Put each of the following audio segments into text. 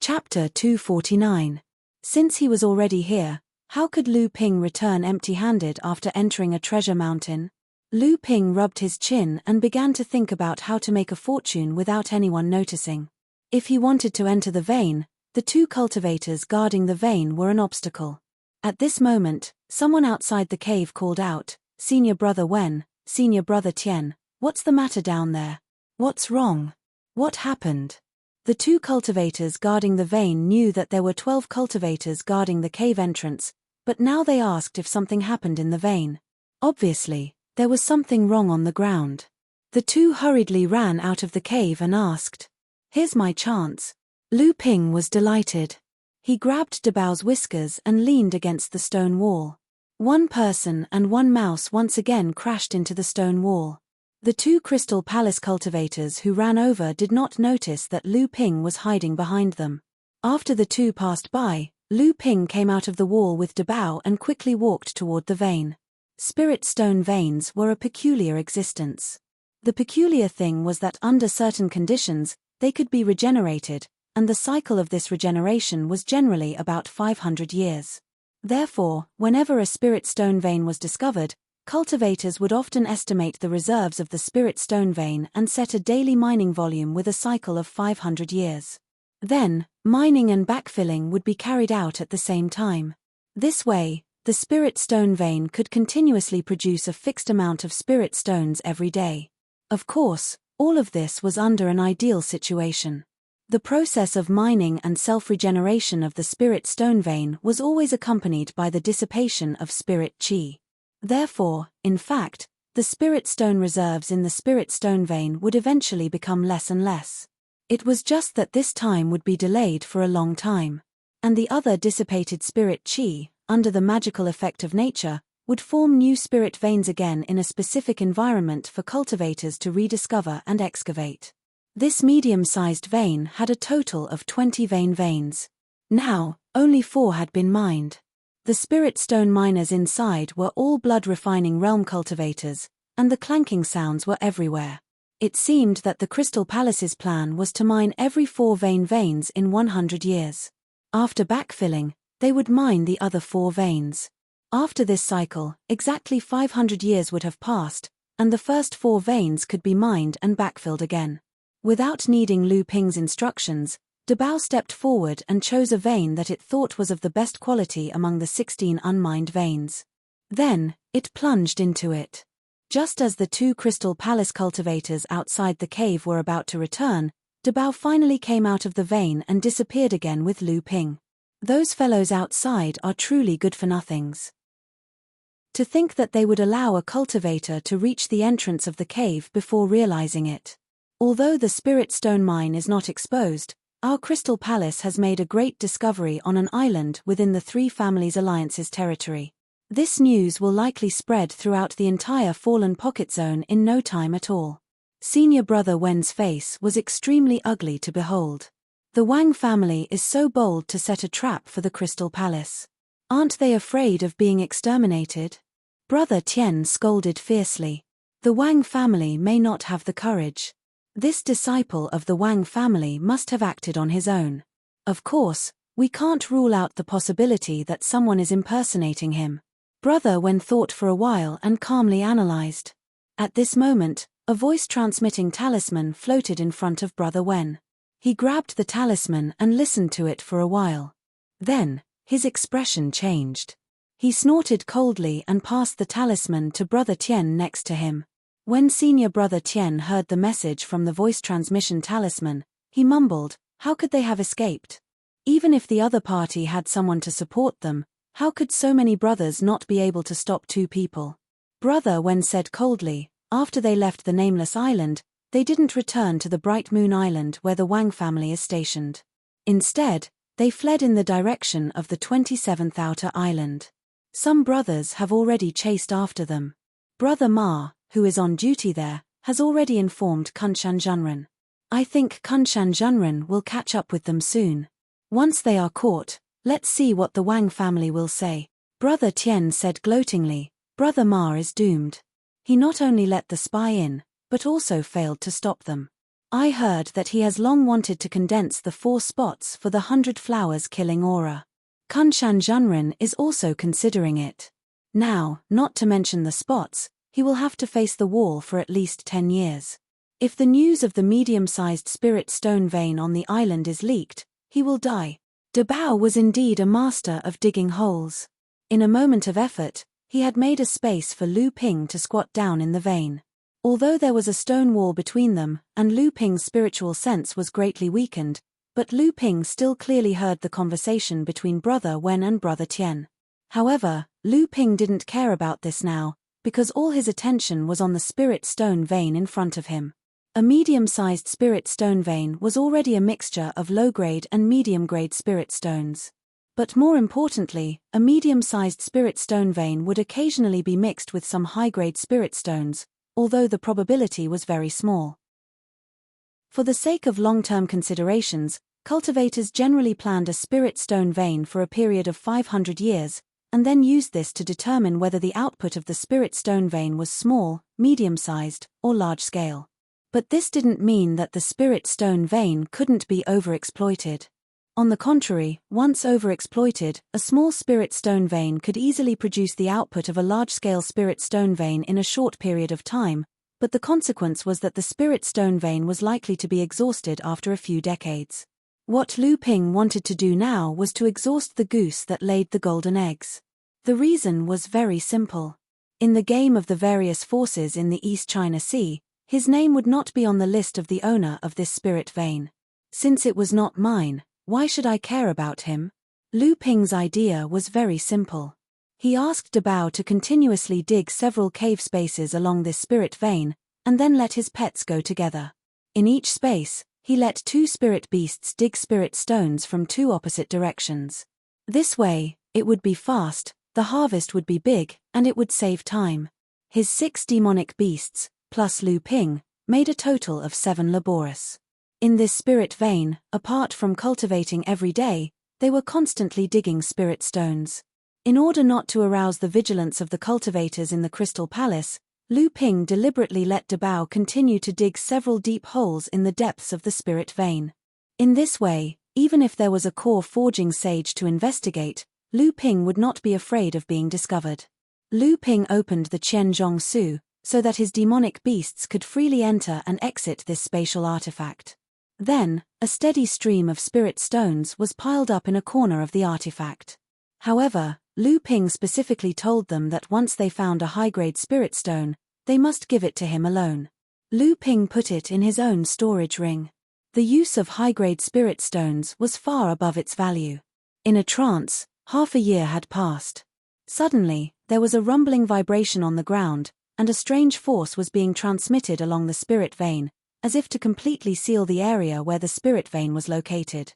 Chapter 249. Since he was already here, how could Lu Ping return empty-handed after entering a treasure mountain? Lu Ping rubbed his chin and began to think about how to make a fortune without anyone noticing. If he wanted to enter the vein, the two cultivators guarding the vein were an obstacle. At this moment, someone outside the cave called out, "Senior Brother Wen, Senior Brother Tian, what's the matter down there? What's wrong? What happened?" The two cultivators guarding the vein knew that there were 12 cultivators guarding the cave entrance, but now they asked if something happened in the vein. Obviously, there was something wrong on the ground. The two hurriedly ran out of the cave and asked, "Here's my chance." Lu Ping was delighted. He grabbed Dabao's whiskers and leaned against the stone wall. One person and one mouse once again crashed into the stone wall. The two Crystal Palace cultivators who ran over did not notice that Lu Ping was hiding behind them. After the two passed by, Lu Ping came out of the wall with Dabao and quickly walked toward the vein. Spirit stone veins were a peculiar existence. The peculiar thing was that under certain conditions, they could be regenerated, and the cycle of this regeneration was generally about 500 years. Therefore, whenever a spirit stone vein was discovered, cultivators would often estimate the reserves of the spirit stone vein and set a daily mining volume with a cycle of 500 years. Then, mining and backfilling would be carried out at the same time. This way, the spirit stone vein could continuously produce a fixed amount of spirit stones every day. Of course, all of this was under an ideal situation. The process of mining and self-regeneration of the spirit stone vein was always accompanied by the dissipation of spirit qi. Therefore, in fact, the spirit stone reserves in the spirit stone vein would eventually become less and less. It was just that this time would be delayed for a long time. And the other dissipated spirit qi, under the magical effect of nature, would form new spirit veins again in a specific environment for cultivators to rediscover and excavate. This medium-sized vein had a total of 20 veins. Now, only 4 had been mined. The spirit stone miners inside were all blood-refining realm cultivators, and the clanking sounds were everywhere. It seemed that the Crystal Palace's plan was to mine every 4 veins in 100 years. After backfilling, they would mine the other 4 veins. After this cycle, exactly 500 years would have passed, and the first 4 veins could be mined and backfilled again. Without needing Lu Ping's instructions, Dabao stepped forward and chose a vein that it thought was of the best quality among the 16 unmined veins. Then, it plunged into it. Just as the 2 Crystal Palace cultivators outside the cave were about to return, Dabao finally came out of the vein and disappeared again with Lu Ping. Those fellows outside are truly good-for-nothings. To think that they would allow a cultivator to reach the entrance of the cave before realizing it. Although the spirit stone mine is not exposed, our Crystal Palace has made a great discovery on an island within the 3 Families Alliance's territory. This news will likely spread throughout the entire Fallen Pocket Zone in no time at all. Senior Brother Wen's face was extremely ugly to behold. The Wang family is so bold to set a trap for the Crystal Palace. Aren't they afraid of being exterminated? Brother Tian scolded fiercely. The Wang family may not have the courage. This disciple of the Wang family must have acted on his own. Of course, we can't rule out the possibility that someone is impersonating him. Brother Wen thought for a while and calmly analyzed. At this moment, a voice-transmitting talisman floated in front of Brother Wen. He grabbed the talisman and listened to it for a while. Then, his expression changed. He snorted coldly and passed the talisman to Brother Tian next to him. When Senior Brother Tian heard the message from the voice transmission talisman, he mumbled, "How could they have escaped? Even if the other party had someone to support them, how could so many brothers not be able to stop 2 people? Brother Wen said coldly, "After they left the Nameless Island, they didn't return to the Bright Moon Island where the Wang family is stationed. Instead, they fled in the direction of the 27th Outer Island. Some brothers have already chased after them. Brother Ma, who is on duty there, has already informed Kunshan Junren. I think Kunshan Junren will catch up with them soon. Once they are caught, let's see what the Wang family will say." Brother Tian said gloatingly, "Brother Ma is doomed. He not only let the spy in, but also failed to stop them. I heard that he has long wanted to condense the 4 spots for the 100 flowers killing aura. Kunshan Junrin is also considering it. Now, not to mention the spots, he will have to face the wall for at least 10 years. If the news of the medium-sized spirit stone vein on the island is leaked, he will die. Dabao was indeed a master of digging holes. In a moment of effort, he had made a space for Lu Ping to squat down in the vein. Although there was a stone wall between them, and Lu Ping's spiritual sense was greatly weakened, but Lu Ping still clearly heard the conversation between Brother Wen and Brother Tian. However, Lu Ping didn't care about this now, because all his attention was on the spirit stone vein in front of him. A medium-sized spirit stone vein was already a mixture of low-grade and medium-grade spirit stones. But more importantly, a medium-sized spirit stone vein would occasionally be mixed with some high-grade spirit stones, although the probability was very small. For the sake of long-term considerations, cultivators generally planned a spirit stone vein for a period of 500 years, and then used this to determine whether the output of the spirit stone vein was small, medium-sized, or large-scale. But this didn't mean that the spirit stone vein couldn't be overexploited. On the contrary, once overexploited, a small spirit stone vein could easily produce the output of a large-scale spirit stone vein in a short period of time, but the consequence was that the spirit stone vein was likely to be exhausted after a few decades. What Lu Ping wanted to do now was to exhaust the goose that laid the golden eggs. The reason was very simple. In the game of the various forces in the East China Sea, his name would not be on the list of the owner of this spirit vein. Since it was not mine, why should I care about him? Lu Ping's idea was very simple. He asked Dabao to continuously dig several cave spaces along this spirit vein, and then let his pets go together. In each space, he let 2 spirit beasts dig spirit stones from 2 opposite directions. This way, it would be fast, the harvest would be big, and it would save time. His 6 demonic beasts, plus Lu Ping, made a total of 7 laborious. In this spirit vein, apart from cultivating every day, they were constantly digging spirit stones. In order not to arouse the vigilance of the cultivators in the Crystal Palace, Lu Ping deliberately let Dabao continue to dig several deep holes in the depths of the spirit vein. In this way, even if there was a core forging sage to investigate, Lu Ping would not be afraid of being discovered. Lu Ping opened the Qianzhong Su, so that his demonic beasts could freely enter and exit this spatial artifact. Then, a steady stream of spirit stones was piled up in a corner of the artifact. However, Lu Ping specifically told them that once they found a high-grade spirit stone, they must give it to him alone. Lu Ping put it in his own storage ring. The use of high-grade spirit stones was far above its value. In a trance, half a year had passed. Suddenly, there was a rumbling vibration on the ground, and a strange force was being transmitted along the spirit vein, as if to completely seal the area where the spirit vein was located.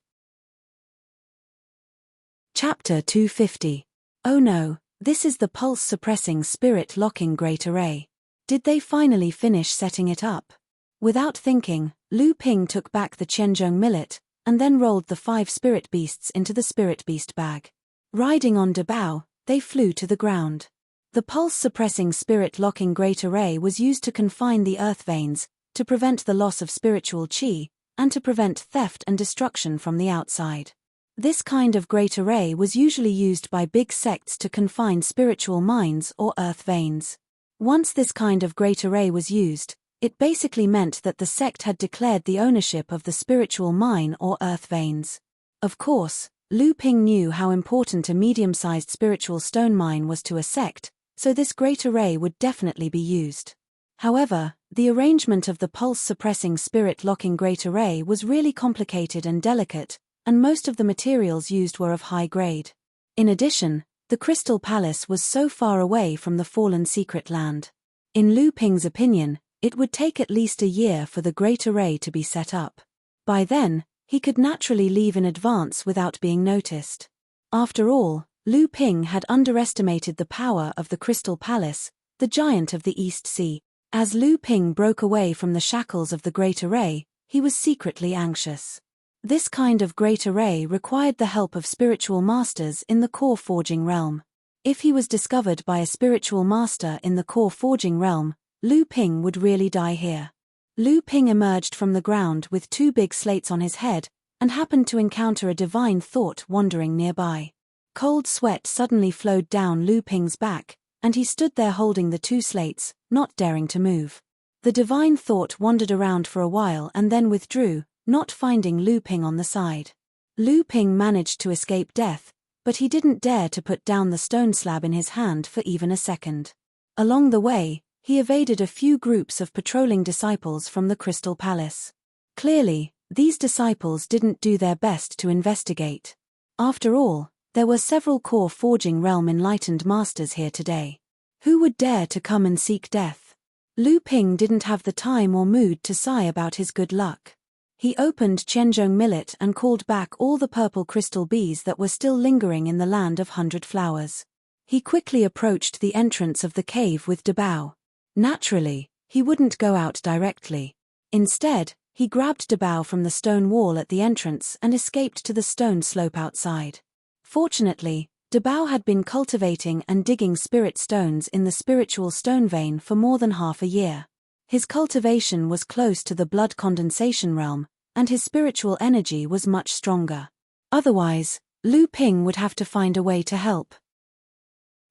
Chapter 250. Oh no, this is the pulse-suppressing spirit-locking great array. Did they finally finish setting it up? Without thinking, Lu Ping took back the Qianzhong millet, and then rolled the 5 spirit beasts into the spirit beast bag. Riding on Dabao, they flew to the ground. The pulse-suppressing spirit-locking great array was used to confine the earth veins, to prevent the loss of spiritual qi, and to prevent theft and destruction from the outside. This kind of great array was usually used by big sects to confine spiritual mines or earth veins. Once this kind of great array was used, it basically meant that the sect had declared the ownership of the spiritual mine or earth veins. Of course, Lu Ping knew how important a medium-sized spiritual stone mine was to a sect, so this great array would definitely be used. However, the arrangement of the pulse-suppressing spirit-locking great array was really complicated and delicate, and most of the materials used were of high grade. In addition, the Crystal Palace was so far away from the fallen secret land. In Lu Ping's opinion, it would take at least a year for the great array to be set up. By then, he could naturally leave in advance without being noticed. After all, Lu Ping had underestimated the power of the Crystal Palace, the giant of the East Sea. As Lu Ping broke away from the shackles of the great array, he was secretly anxious. This kind of great array required the help of spiritual masters in the core forging realm. If he was discovered by a spiritual master in the core forging realm, Lu Ping would really die here. Lu Ping emerged from the ground with 2 big slates on his head, and happened to encounter a divine thought wandering nearby. Cold sweat suddenly flowed down Lu Ping's back, and he stood there holding the 2 slates, not daring to move. The divine thought wandered around for a while and then withdrew, not finding Lu Ping on the side. Lu Ping managed to escape death, but he didn't dare to put down the stone slab in his hand for even a second. Along the way, he evaded a few groups of patrolling disciples from the Crystal Palace. Clearly, these disciples didn't do their best to investigate. After all, there were several core Forging Realm enlightened masters here today. Who would dare to come and seek death? Lu Ping didn't have the time or mood to sigh about his good luck. He opened Qianzhong Millet and called back all the purple crystal bees that were still lingering in the land of 100 flowers. He quickly approached the entrance of the cave with Dabao. Naturally, he wouldn't go out directly. Instead, he grabbed Dabao from the stone wall at the entrance and escaped to the stone slope outside. Fortunately, Dabao had been cultivating and digging spirit stones in the spiritual stone vein for more than half a year. His cultivation was close to the blood condensation realm, and his spiritual energy was much stronger. Otherwise, Lu Ping would have to find a way to help.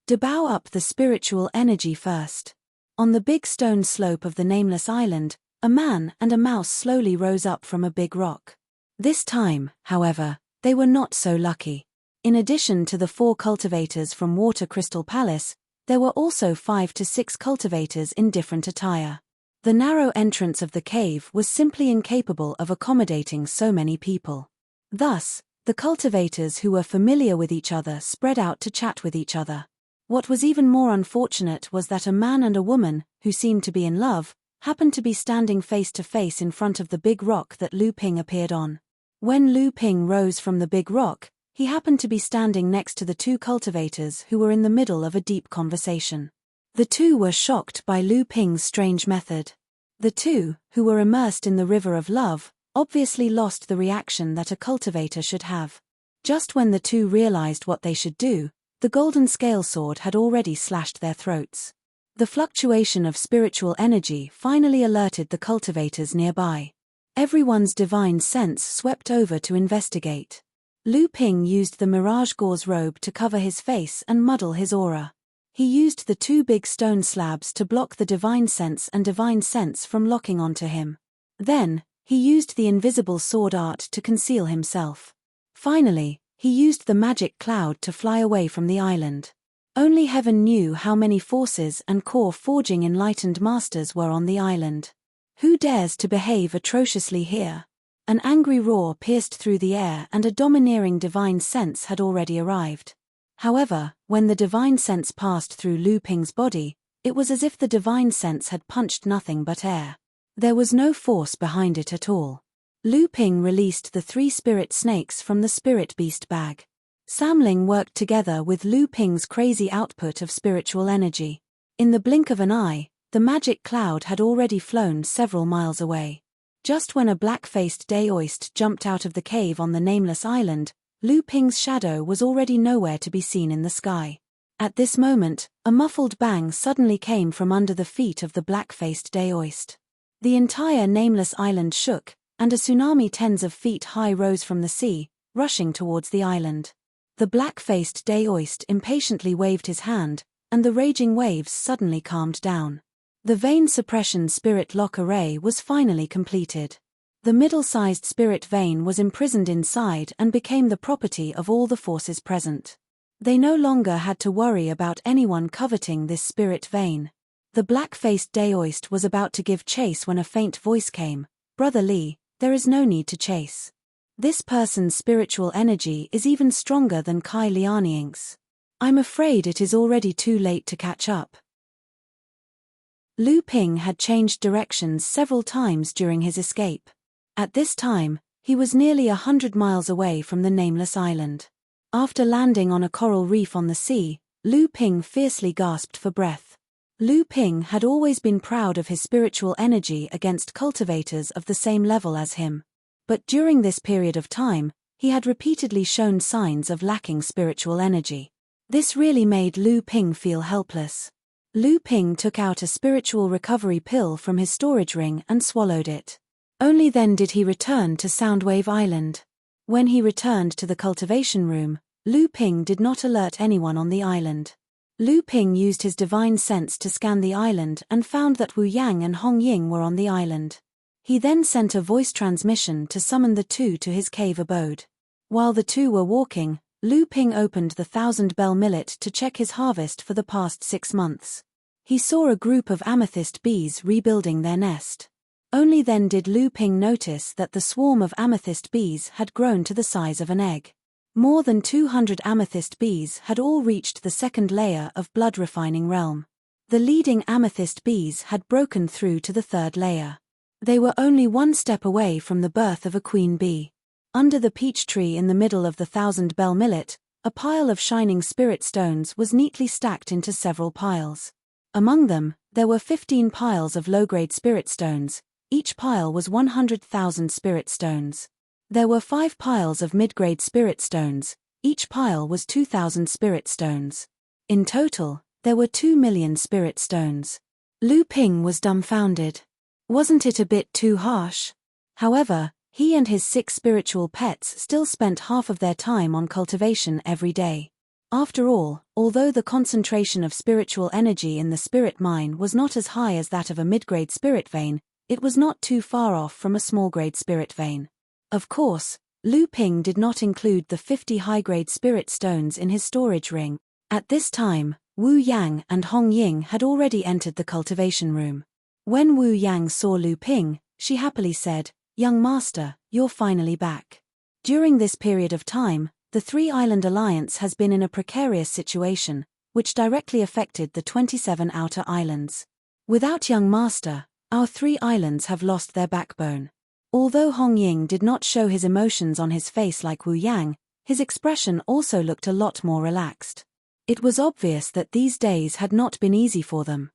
Dabao up the spiritual energy first. On the big stone slope of the nameless island, a man and a mouse slowly rose up from a big rock. This time, however, they were not so lucky. In addition to the 4 cultivators from Water Crystal Palace, there were also 5 to 6 cultivators in different attire. The narrow entrance of the cave was simply incapable of accommodating so many people. Thus, the cultivators who were familiar with each other spread out to chat with each other. What was even more unfortunate was that a man and a woman, who seemed to be in love, happened to be standing face to face in front of the big rock that Lu Ping appeared on. When Lu Ping rose from the big rock, he happened to be standing next to the 2 cultivators who were in the middle of a deep conversation. The 2 were shocked by Lu Ping's strange method. The 2, who were immersed in the river of love, obviously lost the reaction that a cultivator should have. Just when the 2 realized what they should do, the golden scale sword had already slashed their throats. The fluctuation of spiritual energy finally alerted the cultivators nearby. Everyone's divine sense swept over to investigate. Lu Ping used the Mirage Gauze robe to cover his face and muddle his aura. He used the 2 big stone slabs to block the divine sense and divine sense from locking onto him. Then, he used the invisible sword art to conceal himself. Finally, he used the magic cloud to fly away from the island. Only heaven knew how many forces and core forging enlightened masters were on the island. Who dares to behave atrociously here? An angry roar pierced through the air and a domineering divine sense had already arrived. However, when the divine sense passed through Lu Ping's body, it was as if the divine sense had punched nothing but air. There was no force behind it at all. Lu Ping released the 3 spirit snakes from the spirit beast bag. Samling worked together with Lu Ping's crazy output of spiritual energy. In the blink of an eye, the magic cloud had already flown several miles away. Just when a black-faced daoist jumped out of the cave on the nameless island, Lu Ping's shadow was already nowhere to be seen in the sky. At this moment, a muffled bang suddenly came from under the feet of the black-faced daoist. The entire nameless island shook, and a tsunami tens of feet high rose from the sea, rushing towards the island. The black-faced daoist impatiently waved his hand, and the raging waves suddenly calmed down. The vein suppression spirit lock array was finally completed. The middle-sized spirit vein was imprisoned inside and became the property of all the forces present. They no longer had to worry about anyone coveting this spirit vein. The black-faced daoist was about to give chase when a faint voice came. "Brother Li, there is no need to chase. This person's spiritual energy is even stronger than Kai Lianiang's. I'm afraid it is already too late to catch up." Lu Ping had changed directions several times during his escape. At this time, he was nearly 100 miles away from the nameless island. After landing on a coral reef on the sea, Lu Ping fiercely gasped for breath. Lu Ping had always been proud of his spiritual energy against cultivators of the same level as him. But during this period of time, he had repeatedly shown signs of lacking spiritual energy. This really made Lu Ping feel helpless. Lu Ping took out a spiritual recovery pill from his storage ring and swallowed it. Only then did he return to Soundwave Island. When he returned to the cultivation room, Lu Ping did not alert anyone on the island. Lu Ping used his divine sense to scan the island and found that Wu Yang and Hong Ying were on the island. He then sent a voice transmission to summon the two to his cave abode. While the two were walking, Lu Ping opened the 1000-bell millet to check his harvest for the past 6 months. He saw a group of amethyst bees rebuilding their nest. Only then did Lu Ping notice that the swarm of amethyst bees had grown to the size of an egg. More than 200 amethyst bees had all reached the second layer of blood refining realm. The leading amethyst bees had broken through to the third layer. They were only one step away from the birth of a queen bee. Under the peach tree in the middle of the 1000-bell millet, a pile of shining spirit stones was neatly stacked into several piles. Among them, there were 15 piles of low-grade spirit stones. Each pile was 100,000 spirit stones. There were 5 piles of mid-grade spirit stones. Each pile was 2,000 spirit stones. In total, there were 2 million spirit stones. Lu Ping was dumbfounded. Wasn't it a bit too harsh? However, he and his 6 spiritual pets still spent half of their time on cultivation every day. After all, although the concentration of spiritual energy in the spirit mine was not as high as that of a mid-grade spirit vein, it was not too far off from a small-grade spirit vein. Of course, Lu Ping did not include the 50 high-grade spirit stones in his storage ring. At this time, Wu Yang and Hong Ying had already entered the cultivation room. When Wu Yang saw Lu Ping, she happily said, "Young master, you're finally back." During this period of time, the Three-Island Alliance has been in a precarious situation, which directly affected the 27 outer islands. Without young master, our 3 islands have lost their backbone. Although Hong Ying did not show his emotions on his face like Wu Yang, his expression also looked a lot more relaxed. It was obvious that these days had not been easy for them.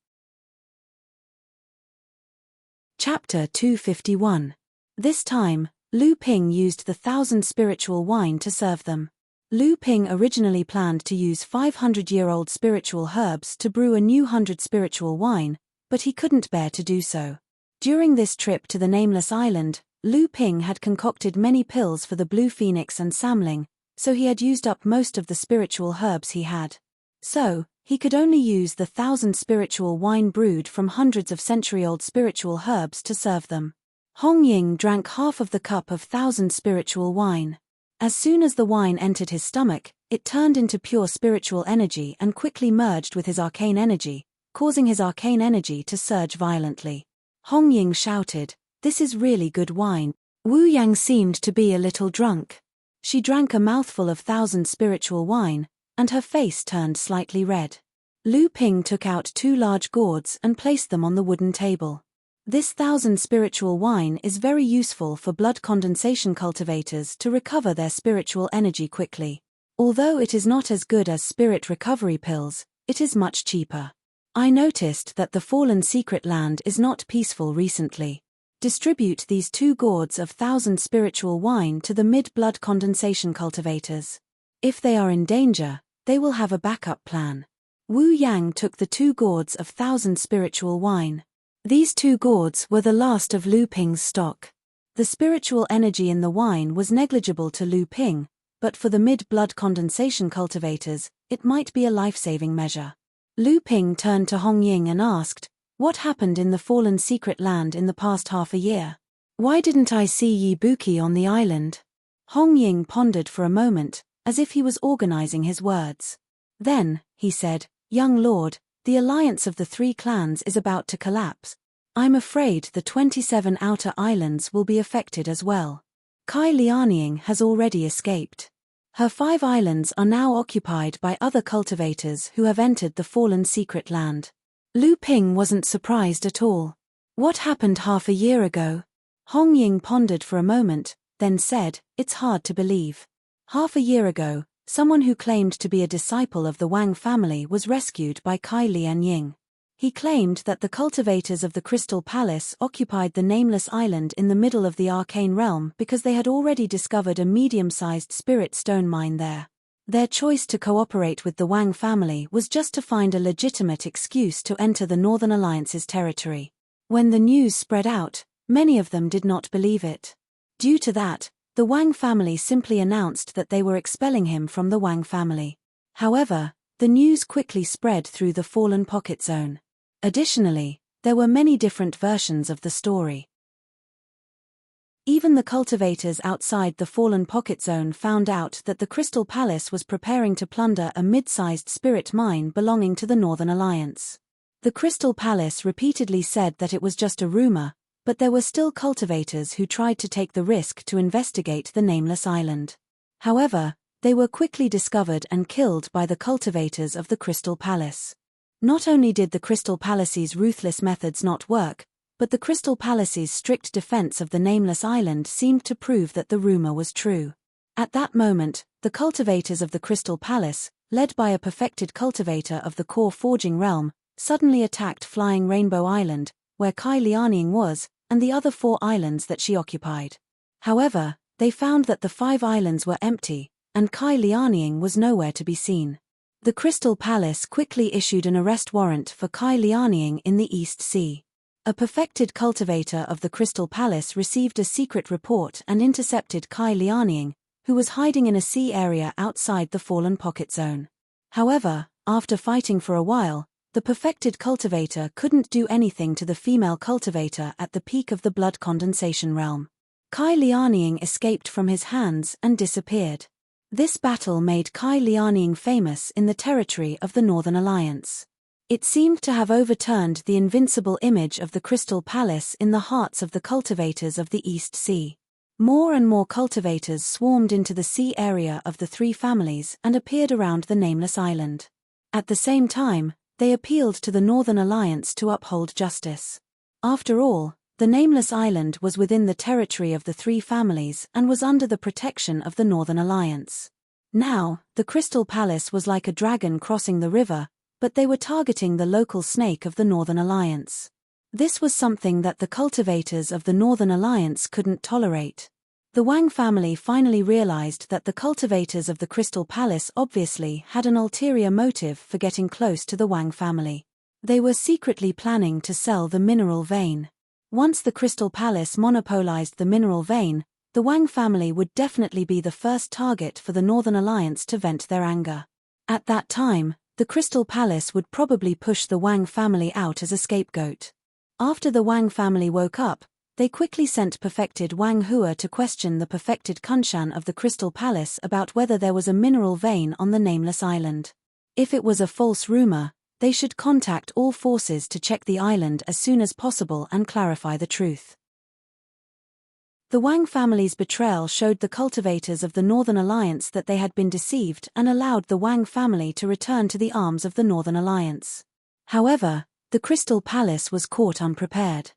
Chapter 251. This time, Lu Ping used the 1000 spiritual wine to serve them. Lu Ping originally planned to use 500-year-old spiritual herbs to brew a new 100 spiritual wine, but he couldn't bear to do so. During this trip to the Nameless Island, Lu Ping had concocted many pills for the Blue Phoenix and Samling, so he had used up most of the spiritual herbs he had. So, he could only use the 1000 spiritual wine brewed from hundreds of century-old spiritual herbs to serve them. Hong Ying drank half of the cup of 1000 spiritual wine. As soon as the wine entered his stomach, it turned into pure spiritual energy and quickly merged with his arcane energy, causing his arcane energy to surge violently. Hong Ying shouted, "This is really good wine." Wu Yang seemed to be a little drunk. She drank a mouthful of 1000 spiritual wine, and her face turned slightly red. Lu Ping took out 2 large gourds and placed them on the wooden table. This 1000 spiritual wine is very useful for blood condensation cultivators to recover their spiritual energy quickly. Although it is not as good as spirit recovery pills, it is much cheaper. I noticed that the Fallen Secret Land is not peaceful recently. Distribute these 2 gourds of 1000 spiritual wine to the mid-blood condensation cultivators. If they are in danger, they will have a backup plan. Wu Yang took the 2 gourds of 1000 spiritual wine. These 2 gourds were the last of Lu Ping's stock. The spiritual energy in the wine was negligible to Lu Ping, but for the mid-blood condensation cultivators, it might be a life-saving measure. Lu Ping turned to Hong Ying and asked, "What happened in the Fallen Secret Land in the past half a year? Why didn't I see Yi Buki on the island?" Hong Ying pondered for a moment, as if he was organizing his words. Then, he said, "Young lord, the alliance of the 3 clans is about to collapse. I'm afraid the 27 outer islands will be affected as well. Kai Lianying has already escaped. Her 5 islands are now occupied by other cultivators who have entered the Fallen Secret Land." Lu Ping wasn't surprised at all. What happened half a year ago? Hong Ying pondered for a moment, then said, "It's hard to believe. Half a year ago, someone who claimed to be a disciple of the Wang family was rescued by Kai Lianying. He claimed that the cultivators of the Crystal Palace occupied the Nameless Island in the middle of the arcane realm because they had already discovered a medium-sized spirit stone mine there. Their choice to cooperate with the Wang family was just to find a legitimate excuse to enter the Northern Alliance's territory. When the news spread out, many of them did not believe it. Due to that, the Wang family simply announced that they were expelling him from the Wang family. However, the news quickly spread through the Fallen Pocket Zone. Additionally, there were many different versions of the story. Even the cultivators outside the Fallen Pocket Zone found out that the Crystal Palace was preparing to plunder a mid-sized spirit mine belonging to the Northern Alliance. The Crystal Palace repeatedly said that it was just a rumor, but there were still cultivators who tried to take the risk to investigate the nameless island. However, they were quickly discovered and killed by the cultivators of the Crystal Palace. Not only did the Crystal Palace's ruthless methods not work, but the Crystal Palace's strict defense of the nameless island seemed to prove that the rumor was true. At that moment, the cultivators of the Crystal Palace, led by a perfected cultivator of the core forging realm, suddenly attacked Flying Rainbow Island, where Kai Liaoning was, and the other 4 islands that she occupied. However, they found that the 5 islands were empty, and Kai Liaoning was nowhere to be seen. The Crystal Palace quickly issued an arrest warrant for Kai Liaoning in the East Sea. A perfected cultivator of the Crystal Palace received a secret report and intercepted Kai Liaoning, who was hiding in a sea area outside the Fallen Pocket Zone. However, after fighting for a while, the perfected cultivator couldn't do anything to the female cultivator at the peak of the blood condensation realm. Kai Liaoning escaped from his hands and disappeared. This battle made Kai Liaoning famous in the territory of the Northern Alliance. It seemed to have overturned the invincible image of the Crystal Palace in the hearts of the cultivators of the East Sea. More and more cultivators swarmed into the sea area of the 3 families and appeared around the nameless island. At the same time, they appealed to the Northern Alliance to uphold justice. After all, the nameless island was within the territory of the 3 families and was under the protection of the Northern Alliance. Now, the Crystal Palace was like a dragon crossing the river, but they were targeting the local snake of the Northern Alliance. This was something that the cultivators of the Northern Alliance couldn't tolerate. The Wang family finally realized that the cultivators of the Crystal Palace obviously had an ulterior motive for getting close to the Wang family. They were secretly planning to sell the mineral vein. Once the Crystal Palace monopolized the mineral vein, the Wang family would definitely be the first target for the Northern Alliance to vent their anger. At that time, the Crystal Palace would probably push the Wang family out as a scapegoat. After the Wang family woke up, they quickly sent perfected Wang Hua to question the perfected Kunshan of the Crystal Palace about whether there was a mineral vein on the nameless island. If it was a false rumor, they should contact all forces to check the island as soon as possible and clarify the truth. The Wang family's betrayal showed the cultivators of the Northern Alliance that they had been deceived and allowed the Wang family to return to the arms of the Northern Alliance. However, the Crystal Palace was caught unprepared.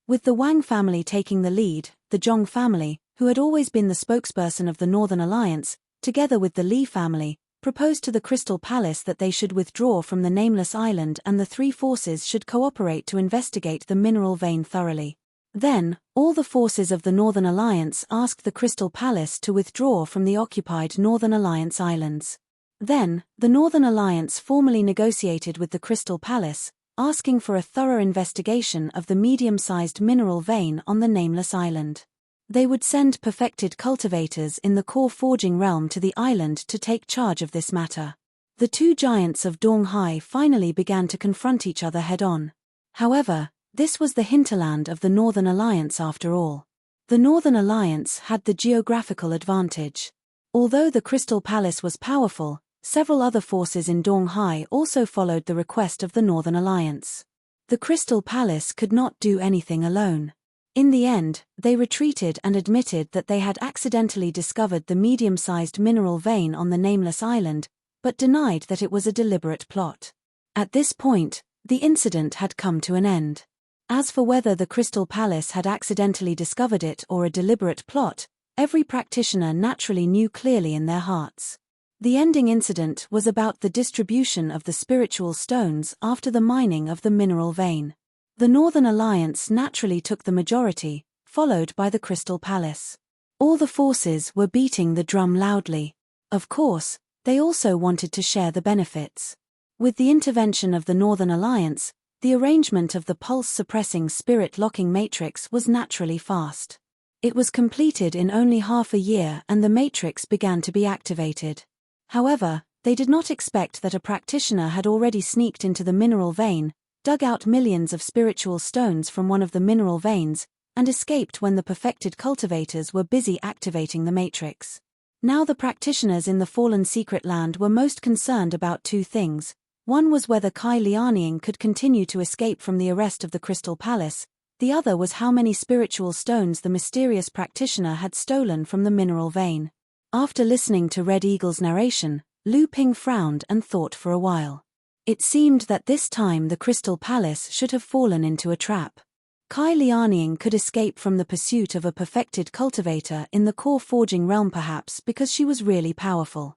With the Wang family taking the lead, the Zhong family, who had always been the spokesperson of the Northern Alliance, together with the Li family, proposed to the Crystal Palace that they should withdraw from the nameless island and the 3 forces should cooperate to investigate the mineral vein thoroughly. Then, all the forces of the Northern Alliance asked the Crystal Palace to withdraw from the occupied Northern Alliance islands. Then, the Northern Alliance formally negotiated with the Crystal Palace, asking for a thorough investigation of the medium-sized mineral vein on the nameless island. They would send perfected cultivators in the core forging realm to the island to take charge of this matter. The 2 giants of Donghai finally began to confront each other head-on. However, this was the hinterland of the Northern Alliance after all. The Northern Alliance had the geographical advantage. Although the Crystal Palace was powerful, several other forces in Donghai also followed the request of the Northern Alliance. The Crystal Palace could not do anything alone. In the end, they retreated and admitted that they had accidentally discovered the medium-sized mineral vein on the nameless island, but denied that it was a deliberate plot. At this point, the incident had come to an end. As for whether the Crystal Palace had accidentally discovered it or a deliberate plot, every practitioner naturally knew clearly in their hearts. The ending incident was about the distribution of the spiritual stones after the mining of the mineral vein. The Northern Alliance naturally took the majority, followed by the Crystal Palace. All the forces were beating the drum loudly. Of course, They also wanted to share the benefits. With the intervention of the Northern Alliance, the arrangement of the pulse-suppressing spirit-locking matrix was naturally fast. It was completed in only half a year and the matrix began to be activated. However, they did not expect that a practitioner had already sneaked into the mineral vein, dug out millions of spiritual stones from one of the mineral veins, and escaped when the perfected cultivators were busy activating the matrix. Now the practitioners in the fallen secret land were most concerned about two things. One was whether Kai Lianying could continue to escape from the arrest of the Crystal Palace. The other was how many spiritual stones the mysterious practitioner had stolen from the mineral vein. After listening to Red Eagle's narration, Lu Ping frowned and thought for a while. It seemed that this time the Crystal Palace should have fallen into a trap. Kai Lianying could escape from the pursuit of a perfected cultivator in the core forging realm perhaps because she was really powerful.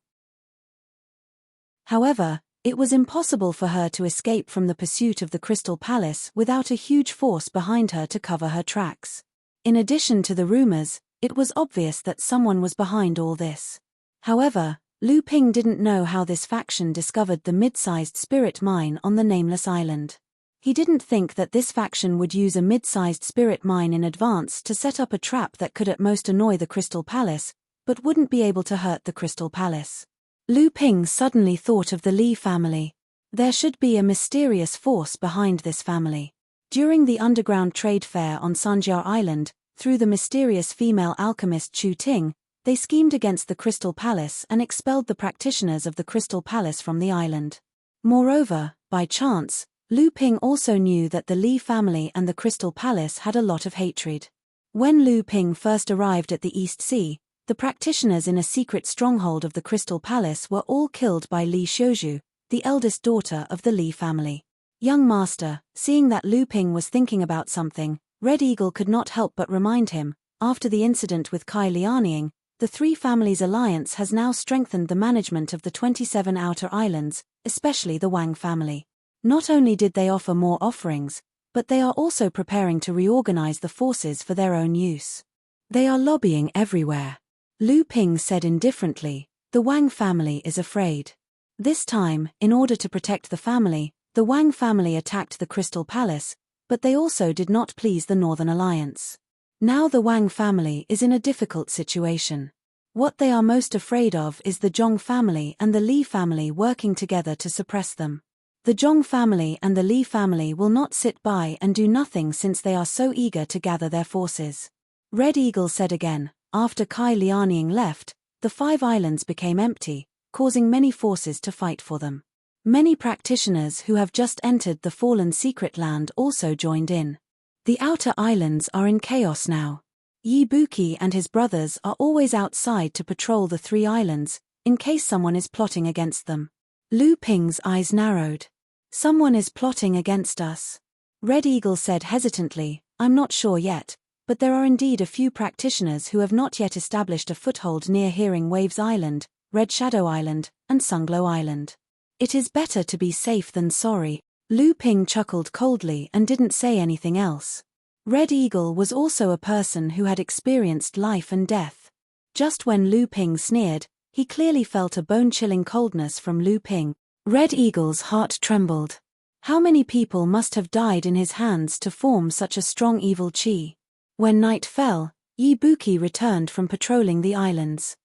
However, it was impossible for her to escape from the pursuit of the Crystal Palace without a huge force behind her to cover her tracks. In addition to the rumors, it was obvious that someone was behind all this. However, Lu Ping didn't know how this faction discovered the mid-sized spirit mine on the nameless island. He didn't think that this faction would use a mid-sized spirit mine in advance to set up a trap that could at most annoy the Crystal Palace, but wouldn't be able to hurt the Crystal Palace. Lu Ping suddenly thought of the Li family. There should be a mysterious force behind this family. During the underground trade fair on Sanjiao Island, through the mysterious female alchemist Chu Ting, they schemed against the Crystal Palace and expelled the practitioners of the Crystal Palace from the island. Moreover, by chance, Lu Ping also knew that the Li family and the Crystal Palace had a lot of hatred. When Lu Ping first arrived at the East Sea, the practitioners in a secret stronghold of the Crystal Palace were all killed by Li Xiuzhu, the eldest daughter of the Li family. Young master, seeing that Lu Ping was thinking about something, Red Eagle could not help but remind him, after the incident with Kai Lianying, the three families' alliance has now strengthened the management of the 27 outer islands, especially the Wang family. Not only did they offer more offerings, but they are also preparing to reorganize the forces for their own use. They are lobbying everywhere. Lu Ping said indifferently, the Wang family is afraid. This time, in order to protect the family, the Wang family attacked the Crystal Palace, but they also did not please the Northern Alliance. Now the Wang family is in a difficult situation. What they are most afraid of is the Zhong family and the Li family working together to suppress them. The Zhong family and the Li family will not sit by and do nothing since they are so eager to gather their forces. Red Eagle said again, after Kai Lianying left, the 5 islands became empty, causing many forces to fight for them. Many practitioners who have just entered the fallen secret land also joined in. The outer islands are in chaos now. Yi Buki and his brothers are always outside to patrol the 3 islands, in case someone is plotting against them. Lu Ping's eyes narrowed. Someone is plotting against us. Red Eagle said hesitantly, I'm not sure yet, but there are indeed a few practitioners who have not yet established a foothold near Hearing Waves Island, Red Shadow Island, and Sunglow Island. It is better to be safe than sorry. Lu Ping chuckled coldly and didn't say anything else. Red Eagle was also a person who had experienced life and death. Just when Lu Ping sneered, he clearly felt a bone-chilling coldness from Lu Ping. Red Eagle's heart trembled. How many people must have died in his hands to form such a strong evil chi? When night fell, Yi Buki returned from patrolling the islands.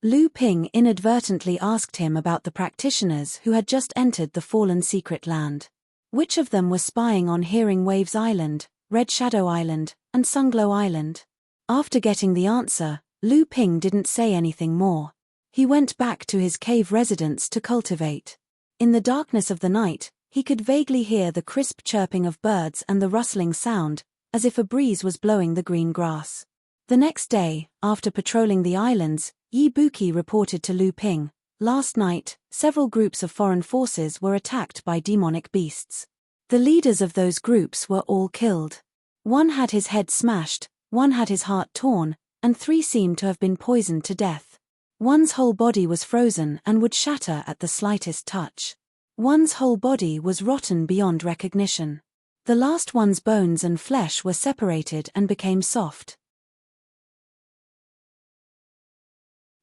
Lu Ping inadvertently asked him about the practitioners who had just entered the fallen secret land. Which of them was spying on Hearing Waves Island, Red Shadow Island, and Sunglow Island? After getting the answer, Lu Ping didn't say anything more. He went back to his cave residence to cultivate. In the darkness of the night, he could vaguely hear the crisp chirping of birds and the rustling sound, as if a breeze was blowing the green grass. The next day, after patrolling the islands, Yi Buki reported to Lu Ping, last night, several groups of foreign forces were attacked by demonic beasts. The leaders of those groups were all killed. One had his head smashed, one had his heart torn, and 3 seemed to have been poisoned to death. One's whole body was frozen and would shatter at the slightest touch. One's whole body was rotten beyond recognition. The last one's bones and flesh were separated and became soft.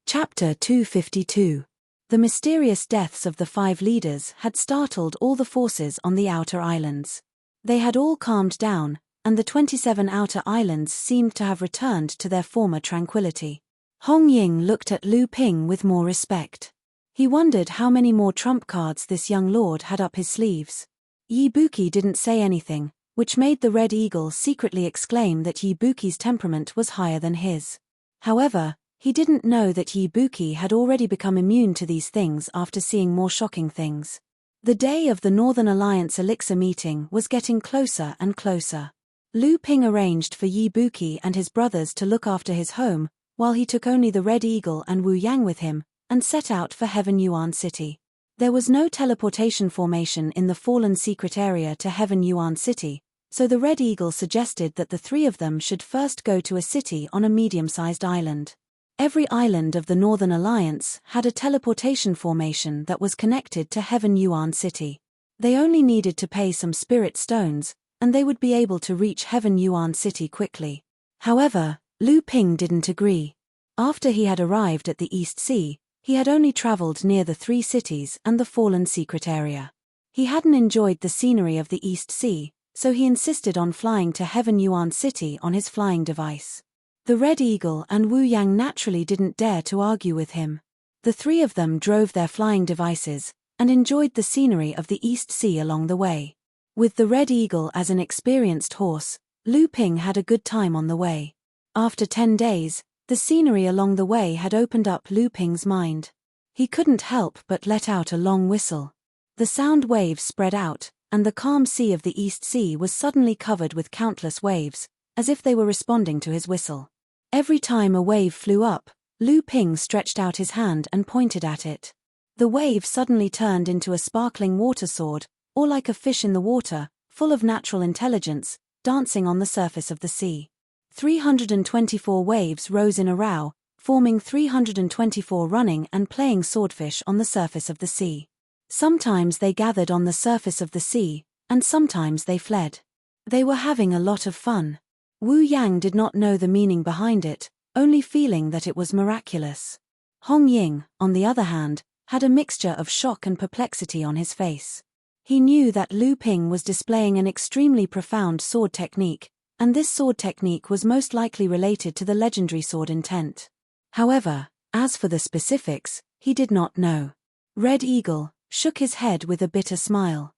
Chapter 252. The mysterious deaths of the 5 leaders had startled all the forces on the outer islands. They had all calmed down, and the 27 outer islands seemed to have returned to their former tranquility. Hong Ying looked at Lu Ping with more respect. He wondered how many more trump cards this young lord had up his sleeves. Yi Buki didn't say anything, which made the Red Eagle secretly exclaim that Yi Buki's temperament was higher than his. However, he didn't know that Yi Buki had already become immune to these things after seeing more shocking things. The day of the Northern Alliance Elixir meeting was getting closer and closer. Lu Ping arranged for Yi Buki and his brothers to look after his home, while he took only the Red Eagle and Wu Yang with him, and set out for Heaven Yuan City. There was no teleportation formation in the fallen secret area to Heaven Yuan City, so the Red Eagle suggested that the 3 of them should first go to a city on a medium-sized island. Every island of the Northern Alliance had a teleportation formation that was connected to Heaven Yuan City. They only needed to pay some spirit stones, and they would be able to reach Heaven Yuan City quickly. However, Lu Ping didn't agree. After he had arrived at the East Sea, he had only traveled near the 3 cities and the fallen secret area. He hadn't enjoyed the scenery of the East Sea, so he insisted on flying to Heaven Yuan City on his flying device. The Red Eagle and Wu Yang naturally didn't dare to argue with him. The 3 of them drove their flying devices, and enjoyed the scenery of the East Sea along the way. With the Red Eagle as an experienced horse, Lu Ping had a good time on the way. After 10 days, the scenery along the way had opened up Lu Ping's mind. He couldn't help but let out a long whistle. The sound waves spread out, and the calm sea of the East Sea was suddenly covered with countless waves, as if they were responding to his whistle. Every time a wave flew up, Lu Ping stretched out his hand and pointed at it. The wave suddenly turned into a sparkling water sword, or like a fish in the water, full of natural intelligence, dancing on the surface of the sea. 324 waves rose in a row, forming 324 running and playing swordfish on the surface of the sea. Sometimes they gathered on the surface of the sea, and sometimes they fled. They were having a lot of fun. Wu Yang did not know the meaning behind it, only feeling that it was miraculous. Hong Ying, on the other hand, had a mixture of shock and perplexity on his face. He knew that Lu Ping was displaying an extremely profound sword technique, and this sword technique was most likely related to the legendary sword intent. However, as for the specifics, he did not know. Red Eagle shook his head with a bitter smile.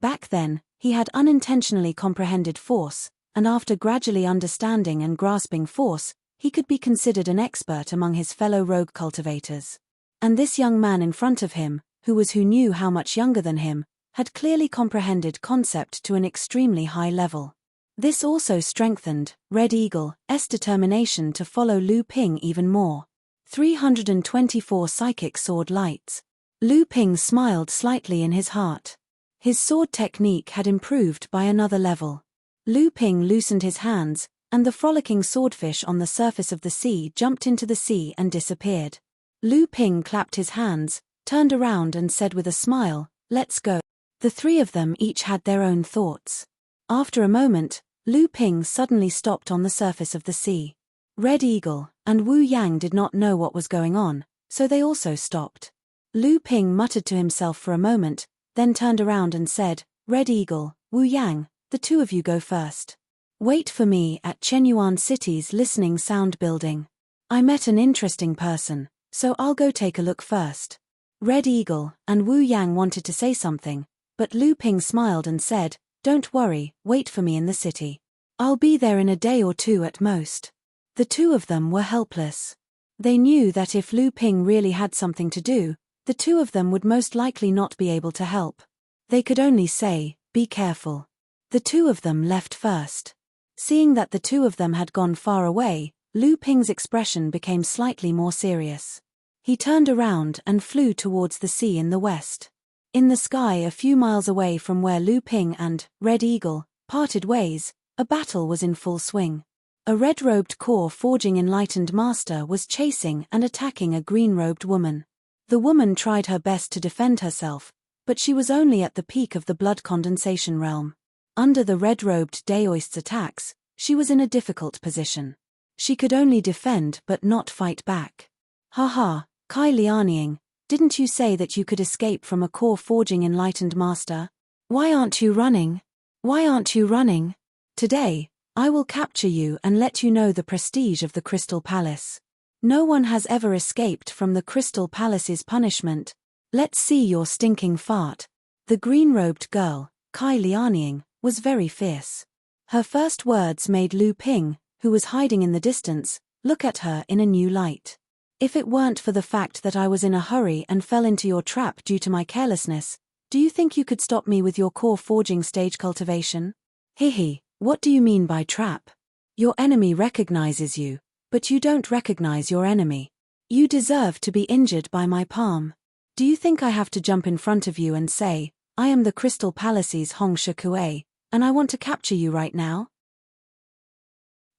Back then, he had unintentionally comprehended force, and after gradually understanding and grasping force, he could be considered an expert among his fellow rogue cultivators. And this young man in front of him, who knew how much younger than him, had clearly comprehended concept to an extremely high level. This also strengthened Red Eagle's determination to follow Lu Ping even more. 324 psychic sword lights. Lu Ping smiled slightly in his heart. His sword technique had improved by another level. Lu Ping loosened his hands, and the frolicking swordfish on the surface of the sea jumped into the sea and disappeared. Lu Ping clapped his hands, turned around and said with a smile, "Let's go." The 3 of them each had their own thoughts. After a moment, Lu Ping suddenly stopped on the surface of the sea. Red Eagle and Wu Yang did not know what was going on, so they also stopped. Lu Ping muttered to himself for a moment, then turned around and said, "Red Eagle, Wu Yang, the 2 of you go first. Wait for me at Chenyuan City's listening sound building. I met an interesting person, so I'll go take a look first." Red Eagle and Wu Yang wanted to say something, but Lu Ping smiled and said, "Don't worry, wait for me in the city. I'll be there in a day or 2 at most." The 2 of them were helpless. They knew that if Lu Ping really had something to do, the 2 of them would most likely not be able to help. They could only say, "Be careful." The 2 of them left first. Seeing that the 2 of them had gone far away, Lu Ping's expression became slightly more serious. He turned around and flew towards the sea in the west. In the sky a few miles away from where Lu Ping and Red Eagle parted ways, a battle was in full swing. A red-robed core forging enlightened master was chasing and attacking a green-robed woman. The woman tried her best to defend herself, but she was only at the peak of the blood condensation realm. Under the red-robed Daoist's attacks, she was in a difficult position. She could only defend but not fight back. Haha, Kai Lianying, didn't you say that you could escape from a core forging enlightened master? Why aren't you running? Why aren't you running? Today, I will capture you and let you know the prestige of the Crystal Palace. No one has ever escaped from the Crystal Palace's punishment. Let's see your stinking fart. The green-robed girl, Kai Lianying, was very fierce. Her first words made Lu Ping, who was hiding in the distance, look at her in a new light. If it weren't for the fact that I was in a hurry and fell into your trap due to my carelessness, do you think you could stop me with your core forging stage cultivation? Hihi, what do you mean by trap? Your enemy recognizes you, but you don't recognize your enemy. You deserve to be injured by my palm. Do you think I have to jump in front of you and say, I am the Crystal Palace's Hong Shikue, and I want to capture you right now?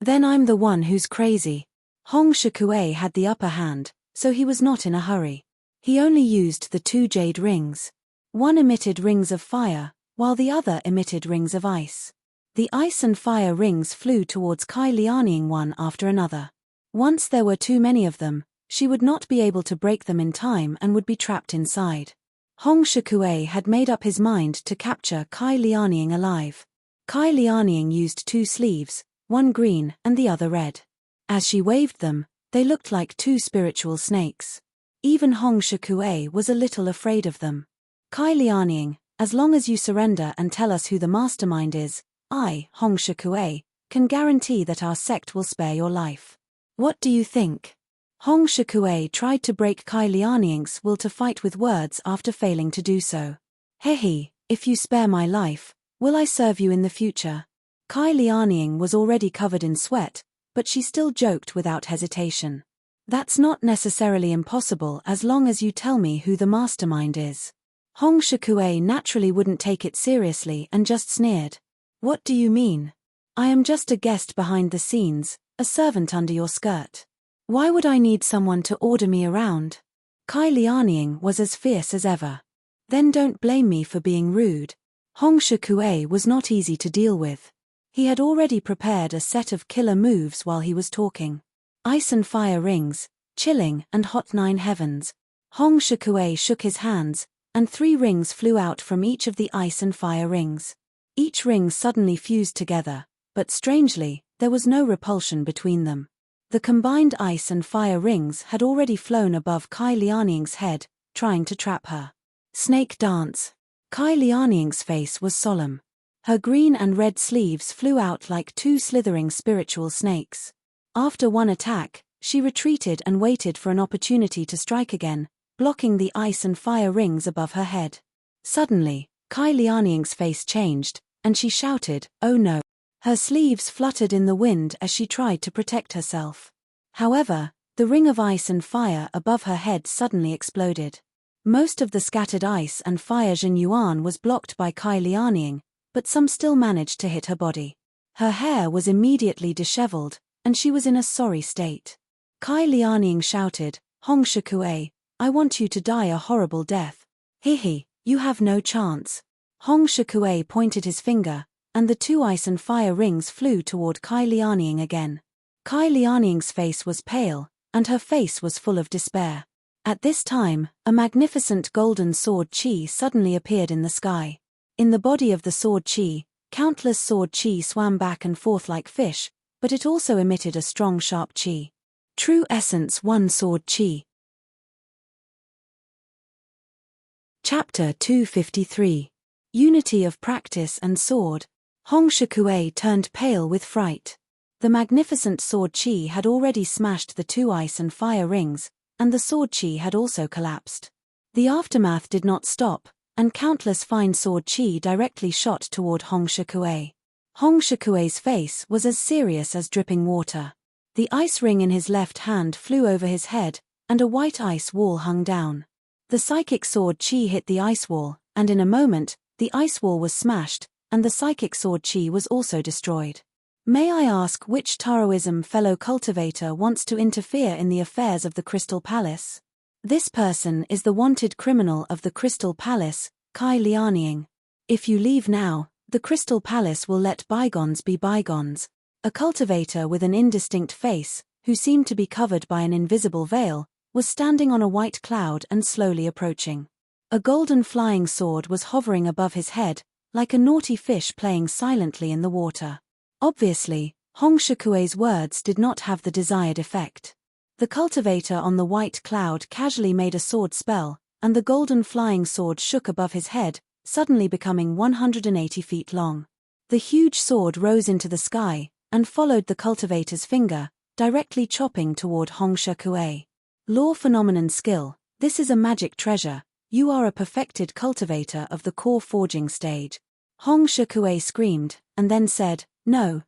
Then I'm the one who's crazy. Hong Shikue had the upper hand, so he was not in a hurry. He only used the 2 jade rings. One emitted rings of fire, while the other emitted rings of ice. The ice and fire rings flew towards Kai Lianying one after another. Once there were too many of them, she would not be able to break them in time and would be trapped inside. Hong Shikue had made up his mind to capture Kai Lianying alive. Kai Lianying used 2 sleeves, one green and the other red. As she waved them, they looked like 2 spiritual snakes. Even Hong Shikue was a little afraid of them. Kai Lianying, as long as you surrender and tell us who the mastermind is, I, Hong Shikue, can guarantee that our sect will spare your life. What do you think? Hong Shikue tried to break Kai Lianying's will to fight with words after failing to do so. Hehe, if you spare my life, will I serve you in the future? Kai Lianying was already covered in sweat, but she still joked without hesitation. That's not necessarily impossible as long as you tell me who the mastermind is. Hong Shikue naturally wouldn't take it seriously and just sneered. What do you mean? I am just a guest behind the scenes, a servant under your skirt. Why would I need someone to order me around? Kai Lianying was as fierce as ever. Then don't blame me for being rude. Hong Shikue was not easy to deal with. He had already prepared a set of killer moves while he was talking. Ice and fire rings, chilling and hot 9 heavens. Hong Shikue shook his hands, and 3 rings flew out from each of the ice and fire rings. Each ring suddenly fused together, but strangely, there was no repulsion between them. The combined ice and fire rings had already flown above Kai Lianying's head, trying to trap her. Snake dance. Kai Lianying's face was solemn. Her green and red sleeves flew out like 2 slithering spiritual snakes. After one attack, she retreated and waited for an opportunity to strike again, blocking the ice and fire rings above her head. Suddenly, Kai Lianying's face changed, and she shouted, "Oh no!" Her sleeves fluttered in the wind as she tried to protect herself. However, the ring of ice and fire above her head suddenly exploded. Most of the scattered ice and fire Zhenyuan was blocked by Kai Lianying, but some still managed to hit her body. Her hair was immediately disheveled, and she was in a sorry state. Kai Lianying shouted, "Hong Shikue, I want you to die a horrible death. Hihi, you have no chance." Hong Shikue pointed his finger, and the 2 ice and fire rings flew toward Kai Lianying again. Kai Lianying's face was pale, and her face was full of despair. At this time, a magnificent golden sword chi suddenly appeared in the sky. In the body of the sword chi, countless sword chi swam back and forth like fish, but it also emitted a strong sharp chi. True Essence 1 Sword Chi. Chapter 253. Unity of Practice and Sword. Hong Shikue turned pale with fright. The magnificent sword chi had already smashed the 2 ice and fire rings, and the sword chi had also collapsed. The aftermath did not stop, and countless fine sword chi directly shot toward Hong Shikue. Hong Shikue's face was as serious as dripping water. The ice ring in his left hand flew over his head, and a white ice wall hung down. The psychic sword chi hit the ice wall, and in a moment, the ice wall was smashed, and the psychic sword chi was also destroyed. May I ask which Taoism fellow cultivator wants to interfere in the affairs of the Crystal Palace? This person is the wanted criminal of the Crystal Palace, Kai Lianying. If you leave now, the Crystal Palace will let bygones be bygones. A cultivator with an indistinct face, who seemed to be covered by an invisible veil, was standing on a white cloud and slowly approaching. A golden flying sword was hovering above his head, like a naughty fish playing silently in the water. Obviously, Hong Shikue's words did not have the desired effect. The cultivator on the white cloud casually made a sword spell, and the golden flying sword shook above his head, suddenly becoming 180 feet long. The huge sword rose into the sky, and followed the cultivator's finger, directly chopping toward Hong Shikue. Law phenomenon skill. This is a magic treasure. You are a perfected cultivator of the core forging stage. Hong Shikue screamed, and then said, No,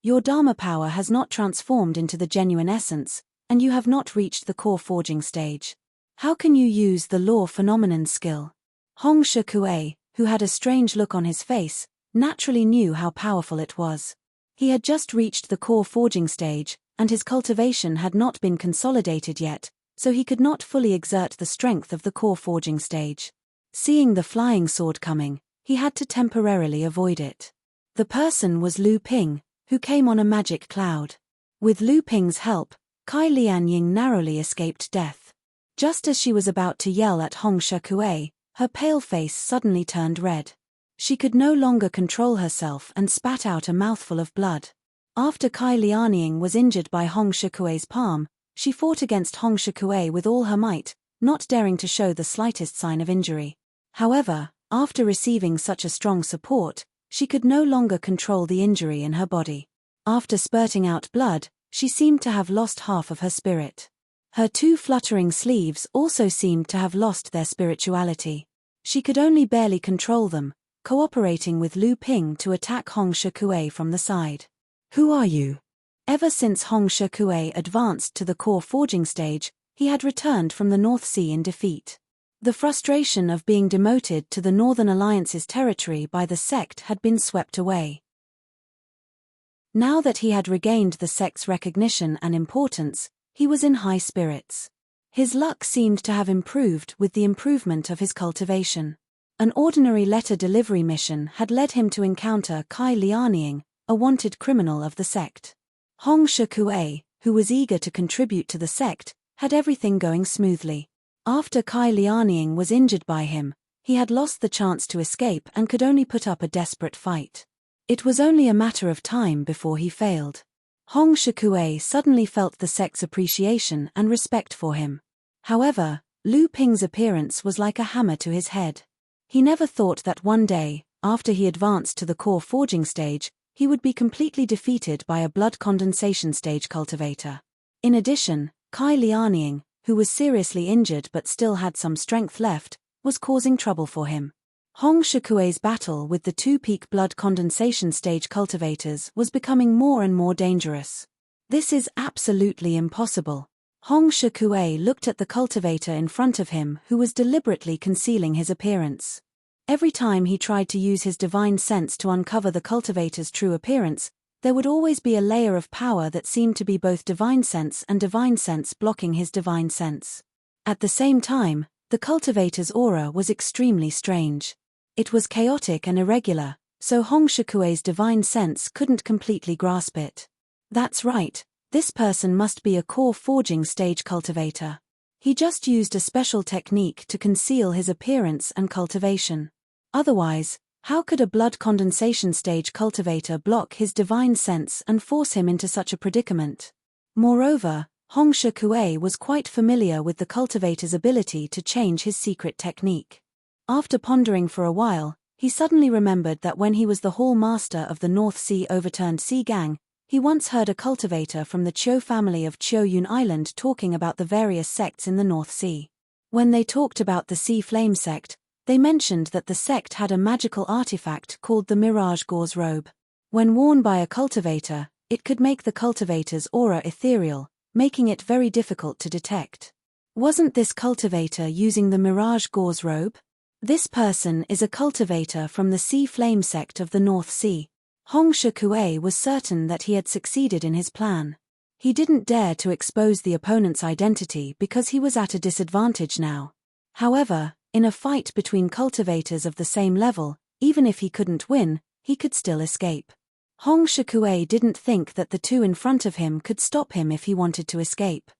your Dharma power has not transformed into the genuine essence, and you have not reached the core forging stage. How can you use the law phenomenon skill? Hong Shikue, who had a strange look on his face, naturally knew how powerful it was. He had just reached the core forging stage, and his cultivation had not been consolidated yet, so he could not fully exert the strength of the core forging stage. Seeing the flying sword coming, he had to temporarily avoid it. The person was Lu Ping, who came on a magic cloud. With Lu Ping's help, Kai Lianying narrowly escaped death. Just as she was about to yell at Hong Shikue, her pale face suddenly turned red. She could no longer control herself and spat out a mouthful of blood. After Kai Lianying was injured by Hong Shikue's palm, she fought against Hong Shikue with all her might, not daring to show the slightest sign of injury. However, after receiving such a strong support, she could no longer control the injury in her body. After spurting out blood, she seemed to have lost half of her spirit. Her two fluttering sleeves also seemed to have lost their spirituality. She could only barely control them, cooperating with Lu Ping to attack Hong Shikue from the side. Who are you? Ever since Hong Shikue advanced to the core forging stage, he had returned from the North Sea in defeat. The frustration of being demoted to the Northern Alliance's territory by the sect had been swept away. Now that he had regained the sect's recognition and importance, he was in high spirits. His luck seemed to have improved with the improvement of his cultivation. An ordinary letter delivery mission had led him to encounter Kai Lianying, a wanted criminal of the sect. Hong Shikue, who was eager to contribute to the sect, had everything going smoothly. After Kai Lianying was injured by him, he had lost the chance to escape and could only put up a desperate fight. It was only a matter of time before he failed. Hong Shikue suddenly felt the sect's appreciation and respect for him. However, Lu Ping's appearance was like a hammer to his head. He never thought that one day, after he advanced to the core forging stage, he would be completely defeated by a blood condensation stage cultivator. In addition, Kai Lianying, who was seriously injured but still had some strength left, was causing trouble for him. Hong Shikue's battle with the two peak blood condensation stage cultivators was becoming more and more dangerous. This is absolutely impossible. Hong Shikue looked at the cultivator in front of him who was deliberately concealing his appearance. Every time he tried to use his divine sense to uncover the cultivator's true appearance, there would always be a layer of power that seemed to be both divine sense and divine sense blocking his divine sense. At the same time, the cultivator's aura was extremely strange. It was chaotic and irregular, so Hong Shikue's divine sense couldn't completely grasp it. That's right, this person must be a core forging stage cultivator. He just used a special technique to conceal his appearance and cultivation. Otherwise, how could a blood condensation stage cultivator block his divine sense and force him into such a predicament? Moreover, Hong Shikue was quite familiar with the cultivator's ability to change his secret technique. After pondering for a while, he suddenly remembered that when he was the Hall Master of the North Sea Overturned Sea Gang, he once heard a cultivator from the Chiu family of Chiu Island talking about the various sects in the North Sea. When they talked about the Sea Flame sect, they mentioned that the sect had a magical artifact called the Mirage Gauze Robe. When worn by a cultivator, it could make the cultivator's aura ethereal, making it very difficult to detect. Wasn't this cultivator using the Mirage Gauze Robe? This person is a cultivator from the Sea Flame sect of the North Sea. Hong Shikue was certain that he had succeeded in his plan. He didn't dare to expose the opponent's identity because he was at a disadvantage now. However, in a fight between cultivators of the same level, even if he couldn't win, he could still escape. Hong Shikue didn't think that the two in front of him could stop him if he wanted to escape.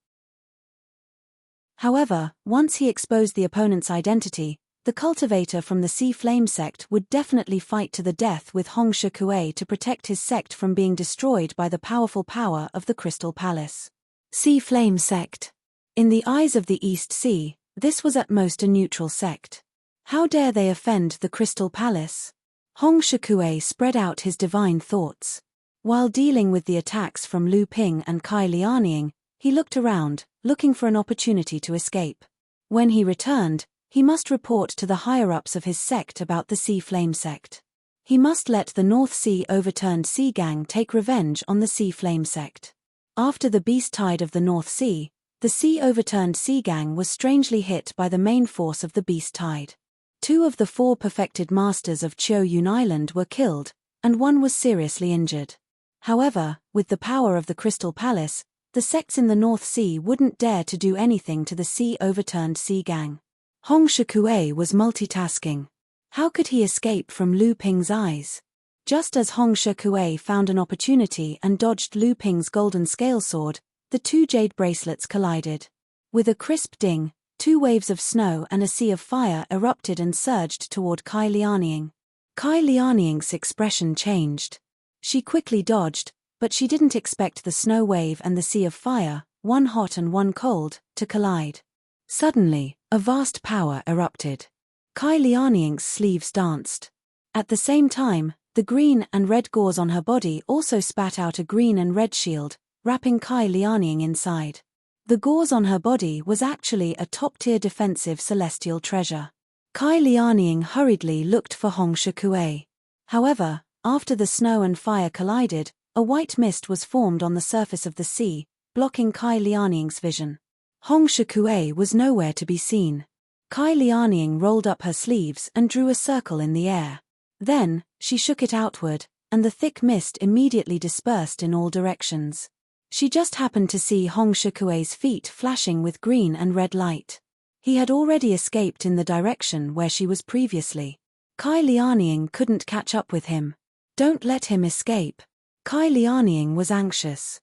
However, once he exposed the opponent's identity, the cultivator from the Sea Flame sect would definitely fight to the death with Hong Shikue to protect his sect from being destroyed by the powerful power of the Crystal Palace. Sea Flame sect. In the eyes of the East Sea, this was at most a neutral sect. How dare they offend the Crystal Palace? Hong Shikue spread out his divine thoughts. While dealing with the attacks from Lu Ping and Kai Lianying, he looked around, looking for an opportunity to escape. When he returned, he must report to the higher-ups of his sect about the Sea Flame sect. He must let the North Sea Overturned Sea Gang take revenge on the Sea Flame sect. After the beast tide of the North Sea, the Sea Overturned Sea Gang was strangely hit by the main force of the beast tide. 2 of the 4 perfected masters of Chiu Yun Island were killed, and 1 was seriously injured. However, with the power of the Crystal Palace, the sects in the North Sea wouldn't dare to do anything to the Sea Overturned Sea Gang. Hong Shikue was multitasking. How could he escape from Lu Ping's eyes? Just as Hong Shikue found an opportunity and dodged Lu Ping's golden scale sword, the 2 jade bracelets collided. With a crisp ding, 2 waves of snow and a sea of fire erupted and surged toward Kai Lianying. Kai Lianying's expression changed. She quickly dodged, but she didn't expect the snow wave and the sea of fire, one hot and one cold, to collide. Suddenly, a vast power erupted. Kai Lianying's sleeves danced. At the same time, the green and red gauze on her body also spat out a green and red shield, wrapping Kai Lianying inside. The gauze on her body was actually a top-tier defensive celestial treasure. Kai Lianying hurriedly looked for Hong Shikue. However, after the snow and fire collided, a white mist was formed on the surface of the sea, blocking Kai Lianying's vision. Hong Shikue was nowhere to be seen. Kai Lianying rolled up her sleeves and drew a circle in the air. Then, she shook it outward, and the thick mist immediately dispersed in all directions. She just happened to see Hong Shikue's feet flashing with green and red light. He had already escaped in the direction where she was previously. Kai Lianying couldn't catch up with him. Don't let him escape. Kai Lianying was anxious.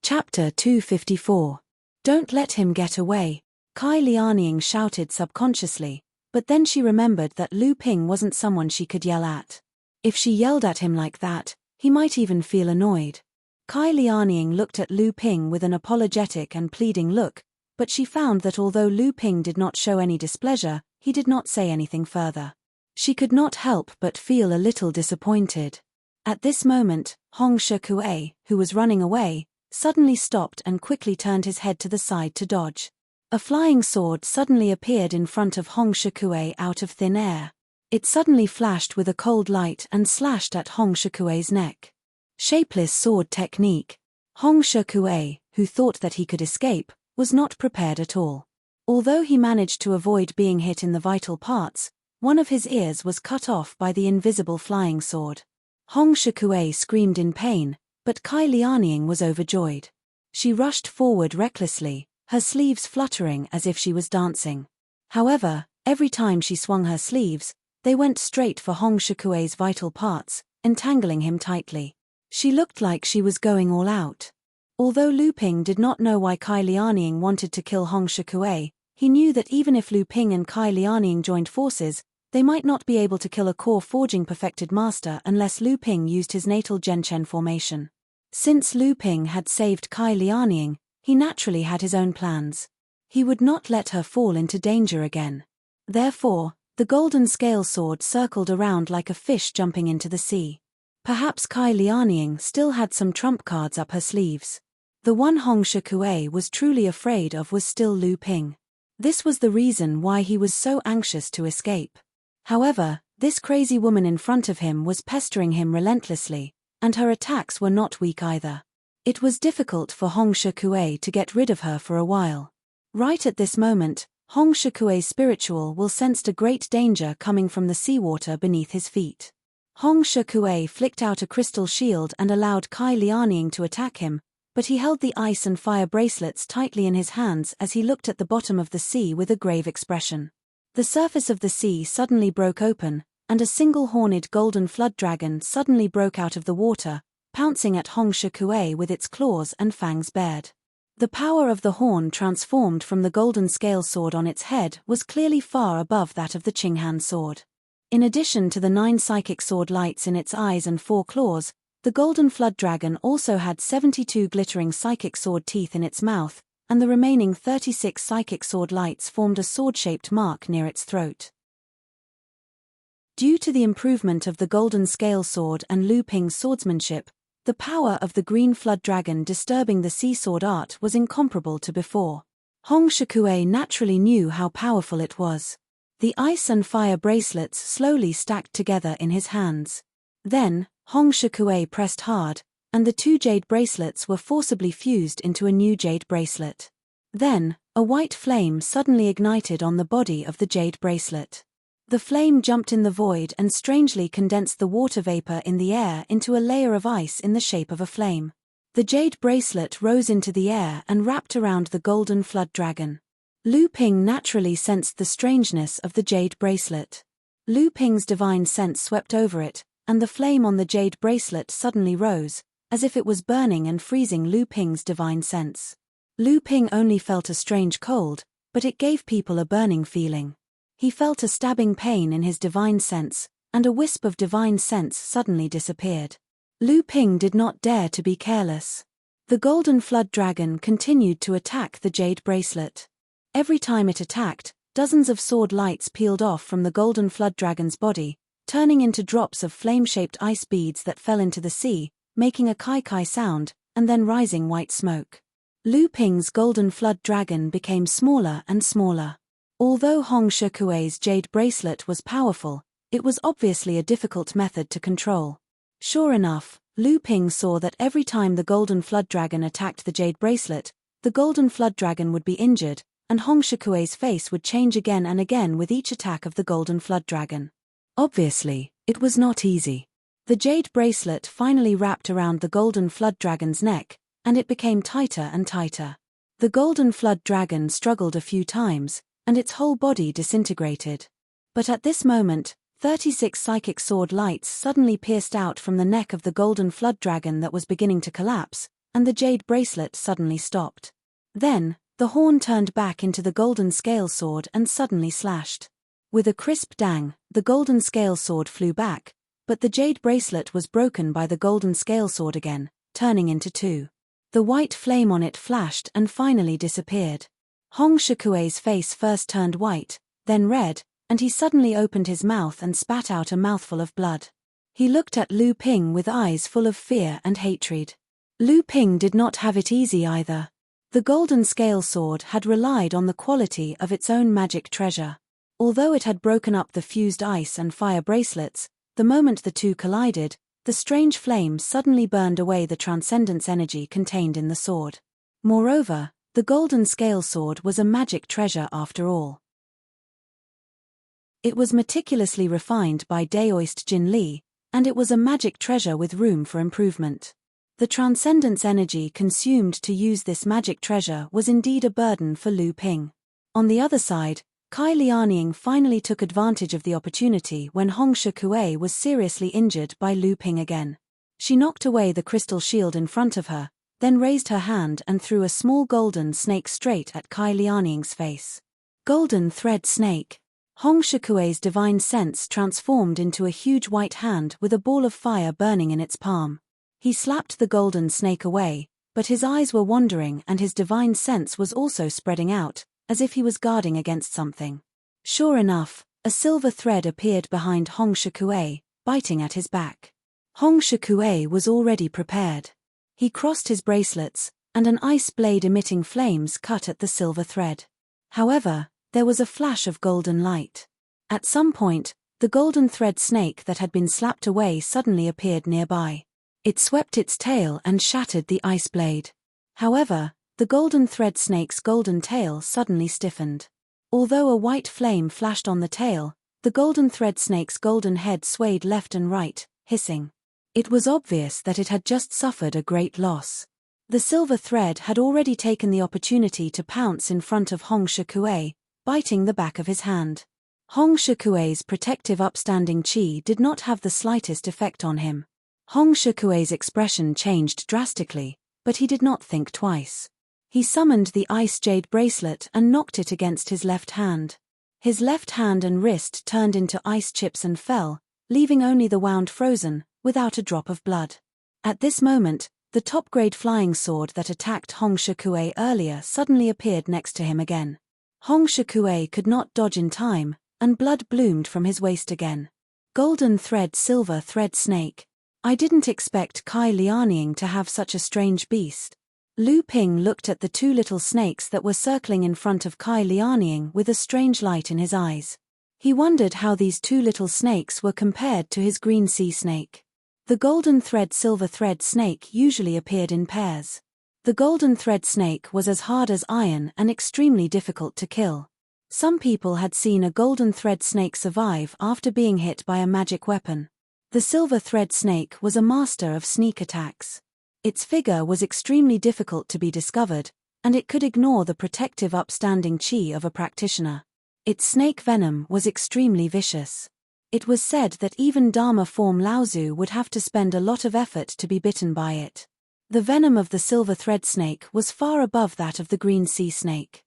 Chapter 254. Don't let him get away, Kai Lianying shouted subconsciously, but then she remembered that Lu Ping wasn't someone she could yell at. If she yelled at him like that, he might even feel annoyed. Kai Lianying looked at Lu Ping with an apologetic and pleading look, but she found that although Lu Ping did not show any displeasure, he did not say anything further. She could not help but feel a little disappointed. At this moment, Hong Shikue, who was running away, suddenly stopped and quickly turned his head to the side to dodge. A flying sword suddenly appeared in front of Hong Shikue out of thin air. It suddenly flashed with a cold light and slashed at Hong Shikue's neck. Shapeless sword technique. Hong Shikue, who thought that he could escape, was not prepared at all. Although he managed to avoid being hit in the vital parts, one of his ears was cut off by the invisible flying sword. Hong Shikue screamed in pain, but Kai Lianying was overjoyed. She rushed forward recklessly, her sleeves fluttering as if she was dancing. However, every time she swung her sleeves, they went straight for Hong Shikue's vital parts, entangling him tightly. She looked like she was going all out. Although Lu Ping did not know why Kai Lianying wanted to kill Hong Shikue, he knew that even if Lu Ping and Kai Lianying joined forces, they might not be able to kill a core forging perfected master unless Lu Ping used his natal Genchen formation. Since Lu Ping had saved Kai Lianying, he naturally had his own plans. He would not let her fall into danger again. Therefore, the golden scale sword circled around like a fish jumping into the sea. Perhaps Kai Lianying still had some trump cards up her sleeves. The one Hong Shikue was truly afraid of was still Lu Ping. This was the reason why he was so anxious to escape. However, this crazy woman in front of him was pestering him relentlessly, and her attacks were not weak either. It was difficult for Hong Shikue to get rid of her for a while. Right at this moment, Hong Shikue's spiritual will sensed a great danger coming from the seawater beneath his feet. Hong Shikue flicked out a crystal shield and allowed Kai Lianying to attack him, but he held the ice and fire bracelets tightly in his hands as he looked at the bottom of the sea with a grave expression. The surface of the sea suddenly broke open, and a single-horned golden flood dragon suddenly broke out of the water, pouncing at Hong Shikuei with its claws and fangs bared. The power of the horn transformed from the golden scale sword on its head was clearly far above that of the Qinghan sword. In addition to the 9 psychic sword lights in its eyes and 4 claws, the golden flood dragon also had 72 glittering psychic sword teeth in its mouth, and the remaining 36 psychic sword lights formed a sword-shaped mark near its throat. Due to the improvement of the golden scale sword and Lu Ping's swordsmanship, the power of the green flood dragon disturbing the sea sword art was incomparable to before. Hong Shikuei naturally knew how powerful it was. The ice and fire bracelets slowly stacked together in his hands. Then, Hong Shikuei pressed hard, and the 2 jade bracelets were forcibly fused into a new jade bracelet. Then, a white flame suddenly ignited on the body of the jade bracelet. The flame jumped in the void and strangely condensed the water vapor in the air into a layer of ice in the shape of a flame. The jade bracelet rose into the air and wrapped around the golden flood dragon. Lu Ping naturally sensed the strangeness of the jade bracelet. Lu Ping's divine sense swept over it, and the flame on the jade bracelet suddenly rose, as if it was burning and freezing Lu Ping's divine sense. Lu Ping only felt a strange cold, but it gave people a burning feeling. He felt a stabbing pain in his divine sense, and a wisp of divine sense suddenly disappeared. Lu Ping did not dare to be careless. The golden flood dragon continued to attack the jade bracelet. Every time it attacked, dozens of sword lights peeled off from the golden flood dragon's body, turning into drops of flame-shaped ice beads that fell into the sea, making a kai-kai sound, and then rising white smoke. Lu Ping's golden flood dragon became smaller and smaller. Although Hong Shikuei's jade bracelet was powerful, it was obviously a difficult method to control. Sure enough, Lu Ping saw that every time the golden flood dragon attacked the jade bracelet, the golden flood dragon would be injured, and Hong Shikuei's face would change again and again with each attack of the golden flood dragon. Obviously, it was not easy. The jade bracelet finally wrapped around the golden flood dragon's neck, and it became tighter and tighter. The golden flood dragon struggled a few times, and its whole body disintegrated. But at this moment, 36 psychic sword lights suddenly pierced out from the neck of the golden flood dragon that was beginning to collapse, and the jade bracelet suddenly stopped. Then, the horn turned back into the golden scale sword and suddenly slashed. With a crisp dang, the golden scale sword flew back, but the jade bracelet was broken by the golden scale sword again, turning into 2. The white flame on it flashed and finally disappeared. Hong Shikuei's face first turned white, then red, and he suddenly opened his mouth and spat out a mouthful of blood. He looked at Lu Ping with eyes full of fear and hatred. Lu Ping did not have it easy either. The golden scale sword had relied on the quality of its own magic treasure. Although it had broken up the fused ice and fire bracelets, the moment the 2 collided, the strange flame suddenly burned away the transcendence energy contained in the sword. Moreover, the golden scale sword was a magic treasure after all. It was meticulously refined by Daoist Jin Li, and it was a magic treasure with room for improvement. The transcendence energy consumed to use this magic treasure was indeed a burden for Lu Ping. On the other side, Kai Lianying finally took advantage of the opportunity when Hong Shikuei was seriously injured by Lu Ping again. She knocked away the crystal shield in front of her, then raised her hand and threw a small golden snake straight at Kai Lianying's face. Golden thread snake. Hong Shikuei's divine sense transformed into a huge white hand with a ball of fire burning in its palm. He slapped the golden snake away, but his eyes were wandering and his divine sense was also spreading out, as if he was guarding against something. Sure enough, a silver thread appeared behind Hong Shikuei, biting at his back. Hong Shikuei was already prepared. He crossed his bracelets, and an ice blade emitting flames cut at the silver thread. However, there was a flash of golden light. At some point, the golden thread snake that had been slapped away suddenly appeared nearby. It swept its tail and shattered the ice blade. However, the golden thread snake's golden tail suddenly stiffened. Although a white flame flashed on the tail, the golden thread snake's golden head swayed left and right, hissing. It was obvious that it had just suffered a great loss. The silver thread had already taken the opportunity to pounce in front of Hong Shikuei, biting the back of his hand. Hong Shikui's protective upstanding chi did not have the slightest effect on him. Hong Shikui's expression changed drastically, but he did not think twice. He summoned the ice jade bracelet and knocked it against his left hand. His left hand and wrist turned into ice chips and fell, leaving only the wound frozen, without a drop of blood. At this moment, the top-grade flying sword that attacked Hong Shikui earlier suddenly appeared next to him again. Hong Shikui could not dodge in time, and blood bloomed from his waist again. Golden thread silver thread snake. I didn't expect Kai Lianying to have such a strange beast. Lu Ping looked at the two little snakes that were circling in front of Kai Lianying with a strange light in his eyes. He wondered how these two little snakes were compared to his green sea snake. The golden thread silver thread snake usually appeared in pairs. The golden thread snake was as hard as iron and extremely difficult to kill. Some people had seen a golden thread snake survive after being hit by a magic weapon. The silver thread snake was a master of sneak attacks. Its figure was extremely difficult to be discovered, and it could ignore the protective upstanding chi of a practitioner. Its snake venom was extremely vicious. It was said that even Dharma form Laozu would have to spend a lot of effort to be bitten by it. The venom of the silver thread snake was far above that of the green sea snake.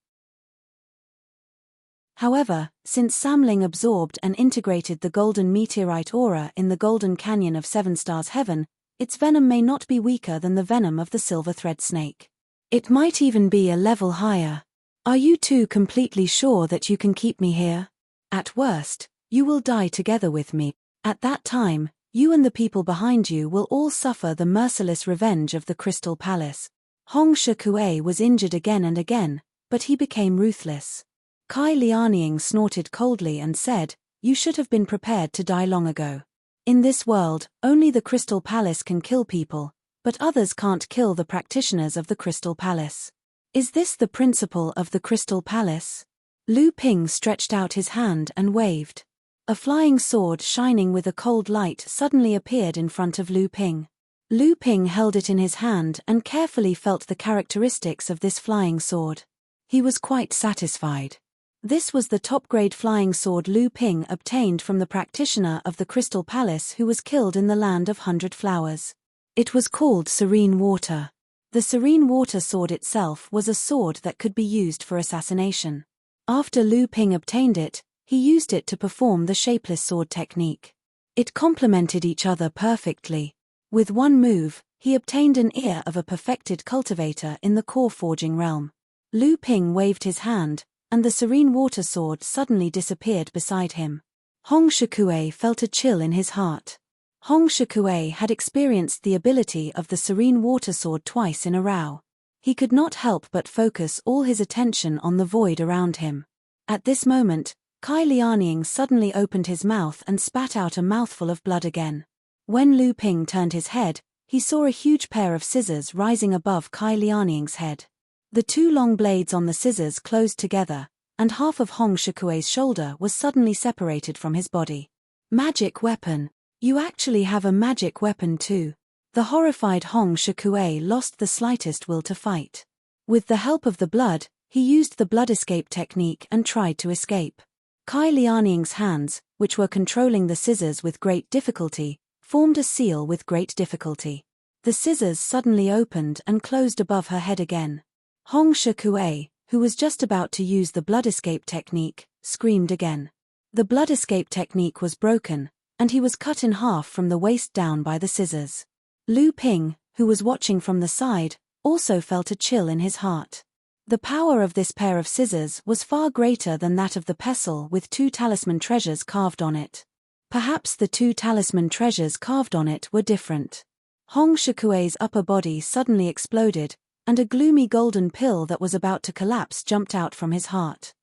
However, since Samling absorbed and integrated the golden meteorite aura in the golden canyon of Seven Stars Heaven, its venom may not be weaker than the venom of the silver thread snake. It might even be a level higher. Are you two completely sure that you can keep me here? At worst, you will die together with me. At that time, you and the people behind you will all suffer the merciless revenge of the Crystal Palace. Hong Shikui was injured again and again, but he became ruthless. Kai Lianying snorted coldly and said, "You should have been prepared to die long ago. In this world, only the Crystal Palace can kill people, but others can't kill the practitioners of the Crystal Palace. Is this the principle of the Crystal Palace?" Lu Ping stretched out his hand and waved. A flying sword shining with a cold light suddenly appeared in front of Lu Ping. Lu Ping held it in his hand and carefully felt the characteristics of this flying sword. He was quite satisfied. This was the top-grade flying sword Lu Ping obtained from the practitioner of the Crystal Palace who was killed in the Land of 100 Flowers. It was called Serene Water. The Serene Water sword itself was a sword that could be used for assassination. After Lu Ping obtained it, he used it to perform the shapeless sword technique. It complemented each other perfectly. With one move, he obtained an ear of a perfected cultivator in the core forging realm. Lu Ping waved his hand, and the Serene Water sword suddenly disappeared beside him. Hong Shikui felt a chill in his heart. Hong Shikui had experienced the ability of the Serene Water sword twice in a row. He could not help but focus all his attention on the void around him. At this moment, Kai Lianying suddenly opened his mouth and spat out a mouthful of blood again. When Lu Ping turned his head, he saw a huge pair of scissors rising above Kai Lianying's head. The two long blades on the scissors closed together, and half of Hong Shikui's shoulder was suddenly separated from his body. Magic weapon. You actually have a magic weapon too. The horrified Hong Shikui lost the slightest will to fight. With the help of the blood, he used the blood escape technique and tried to escape. Kai Lianying's hands, which were controlling the scissors with great difficulty, formed a seal with great difficulty. The scissors suddenly opened and closed above her head again. Hong Shikui, who was just about to use the blood escape technique, screamed again. The blood escape technique was broken, and he was cut in half from the waist down by the scissors. Lu Ping, who was watching from the side, also felt a chill in his heart. The power of this pair of scissors was far greater than that of the pestle with 2 talisman treasures carved on it. Perhaps the 2 talisman treasures carved on it were different. Hong Shikui's upper body suddenly exploded, and a gloomy golden pill that was about to collapse jumped out from his heart.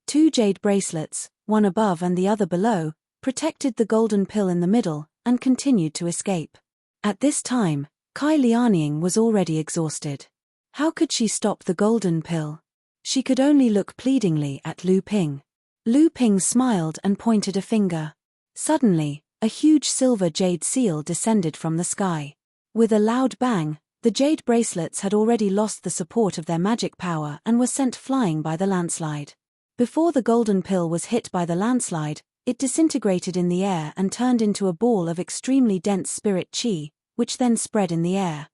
2 jade bracelets, one above and the other below, protected the golden pill in the middle, and continued to escape. At this time, Kai Lianying was already exhausted. How could she stop the golden pill? She could only look pleadingly at Lu Ping. Lu Ping smiled and pointed a finger. Suddenly, a huge silver jade seal descended from the sky. With a loud bang, the jade bracelets had already lost the support of their magic power and were sent flying by the landslide. Before the golden pill was hit by the landslide, it disintegrated in the air and turned into a ball of extremely dense spirit chi, which then spread in the air.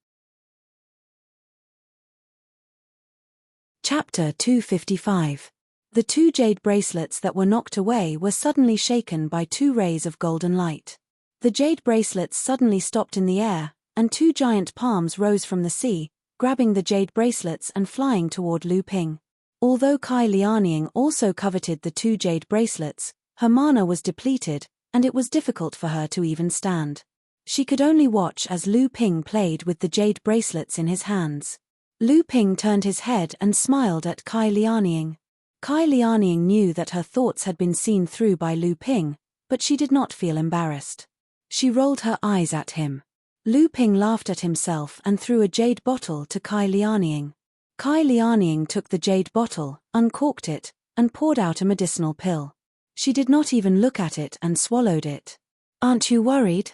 Chapter 255. The 2 jade bracelets that were knocked away were suddenly shaken by 2 rays of golden light. The jade bracelets suddenly stopped in the air, and 2 giant palms rose from the sea, grabbing the jade bracelets and flying toward Lu Ping. Although Kai Lianying also coveted the 2 jade bracelets, her mana was depleted, and it was difficult for her to even stand. She could only watch as Lu Ping played with the jade bracelets in his hands. Lu Ping turned his head and smiled at Kai Lianying. Kai Lianying knew that her thoughts had been seen through by Lu Ping, but she did not feel embarrassed. She rolled her eyes at him. Lu Ping laughed at himself and threw a jade bottle to Kai Lianying. Kai Lianying took the jade bottle, uncorked it, and poured out a medicinal pill. She did not even look at it and swallowed it. "Aren't you worried?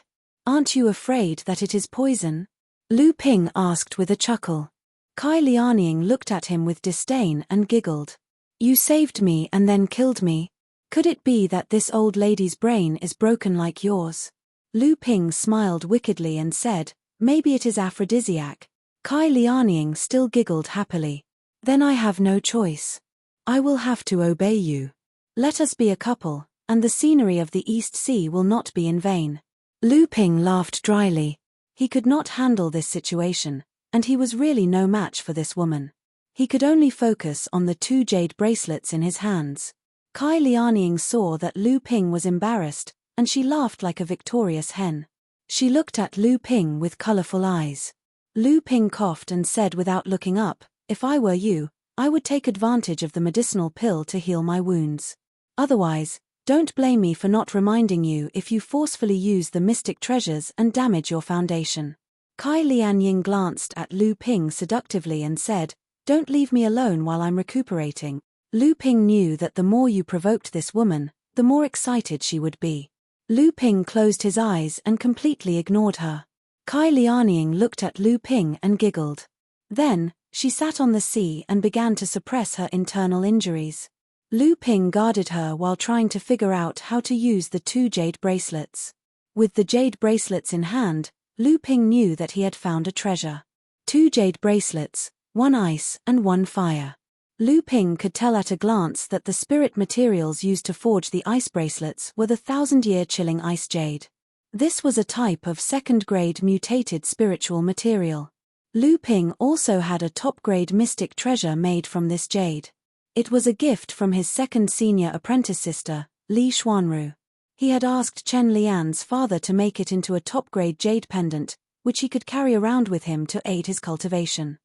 Aren't you afraid that it is poison?" Lu Ping asked with a chuckle. Kai Lianying looked at him with disdain and giggled. "You saved me and then killed me. Could it be that this old lady's brain is broken like yours?" Lu Ping smiled wickedly and said, "Maybe it is aphrodisiac." Kai Lianying still giggled happily. "Then I have no choice. I will have to obey you. Let us be a couple, and the scenery of the East Sea will not be in vain." Lu Ping laughed dryly. He could not handle this situation, and he was really no match for this woman. He could only focus on the 2 jade bracelets in his hands. Kai Lianying saw that Lu Ping was embarrassed, and she laughed like a victorious hen. She looked at Lu Ping with colorful eyes. Lu Ping coughed and said without looking up, "If I were you, I would take advantage of the medicinal pill to heal my wounds. Otherwise, don't blame me for not reminding you if you forcefully use the mystic treasures and damage your foundation." Kai Lianying glanced at Lu Ping seductively and said, "Don't leave me alone while I'm recuperating." Lu Ping knew that the more you provoked this woman, the more excited she would be. Lu Ping closed his eyes and completely ignored her. Kai Lianying looked at Lu Ping and giggled. Then, she sat on the sea and began to suppress her internal injuries. Lu Ping guarded her while trying to figure out how to use the 2 jade bracelets. With the jade bracelets in hand, Lu Ping knew that he had found a treasure. 2 jade bracelets, 1 ice and 1 fire. Lu Ping could tell at a glance that the spirit materials used to forge the ice bracelets were the 1,000-year chilling ice jade. This was a type of 2nd-grade mutated spiritual material. Lu Ping also had a top-grade mystic treasure made from this jade. It was a gift from his 2nd senior apprentice sister, Li Xuanru. He had asked Chen Lian's father to make it into a top-grade jade pendant, which he could carry around with him to aid his cultivation.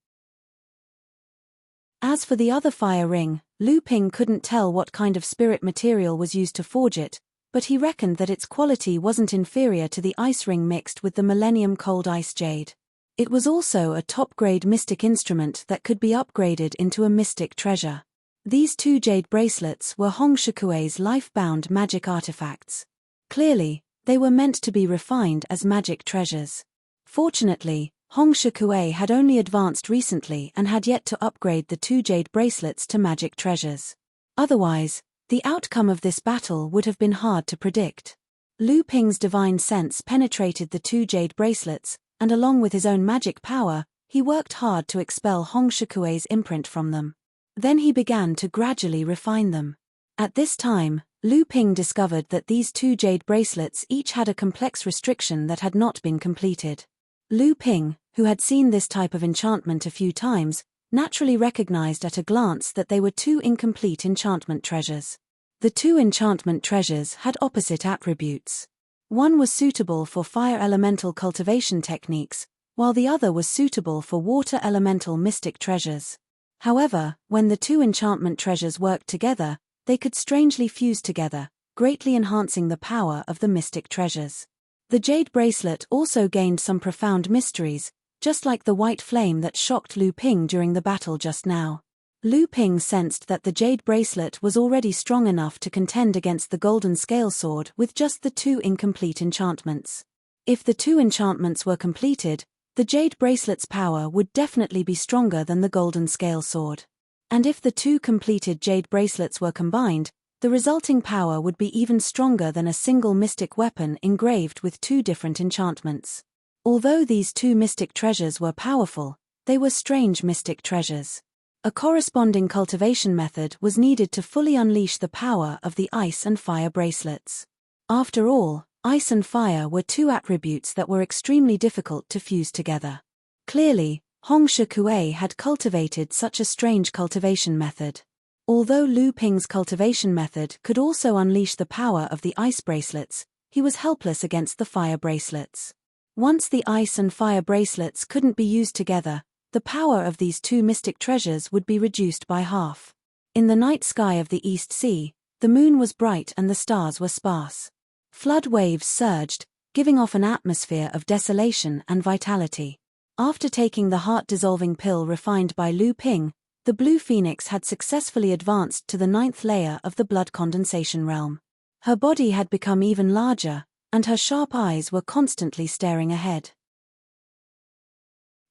As for the other fire ring, Lu Ping couldn't tell what kind of spirit material was used to forge it, but he reckoned that its quality wasn't inferior to the ice ring mixed with the Millennium Cold Ice Jade. It was also a top-grade mystic instrument that could be upgraded into a mystic treasure. These 2 jade bracelets were Hong Shikui's life-bound magic artifacts. Clearly, they were meant to be refined as magic treasures. Fortunately, Hong Shikui had only advanced recently and had yet to upgrade the 2 jade bracelets to magic treasures. Otherwise, the outcome of this battle would have been hard to predict. Lu Ping's divine sense penetrated the 2 jade bracelets, and along with his own magic power, he worked hard to expel Hong Shikui's imprint from them. Then he began to gradually refine them. At this time, Lu Ping discovered that these 2 jade bracelets each had a complex restriction that had not been completed. Lu Ping, who had seen this type of enchantment a few times, naturally recognized at a glance that they were 2 incomplete enchantment treasures. The 2 enchantment treasures had opposite attributes. One was suitable for fire elemental cultivation techniques, while the other was suitable for water elemental mystic treasures. However, when the 2 enchantment treasures worked together, they could strangely fuse together, greatly enhancing the power of the mystic treasures. The jade bracelet also gained some profound mysteries, just like the white flame that shocked Lu Ping during the battle just now. Lu Ping sensed that the jade bracelet was already strong enough to contend against the golden scale sword with just the 2 incomplete enchantments. If the 2 enchantments were completed, the jade bracelet's power would definitely be stronger than the golden scale sword. And if the two completed jade bracelets were combined, the resulting power would be even stronger than a single mystic weapon engraved with two different enchantments. Although these two mystic treasures were powerful, they were strange mystic treasures. A corresponding cultivation method was needed to fully unleash the power of the ice and fire bracelets. After all, ice and fire were two attributes that were extremely difficult to fuse together. Clearly, Hong Shikue had cultivated such a strange cultivation method. Although Lu Ping's cultivation method could also unleash the power of the ice bracelets, he was helpless against the fire bracelets. Once the ice and fire bracelets couldn't be used together, the power of these two mystic treasures would be reduced by half. In the night sky of the East Sea, the moon was bright and the stars were sparse. Flood waves surged, giving off an atmosphere of desolation and vitality. After taking the heart-dissolving pill refined by Lu Ping, the Blue Phoenix had successfully advanced to the 9th layer of the blood condensation realm. Her body had become even larger, and her sharp eyes were constantly staring ahead.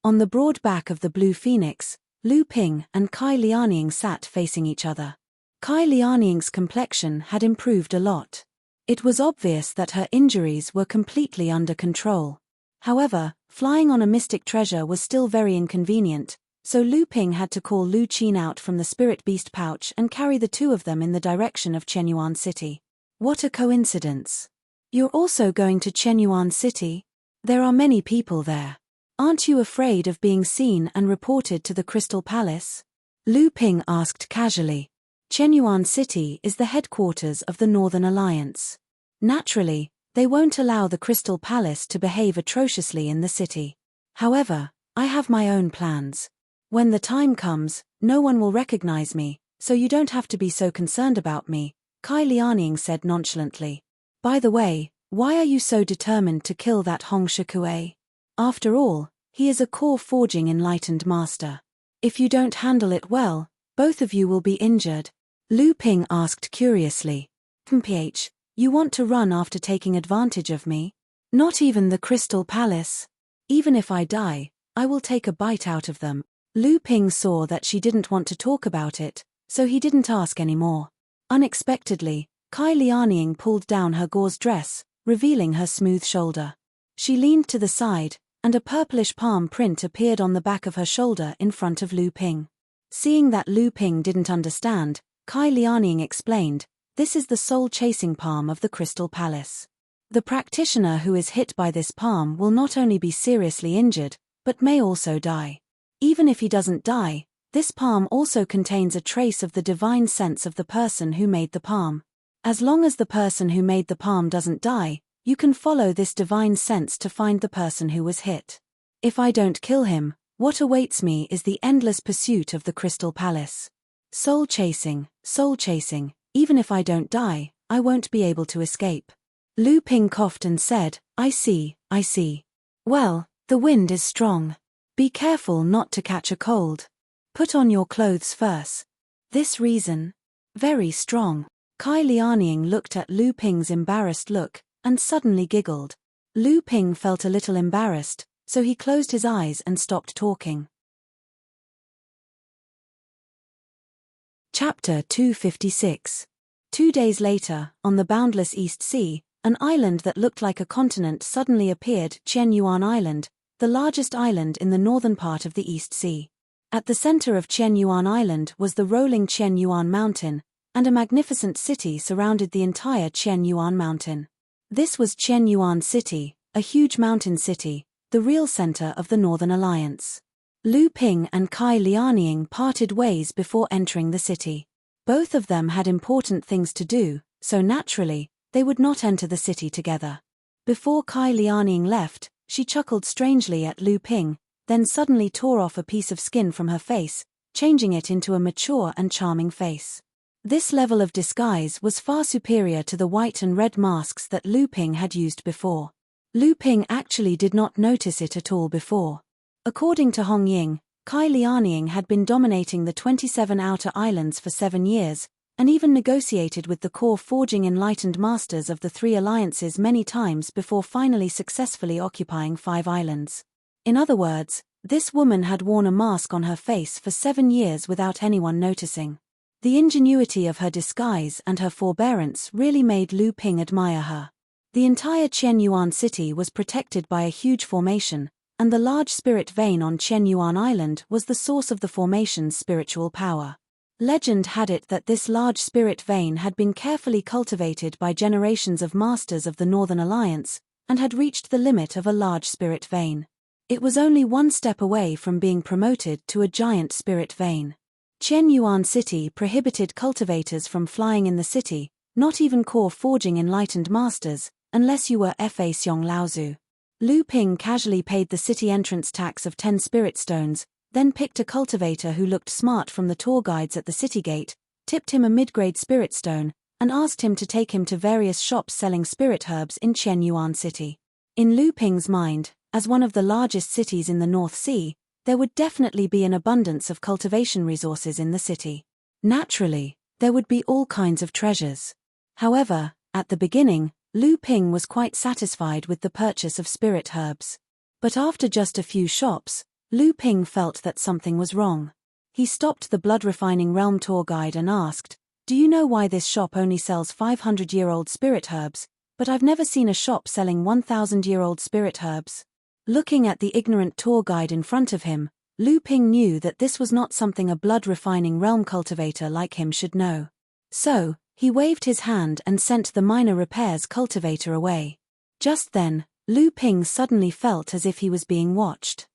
On the broad back of the Blue Phoenix, Lu Ping and Kai Lianying sat facing each other. Kai Lianying's complexion had improved a lot. It was obvious that her injuries were completely under control. However, flying on a mystic treasure was still very inconvenient, so Lu Ping had to call Lu Qin out from the spirit beast pouch and carry the two of them in the direction of Chenyuan City. What a coincidence. You're also going to Chenyuan City? There are many people there. Aren't you afraid of being seen and reported to the Crystal Palace? Lu Ping asked casually. Chenyuan City is the headquarters of the Northern Alliance. Naturally, they won't allow the Crystal Palace to behave atrociously in the city. However, I have my own plans. When the time comes, no one will recognize me, so you don't have to be so concerned about me, Kai Lianying said nonchalantly. By the way, why are you so determined to kill that Hong Shikue? After all, he is a core forging enlightened master. If you don't handle it well, both of you will be injured. Lu Ping asked curiously. "Mph, you want to run after taking advantage of me? Not even the Crystal Palace? Even if I die, I will take a bite out of them." Lu Ping saw that she didn't want to talk about it, so he didn't ask any more. Unexpectedly, Kai Lianying pulled down her gauze dress, revealing her smooth shoulder. She leaned to the side, and a purplish palm print appeared on the back of her shoulder in front of Lu Ping. Seeing that Lu Ping didn't understand, Kai Lianying explained, "This is the soul-chasing palm of the Crystal Palace. The practitioner who is hit by this palm will not only be seriously injured, but may also die. Even if he doesn't die, this palm also contains a trace of the divine sense of the person who made the palm. As long as the person who made the palm doesn't die, you can follow this divine sense to find the person who was hit. If I don't kill him, what awaits me is the endless pursuit of the Crystal Palace. Soul chasing, even if I don't die, I won't be able to escape." Lu Ping coughed and said, I see. Well, the wind is strong. Be careful not to catch a cold. Put on your clothes first. This reason? Very strong. Kai Lianying looked at Lu Ping's embarrassed look, and suddenly giggled. Lu Ping felt a little embarrassed, so he closed his eyes and stopped talking. Chapter 256. 2 days later, on the boundless East Sea, an island that looked like a continent suddenly appeared, Chenyuan Island, the largest island in the northern part of the East Sea. At the center of Chenyuan Island was the rolling Chenyuan Mountain, and a magnificent city surrounded the entire Chenyuan Mountain. This was Chenyuan City, a huge mountain city, the real center of the Northern Alliance. Lu Ping and Kai Lianying parted ways before entering the city. Both of them had important things to do, so naturally, they would not enter the city together. Before Kai Lianying left, she chuckled strangely at Lu Ping, then suddenly tore off a piece of skin from her face, changing it into a mature and charming face. This level of disguise was far superior to the white and red masks that Lu Ping had used before. Lu Ping actually did not notice it at all before. According to Hong Ying, Kai Lianying had been dominating the 27 outer islands for 7 years, and even negotiated with the core forging enlightened masters of the 3 alliances many times before finally successfully occupying 5 islands. In other words, This woman had worn a mask on her face for 7 years without anyone noticing. The ingenuity of her disguise and her forbearance really made Lu Ping admire her. The entire Qianyuan city was protected by a huge formation, and the large spirit vein on Qianyuan Island was the source of the formation's spiritual power. Legend had it that this large spirit vein had been carefully cultivated by generations of masters of the Northern Alliance, and had reached the limit of a large spirit vein. It was only one step away from being promoted to a giant spirit vein. Qianyuan City prohibited cultivators from flying in the city, not even core forging enlightened masters, unless you were Fa Xiong Laozu. Lu Ping casually paid the city entrance tax of 10 spirit stones, then picked a cultivator who looked smart from the tour guides at the city gate, tipped him a mid-grade spirit stone, and asked him to take him to various shops selling spirit herbs in Qianyuan City. In Lu Ping's mind, as one of the largest cities in the North Sea, there would definitely be an abundance of cultivation resources in the city. Naturally, there would be all kinds of treasures. However, at the beginning, Lu Ping was quite satisfied with the purchase of spirit herbs. But after just a few shops, Lu Ping felt that something was wrong. He stopped the blood-refining realm tour guide and asked, "Do you know why this shop only sells 500-year-old spirit herbs, but I've never seen a shop selling 1,000-year-old spirit herbs?" Looking at the ignorant tour guide in front of him, Lu Ping knew that this was not something a blood-refining realm cultivator like him should know. So, he waved his hand and sent the minor repairs cultivator away. Just then, Lu Ping suddenly felt as if he was being watched.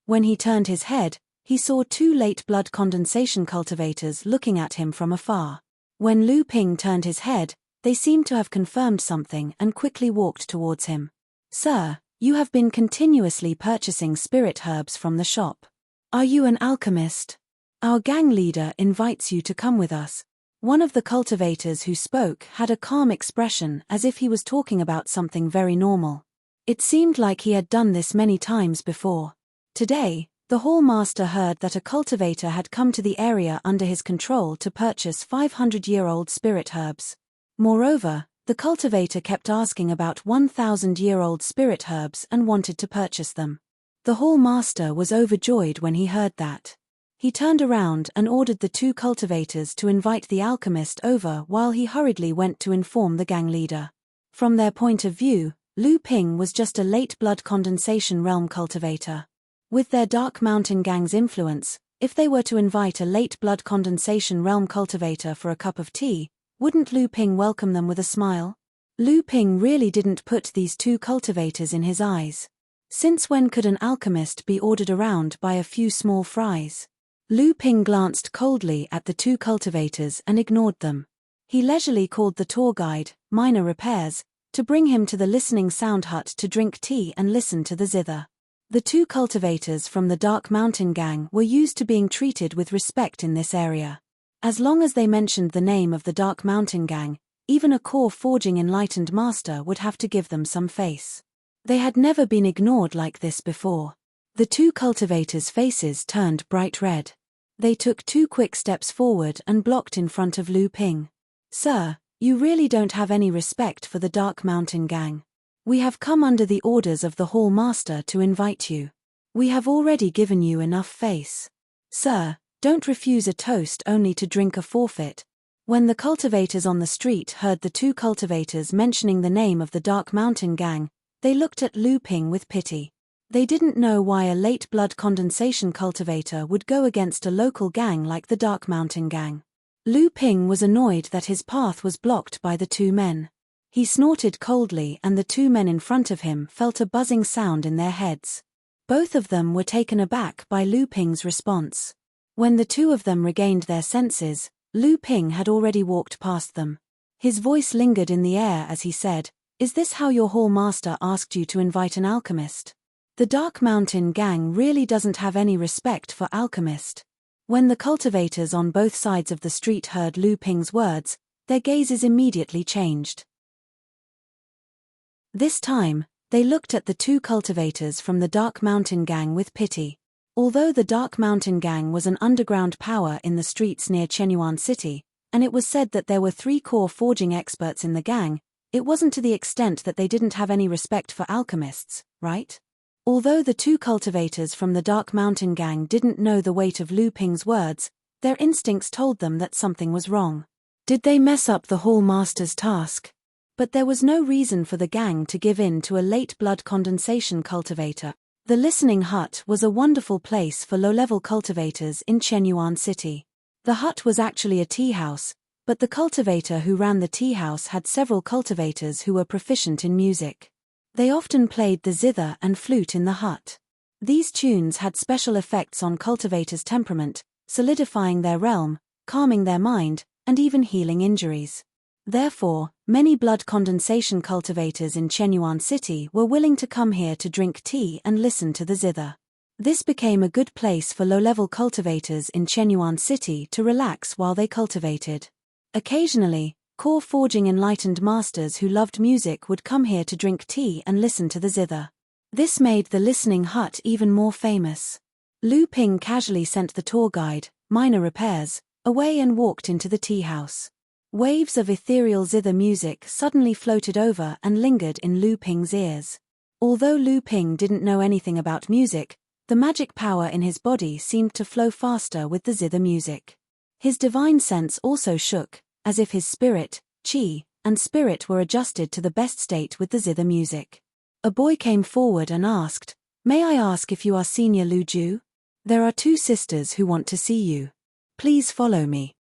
When he turned his head, he saw 2 late blood condensation cultivators looking at him from afar. When Lu Ping turned his head, they seemed to have confirmed something and quickly walked towards him. "Sir, you have been continuously purchasing spirit herbs from the shop. Are you an alchemist? Our gang leader invites you to come with us." One of the cultivators who spoke had a calm expression as if he was talking about something very normal. It seemed like he had done this many times before. Today, the hall master heard that a cultivator had come to the area under his control to purchase 500-year-old spirit herbs. Moreover, the cultivator kept asking about 1,000-year-old spirit herbs and wanted to purchase them. The hall master was overjoyed when he heard that. He turned around and ordered the 2 cultivators to invite the alchemist over while he hurriedly went to inform the gang leader. From their point of view, Lu Ping was just a late blood condensation realm cultivator. With their Dark Mountain Gang's influence, if they were to invite a late blood condensation realm cultivator for a cup of tea, wouldn't Lu Ping welcome them with a smile? Lu Ping really didn't put these 2 cultivators in his eyes. Since when could an alchemist be ordered around by a few small fries? Lu Ping glanced coldly at the 2 cultivators and ignored them. He leisurely called the tour guide, Minor Repairs, to bring him to the listening sound hut to drink tea and listen to the zither. The 2 cultivators from the Dark Mountain Gang were used to being treated with respect in this area. As long as they mentioned the name of the Dark Mountain Gang, even a core forging enlightened master would have to give them some face. They had never been ignored like this before. The 2 cultivators' faces turned bright red. They took 2 quick steps forward and blocked in front of Lu Ping. "Sir, you really don't have any respect for the Dark Mountain Gang. We have come under the orders of the hall master to invite you. We have already given you enough face. Sir, don't refuse a toast only to drink a forfeit." When the cultivators on the street heard the 2 cultivators mentioning the name of the Dark Mountain Gang, they looked at Lu Ping with pity. They didn't know why a late blood condensation cultivator would go against a local gang like the Dark Mountain Gang. Lu Ping was annoyed that his path was blocked by the 2 men. He snorted coldly and the 2 men in front of him felt a buzzing sound in their heads. Both of them were taken aback by Lu Ping's response. When the 2 of them regained their senses, Lu Ping had already walked past them. His voice lingered in the air as he said, "Is this how your hall master asked you to invite an alchemist? The Dark Mountain Gang really doesn't have any respect for alchemist." When the cultivators on both sides of the street heard Lu Ping's words, their gazes immediately changed. This time, they looked at the 2 cultivators from the Dark Mountain Gang with pity. Although the Dark Mountain Gang was an underground power in the streets near Qianyuan City, and it was said that there were 3 core forging experts in the gang, it wasn't to the extent that they didn't have any respect for alchemists, right? Although the two cultivators from the Dark Mountain gang didn't know the weight of Lu Ping's words, their instincts told them that something was wrong. Did they mess up the Hall Master's task? But there was no reason for the gang to give in to a late blood condensation cultivator. The Listening Hut was a wonderful place for low-level cultivators in Chenyuan City. The hut was actually a tea house, but the cultivator who ran the tea house had several cultivators who were proficient in music. They often played the zither and flute in the hut. These tunes had special effects on cultivators' temperament, solidifying their realm, calming their mind, and even healing injuries. Therefore, many blood condensation cultivators in Chenyuan City were willing to come here to drink tea and listen to the zither. This became a good place for low-level cultivators in Chenyuan City to relax while they cultivated. Occasionally, core forging enlightened masters who loved music would come here to drink tea and listen to the zither. This made the Listening Hut even more famous. Lu Ping casually sent the tour guide, Minor Repairs, away and walked into the tea house. Waves of ethereal zither music suddenly floated over and lingered in Lu Ping's ears. Although Lu Ping didn't know anything about music, the magic power in his body seemed to flow faster with the zither music. His divine sense also shook, as if his spirit, chi, and spirit were adjusted to the best state with the zither music. A boy came forward and asked, "May I ask if you are Senior Lu Ju? There are two sisters who want to see you. Please follow me."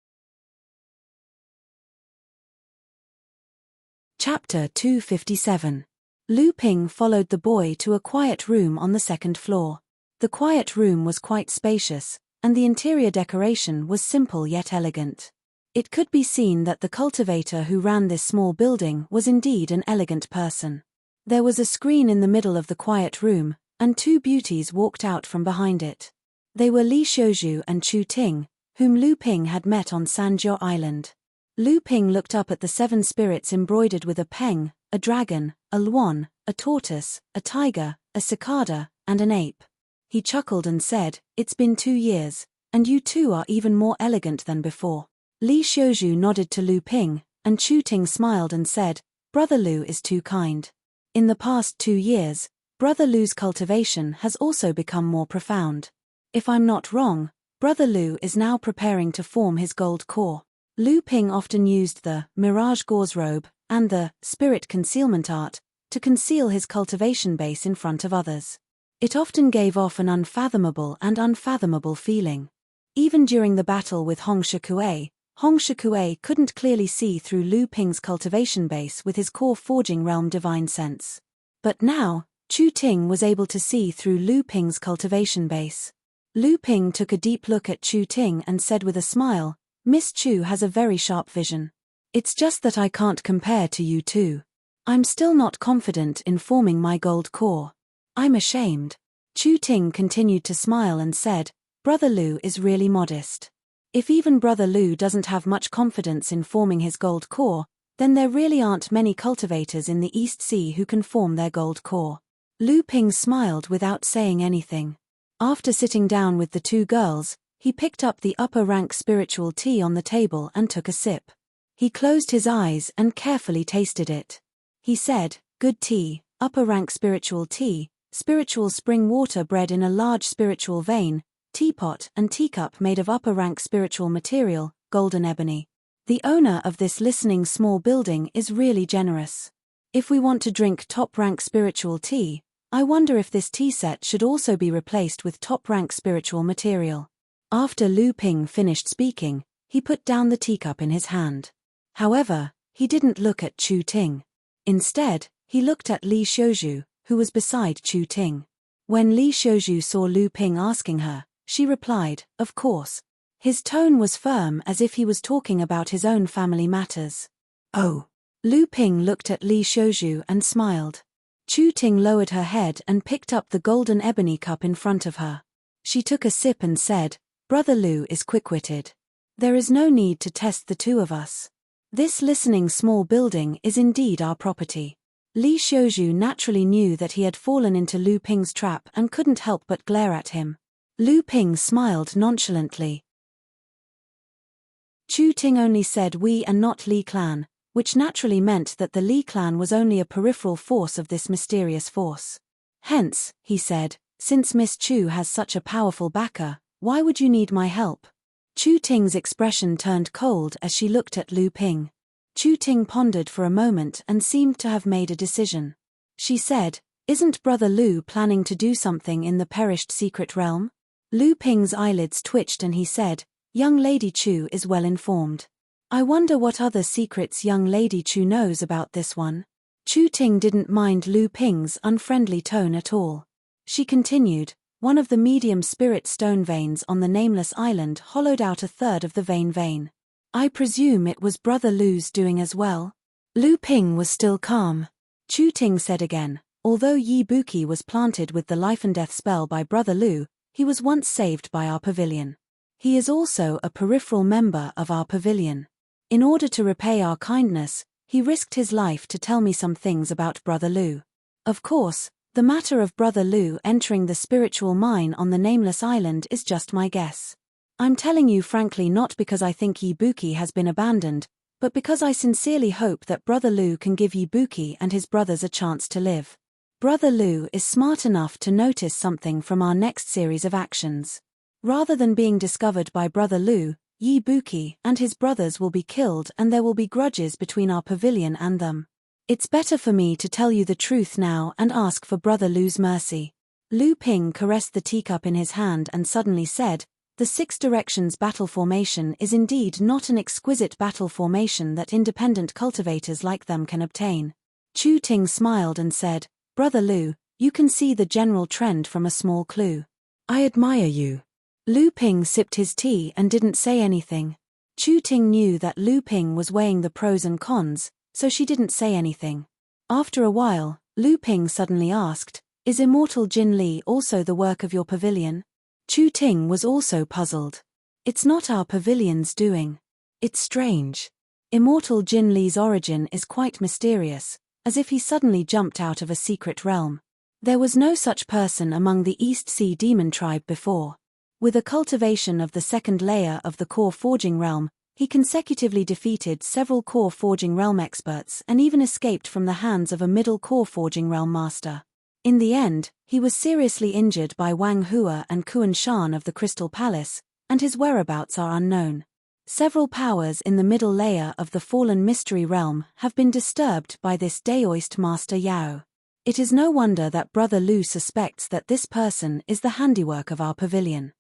Chapter 257. Lu Ping followed the boy to a quiet room on the second floor. The quiet room was quite spacious, and the interior decoration was simple yet elegant. It could be seen that the cultivator who ran this small building was indeed an elegant person. There was a screen in the middle of the quiet room, and two beauties walked out from behind it. They were Li Xiuzhu and Chu Ting, whom Lu Ping had met on Sanjiao Island. Lu Ping looked up at the seven spirits embroidered with a peng, a dragon, a luan, a tortoise, a tiger, a cicada, and an ape. He chuckled and said, "It's been 2 years, and you two are even more elegant than before." Li Xiuzhu nodded to Lu Ping, and Chu Ting smiled and said, "Brother Lu is too kind." In the past 2 years, Brother Lu's cultivation has also become more profound. If I'm not wrong, Brother Lu is now preparing to form his gold core. Lu Ping often used the Mirage Gauze Robe and the Spirit Concealment Art to conceal his cultivation base in front of others. It often gave off an unfathomable feeling. Even during the battle with Hong Shikue couldn't clearly see through Lu Ping's cultivation base with his core forging realm divine sense. But now, Chu Ting was able to see through Lu Ping's cultivation base. Lu Ping took a deep look at Chu Ting and said with a smile, "Miss Chu has a very sharp vision. It's just that I can't compare to you two. I'm still not confident in forming my gold core. I'm ashamed." Chu Ting continued to smile and said, "Brother Lu is really modest. If even Brother Lu doesn't have much confidence in forming his gold core, then there really aren't many cultivators in the East Sea who can form their gold core." Lu Ping smiled without saying anything. After sitting down with the two girls, he picked up the upper-rank spiritual tea on the table and took a sip. He closed his eyes and carefully tasted it. He said, "Good tea, upper-rank spiritual spring water bred in a large spiritual vein, teapot and teacup made of upper-rank spiritual material, golden ebony. The owner of this listening small building is really generous. If we want to drink top-rank spiritual tea, I wonder if this tea set should also be replaced with top-rank spiritual material." After Lu Ping finished speaking, he put down the teacup in his hand. However, he didn't look at Chu Ting. Instead, he looked at Li Xiuzhu, who was beside Chu Ting. When Li Xiuzhu saw Lu Ping asking her, she replied, "Of course." His tone was firm as if he was talking about his own family matters. "Oh." Lu Ping looked at Li Xiuzhu and smiled. Chu Ting lowered her head and picked up the golden ebony cup in front of her. She took a sip and said, "Brother Lu is quick-witted. There is no need to test the two of us. This listening small building is indeed our property." Li Xiuzhu naturally knew that he had fallen into Lu Ping's trap and couldn't help but glare at him. Lu Ping smiled nonchalantly. Chu Ting only said "we" and not Li clan, which naturally meant that the Li clan was only a peripheral force of this mysterious force. Hence, he said, since Miss Chu has such a powerful backer, why would you need my help? Chu Ting's expression turned cold as she looked at Lu Ping. Chu Ting pondered for a moment and seemed to have made a decision. She said, "Isn't Brother Lu planning to do something in the perished secret realm?" Lu Ping's eyelids twitched and he said, "Young Lady Chu is well informed. I wonder what other secrets young Lady Chu knows about this one." Chu Ting didn't mind Lu Ping's unfriendly tone at all. She continued, "One of the medium spirit stone veins on the nameless island hollowed out a third of the vein. I presume it was Brother Lu's doing as well?" Lu Ping was still calm. Chu Ting said again, "Although Yi Buki was planted with the life and death spell by Brother Lu, he was once saved by our pavilion. He is also a peripheral member of our pavilion. In order to repay our kindness, he risked his life to tell me some things about Brother Lu. Of course, the matter of Brother Lu entering the spiritual mine on the nameless island is just my guess. I'm telling you frankly not because I think Yi Buki has been abandoned, but because I sincerely hope that Brother Lu can give Yi Buki and his brothers a chance to live. Brother Lu is smart enough to notice something from our next series of actions. Rather than being discovered by Brother Lu, Yi Buki and his brothers will be killed and there will be grudges between our pavilion and them. It's better for me to tell you the truth now and ask for Brother Lu's mercy." Lu Ping caressed the teacup in his hand and suddenly said, "The Six Directions battle formation is indeed not an exquisite battle formation that independent cultivators like them can obtain." Chu Ting smiled and said, "Brother Lu, you can see the general trend from a small clue. I admire you." Lu Ping sipped his tea and didn't say anything. Chu Ting knew that Lu Ping was weighing the pros and cons, so she didn't say anything. After a while, Lu Ping suddenly asked, "Is Immortal Jin Li also the work of your pavilion?" Chu Ting was also puzzled. "It's not our pavilion's doing. It's strange. Immortal Jin Li's origin is quite mysterious, as if he suddenly jumped out of a secret realm. There was no such person among the East Sea demon tribe before. With a cultivation of the second layer of the core forging realm, he consecutively defeated several core forging realm experts and even escaped from the hands of a middle core forging realm master. In the end, he was seriously injured by Wang Hua and Kuan Shan of the Crystal Palace, and his whereabouts are unknown. Several powers in the middle layer of the fallen mystery realm have been disturbed by this Daoist Master Yao. It is no wonder that Brother Lu suspects that this person is the handiwork of our pavilion."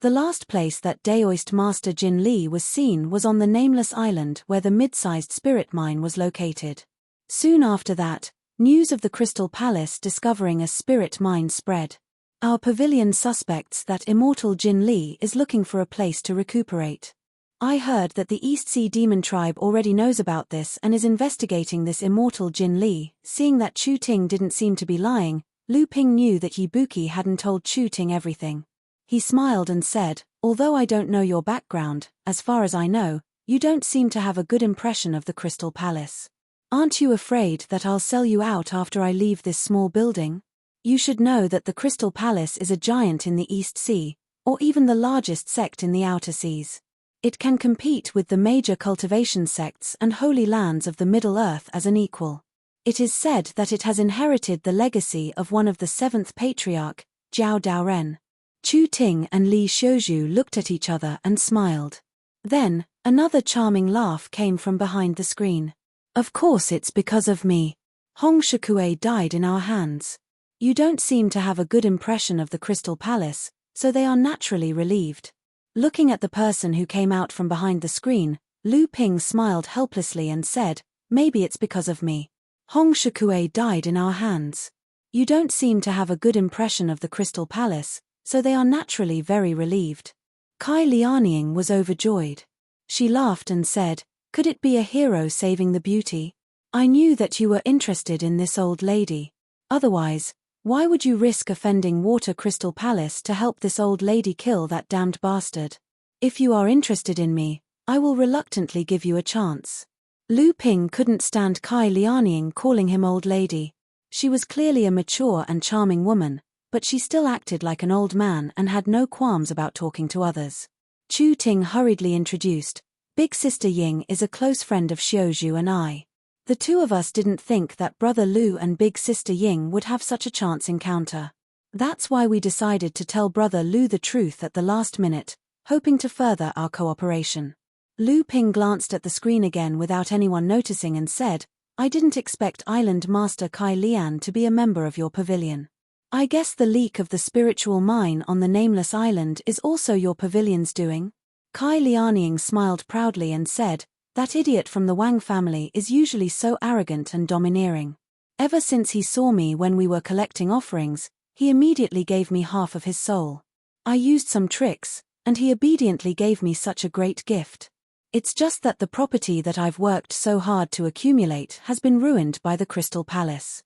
The last place that Daoist Master Jin Li was seen was on the nameless island where the mid-sized spirit mine was located. Soon after that, news of the Crystal Palace discovering a spirit mine spread. Our pavilion suspects that Immortal Jin Li is looking for a place to recuperate. I heard that the East Sea Demon Tribe already knows about this and is investigating this Immortal Jin Li. Seeing that Chu Ting didn't seem to be lying, Lu Ping knew that Yi Buki hadn't told Chu Ting everything. He smiled and said, "Although I don't know your background, as far as I know, you don't seem to have a good impression of the Crystal Palace. Aren't you afraid that I'll sell you out after I leave this small building? You should know that the Crystal Palace is a giant in the East Sea, or even the largest sect in the Outer Seas. It can compete with the major cultivation sects and holy lands of the Middle Earth as an equal. It is said that it has inherited the legacy of one of the seventh patriarch, Jiao Daoren." Chu Ting and Li Xiuzhu looked at each other and smiled. Then, another charming laugh came from behind the screen. "Of course it's because of me. Hong Shikue died in our hands. You don't seem to have a good impression of the Crystal Palace, so they are naturally relieved." Looking at the person who came out from behind the screen, Lu Ping smiled helplessly and said, "Maybe it's because of me. Hong Shikue died in our hands. You don't seem to have a good impression of the Crystal Palace, so they are naturally very relieved." Kai Lianying was overjoyed. She laughed and said, "Could it be a hero saving the beauty? I knew that you were interested in this old lady. Otherwise, why would you risk offending Water Crystal Palace to help this old lady kill that damned bastard? If you are interested in me, I will reluctantly give you a chance." Lu Ping couldn't stand Kai Lianying calling him old lady. She was clearly a mature and charming woman, but she still acted like an old man and had no qualms about talking to others. Chu Ting hurriedly introduced, "Big Sister Ying is a close friend of Xiuzhu and I. The two of us didn't think that Brother Lu and Big Sister Ying would have such a chance encounter. That's why we decided to tell Brother Lu the truth at the last minute, hoping to further our cooperation. Lu Ping glanced at the screen again without anyone noticing and said, I didn't expect Island Master Kai Lian to be a member of your pavilion. I guess the leak of the spiritual mine on the nameless island is also your pavilion's doing? Kai Lianing smiled proudly and said, that idiot from the Wang family is usually so arrogant and domineering. Ever since he saw me when we were collecting offerings, he immediately gave me half of his soul. I used some tricks, and he obediently gave me such a great gift. It's just that the property that I've worked so hard to accumulate has been ruined by the Crystal Palace.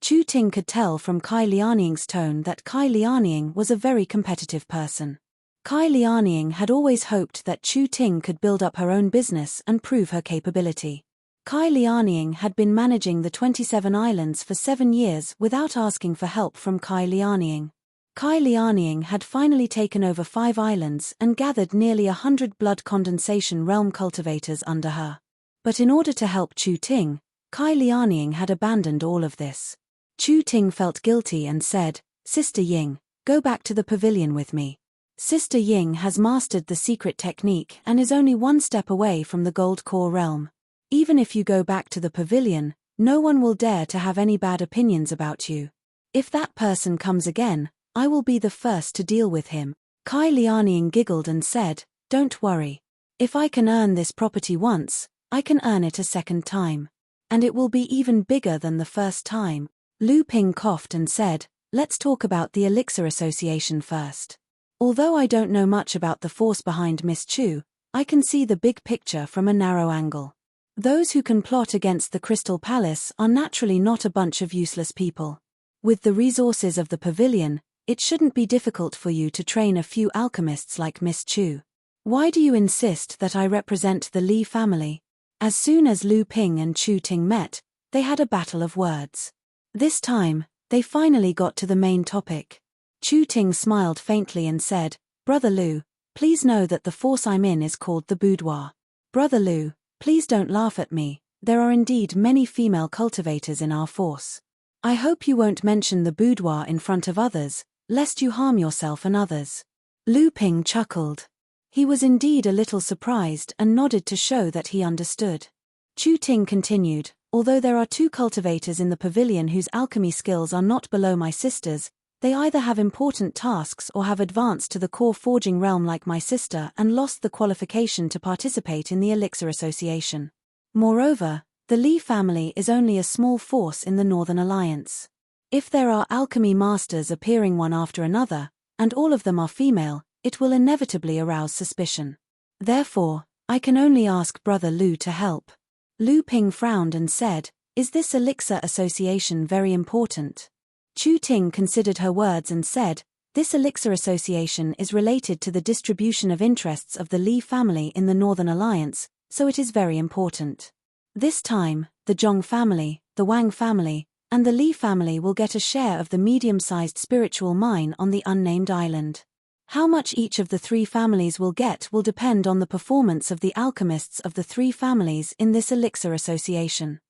Chu Ting could tell from Kai Lianing's tone that Kai Lianing was a very competitive person. Kai Lianing had always hoped that Chu Ting could build up her own business and prove her capability. Kai Lianing had been managing the 27 islands for 7 years without asking for help from Kai Lianing. Kai Lianing had finally taken over 5 islands and gathered nearly 100 blood condensation realm cultivators under her. But in order to help Chu Ting, Kai Lianing had abandoned all of this. Chu Ting felt guilty and said, Sister Ying, go back to the pavilion with me. Sister Ying has mastered the secret technique and is only 1 step away from the gold core realm. Even if you go back to the pavilion, no one will dare to have any bad opinions about you. If that person comes again, I will be the first to deal with him. Kai Lianing giggled and said, don't worry. If I can earn this property once, I can earn it a second time. And it will be even bigger than the first time. Lu Ping coughed and said, let's talk about the Elixir Association first. Although I don't know much about the force behind Miss Chu, I can see the big picture from a narrow angle. Those who can plot against the Crystal Palace are naturally not a bunch of useless people. With the resources of the pavilion, it shouldn't be difficult for you to train a few alchemists like Miss Chu. Why do you insist that I represent the Li family? As soon as Lu Ping and Chu Ting met, they had a battle of words. This time, they finally got to the main topic. Chu Ting smiled faintly and said, Brother Lu, please know that the force I'm in is called the boudoir. Brother Lu, please don't laugh at me, there are indeed many female cultivators in our force. I hope you won't mention the boudoir in front of others, lest you harm yourself and others. Lu Ping chuckled. He was indeed a little surprised and nodded to show that he understood. Chu Ting continued, although there are 2 cultivators in the pavilion whose alchemy skills are not below my sister's, they either have important tasks or have advanced to the core forging realm like my sister and lost the qualification to participate in the Elixir Association. Moreover, the Li family is only a small force in the Northern Alliance. If there are alchemy masters appearing one after another, and all of them are female, it will inevitably arouse suspicion. Therefore, I can only ask Brother Lu to help. Lu Ping frowned and said, is this Elixir Association very important? Chu Ting considered her words and said, this Elixir Association is related to the distribution of interests of the Li family in the Northern Alliance, so it is very important. This time, the Zhong family, the Wang family, and the Li family will get a share of the medium-sized spiritual mine on the unnamed island. How much each of the 3 families will get will depend on the performance of the alchemists of the 3 families in this Elixir Association.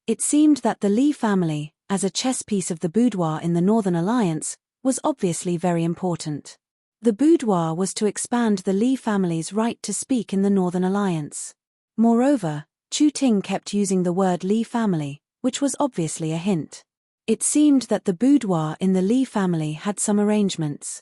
It seemed that the Li family, as a chess piece of the boudoir in the Northern Alliance, was obviously very important. The boudoir was to expand the Li family's right to speak in the Northern Alliance. Moreover, Chu Ting kept using the word Li family, which was obviously a hint. It seemed that the boudoir in the Li family had some arrangements.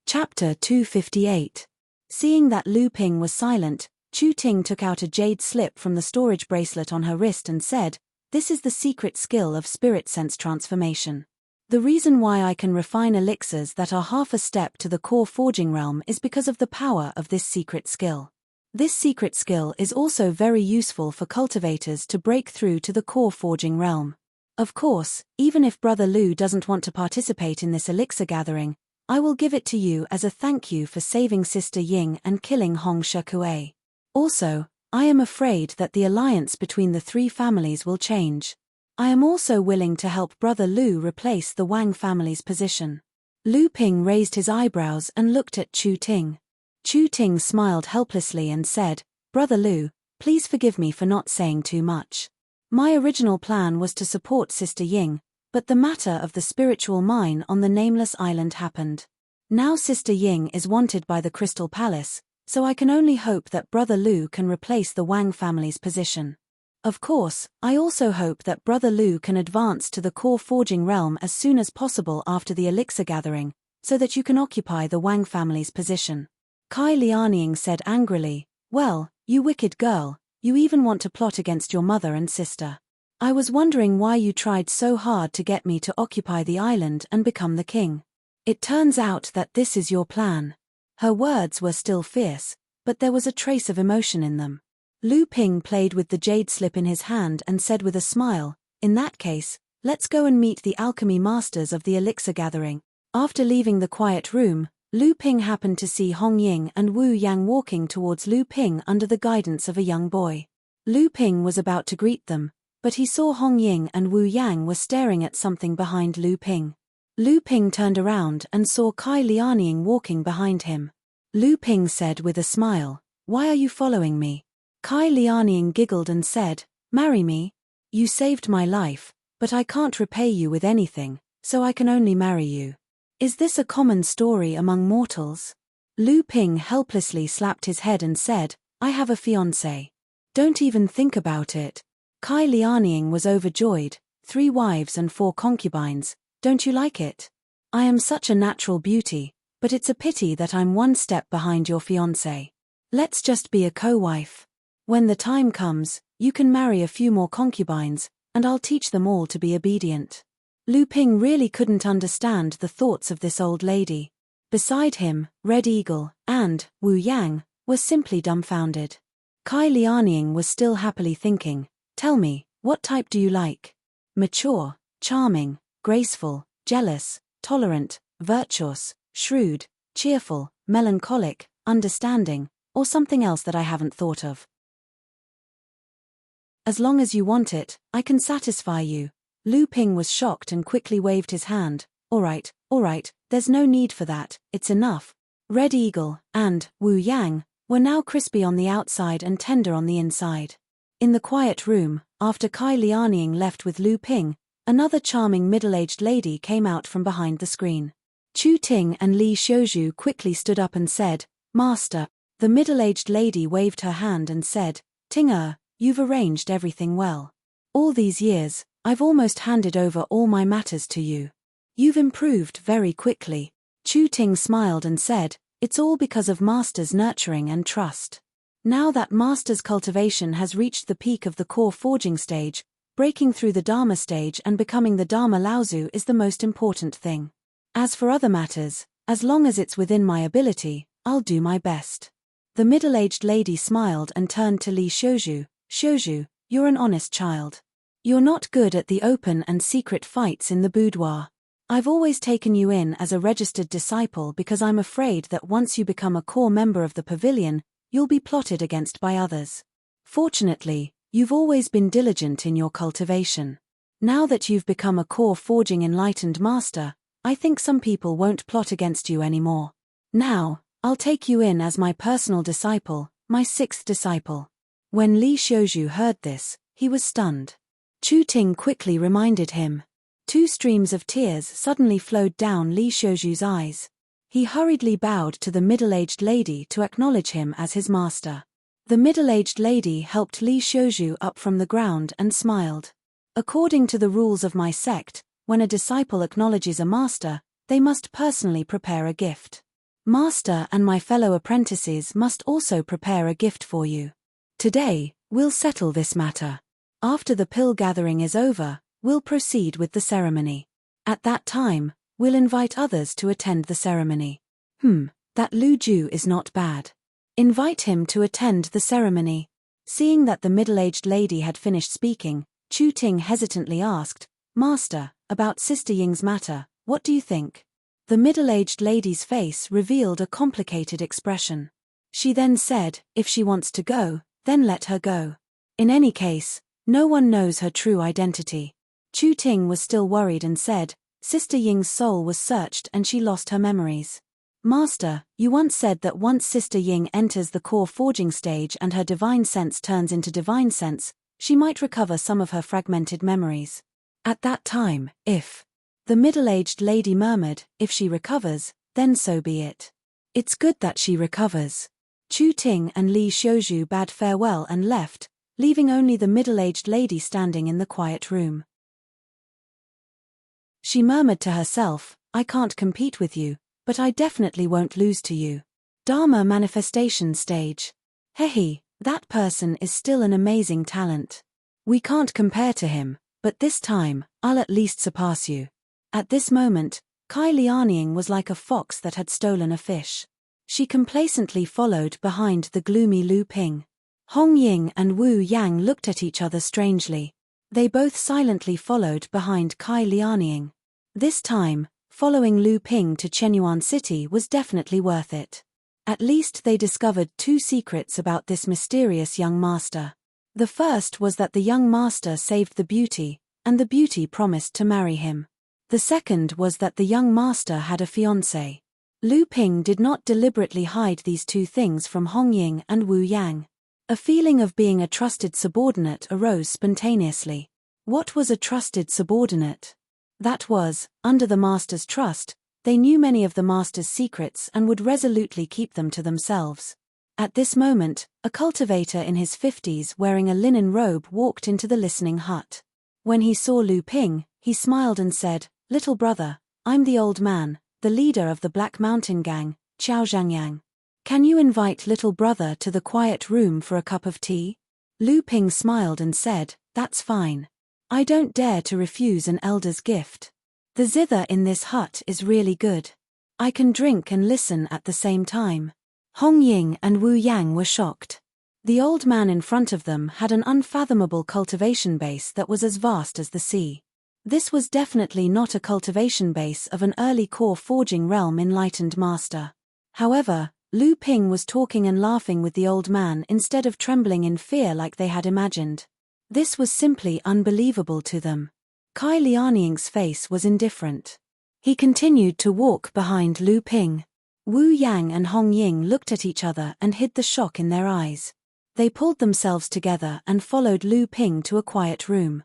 Chapter 258. Seeing that Lu Ping was silent, Chu Ting took out a jade slip from the storage bracelet on her wrist and said, this is the secret skill of spirit sense transformation. The reason why I can refine elixirs that are half a step to the core forging realm is because of the power of this secret skill. This secret skill is also very useful for cultivators to break through to the core forging realm. Of course, even if Brother Lu doesn't want to participate in this elixir gathering, I will give it to you as a thank you for saving Sister Ying and killing Hong Shekuei. Also, I am afraid that the alliance between the 3 families will change. I am also willing to help Brother Lu replace the Wang family's position. Lu Ping raised his eyebrows and looked at Chu Ting. Chu Ting smiled helplessly and said, "Brother Lu, please forgive me for not saying too much. My original plan was to support Sister Ying, but the matter of the spiritual mine on the nameless island happened. Now Sister Ying is wanted by the Crystal Palace, so I can only hope that Brother Lu can replace the Wang family's position. Of course, I also hope that Brother Lu can advance to the core forging realm as soon as possible after the elixir gathering, so that you can occupy the Wang family's position." Kai Lianying said angrily, "Well, you wicked girl, you even want to plot against your mother and sister. I was wondering why you tried so hard to get me to occupy the island and become the king. It turns out that this is your plan." Her words were still fierce, but there was a trace of emotion in them. Lu Ping played with the jade slip in his hand and said with a smile, "In that case, let's go and meet the alchemy masters of the elixir gathering." After leaving the quiet room, Lu Ping happened to see Hong Ying and Wu Yang walking towards Lu Ping under the guidance of a young boy. Lu Ping was about to greet them, but he saw Hong Ying and Wu Yang were staring at something behind Lu Ping. Lu Ping turned around and saw Kai Lianying walking behind him. Lu Ping said with a smile, "Why are you following me?" Kai Lianying giggled and said, "Marry me? You saved my life, but I can't repay you with anything, so I can only marry you. Is this a common story among mortals?" Lu Ping helplessly slapped his head and said, "I have a fiancé. Don't even think about it." Kai Lianying was overjoyed, 3 wives and 4 concubines, don't you like it? I am such a natural beauty, but it's a pity that I'm 1 step behind your fiancé. Let's just be a co-wife. When the time comes, you can marry a few more concubines, and I'll teach them all to be obedient. Lu Ping really couldn't understand the thoughts of this old lady. Beside him, Red Eagle and Wu Yang were simply dumbfounded. Kai Lianying was still happily thinking, "Tell me, what type do you like? Mature, charming, graceful, jealous, tolerant, virtuous, shrewd, cheerful, melancholic, understanding, or something else that I haven't thought of? As long as you want it, I can satisfy you." Lu Ping was shocked and quickly waved his hand. All right, there's no need for that, it's enough." Red Eagle and Wu Yang were now crispy on the outside and tender on the inside. In the quiet room, after Kai Lianying left with Lu Ping, another charming middle-aged lady came out from behind the screen. Chu Ting and Li Xiuzhu quickly stood up and said, "Master." The middle-aged lady waved her hand and said, "Ting you've arranged everything well. All these years, I've almost handed over all my matters to you. You've improved very quickly." Chu Ting smiled and said, "It's all because of Master's nurturing and trust. Now that Master's cultivation has reached the peak of the core forging stage, breaking through the Dharma stage and becoming the Dharma Laozu is the most important thing. As for other matters, as long as it's within my ability, I'll do my best." The middle-aged lady smiled and turned to Li Xiuzhu. "Xiuzhu, you're an honest child. You're not good at the open and secret fights in the boudoir. I've always taken you in as a registered disciple because I'm afraid that once you become a core member of the pavilion, you'll be plotted against by others. Fortunately, you've always been diligent in your cultivation. Now that you've become a core forging enlightened master, I think some people won't plot against you anymore. Now, I'll take you in as my personal disciple, my 6th disciple." When Li Xiuzhu heard this, he was stunned. Chu Ting quickly reminded him. 2 streams of tears suddenly flowed down Li Xiuzhu's eyes. He hurriedly bowed to the middle-aged lady to acknowledge him as his master. The middle-aged lady helped Li Xiuzhu up from the ground and smiled. "According to the rules of my sect, when a disciple acknowledges a master, they must personally prepare a gift. Master and my fellow apprentices must also prepare a gift for you. Today, we'll settle this matter. After the pill gathering is over, we'll proceed with the ceremony. At that time, we'll invite others to attend the ceremony." That Lu Ju is not bad. Invite him to attend the ceremony." Seeing that the middle-aged lady had finished speaking, Chu Ting hesitantly asked, "Master, about Sister Ying's matter, what do you think?" The middle-aged lady's face revealed a complicated expression. She then said, "If she wants to go, then let her go. In any case, no one knows her true identity." Chu Ting was still worried and said, Sister Ying's soul was searched and she lost her memories. Master, you once said that once Sister Ying enters the core forging stage and her divine sense turns into divine sense, she might recover some of her fragmented memories. At that time, if... The middle-aged lady murmured, if she recovers, then so be it. It's good that she recovers. Chu Ting and Li Xiuzhu bade farewell and left, leaving only the middle-aged lady standing in the quiet room. She murmured to herself, I can't compete with you, but I definitely won't lose to you. Dharma manifestation stage. Hehe, that person is still an amazing talent. We can't compare to him, but this time, I'll at least surpass you. At this moment, Kai Lianying was like a fox that had stolen a fish. She complacently followed behind the gloomy Lu Ping. Hong Ying and Wu Yang looked at each other strangely. They both silently followed behind Kai Lianying. This time, following Lu Ping to Chenyuan City was definitely worth it. At least they discovered two secrets about this mysterious young master. The first was that the young master saved the beauty, and the beauty promised to marry him. The second was that the young master had a fiancé. Lu Ping did not deliberately hide these two things from Hong Ying and Wu Yang. A feeling of being a trusted subordinate arose spontaneously. What was a trusted subordinate? That was, under the master's trust, they knew many of the master's secrets and would resolutely keep them to themselves. At this moment, a cultivator in his 50s wearing a linen robe walked into the listening hut. When he saw Lu Ping, he smiled and said, Little brother, I'm the old man, the leader of the Black Mountain Gang, Qiao Zhangyang. Can you invite little brother to the quiet room for a cup of tea? Lu Ping smiled and said, That's fine. I don't dare to refuse an elder's gift. The zither in this hut is really good. I can drink and listen at the same time. Hong Ying and Wu Yang were shocked. The old man in front of them had an unfathomable cultivation base that was as vast as the sea. This was definitely not a cultivation base of an early core forging realm enlightened master. However, Lu Ping was talking and laughing with the old man instead of trembling in fear like they had imagined. This was simply unbelievable to them. Kai Lianying's face was indifferent. He continued to walk behind Lu Ping. Wu Yang and Hong Ying looked at each other and hid the shock in their eyes. They pulled themselves together and followed Lu Ping to a quiet room.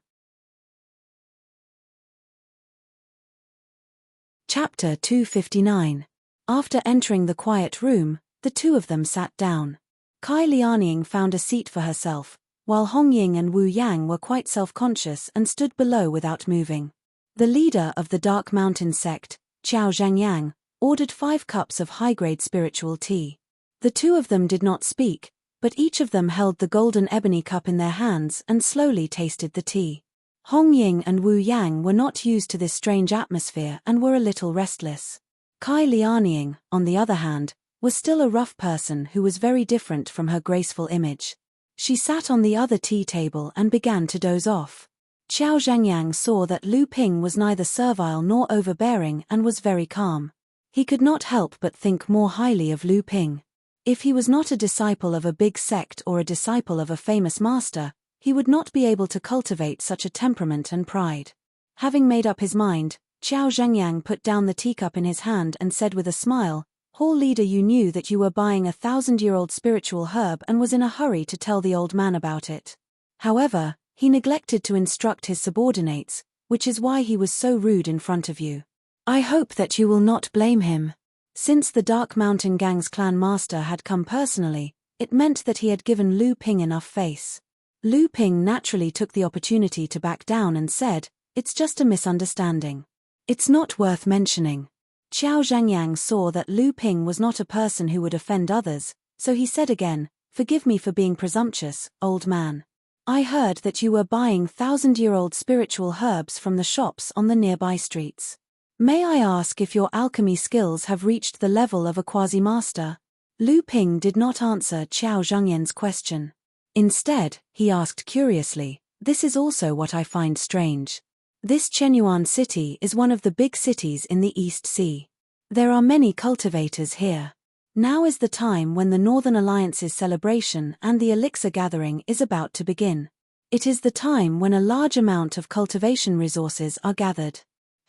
Chapter 259. After entering the quiet room, the two of them sat down. Kai Lianying found a seat for herself, while Hong Ying and Wu Yang were quite self-conscious and stood below without moving. The leader of the Dark Mountain sect, Qiao Zhangyang, ordered 5 cups of high-grade spiritual tea. The two of them did not speak, but each of them held the golden ebony cup in their hands and slowly tasted the tea. Hong Ying and Wu Yang were not used to this strange atmosphere and were a little restless. Kai Lianying, on the other hand, was still a rough person who was very different from her graceful image. She sat on the other tea table and began to doze off. Qiao Zhangyang saw that Lu Ping was neither servile nor overbearing and was very calm. He could not help but think more highly of Lu Ping. If he was not a disciple of a big sect or a disciple of a famous master, he would not be able to cultivate such a temperament and pride. Having made up his mind, Qiao Zhangyang put down the teacup in his hand and said with a smile, Hall leader, you knew that you were buying a 1,000-year-old spiritual herb and was in a hurry to tell the old man about it. However, he neglected to instruct his subordinates, which is why he was so rude in front of you. I hope that you will not blame him. Since the Dark Mountain Gang's clan master had come personally, it meant that he had given Lu Ping enough face. Lu Ping naturally took the opportunity to back down and said, It's just a misunderstanding. It's not worth mentioning. Qiao Zhangyang saw that Lu Ping was not a person who would offend others, so he said again, Forgive me for being presumptuous, old man. I heard that you were buying 1,000-year-old spiritual herbs from the shops on the nearby streets. May I ask if your alchemy skills have reached the level of a quasi-master? Lu Ping did not answer Qiao Zhangyang's question. Instead, he asked curiously, This is also what I find strange. This Chenyuan city is one of the big cities in the East Sea. There are many cultivators here. Now is the time when the Northern Alliance's celebration and the elixir gathering is about to begin. It is the time when a large amount of cultivation resources are gathered.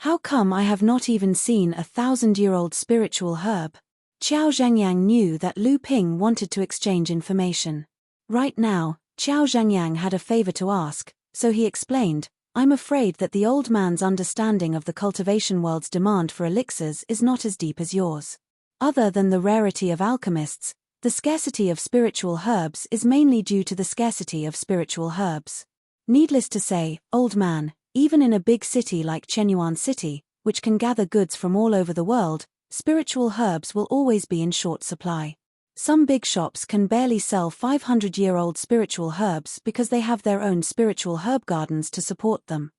How come I have not even seen a 1,000-year-old spiritual herb? Qiao Zhangyang knew that Lu Ping wanted to exchange information. Right now, Qiao Zhangyang had a favor to ask, so he explained, I'm afraid that the old man's understanding of the cultivation world's demand for elixirs is not as deep as yours. Other than the rarity of alchemists, the scarcity of spiritual herbs is mainly due to the scarcity of spiritual herbs. Needless to say, old man, even in a big city like Chenyuan City, which can gather goods from all over the world, spiritual herbs will always be in short supply. Some big shops can barely sell 500-year-old spiritual herbs because they have their own spiritual herb gardens to support them.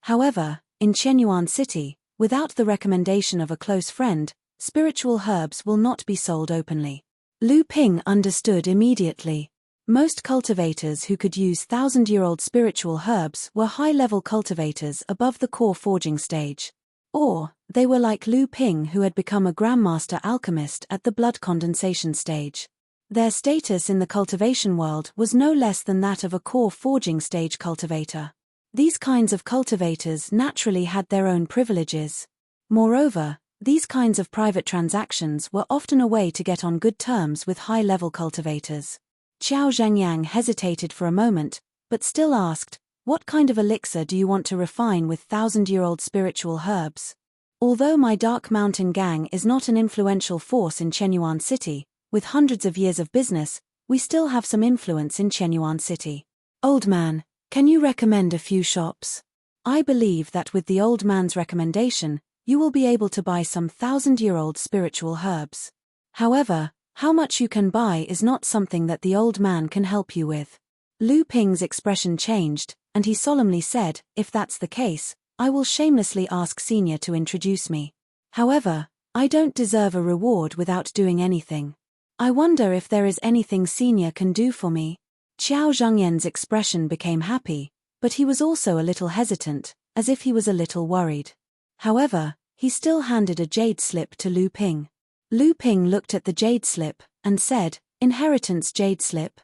However, in Chenyuan City, without the recommendation of a close friend, spiritual herbs will not be sold openly. Lu Ping understood immediately. Most cultivators who could use 1,000-year-old spiritual herbs were high-level cultivators above the core forging stage. Or, they were like Lu Ping who had become a grandmaster alchemist at the blood condensation stage. Their status in the cultivation world was no less than that of a core forging stage cultivator. These kinds of cultivators naturally had their own privileges. Moreover, these kinds of private transactions were often a way to get on good terms with high-level cultivators. Qiao Zhangyang hesitated for a moment, but still asked, what kind of elixir do you want to refine with 1,000-year-old spiritual herbs? Although my Dark Mountain gang is not an influential force in Chenyuan City, with hundreds of years of business, we still have some influence in Chenyuan City. Old man, can you recommend a few shops? I believe that with the old man's recommendation, you will be able to buy some 1,000-year-old spiritual herbs. However, how much you can buy is not something that the old man can help you with. Lu Ping's expression changed, and he solemnly said, if that's the case, I will shamelessly ask Senior to introduce me. However, I don't deserve a reward without doing anything. I wonder if there is anything Senior can do for me. Qiao Zhangyan's expression became happy, but he was also a little hesitant, as if he was a little worried. However, he still handed a jade slip to Lu Ping. Lu Ping looked at the jade slip, and said, Inheritance jade slip.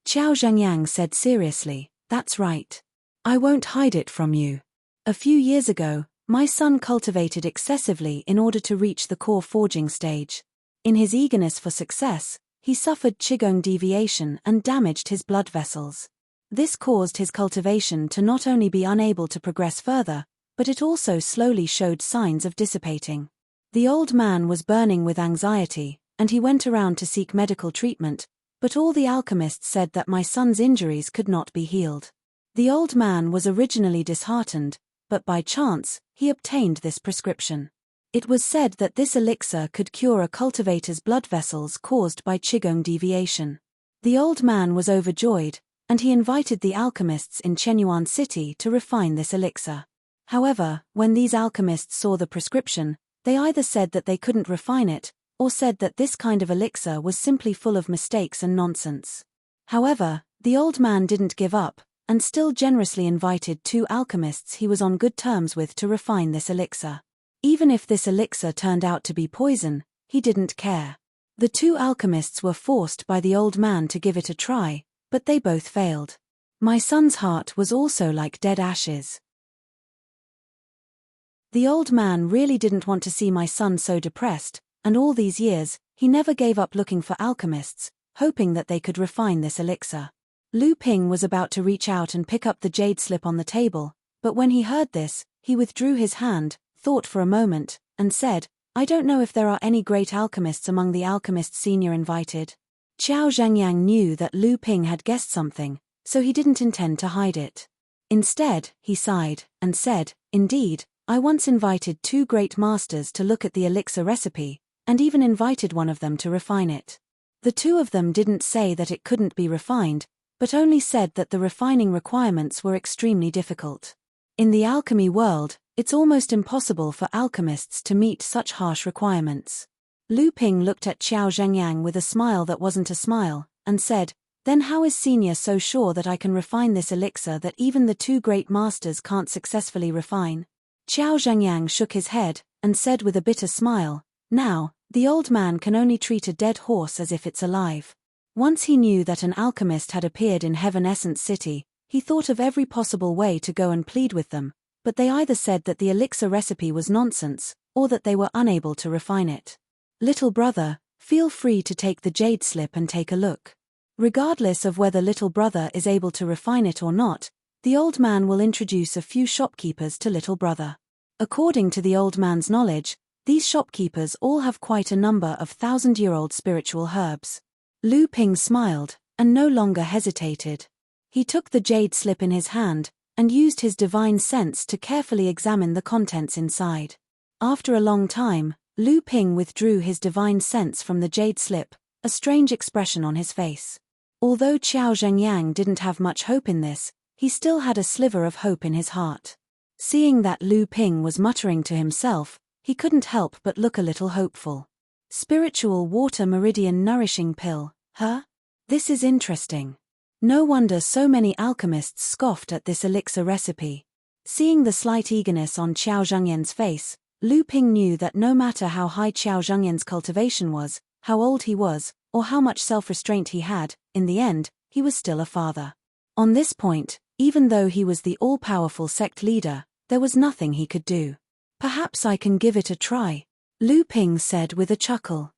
Qiao Zhangyang said seriously, that's right. I won't hide it from you. A few years ago, my son cultivated excessively in order to reach the core forging stage. In his eagerness for success, he suffered qigong deviation and damaged his blood vessels. This caused his cultivation to not only be unable to progress further, but it also slowly showed signs of dissipating. The old man was burning with anxiety, and he went around to seek medical treatment, but all the alchemists said that my son's injuries could not be healed. The old man was originally disheartened, but by chance, he obtained this prescription. It was said that this elixir could cure a cultivator's blood vessels caused by qigong deviation. The old man was overjoyed, and he invited the alchemists in Chenyuan City to refine this elixir. However, when these alchemists saw the prescription, they either said that they couldn't refine it, or said that this kind of elixir was simply full of mistakes and nonsense. However, the old man didn't give up, and still generously invited 2 alchemists he was on good terms with to refine this elixir. Even if this elixir turned out to be poison, he didn't care. The 2 alchemists were forced by the old man to give it a try, but they both failed. My son's heart was also like dead ashes. The old man really didn't want to see my son so depressed, and all these years, he never gave up looking for alchemists, hoping that they could refine this elixir. Lu Ping was about to reach out and pick up the jade slip on the table, but when he heard this, he withdrew his hand, thought for a moment, and said, I don't know if there are any great alchemists among the alchemists Senior invited. Qiao Zhangyang knew that Lu Ping had guessed something, so he didn't intend to hide it. Instead, he sighed, and said, Indeed, I once invited 2 great masters to look at the elixir recipe, and even invited one of them to refine it. The 2 of them didn't say that it couldn't be refined, but only said that the refining requirements were extremely difficult. In the alchemy world, it's almost impossible for alchemists to meet such harsh requirements. Lu Ping looked at Qiao Zhangyang with a smile that wasn't a smile, and said, Then how is Senior so sure that I can refine this elixir that even the 2 great masters can't successfully refine? Qiao Zhangyang shook his head, and said with a bitter smile, Now, the old man can only treat a dead horse as if it's alive. Once he knew that an alchemist had appeared in Heaven Essence City, he thought of every possible way to go and plead with them, but they either said that the elixir recipe was nonsense, or that they were unable to refine it. Little brother, feel free to take the jade slip and take a look. Regardless of whether little brother is able to refine it or not, the old man will introduce a few shopkeepers to little brother. According to the old man's knowledge, these shopkeepers all have quite a number of thousand-year-old spiritual herbs. Lu Ping smiled, and no longer hesitated. He took the jade slip in his hand, and used his divine sense to carefully examine the contents inside. After a long time, Lu Ping withdrew his divine sense from the jade slip, a strange expression on his face. Although Qiao Zhengyang didn't have much hope in this, he still had a sliver of hope in his heart. Seeing that Lu Ping was muttering to himself, he couldn't help but look a little hopeful. Spiritual water meridian nourishing pill, huh? This is interesting. No wonder so many alchemists scoffed at this elixir recipe. Seeing the slight eagerness on Qiao Zhengyan's face, Lu Ping knew that no matter how high Qiao Zhengyan's cultivation was, how old he was, or how much self-restraint he had, in the end, he was still a father. On this point, even though he was the all-powerful sect leader, there was nothing he could do. Perhaps I can give it a try, Lu Ping said with a chuckle.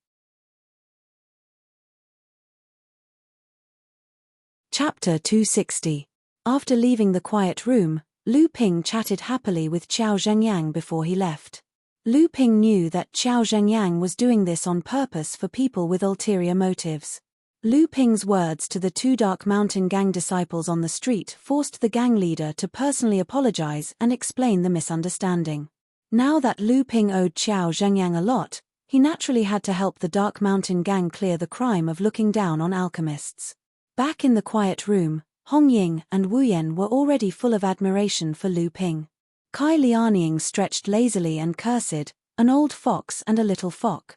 Chapter 260. After leaving the quiet room, Lu Ping chatted happily with Qiao Zhengyang before he left. Lu Ping knew that Qiao Zhengyang was doing this on purpose for people with ulterior motives. Lu Ping's words to the two Dark Mountain gang disciples on the street forced the gang leader to personally apologize and explain the misunderstanding. Now that Lu Ping owed Qiao Zhengyang a lot, he naturally had to help the Dark Mountain gang clear the crime of looking down on alchemists. Back in the quiet room, Hong Ying and Wu Yan were already full of admiration for Lu Ping. Kai Lianying stretched lazily and cursed, an old fox and a little fox.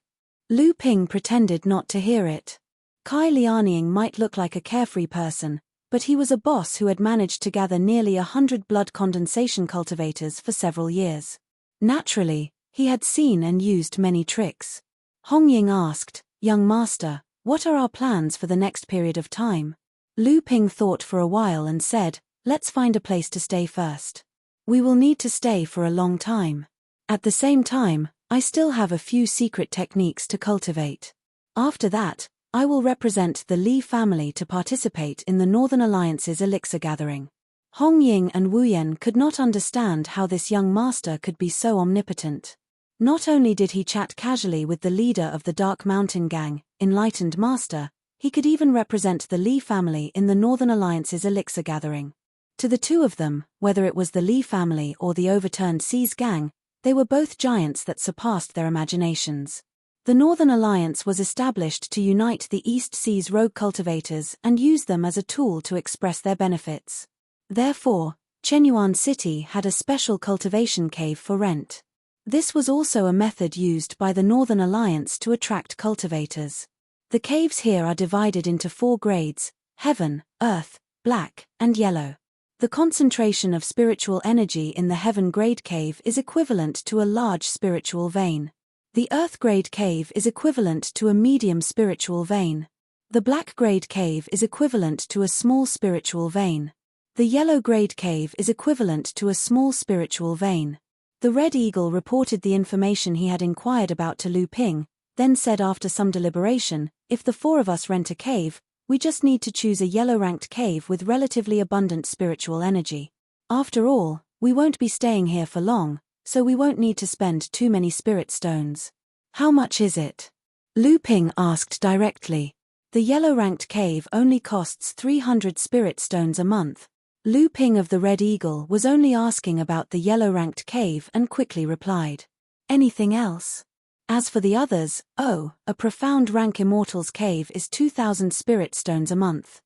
Lu Ping pretended not to hear it. Kai Lianying might look like a carefree person, but he was a boss who had managed to gather nearly 100 blood condensation cultivators for several years. Naturally, he had seen and used many tricks. Hong Ying asked, "Young master, what are our plans for the next period of time?" Lu Ping thought for a while and said, "Let's find a place to stay first. We will need to stay for a long time. At the same time, I still have a few secret techniques to cultivate. After that, I will represent the Li family to participate in the Northern Alliance's elixir gathering." Hong Ying and Wu Yan could not understand how this young master could be so omnipotent. Not only did he chat casually with the leader of the Dark Mountain Gang, Enlightened Master, he could even represent the Li family in the Northern Alliance's elixir gathering. To the two of them, whether it was the Li family or the Overturned Seas Gang, they were both giants that surpassed their imaginations. The Northern Alliance was established to unite the East Seas rogue cultivators and use them as a tool to express their benefits. Therefore, Chenyuan City had a special cultivation cave for rent. This was also a method used by the Northern Alliance to attract cultivators. The caves here are divided into 4 grades: Heaven, Earth, Black, and Yellow. The concentration of spiritual energy in the Heaven grade cave is equivalent to a large spiritual vein. The Earth grade cave is equivalent to a medium spiritual vein. The Black grade cave is equivalent to a small spiritual vein. The Yellow grade cave is equivalent to a small spiritual vein. The Red Eagle reported the information he had inquired about to Lu Ping, then said after some deliberation, "If the 4 of us rent a cave, we just need to choose a yellow-ranked cave with relatively abundant spiritual energy. After all, we won't be staying here for long, so we won't need to spend too many spirit stones." "How much is it?" Lu Ping asked directly. The yellow-ranked cave only costs 300 spirit stones a month. Lu Ping of the Red Eagle was only asking about the yellow-ranked cave and quickly replied, "Anything else?" As for the others, a profound rank immortal's cave is 2,000 spirit stones a month.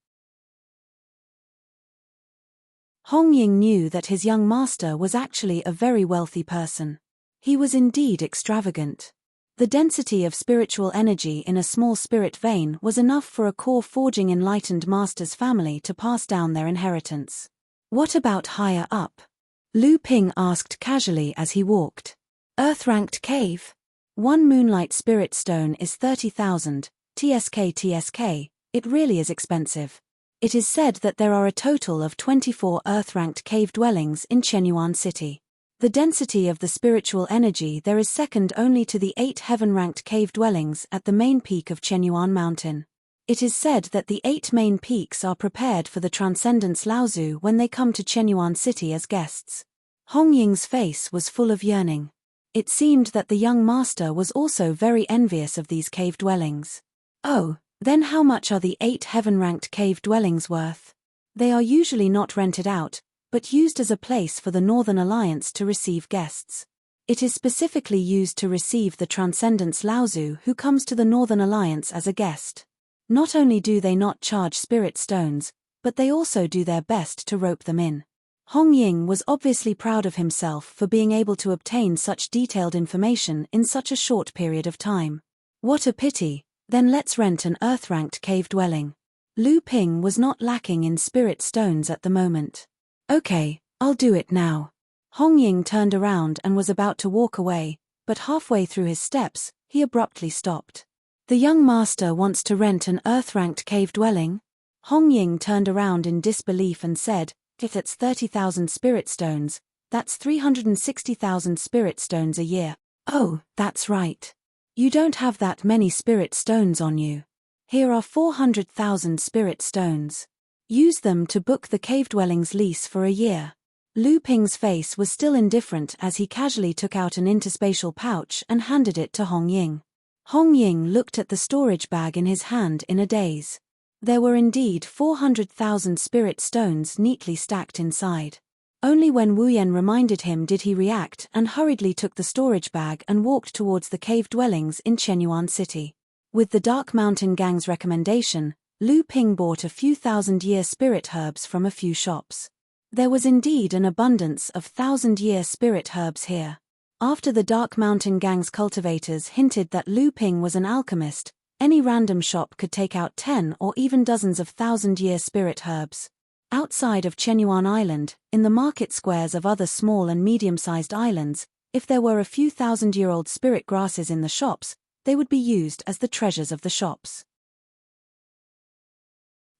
Hong Ying knew that his young master was actually a very wealthy person. He was indeed extravagant. The density of spiritual energy in a small spirit vein was enough for a core forging enlightened master's family to pass down their inheritance. "What about higher up?" Lu Ping asked casually as he walked. "Earth-ranked cave? 1 moonlight spirit stone is 30,000, TSK. It really is expensive. It is said that there are a total of 24 earth-ranked cave dwellings in Chenyuan City. The density of the spiritual energy there is second only to the 8 heaven-ranked cave dwellings at the main peak of Chenyuan Mountain. It is said that the 8 main peaks are prepared for the Transcendence Laozu when they come to Chenyuan City as guests. Hong Ying's face was full of yearning. It seemed that the young master was also very envious of these cave dwellings. Oh, then how much are the 8 heaven-ranked cave dwellings worth? They are usually not rented out, but used as a place for the Northern Alliance to receive guests. It is specifically used to receive the Transcendence Laozu who comes to the Northern Alliance as a guest. Not only do they not charge spirit stones, but they also do their best to rope them in. Hong Ying was obviously proud of himself for being able to obtain such detailed information in such a short period of time. What a pity, then let's rent an earth-ranked cave dwelling. Lu Ping was not lacking in spirit stones at the moment. Okay, I'll do it now. Hong Ying turned around and was about to walk away, but halfway through his steps, he abruptly stopped. The young master wants to rent an earth-ranked cave dwelling? Hong Ying turned around in disbelief and said, if it's 30,000 spirit stones, that's 360,000 spirit stones a year. Oh, that's right. You don't have that many spirit stones on you. Here are 400,000 spirit stones. Use them to book the cave dwelling's lease for a year. Lu Ping's face was still indifferent as he casually took out an interspatial pouch and handed it to Hong Ying. Hong Ying looked at the storage bag in his hand in a daze. There were indeed 400,000 spirit stones neatly stacked inside. Only when Wu Yan reminded him did he react and hurriedly took the storage bag and walked towards the cave dwellings in Chenyuan City. With the Dark Mountain Gang's recommendation, Lu Ping bought a few thousand-year spirit herbs from a few shops. There was indeed an abundance of thousand-year spirit herbs here. After the Dark Mountain Gang's cultivators hinted that Lu Ping was an alchemist, any random shop could take out 10 or even dozens of thousand-year spirit herbs. Outside of Chenyuan Island, in the market squares of other small and medium-sized islands, if there were a few thousand-year-old spirit grasses in the shops, they would be used as the treasures of the shops.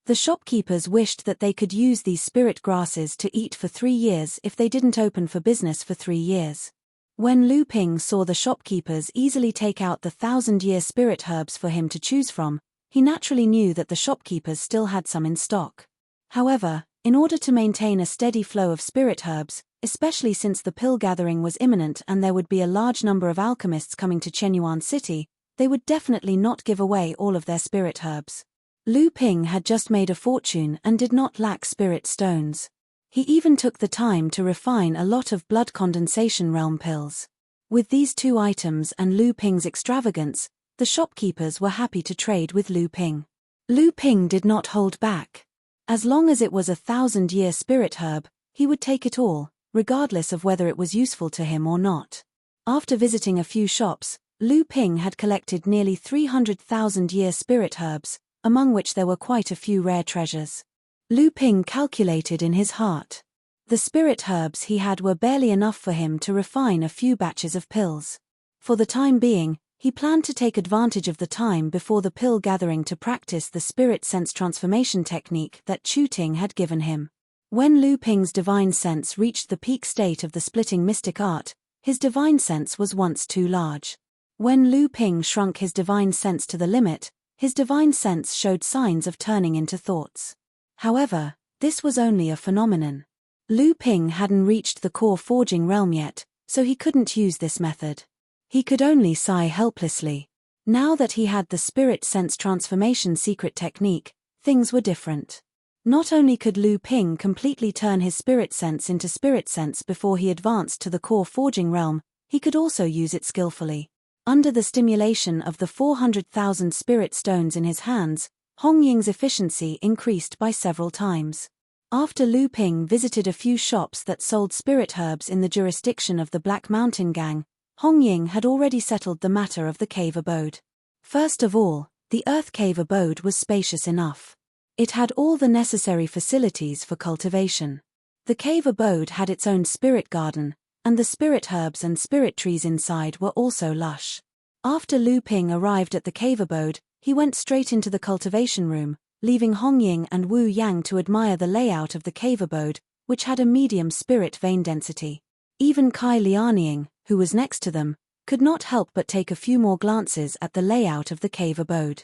The shopkeepers wished that they could use these spirit grasses to eat for 3 years if they didn't open for business for 3 years. When Lu Ping saw the shopkeepers easily take out the thousand-year spirit herbs for him to choose from, he naturally knew that the shopkeepers still had some in stock. However, in order to maintain a steady flow of spirit herbs, especially since the pill gathering was imminent and there would be a large number of alchemists coming to Chenyuan City, they would definitely not give away all of their spirit herbs. Lu Ping had just made a fortune and did not lack spirit stones. He even took the time to refine a lot of blood condensation realm pills. With these 2 items and Lu Ping's extravagance, the shopkeepers were happy to trade with Lu Ping. Lu Ping did not hold back. As long as it was a 1000-year spirit herb, he would take it all, regardless of whether it was useful to him or not. After visiting a few shops, Lu Ping had collected nearly 300,000-year spirit herbs, among which there were quite a few rare treasures. Lu Ping calculated in his heart. The spirit herbs he had were barely enough for him to refine a few batches of pills. For the time being, he planned to take advantage of the time before the pill gathering to practice the spirit sense transformation technique that Chu Ting had given him. When Lu Ping's divine sense reached the peak state of the splitting mystic art, his divine sense was once too large. When Lu Ping shrunk his divine sense to the limit, his divine sense showed signs of turning into thoughts. However, this was only a phenomenon. Lu Ping hadn't reached the core forging realm yet, so he couldn't use this method. He could only sigh helplessly. Now that he had the spirit sense transformation secret technique, things were different. Not only could Lu Ping completely turn his spirit sense into spirit sense before he advanced to the core forging realm, he could also use it skillfully. Under the stimulation of the 400,000 spirit stones in his hands, Hong Ying's efficiency increased by several times. After Lu Ping visited a few shops that sold spirit herbs in the jurisdiction of the Black Mountain Gang, Hong Ying had already settled the matter of the cave abode. First of all, the Earth Cave abode was spacious enough. It had all the necessary facilities for cultivation. The cave abode had its own spirit garden, and the spirit herbs and spirit trees inside were also lush. After Lu Ping arrived at the cave abode, he went straight into the cultivation room, leaving Hong Ying and Wu Yang to admire the layout of the cave abode, which had a medium spirit vein density. Even Kai Lianying, who was next to them, could not help but take a few more glances at the layout of the cave abode.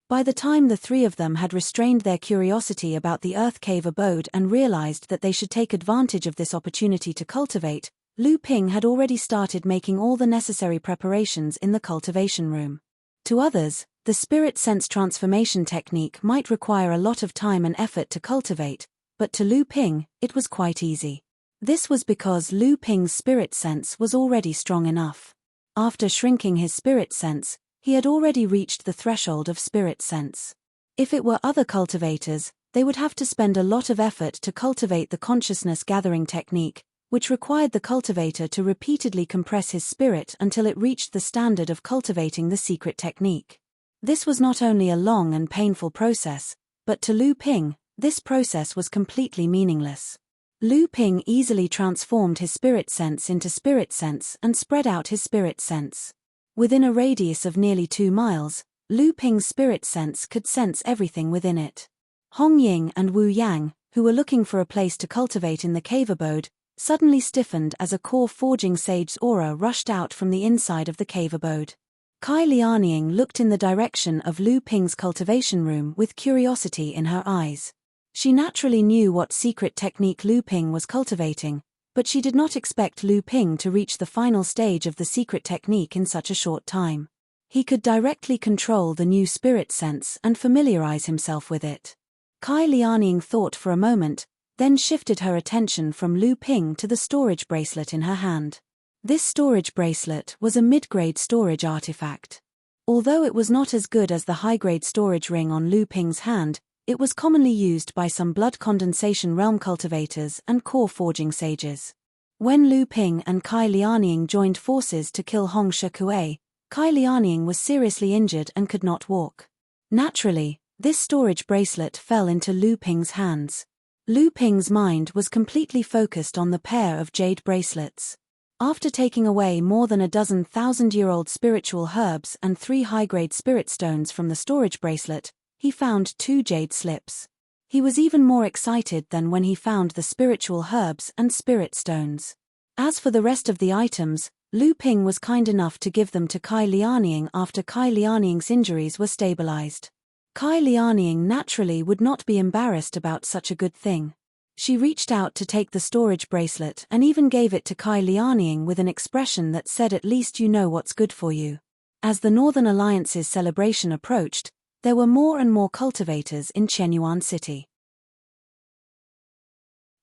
By the time the three of them had restrained their curiosity about the Earth Cave abode and realized that they should take advantage of this opportunity to cultivate, Lu Ping had already started making all the necessary preparations in the cultivation room. To others, the spirit sense transformation technique might require a lot of time and effort to cultivate, but to Lu Ping, it was quite easy. This was because Lu Ping's spirit sense was already strong enough. After shrinking his spirit sense, he had already reached the threshold of spirit sense. If it were other cultivators, they would have to spend a lot of effort to cultivate the consciousness gathering technique, which required the cultivator to repeatedly compress his spirit until it reached the standard of cultivating the secret technique. This was not only a long and painful process, but to Lu Ping, this process was completely meaningless. Lu Ping easily transformed his spirit sense into spirit sense and spread out his spirit sense. Within a radius of nearly 2 miles, Lu Ping's spirit sense could sense everything within it. Hong Ying and Wu Yang, who were looking for a place to cultivate in the cave abode, suddenly stiffened as a core forging sage's aura rushed out from the inside of the cave abode. Kai Lianying looked in the direction of Lu Ping's cultivation room with curiosity in her eyes. She naturally knew what secret technique Lu Ping was cultivating, but she did not expect Lu Ping to reach the final stage of the secret technique in such a short time. He could directly control the new spirit sense and familiarize himself with it. Kai Lianying thought for a moment, then shifted her attention from Lu Ping to the storage bracelet in her hand. This storage bracelet was a mid-grade storage artifact. Although it was not as good as the high-grade storage ring on Lu Ping's hand, it was commonly used by some blood condensation realm cultivators and core forging sages. When Lu Ping and Kai Lianying joined forces to kill Hong Shikuei, Kai Lianying was seriously injured and could not walk. Naturally, this storage bracelet fell into Lu Ping's hands. Lu Ping's mind was completely focused on the pair of jade bracelets. After taking away more than a dozen 1,000-year-old spiritual herbs and 3 high-grade spirit stones from the storage bracelet, he found 2 jade slips. He was even more excited than when he found the spiritual herbs and spirit stones. As for the rest of the items, Lu Ping was kind enough to give them to Kai Lianying after Kai Lianying's injuries were stabilized. Kai Lianying naturally would not be embarrassed about such a good thing. She reached out to take the storage bracelet and even gave it to Kai Lianying with an expression that said, "At least you know what's good for you." As the Northern Alliance's celebration approached, there were more and more cultivators in Chenyuan City.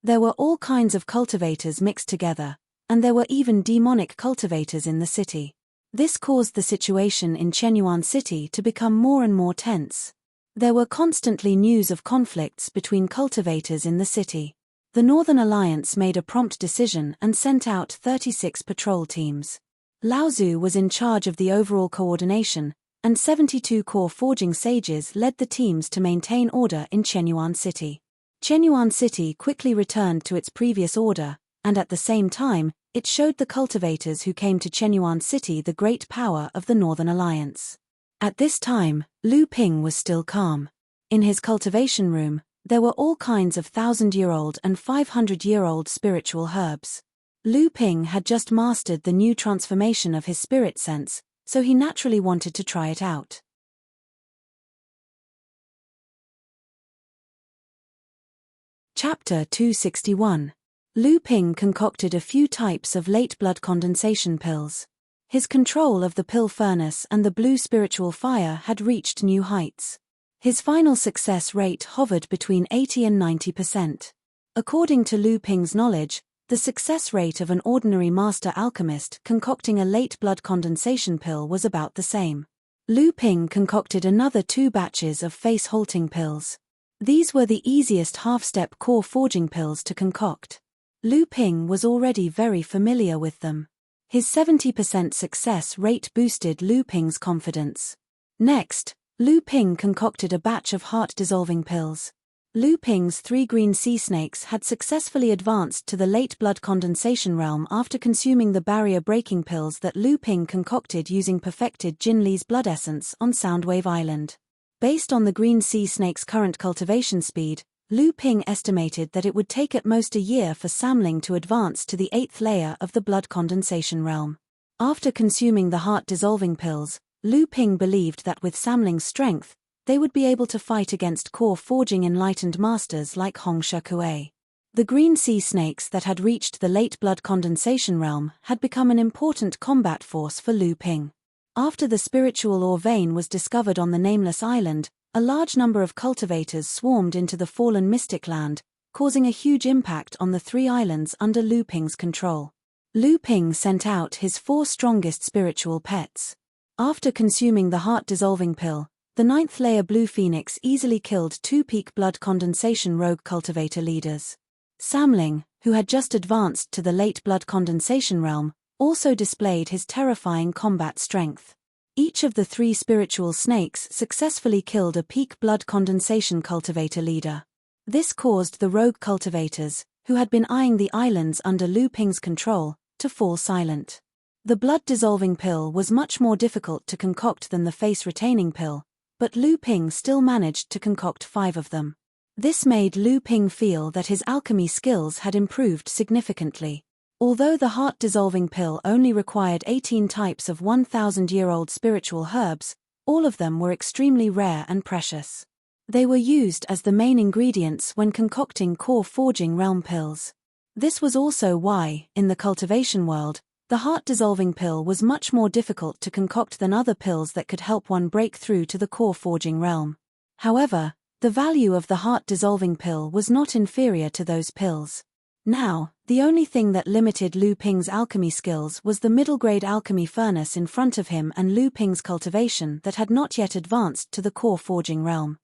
There were all kinds of cultivators mixed together, and there were even demonic cultivators in the city. This caused the situation in Chenyuan City to become more and more tense. There were constantly news of conflicts between cultivators in the city. The Northern Alliance made a prompt decision and sent out 36 patrol teams. Lao Zhu was in charge of the overall coordination, and 72 core forging sages led the teams to maintain order in Chenyuan City. Chenyuan City quickly returned to its previous order, and at the same time, it showed the cultivators who came to Chenyuan City the great power of the Northern Alliance. At this time, Lu Ping was still calm. In his cultivation room, there were all kinds of 1,000-year-old and 500-year-old spiritual herbs. Lu Ping had just mastered the new transformation of his spirit sense, so he naturally wanted to try it out. Chapter 261. Lu Ping concocted a few types of late blood condensation pills. His control of the pill furnace and the blue spiritual fire had reached new heights. His final success rate hovered between 80 and 90%. According to Lu Ping's knowledge, the success rate of an ordinary master alchemist concocting a late blood condensation pill was about the same. Lu Ping concocted another 2 batches of face-halting pills. These were the easiest half-step core forging pills to concoct. Lu Ping was already very familiar with them. His 70% success rate boosted Lu Ping's confidence. Next, Lu Ping concocted a batch of heart-dissolving pills. Lu Ping's 3 green sea snakes had successfully advanced to the late blood condensation realm after consuming the barrier-breaking pills that Lu Ping concocted using perfected Jin Li's blood essence on Soundwave Island. Based on the green sea snake's current cultivation speed, Lu Ping estimated that it would take at most a year for Samling to advance to the 8th layer of the blood condensation realm. After consuming the heart-dissolving pills, Lu Ping believed that with Samling's strength, they would be able to fight against core-forging enlightened masters like Hong Shekuei. The green sea snakes that had reached the late blood condensation realm had become an important combat force for Lu Ping. After the spiritual ore vein was discovered on the Nameless Island, a large number of cultivators swarmed into the fallen mystic land, causing a huge impact on the 3 islands under Lu Ping's control. Lu Ping sent out his 4 strongest spiritual pets. After consuming the heart-dissolving pill, the 9th layer Blue Phoenix easily killed 2 peak blood condensation rogue cultivator leaders. Samling, who had just advanced to the late blood condensation realm, also displayed his terrifying combat strength. Each of the 3 spiritual snakes successfully killed a peak blood condensation cultivator leader. This caused the rogue cultivators, who had been eyeing the islands under Lu Ping's control, to fall silent. The blood-dissolving pill was much more difficult to concoct than the face-retaining pill, but Lu Ping still managed to concoct 5 of them. This made Lu Ping feel that his alchemy skills had improved significantly. Although the heart-dissolving pill only required 18 types of 1,000-year-old spiritual herbs, all of them were extremely rare and precious. They were used as the main ingredients when concocting core-forging realm pills. This was also why, in the cultivation world, the heart-dissolving pill was much more difficult to concoct than other pills that could help one break through to the core-forging realm. However, the value of the heart-dissolving pill was not inferior to those pills. Now, the only thing that limited Lu Ping's alchemy skills was the middle-grade alchemy furnace in front of him and Lu Ping's cultivation that had not yet advanced to the core-forging realm.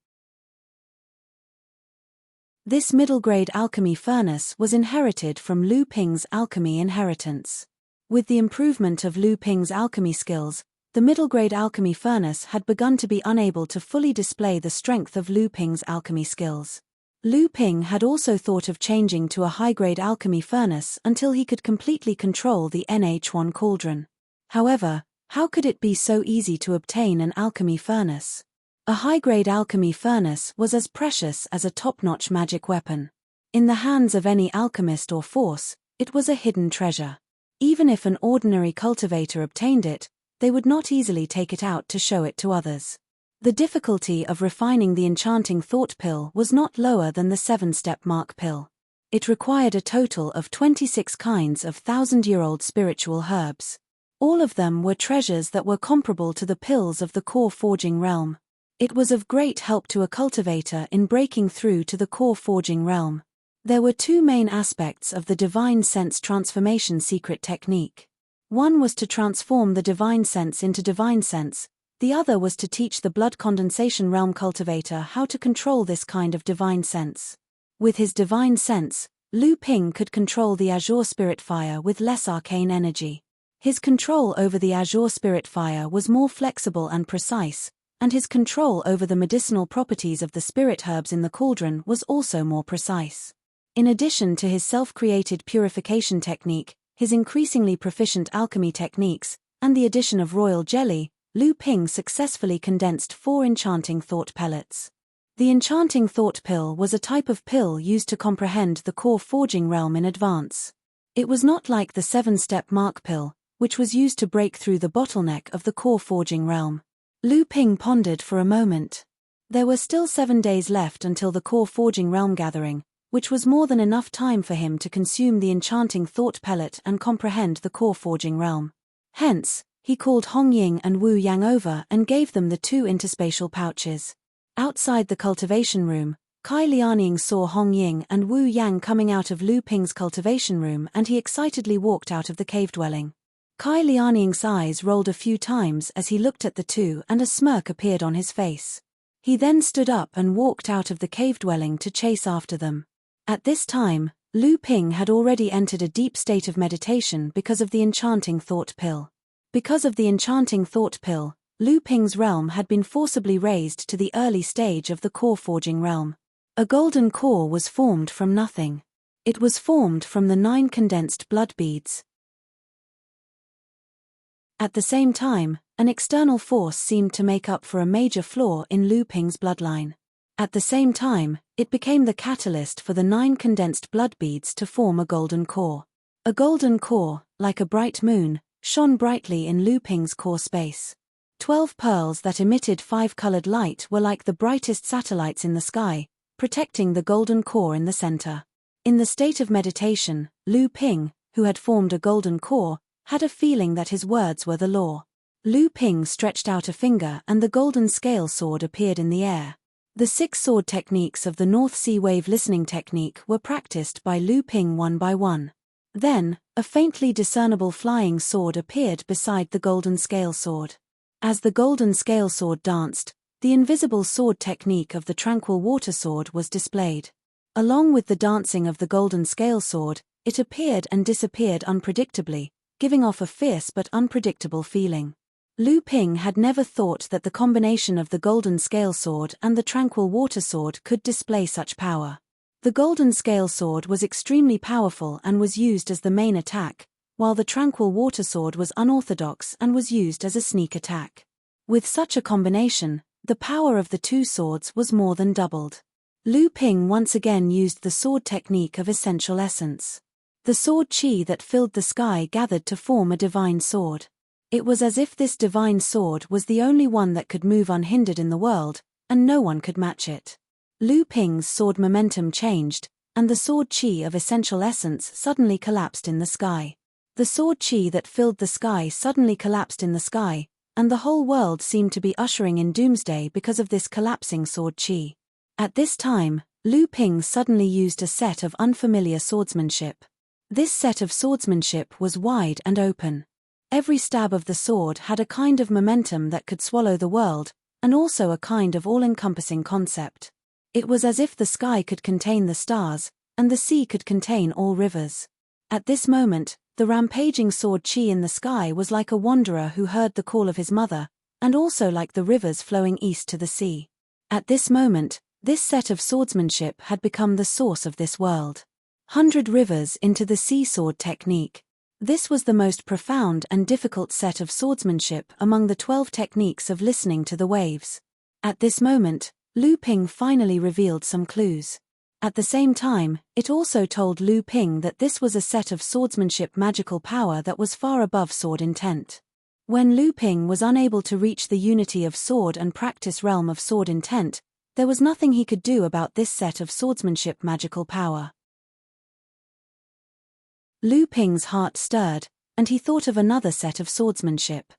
This middle-grade alchemy furnace was inherited from Lu Ping's alchemy inheritance. With the improvement of Lu Ping's alchemy skills, the middle-grade alchemy furnace had begun to be unable to fully display the strength of Lu Ping's alchemy skills. Lu Ping had also thought of changing to a high-grade alchemy furnace until he could completely control the NH1 cauldron. However, how could it be so easy to obtain an alchemy furnace? A high-grade alchemy furnace was as precious as a top-notch magic weapon. In the hands of any alchemist or force, it was a hidden treasure. Even if an ordinary cultivator obtained it, they would not easily take it out to show it to others. The difficulty of refining the enchanting thought pill was not lower than the 7-step mark pill. It required a total of 26 kinds of 1,000-year-old spiritual herbs. All of them were treasures that were comparable to the pills of the core-forging realm. It was of great help to a cultivator in breaking through to the core-forging realm. There were 2 main aspects of the divine sense transformation secret technique. One was to transform the divine sense into divine sense. The other was to teach the blood condensation realm cultivator how to control this kind of divine sense. With his divine sense, Lu Ping could control the azure spirit fire with less arcane energy. His control over the azure spirit fire was more flexible and precise, and his control over the medicinal properties of the spirit herbs in the cauldron was also more precise. In addition to his self-created purification technique, his increasingly proficient alchemy techniques, and the addition of royal jelly, Lu Ping successfully condensed 4 enchanting thought pellets. The enchanting thought pill was a type of pill used to comprehend the core-forging realm in advance. It was not like the 7-step mark pill, which was used to break through the bottleneck of the core-forging realm. Lu Ping pondered for a moment. There were still 7 days left until the core-forging realm gathering, which was more than enough time for him to consume the enchanting thought pellet and comprehend the core-forging realm. Hence, he called Hong Ying and Wu Yang over and gave them the 2 interspatial pouches. Outside the cultivation room, Kai Lianying saw Hong Ying and Wu Yang coming out of Lu Ping's cultivation room and he excitedly walked out of the cave dwelling. Kai Lianying's eyes rolled a few times as he looked at the 2 and a smirk appeared on his face. He then stood up and walked out of the cave dwelling to chase after them. At this time, Lu Ping had already entered a deep state of meditation because of the enchanting thought pill. Because of the enchanting thought pill, Lu Ping's realm had been forcibly raised to the early stage of the core-forging realm. A golden core was formed from nothing. It was formed from the 9 condensed blood beads. At the same time, an external force seemed to make up for a major flaw in Lu Ping's bloodline. At the same time, It became the catalyst for the 9 condensed blood beads to form a golden core. A golden core, like a bright moon, shone brightly in Lu Ping's core space. 12 pearls that emitted 5-colored light were like the brightest satellites in the sky, protecting the golden core in the center. In the state of meditation, Lu Ping, who had formed a golden core, had a feeling that his words were the law. Lu Ping stretched out a finger and the golden scale sword appeared in the air. The 6 sword techniques of the North Sea wave listening technique were practiced by Lu Ping one by one. Then, a faintly discernible flying sword appeared beside the golden scale sword. As the golden scale sword danced, the invisible sword technique of the tranquil water sword was displayed. Along with the dancing of the golden scale sword, it appeared and disappeared unpredictably, giving off a fierce but unpredictable feeling. Lu Ping had never thought that the combination of the golden scale sword and the tranquil water sword could display such power. The golden scale sword was extremely powerful and was used as the main attack, while the tranquil water sword was unorthodox and was used as a sneak attack. With such a combination, the power of the 2 swords was more than doubled. Lu Ping once again used the sword technique of essential essence. The sword chi that filled the sky gathered to form a divine sword. It was as if this divine sword was the only one that could move unhindered in the world, and no one could match it. Lu Ping's sword momentum changed, and the sword chi of essential essence suddenly collapsed in the sky. The sword chi that filled the sky suddenly collapsed in the sky, and the whole world seemed to be ushering in doomsday because of this collapsing sword chi. At this time, Lu Ping suddenly used a set of unfamiliar swordsmanship. This set of swordsmanship was wide and open. Every stab of the sword had a kind of momentum that could swallow the world, and also a kind of all-encompassing concept. It was as if the sky could contain the stars, and the sea could contain all rivers. At this moment, the rampaging sword chi in the sky was like a wanderer who heard the call of his mother, and also like the rivers flowing east to the sea. At this moment, this set of swordsmanship had become the source of this world. 100 rivers into the sea sword technique. This was the most profound and difficult set of swordsmanship among the 12 techniques of listening to the waves. At this moment, Lu Ping finally revealed some clues. At the same time, it also told Lu Ping that this was a set of swordsmanship magical power that was far above sword intent. When Lu Ping was unable to reach the unity of sword and practice realm of sword intent, there was nothing he could do about this set of swordsmanship magical power. Lu Ping's heart stirred, and he thought of another set of swordsmanship.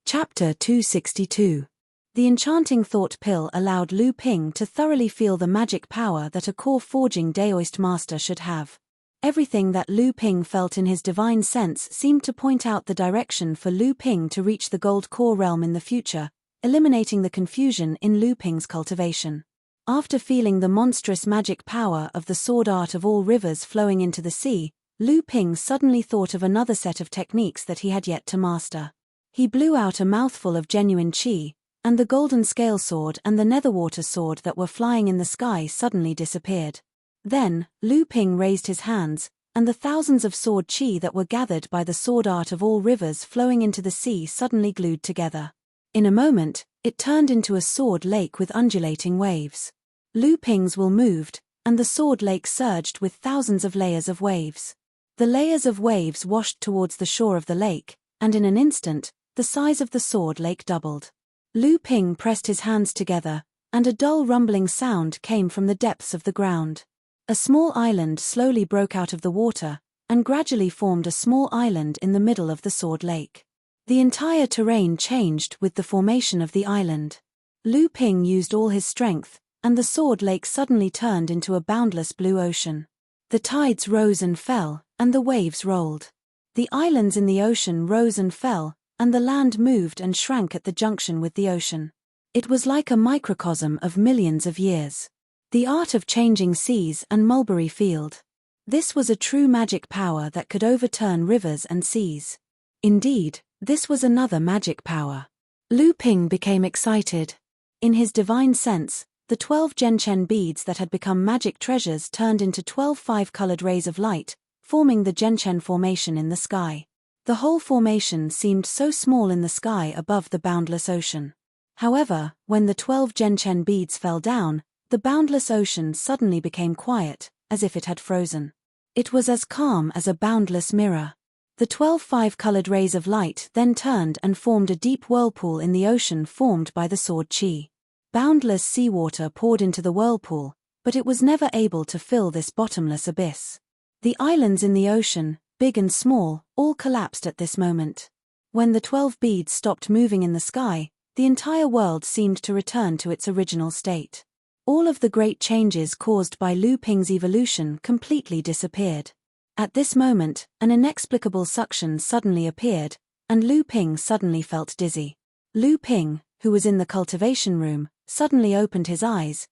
Chapter 262. The enchanting thought pill allowed Lu Ping to thoroughly feel the magic power that a core forging Daoist master should have. Everything that Lu Ping felt in his divine sense seemed to point out the direction for Lu Ping to reach the gold core realm in the future, eliminating the confusion in Lu Ping's cultivation. After feeling the monstrous magic power of the sword art of all rivers flowing into the sea, Lu Ping suddenly thought of another set of techniques that he had yet to master. He blew out a mouthful of genuine chi, and the golden scale sword and the netherwater sword that were flying in the sky suddenly disappeared. Then, Lu Ping raised his hands, and the thousands of sword chi that were gathered by the sword art of all rivers flowing into the sea suddenly glued together. In a moment, it turned into a sword lake with undulating waves. Lu Ping's will moved, and the sword lake surged with thousands of layers of waves. The layers of waves washed towards the shore of the lake, and in an instant, the size of the sword lake doubled. Lu Ping pressed his hands together, and a dull rumbling sound came from the depths of the ground. A small island slowly broke out of the water, and gradually formed a small island in the middle of the sword lake. The entire terrain changed with the formation of the island. Lu Ping used all his strength, and the sword lake suddenly turned into a boundless blue ocean. The tides rose and fell, and the waves rolled. The islands in the ocean rose and fell, and the land moved and shrank at the junction with the ocean. It was like a microcosm of millions of years. The art of changing seas and mulberry field. This was a true magic power that could overturn rivers and seas. Indeed, this was another magic power. Lu Ping became excited. In his divine sense, the 12 Genshen beads that had become magic treasures turned into 12 5-colored rays of light, forming the Genshen formation in the sky. The whole formation seemed so small in the sky above the boundless ocean. However, when the 12 Genchen beads fell down, the boundless ocean suddenly became quiet, as if it had frozen. It was as calm as a boundless mirror. The 12 five-colored rays of light then turned and formed a deep whirlpool in the ocean formed by the sword chi. Boundless seawater poured into the whirlpool, but it was never able to fill this bottomless abyss. The islands in the ocean, big and small, all collapsed at this moment. When the 12 beads stopped moving in the sky, the entire world seemed to return to its original state. All of the great changes caused by Lu Ping's evolution completely disappeared. At this moment, an inexplicable suction suddenly appeared, and Lu Ping suddenly felt dizzy. Lu Ping, who was in the cultivation room, suddenly opened his eyes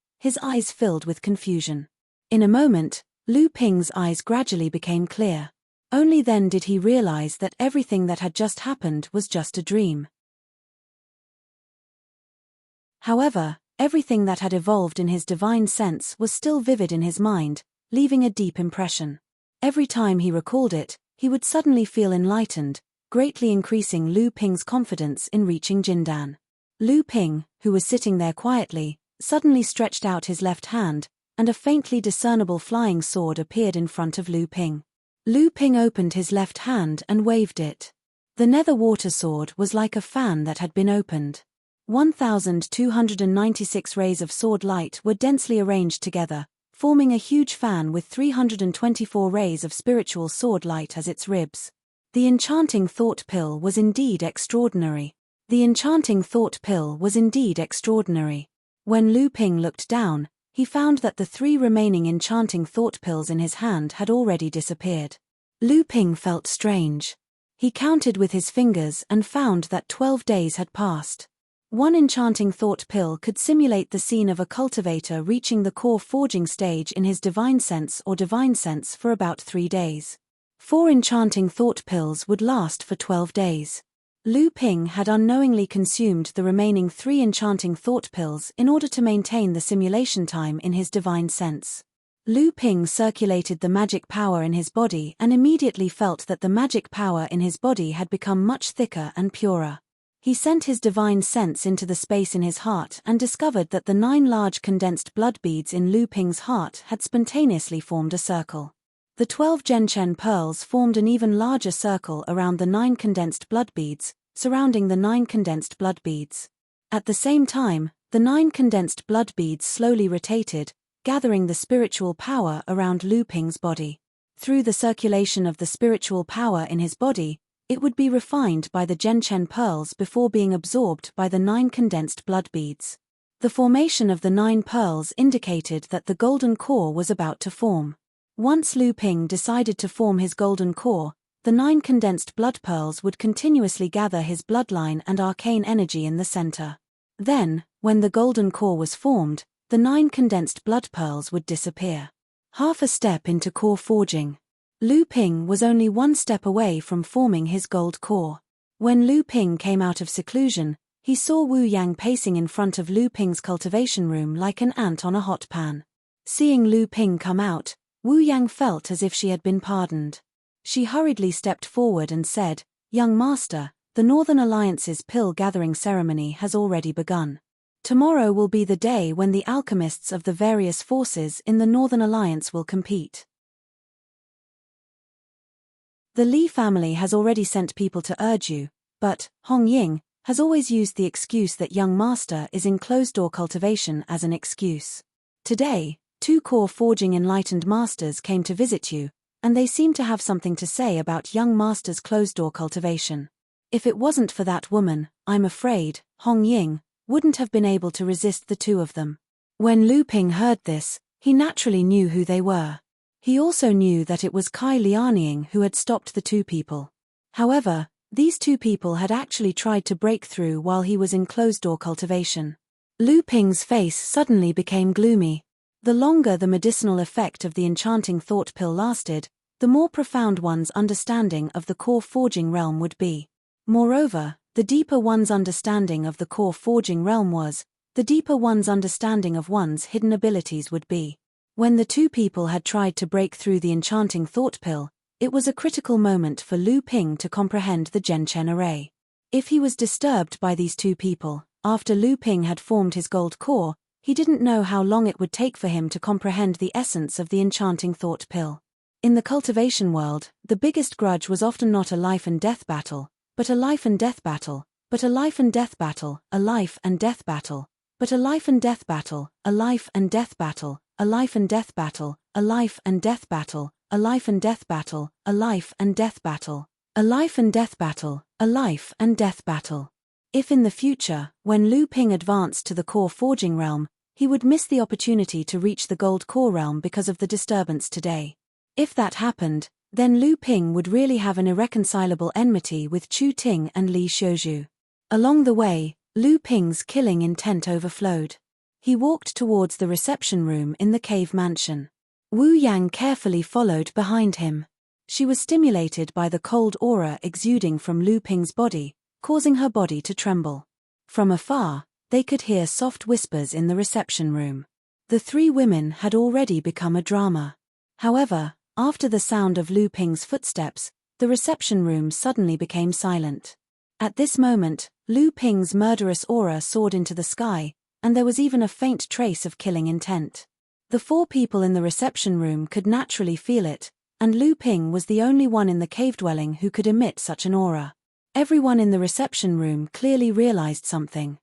filled with confusion. In a moment, Lu Ping's eyes gradually became clear. Only then did he realize that everything that had just happened was just a dream. However, everything that had evolved in his divine sense was still vivid in his mind, leaving a deep impression. Every time he recalled it, he would suddenly feel enlightened, greatly increasing Lu Ping's confidence in reaching Jindan. Lu Ping, who was sitting there quietly, suddenly stretched out his left hand, and a faintly discernible flying sword appeared in front of Lu Ping. Lu Ping opened his left hand and waved it. The nether water sword was like a fan that had been opened. 1,296 rays of sword light were densely arranged together, forming a huge fan with 324 rays of spiritual sword light as its ribs. The enchanting thought pill was indeed extraordinary. When Lu Ping looked down, he found that the 3 remaining enchanting thought pills in his hand had already disappeared. Lu Ping felt strange. He counted with his fingers and found that 12 days had passed. One enchanting thought pill could simulate the scene of a cultivator reaching the core forging stage in his divine sense for about 3 days. 4 enchanting thought pills would last for 12 days. Lu Ping had unknowingly consumed the remaining 3 enchanting thought pills in order to maintain the simulation time in his divine sense. Lu Ping circulated the magic power in his body and immediately felt that the magic power in his body had become much thicker and purer. He sent his divine sense into the space in his heart and discovered that the 9 large condensed blood beads in Lu Ping's heart had spontaneously formed a circle. The 12 Genchen pearls formed an even larger circle around the 9 condensed blood beads, surrounding the 9 condensed blood beads. At the same time, the 9 condensed blood beads slowly rotated, gathering the spiritual power around Lu Ping's body. Through the circulation of the spiritual power in his body, it would be refined by the Genchen pearls before being absorbed by the 9 condensed blood beads. The formation of the 9 pearls indicated that the golden core was about to form. Once Lu Ping decided to form his golden core, the 9 condensed blood pearls would continuously gather his bloodline and arcane energy in the center. Then, when the golden core was formed, the 9 condensed blood pearls would disappear. Half a step into core forging. Lu Ping was only 1 step away from forming his gold core. When Lu Ping came out of seclusion, he saw Wu Yang pacing in front of Lu Ping's cultivation room like an ant on a hot pan. Seeing Lu Ping come out, Wu Yang felt as if she had been pardoned. She hurriedly stepped forward and said, "Young master, the Northern Alliance's pill-gathering ceremony has already begun. Tomorrow will be the day when the alchemists of the various forces in the Northern Alliance will compete. The Li family has already sent people to urge you, but Hong Ying has always used the excuse that young master is in closed-door cultivation as an excuse. Today, 2 core forging enlightened masters came to visit you, and they seem to have something to say about young master's closed-door cultivation. If it wasn't for that woman, I'm afraid Hong Ying wouldn't have been able to resist the 2 of them." When Lu Ping heard this, he naturally knew who they were. He also knew that it was Kai Lianying who had stopped the 2 people. However, these 2 people had actually tried to break through while he was in closed-door cultivation. Lu Ping's face suddenly became gloomy. The longer the medicinal effect of the enchanting thought pill lasted, the more profound one's understanding of the core forging realm would be. Moreover, the deeper one's understanding of the core forging realm was, the deeper one's understanding of one's hidden abilities would be. When the 2 people had tried to break through the enchanting thought pill, It was a critical moment for Lu Ping to comprehend the Zhenchen array. If he was disturbed by these two people, after Lu Ping had formed his gold core, he didn't know how long it would take for him to comprehend the essence of the enchanting thought pill. In the cultivation world, the biggest grudge was often not a life and death battle, but a life and death battle, but a life and death battle, a life and death battle, but a life and death battle, a life and death battle, a life and death battle, a life and death battle, a life and death battle, a life and death battle, a life and death battle, a life and death battle. If in the future, when Lu Ping advanced to the core forging realm, he would miss the opportunity to reach the gold core realm because of the disturbance today. If that happened, then Lu Ping would really have an irreconcilable enmity with Chu Ting and Li Xiuzhu. Along the way, Lu Ping's killing intent overflowed. He walked towards the reception room in the cave mansion. Wu Yang carefully followed behind him. She was stimulated by the cold aura exuding from Lu Ping's body, causing her body to tremble. From afar, they could hear soft whispers in the reception room. The three women had already become a drama. However, after the sound of Lu Ping's footsteps, the reception room suddenly became silent. At this moment, Lu Ping's murderous aura soared into the sky, and there was even a faint trace of killing intent. The four people in the reception room could naturally feel it, and Lu Ping was the only one in the cave dwelling who could emit such an aura. Everyone in the reception room clearly realized something.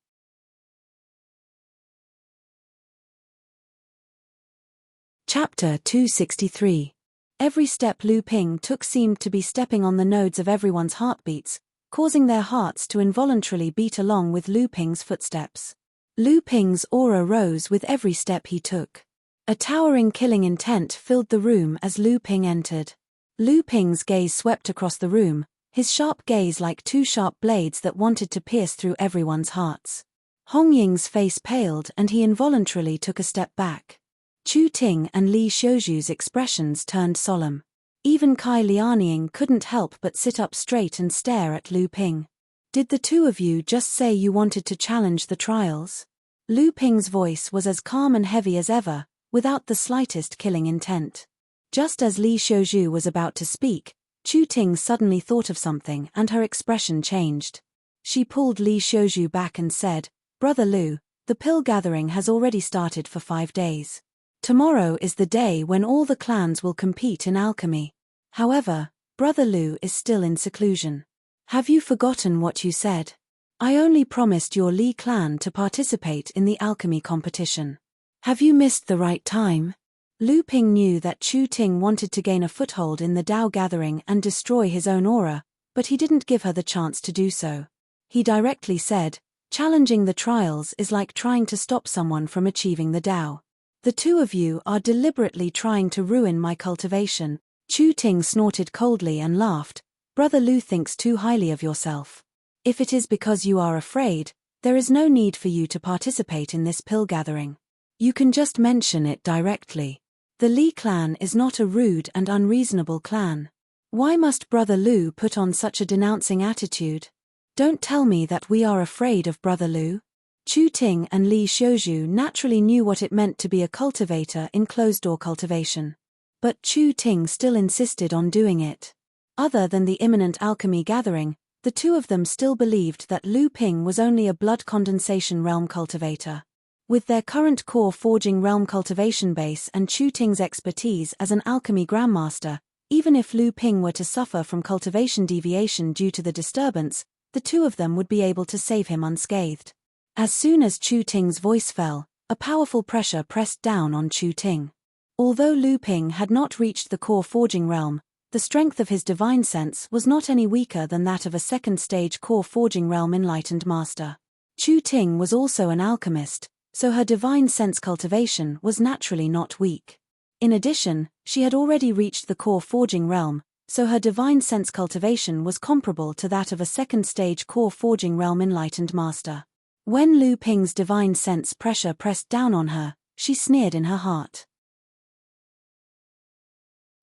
Chapter 263. Every step Lu Ping took seemed to be stepping on the nodes of everyone's heartbeats, causing their hearts to involuntarily beat along with Lu Ping's footsteps. Lu Ping's aura rose with every step he took. A towering killing intent filled the room as Lu Ping entered. Lu Ping's gaze swept across the room, his sharp gaze like two sharp blades that wanted to pierce through everyone's hearts. Hong Ying's face paled and he involuntarily took a step back. Chu Ting and Li Xiuzhu's expressions turned solemn. Even Kai Lianying couldn't help but sit up straight and stare at Lu Ping. Did the two of you just say you wanted to challenge the trials? Lu Ping's voice was as calm and heavy as ever, without the slightest killing intent. Just as Li Xiuzhu was about to speak, Chu Ting suddenly thought of something and her expression changed. She pulled Li Xiuzhu back and said, "Brother Lu, the pill gathering has already started for 5 days. Tomorrow is the day when all the clans will compete in alchemy. However, Brother Lu is still in seclusion. Have you forgotten what you said? I only promised your Li clan to participate in the alchemy competition. Have you missed the right time?" Lu Ping knew that Chu Ting wanted to gain a foothold in the Dao gathering and destroy his own aura, but he didn't give her the chance to do so. He directly said, "Challenging the trials is like trying to stop someone from achieving the Dao. The two of you are deliberately trying to ruin my cultivation." Chu Ting snorted coldly and laughed. "Brother Lu thinks too highly of yourself. If it is because you are afraid, there is no need for you to participate in this pill gathering. You can just mention it directly. The Li clan is not a rude and unreasonable clan. Why must Brother Lu put on such a denouncing attitude? Don't tell me that we are afraid of Brother Lu." Chu Ting and Li Xiuzhu naturally knew what it meant to be a cultivator in closed-door cultivation. But Chu Ting still insisted on doing it. Other than the imminent alchemy gathering, the two of them still believed that Lu Ping was only a blood condensation realm cultivator. With their current core forging realm cultivation base and Chu Ting's expertise as an alchemy grandmaster, even if Lu Ping were to suffer from cultivation deviation due to the disturbance, the two of them would be able to save him unscathed. As soon as Chu Ting's voice fell, a powerful pressure pressed down on Chu Ting. Although Lu Ping had not reached the core forging realm, the strength of his divine sense was not any weaker than that of a second-stage core forging realm enlightened master. Chu Ting was also an alchemist, so her divine sense cultivation was naturally not weak. In addition, she had already reached the core forging realm, so her divine sense cultivation was comparable to that of a second-stage core forging realm enlightened master. When Lu Ping's divine sense pressure pressed down on her, she sneered in her heart.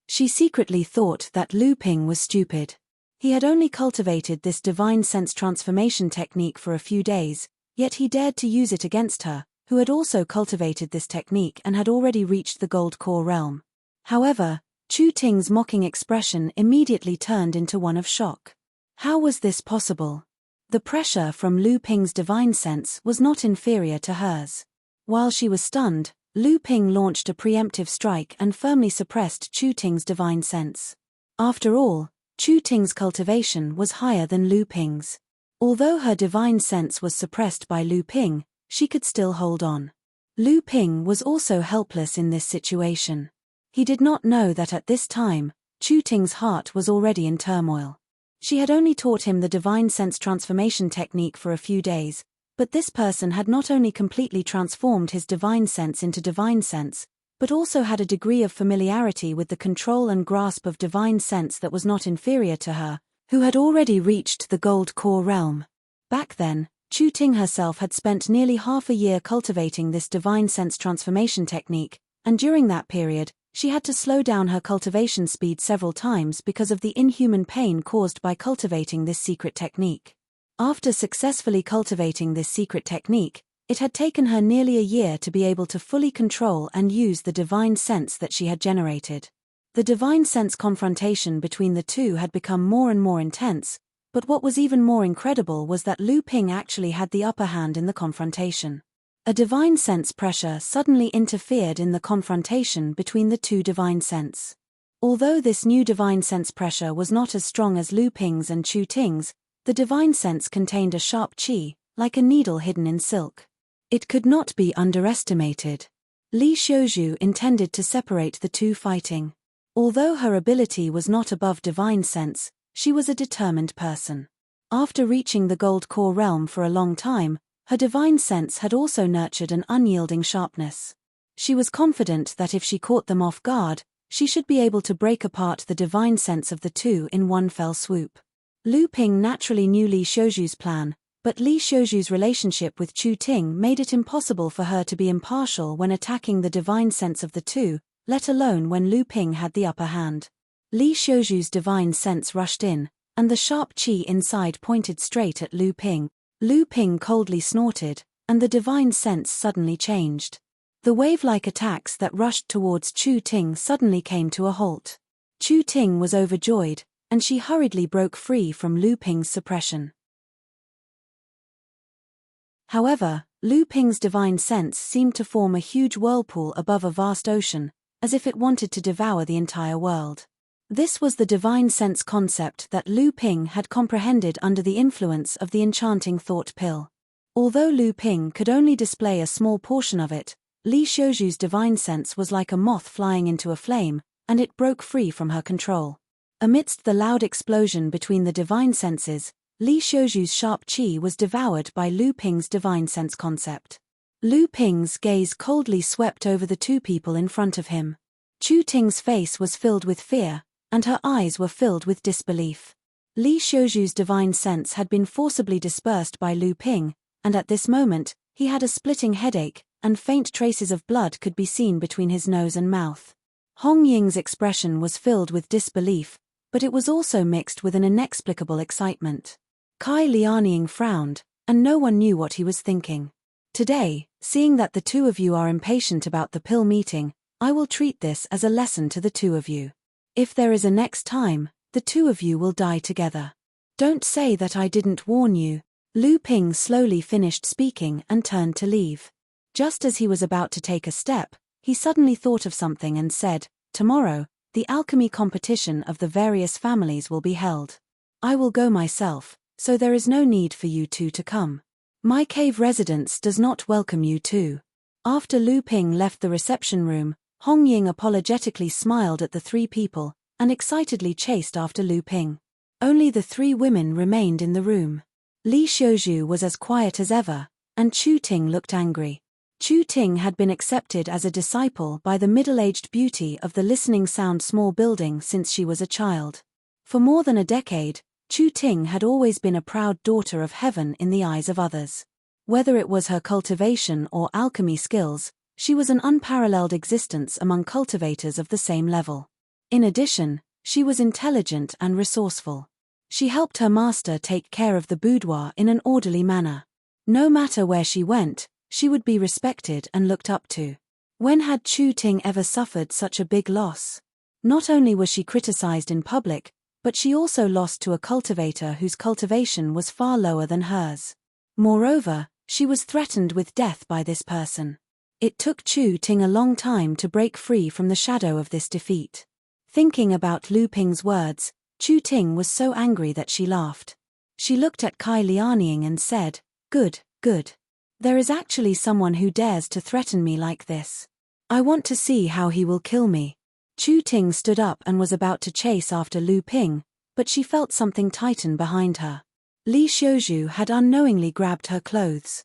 She secretly thought that Lu Ping was stupid. He had only cultivated this divine sense transformation technique for a few days, yet he dared to use it against her, who had also cultivated this technique and had already reached the gold core realm. However, Chu Ting's mocking expression immediately turned into one of shock. How was this possible? The pressure from Lu Ping's divine sense was not inferior to hers. While she was stunned, Lu Ping launched a preemptive strike and firmly suppressed Chu Ting's divine sense. After all, Chu Ting's cultivation was higher than Lu Ping's. Although her divine sense was suppressed by Lu Ping, she could still hold on. Lu Ping was also helpless in this situation. He did not know that at this time, Chu Ting's heart was already in turmoil. She had only taught him the divine sense transformation technique for a few days, but this person had not only completely transformed his divine sense into divine sense, but also had a degree of familiarity with the control and grasp of divine sense that was not inferior to her, who had already reached the gold core realm. Back then, Chu Ting herself had spent nearly half a year cultivating this divine sense transformation technique, and during that period, she had to slow down her cultivation speed several times because of the inhuman pain caused by cultivating this secret technique. After successfully cultivating this secret technique, it had taken her nearly a year to be able to fully control and use the divine sense that she had generated. The divine sense confrontation between the two had become more and more intense, but what was even more incredible was that Lu Ping actually had the upper hand in the confrontation. A divine sense pressure suddenly interfered in the confrontation between the two divine sense. Although this new divine sense pressure was not as strong as Lu Ping's and Chu Ting's, the divine sense contained a sharp qi, like a needle hidden in silk. It could not be underestimated. Li Xiuzhu intended to separate the two fighting. Although her ability was not above divine sense, she was a determined person. After reaching the gold core realm for a long time, her divine sense had also nurtured an unyielding sharpness. She was confident that if she caught them off guard, she should be able to break apart the divine sense of the two in one fell swoop. Lu Ping naturally knew Li Xiuzhu's plan, but Li Xiuzhu's relationship with Chu Ting made it impossible for her to be impartial when attacking the divine sense of the two, let alone when Lu Ping had the upper hand. Li Xiuzhu's divine sense rushed in, and the sharp qi inside pointed straight at Lu Ping. Lu Ping coldly snorted, and the divine sense suddenly changed. The wave-like attacks that rushed towards Chu Ting suddenly came to a halt. Chu Ting was overjoyed, and she hurriedly broke free from Lu Ping's suppression. However, Lu Ping's divine sense seemed to form a huge whirlpool above a vast ocean, as if it wanted to devour the entire world. This was the divine sense concept that Lu Ping had comprehended under the influence of the enchanting thought pill. Although Lu Ping could only display a small portion of it, Li Xiuzhu's divine sense was like a moth flying into a flame, and it broke free from her control. Amidst the loud explosion between the divine senses, Li Xiuzhu's sharp qi was devoured by Lu Ping's divine sense concept. Lu Ping's gaze coldly swept over the two people in front of him. Chu Ting's face was filled with fear, and her eyes were filled with disbelief. Li Xiuzhu's divine sense had been forcibly dispersed by Lu Ping, and at this moment, he had a splitting headache, and faint traces of blood could be seen between his nose and mouth. Hong Ying's expression was filled with disbelief, but it was also mixed with an inexplicable excitement. Kai Lianying frowned, and no one knew what he was thinking. Today, seeing that the two of you are impatient about the pill meeting, I will treat this as a lesson to the two of you. If there is a next time, the two of you will die together. Don't say that I didn't warn you. Lu Ping slowly finished speaking and turned to leave. Just as he was about to take a step, he suddenly thought of something and said, "Tomorrow, the alchemy competition of the various families will be held. I will go myself, so there is no need for you two to come. My cave residence does not welcome you two." After Lu Ping left the reception room, Hong Ying apologetically smiled at the three people, and excitedly chased after Lu Ping. Only the three women remained in the room. Li Xiuzhu was as quiet as ever, and Chu Ting looked angry. Chu Ting had been accepted as a disciple by the middle-aged beauty of the Listening Sound small building since she was a child. For more than a decade, Chu Ting had always been a proud daughter of heaven in the eyes of others. Whether it was her cultivation or alchemy skills, she was an unparalleled existence among cultivators of the same level. In addition, she was intelligent and resourceful. She helped her master take care of the boudoir in an orderly manner. No matter where she went, she would be respected and looked up to. When had Chu Ting ever suffered such a big loss? Not only was she criticized in public, but she also lost to a cultivator whose cultivation was far lower than hers. Moreover, she was threatened with death by this person. It took Chu Ting a long time to break free from the shadow of this defeat. Thinking about Lu Ping's words, Chu Ting was so angry that she laughed. She looked at Kai Lianying and said, "Good, good. There is actually someone who dares to threaten me like this. I want to see how he will kill me." Chu Ting stood up and was about to chase after Lu Ping, but she felt something tighten behind her. Li Xiuzhu had unknowingly grabbed her clothes.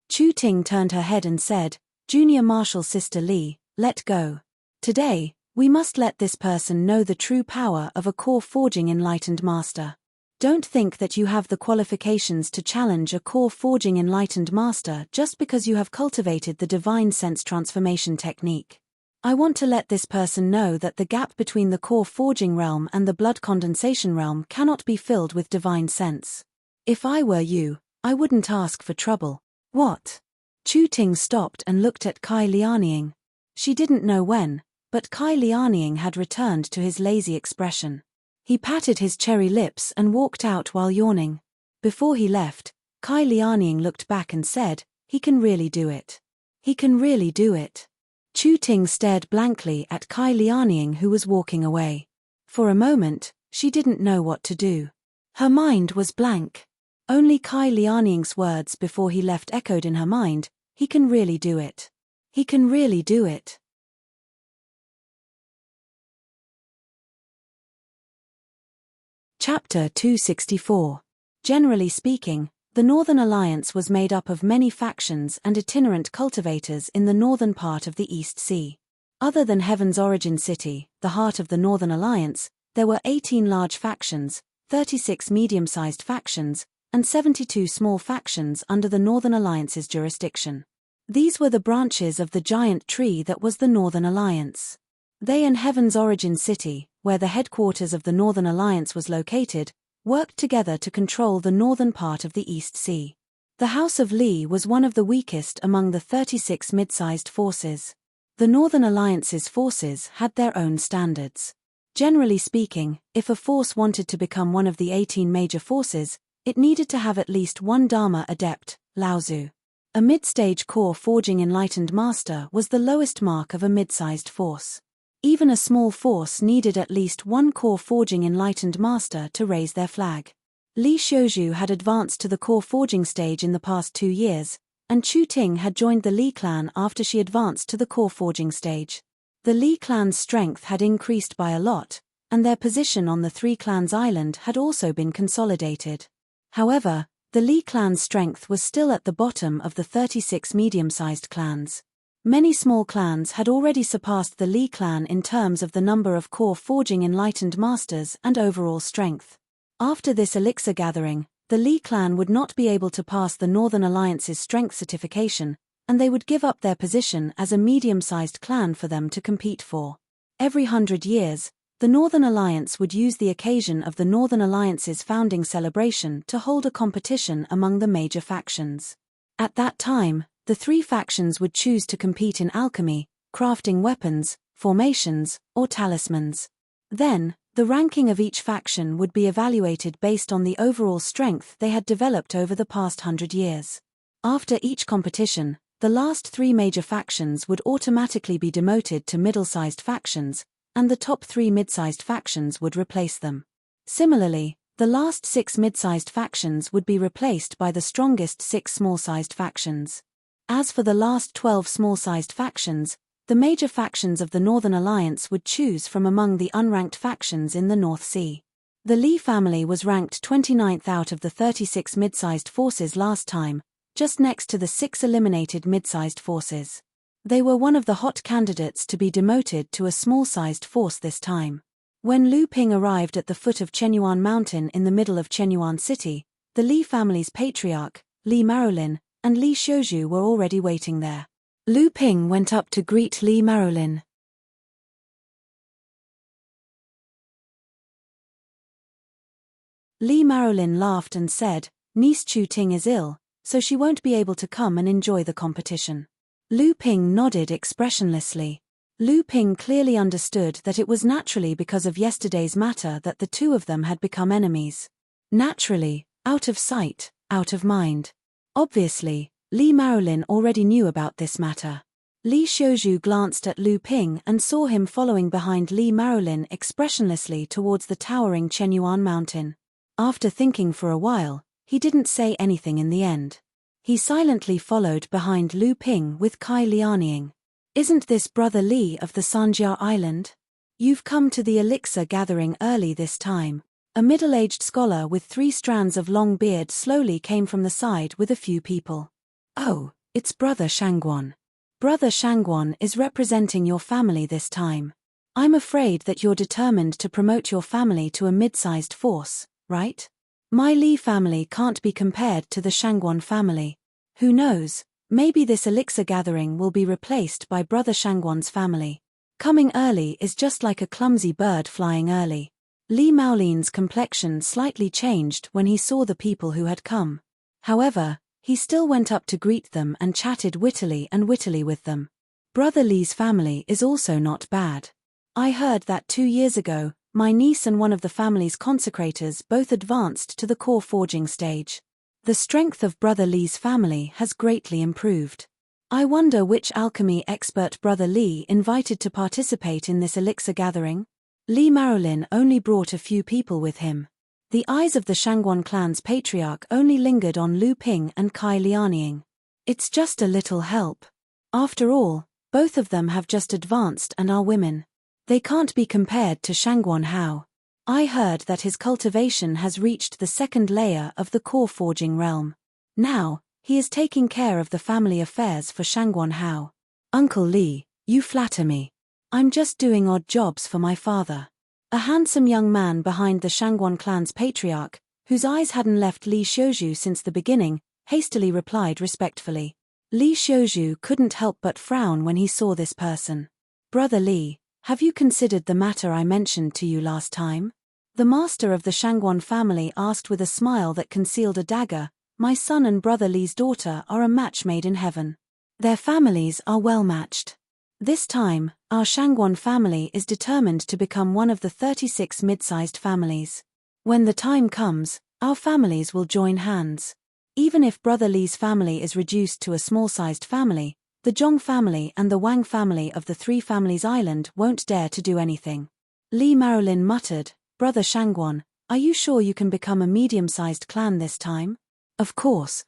Chu Ting turned her head and said, "Junior Marshal Sister Li, let go. Today, we must let this person know the true power of a core forging enlightened master. Don't think that you have the qualifications to challenge a core forging enlightened master just because you have cultivated the divine sense transformation technique. I want to let this person know that the gap between the core forging realm and the blood condensation realm cannot be filled with divine sense. If I were you, I wouldn't ask for trouble." "What?" Chu Ting stopped and looked at Kai Lianying. She didn't know when, but Kai Lianying had returned to his lazy expression. He patted his cherry lips and walked out while yawning. Before he left, Kai Lianying looked back and said, "He can really do it. He can really do it." Chu Ting stared blankly at Kai Lianying, who was walking away. For a moment, she didn't know what to do. Her mind was blank. Only Kai Lianying's words before he left echoed in her mind, "He can really do it. He can really do it." Chapter 264. Generally speaking, the Northern Alliance was made up of many factions and itinerant cultivators in the northern part of the East Sea. Other than Heaven's origin city, the heart of the Northern Alliance, there were 18 large factions, 36 medium-sized factions, and 72 small factions under the Northern Alliance's jurisdiction. These were the branches of the giant tree that was the Northern Alliance. They and Heaven's origin city, where the headquarters of the Northern Alliance was located, worked together to control the northern part of the East Sea. The House of Li was one of the weakest among the 36 mid-sized forces. The Northern Alliance's forces had their own standards. Generally speaking, if a force wanted to become one of the 18 major forces, it needed to have at least one Dharma adept, Laozu. A mid-stage core forging enlightened master was the lowest mark of a mid-sized force. Even a small force needed at least one core forging enlightened master to raise their flag. Li Xiuzhu had advanced to the core forging stage in the past 2 years, and Chu Ting had joined the Li clan after she advanced to the core forging stage. The Li clan's strength had increased by a lot, and their position on the Three Clans Island had also been consolidated. However, the Li clan's strength was still at the bottom of the 36 medium-sized clans. Many small clans had already surpassed the Li clan in terms of the number of core forging enlightened masters and overall strength. After this elixir gathering, the Li clan would not be able to pass the Northern Alliance's strength certification, and they would give up their position as a medium-sized clan for them to compete for. Every 100 years, the Northern Alliance would use the occasion of the Northern Alliance's founding celebration to hold a competition among the major factions. At that time, the 3 factions would choose to compete in alchemy, crafting weapons, formations, or talismans. Then, the ranking of each faction would be evaluated based on the overall strength they had developed over the past 100 years. After each competition, the last 3 major factions would automatically be demoted to middle-sized factions, and the top 3 mid-sized factions would replace them. Similarly, the last 6 mid-sized factions would be replaced by the strongest 6 small-sized factions. As for the last 12 small-sized factions, the major factions of the Northern Alliance would choose from among the unranked factions in the North Sea. The Li family was ranked 29th out of the 36 mid-sized forces last time, just next to the 6 eliminated mid-sized forces. They were one of the hot candidates to be demoted to a small-sized force this time. When Lu Ping arrived at the foot of Chenyuan Mountain in the middle of Chenyuan City, the Li family's patriarch, Li Marolin, and Li Xiuzhu were already waiting there. Lu Ping went up to greet Li Marolin. Li Marolin laughed and said, "Niece Chu Ting is ill, so she won't be able to come and enjoy the competition." Lu Ping nodded expressionlessly. Lu Ping clearly understood that it was naturally because of yesterday's matter that the two of them had become enemies. Naturally, out of sight, out of mind. Obviously, Li Maolin already knew about this matter. Li Xiuzhu glanced at Lu Ping and saw him following behind Li Maolin expressionlessly towards the towering Chenyuan mountain. After thinking for a while, he didn't say anything in the end. He silently followed behind Lu Ping with Kai Lianying. Isn't this Brother Li of the Sanjia Island? You've come to the elixir gathering early this time. A middle-aged scholar with 3 strands of long beard slowly came from the side with a few people. Oh, it's Brother Shangguan. Brother Shangguan is representing your family this time. I'm afraid that you're determined to promote your family to a mid-sized force, right? My Li family can't be compared to the Shangguan family. Who knows? Maybe this elixir gathering will be replaced by Brother Shangguan's family. Coming early is just like a clumsy bird flying early. Li Maolin's complexion slightly changed when he saw the people who had come. However, he still went up to greet them and chatted wittily with them. Brother Li's family is also not bad. I heard that 2 years ago, my niece and one of the family's consecrators both advanced to the core forging stage. The strength of Brother Li's family has greatly improved. I wonder which alchemy expert Brother Li invited to participate in this elixir gathering? Li Maolin only brought a few people with him. The eyes of the Shangguan clan's patriarch only lingered on Lu Ping and Kai Lianying. It's just a little help. After all, both of them have just advanced and are women. They can't be compared to Shangguan Hao. I heard that his cultivation has reached the 2nd layer of the core forging realm. Now, he is taking care of the family affairs for Shangguan Hao. Uncle Li, you flatter me. I'm just doing odd jobs for my father. A handsome young man behind the Shangguan clan's patriarch, whose eyes hadn't left Li Xiuzhu since the beginning, hastily replied respectfully. Li Xiuzhu couldn't help but frown when he saw this person. Brother Li, have you considered the matter I mentioned to you last time? The master of the Shangguan family asked with a smile that concealed a dagger. My son and Brother Li's daughter are a match made in heaven. Their families are well matched. This time, our Shangguan family is determined to become one of the 36 mid-sized families. When the time comes, our families will join hands. Even if Brother Li's family is reduced to a small-sized family, the Zhong family and the Wang family of the 3 families island won't dare to do anything. Li Maolin muttered, Brother Shangguan, are you sure you can become a medium-sized clan this time? Of course.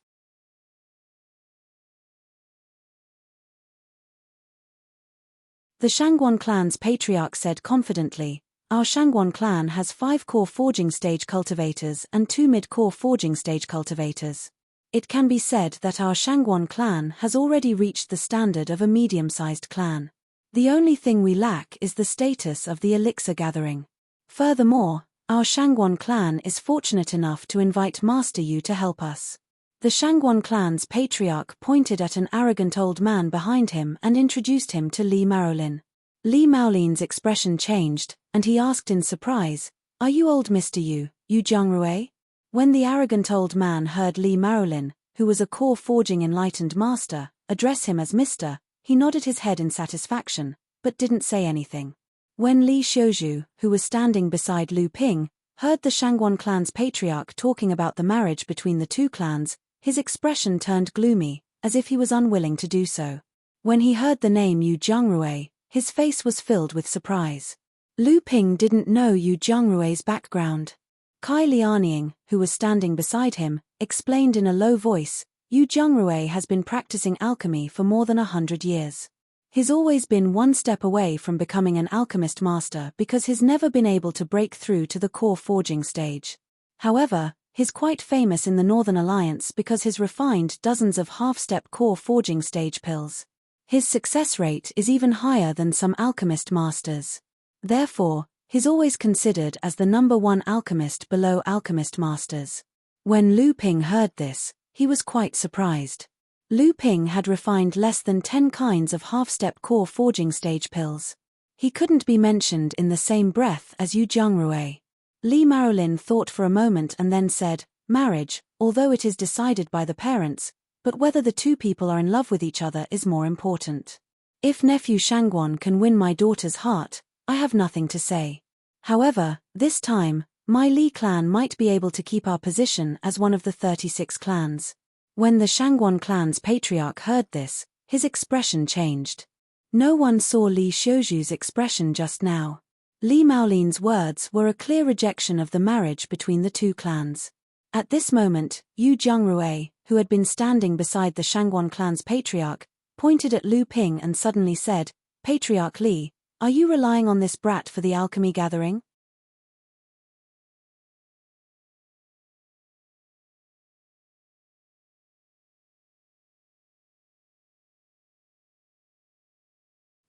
The Shangguan clan's patriarch said confidently, our Shangguan clan has 5 core forging stage cultivators and 2 mid-core forging stage cultivators. It can be said that our Shangguan clan has already reached the standard of a medium-sized clan. The only thing we lack is the status of the elixir gathering. Furthermore, our Shangguan clan is fortunate enough to invite Master Yu to help us. The Shangguan clan's patriarch pointed at an arrogant old man behind him and introduced him to Li Maolin. Li Maolin's expression changed, and he asked in surprise, Are you old Mr. Yu, Yu Jiangrui? When the arrogant old man heard Li Maolin, who was a core forging enlightened master, address him as Mr., he nodded his head in satisfaction, but didn't say anything. When Li Xiuzhu, who was standing beside Lu Ping, heard the Shangguan clan's patriarch talking about the marriage between the 2 clans, his expression turned gloomy, as if he was unwilling to do so. When he heard the name Yu Jiangrui, his face was filled with surprise. Lu Ping didn't know Yu Jiangrui's background. Kai Lianying, who was standing beside him, explained in a low voice, Yu Jiangrui has been practicing alchemy for more than 100 years. He's always been one step away from becoming an alchemist master because he's never been able to break through to the core forging stage. However, he's quite famous in the Northern Alliance because he's refined dozens of half-step core forging stage pills. His success rate is even higher than some alchemist masters. Therefore, he's always considered as the #1 alchemist below alchemist masters. When Lu Ping heard this, he was quite surprised. Lu Ping had refined less than 10 kinds of half-step core forging stage pills. He couldn't be mentioned in the same breath as Yu Jiangrui. Li Maolin thought for a moment and then said, Marriage, although it is decided by the parents, but whether the 2 people are in love with each other is more important. If nephew Shangguan can win my daughter's heart, I have nothing to say. However, this time, my Li clan might be able to keep our position as one of the 36 clans. When the Shangguan clan's patriarch heard this, his expression changed. No one saw Li Xiuju's expression just now. Li Maolin's words were a clear rejection of the marriage between the two clans. At this moment, Yu Jiangrui, who had been standing beside the Shangguan clan's patriarch, pointed at Lu Ping and suddenly said, "Patriarch Li, are you relying on this brat for the alchemy gathering?"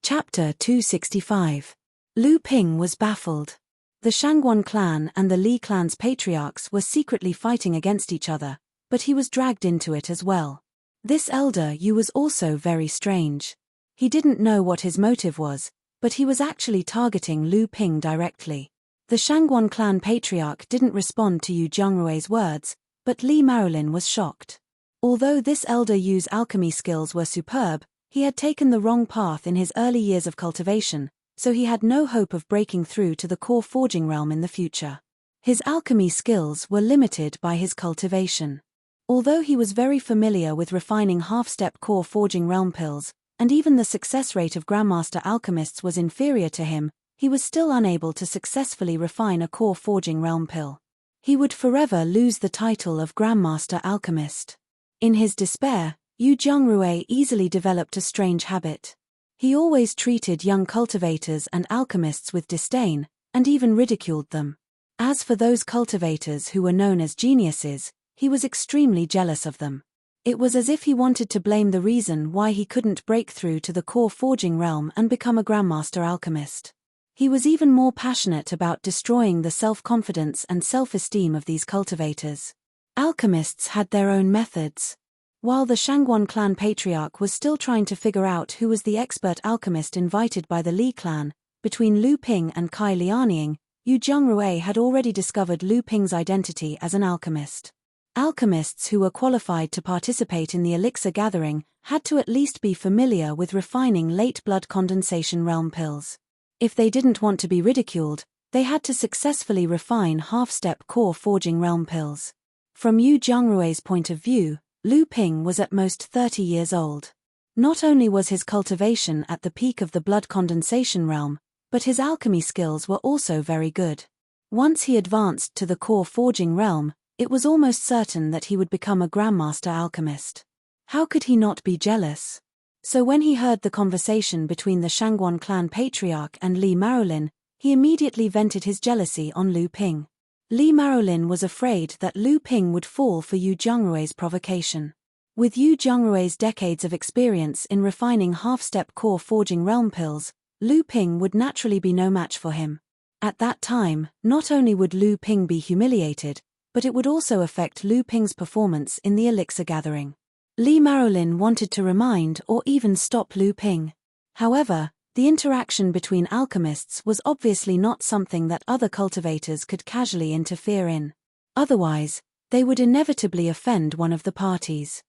Chapter 265. Lu Ping was baffled. The Shangguan clan and the Li clan's patriarchs were secretly fighting against each other, but he was dragged into it as well. This elder Yu was also very strange. He didn't know what his motive was, but he was actually targeting Lu Ping directly. The Shangguan clan patriarch didn't respond to Yu Jiangrui's words, but Li Maolin was shocked. Although this elder Yu's alchemy skills were superb, he had taken the wrong path in his early years of cultivation, so he had no hope of breaking through to the core forging realm in the future. His alchemy skills were limited by his cultivation. Although he was very familiar with refining half-step core forging realm pills, and even the success rate of Grandmaster alchemists was inferior to him, he was still unable to successfully refine a core forging realm pill. He would forever lose the title of Grandmaster alchemist. In his despair, Yu Jiangrui easily developed a strange habit. He always treated young cultivators and alchemists with disdain, and even ridiculed them. As for those cultivators who were known as geniuses, he was extremely jealous of them. It was as if he wanted to blame the reason why he couldn't break through to the core forging realm and become a Grandmaster alchemist. He was even more passionate about destroying the self-confidence and self-esteem of these cultivators. Alchemists had their own methods. While the Shangguan clan patriarch was still trying to figure out who was the expert alchemist invited by the Li clan, between Lu Ping and Kai Lianying, Yu Jiangrui had already discovered Lu Ping's identity as an alchemist. Alchemists who were qualified to participate in the elixir gathering had to at least be familiar with refining late blood condensation realm pills. If they didn't want to be ridiculed, they had to successfully refine half-step core forging realm pills. From Yu Jiangrui's point of view, Lu Ping was at most 30 years old. Not only was his cultivation at the peak of the blood condensation realm, but his alchemy skills were also very good. Once he advanced to the core forging realm, it was almost certain that he would become a Grandmaster alchemist. How could he not be jealous? So when he heard the conversation between the Shangguan clan patriarch and Li Maolin, he immediately vented his jealousy on Lu Ping. Li Maolin was afraid that Lu Ping would fall for Yu Jiangrui's provocation. With Yu Jiangrui's decades of experience in refining half-step core forging realm pills, Lu Ping would naturally be no match for him. At that time, not only would Lu Ping be humiliated, but it would also affect Lu Ping's performance in the elixir gathering. Li Maolin wanted to remind or even stop Lu Ping. However, the interaction between alchemists was obviously not something that other cultivators could casually interfere in. Otherwise, they would inevitably offend one of the parties.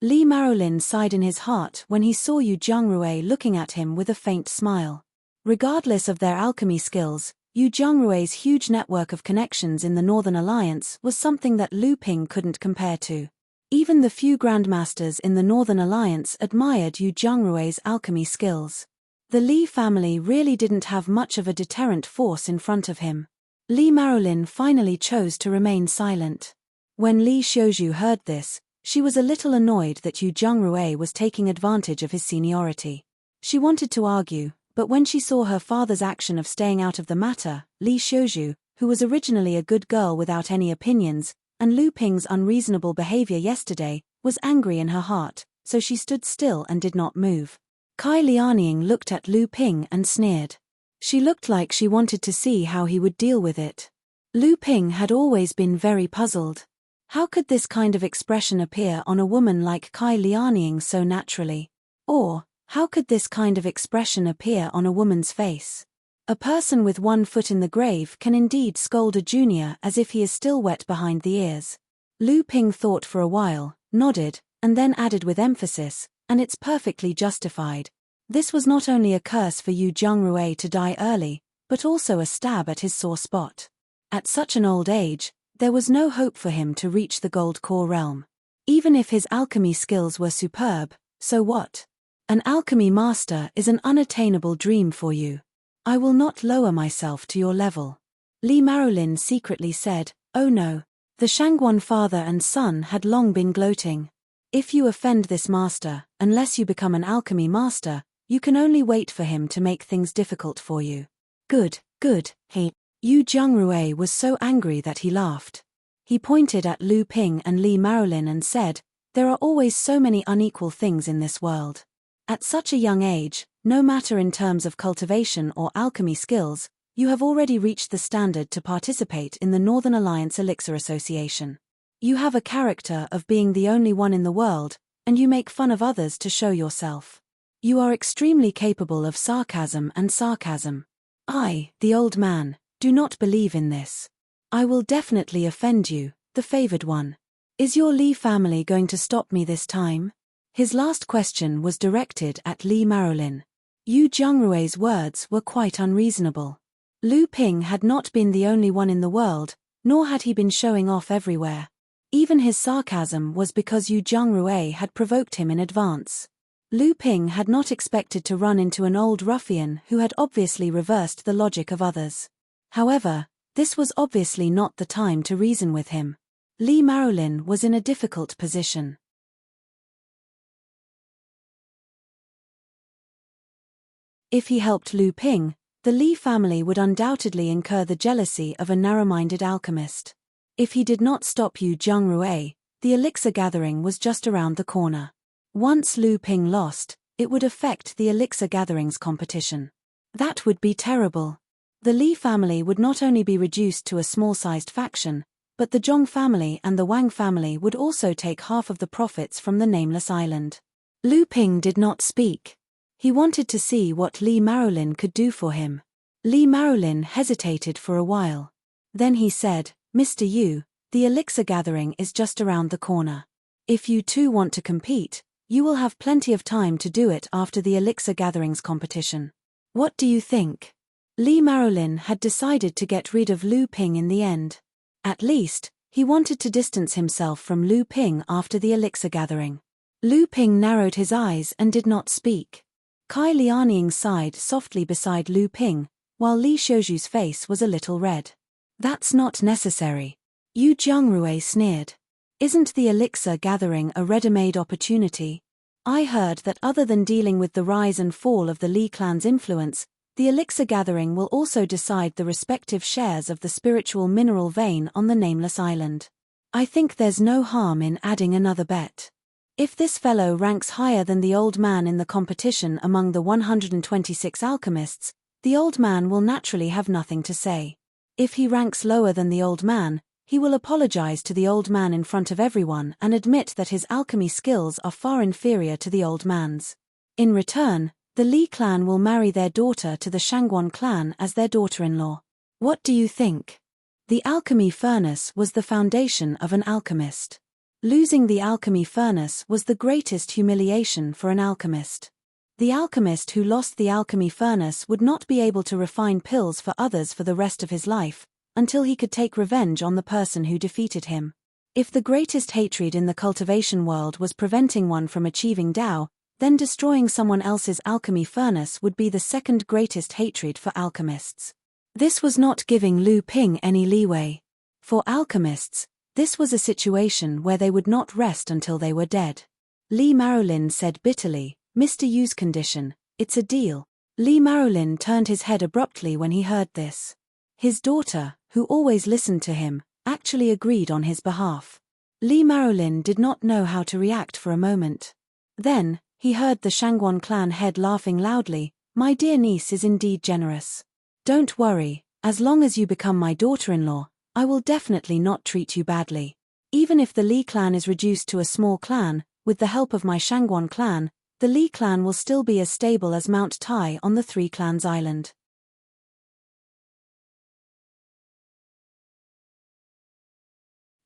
Li Maolin sighed in his heart when he saw Yu Jiangrui looking at him with a faint smile. Regardless of their alchemy skills, Yu Jiangrui's huge network of connections in the Northern Alliance was something that Lu Ping couldn't compare to. Even the few grandmasters in the Northern Alliance admired Yu Jiangrui's alchemy skills. The Li family really didn't have much of a deterrent force in front of him. Li Maolin finally chose to remain silent. When Li Xiuju heard this, she was a little annoyed that Yu Jiangrui was taking advantage of his seniority. She wanted to argue, but when she saw her father's action of staying out of the matter, Li Xiuju, who was originally a good girl without any opinions, and Lu Ping's unreasonable behavior yesterday, was angry in her heart, so she stood still and did not move. Kai Lianying looked at Lu Ping and sneered. She looked like she wanted to see how he would deal with it. Lu Ping had always been very puzzled. How could this kind of expression appear on a woman like Kai Lianying so naturally? Or, how could this kind of expression appear on a woman's face? A person with one foot in the grave can indeed scold a junior as if he is still wet behind the ears. Lu Ping thought for a while, nodded, and then added with emphasis, and it's perfectly justified. This was not only a curse for Yu Jiangrui to die early, but also a stab at his sore spot. At such an old age, there was no hope for him to reach the Gold Core realm. Even if his alchemy skills were superb, so what? An alchemy master is an unattainable dream for you. I will not lower myself to your level. Li Marolin secretly said, oh no. The Shangguan father and son had long been gloating. If you offend this master, unless you become an alchemy master, you can only wait for him to make things difficult for you. Good, hey. Yu Jiangrui was so angry that he laughed. He pointed at Lu Ping and Li Marolin and said, there are always so many unequal things in this world. At such a young age, no matter in terms of cultivation or alchemy skills, you have already reached the standard to participate in the Northern Alliance Elixir Association. You have a character of being the only one in the world, and you make fun of others to show yourself. You are extremely capable of sarcasm and sarcasm. I, the old man, do not believe in this. I will definitely offend you, the favored one. Is your Li family going to stop me this time? His last question was directed at Li Marolin. Yu Jiangrui's words were quite unreasonable. Lu Ping had not been the only one in the world, nor had he been showing off everywhere. Even his sarcasm was because Yu Jiangrui had provoked him in advance. Lu Ping had not expected to run into an old ruffian who had obviously reversed the logic of others. However, this was obviously not the time to reason with him. Li Marolin was in a difficult position. If he helped Lu Ping, the Li family would undoubtedly incur the jealousy of a narrow-minded alchemist. If he did not stop Yu Jiangrui, the elixir gathering was just around the corner. Once Lu Ping lost, it would affect the elixir gatherings competition. That would be terrible. The Li family would not only be reduced to a small-sized faction, but the Zhong family and the Wang family would also take half of the profits from the nameless island. Lu Ping did not speak. He wanted to see what Li Marolin could do for him. Li Marolin hesitated for a while. Then he said, Mr. Yu, the elixir gathering is just around the corner. If you too want to compete, you will have plenty of time to do it after the elixir gatherings competition. What do you think? Li Marolin had decided to get rid of Lu Ping in the end. At least, he wanted to distance himself from Lu Ping after the elixir gathering. Lu Ping narrowed his eyes and did not speak. Kai Lianying sighed softly beside Lu Ping, while Li Xiuju's face was a little red. That's not necessary. Yu Jiangrui sneered. Isn't the elixir gathering a ready-made opportunity? I heard that other than dealing with the rise and fall of the Li clan's influence, the elixir gathering will also decide the respective shares of the spiritual mineral vein on the nameless island. I think there's no harm in adding another bet. If this fellow ranks higher than the old man in the competition among the 126 alchemists, the old man will naturally have nothing to say. If he ranks lower than the old man, he will apologize to the old man in front of everyone and admit that his alchemy skills are far inferior to the old man's. In return, the Li clan will marry their daughter to the Shangguan clan as their daughter-in-law. What do you think? The alchemy furnace was the foundation of an alchemist. Losing the alchemy furnace was the greatest humiliation for an alchemist. The alchemist who lost the alchemy furnace would not be able to refine pills for others for the rest of his life, until he could take revenge on the person who defeated him. If the greatest hatred in the cultivation world was preventing one from achieving Tao, then destroying someone else's alchemy furnace would be the second greatest hatred for alchemists. This was not giving Lu Ping any leeway. For alchemists, this was a situation where they would not rest until they were dead. Li Marolin said bitterly, Mr. Yu's condition, it's a deal. Li Marolin turned his head abruptly when he heard this. His daughter, who always listened to him, actually agreed on his behalf. Li Marolin did not know how to react for a moment. Then, he heard the Shangguan clan head laughing loudly, my dear niece is indeed generous. Don't worry, as long as you become my daughter-in-law, I will definitely not treat you badly. Even if the Li clan is reduced to a small clan, with the help of my Shangguan clan, the Li clan will still be as stable as Mount Tai on the Three Clans Island.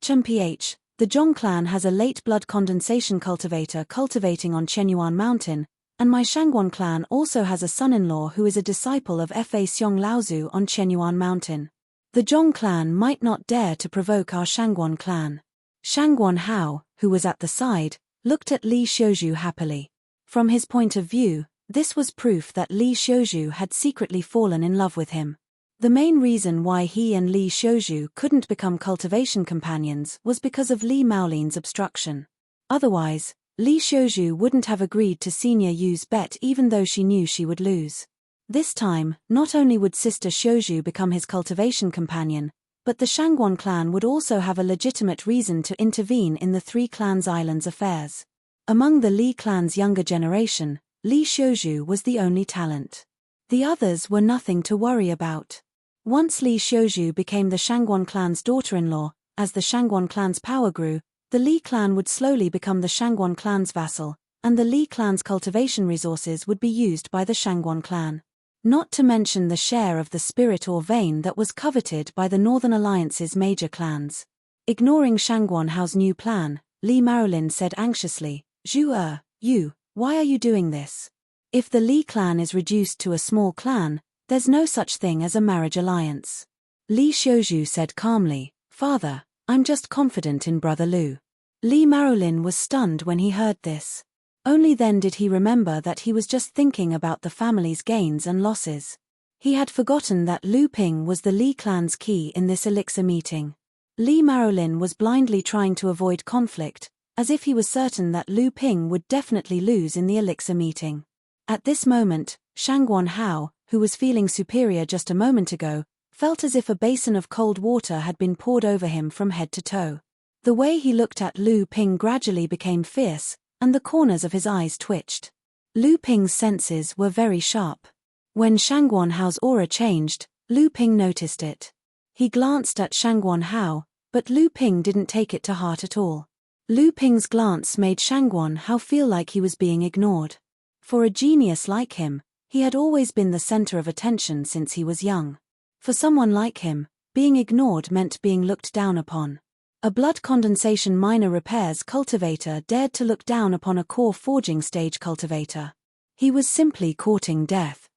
Chen Ph. The Zhong clan has a late blood condensation cultivator cultivating on Chenyuan Mountain, and my Shangguan clan also has a son-in-law who is a disciple of Fa Xiong Laozu on Chenyuan Mountain. The Zhong clan might not dare to provoke our Shangguan clan. Shangguan Hao, who was at the side, looked at Li Xiuzhu happily. From his point of view, this was proof that Li Xiuzhu had secretly fallen in love with him. The main reason why he and Li Xiuzhu couldn't become cultivation companions was because of Li Maolin's obstruction. Otherwise, Li Xiuzhu wouldn't have agreed to Senior Yu's bet even though she knew she would lose. This time, not only would Sister Xiuzhu become his cultivation companion, but the Shangguan clan would also have a legitimate reason to intervene in the three clans' islands' affairs. Among the Li clan's younger generation, Li Xiuzhu was the only talent. The others were nothing to worry about. Once Li Xiuzhu became the Shangguan clan's daughter-in-law, as the Shangguan clan's power grew, the Li clan would slowly become the Shangguan clan's vassal, and the Li clan's cultivation resources would be used by the Shangguan clan. Not to mention the share of the spirit or vein that was coveted by the Northern Alliance's major clans. Ignoring Shangguan Hao's new plan, Li Maolin said anxiously, "Zhu you, why are you doing this? If the Li clan is reduced to a small clan, there's no such thing as a marriage alliance." Li Xiuzhu said calmly, "Father, I'm just confident in Brother Lu." Li Maolin was stunned when he heard this. Only then did he remember that he was just thinking about the family's gains and losses. He had forgotten that Lu Ping was the Li clan's key in this elixir meeting. Li Maolin was blindly trying to avoid conflict, as if he was certain that Lu Ping would definitely lose in the elixir meeting. At this moment, Shangguan Hao, who was feeling superior just a moment ago, felt as if a basin of cold water had been poured over him from head to toe. The way he looked at Lu Ping gradually became fierce, and the corners of his eyes twitched. Lu Ping's senses were very sharp. When Shangguan Hao's aura changed, Lu Ping noticed it. He glanced at Shangguan Hao, but Lu Ping didn't take it to heart at all. Lu Ping's glance made Shangguan Hao feel like he was being ignored. For a genius like him, he had always been the center of attention since he was young. For someone like him, being ignored meant being looked down upon. A blood condensation minor repairs cultivator dared to look down upon a core forging stage cultivator. He was simply courting death.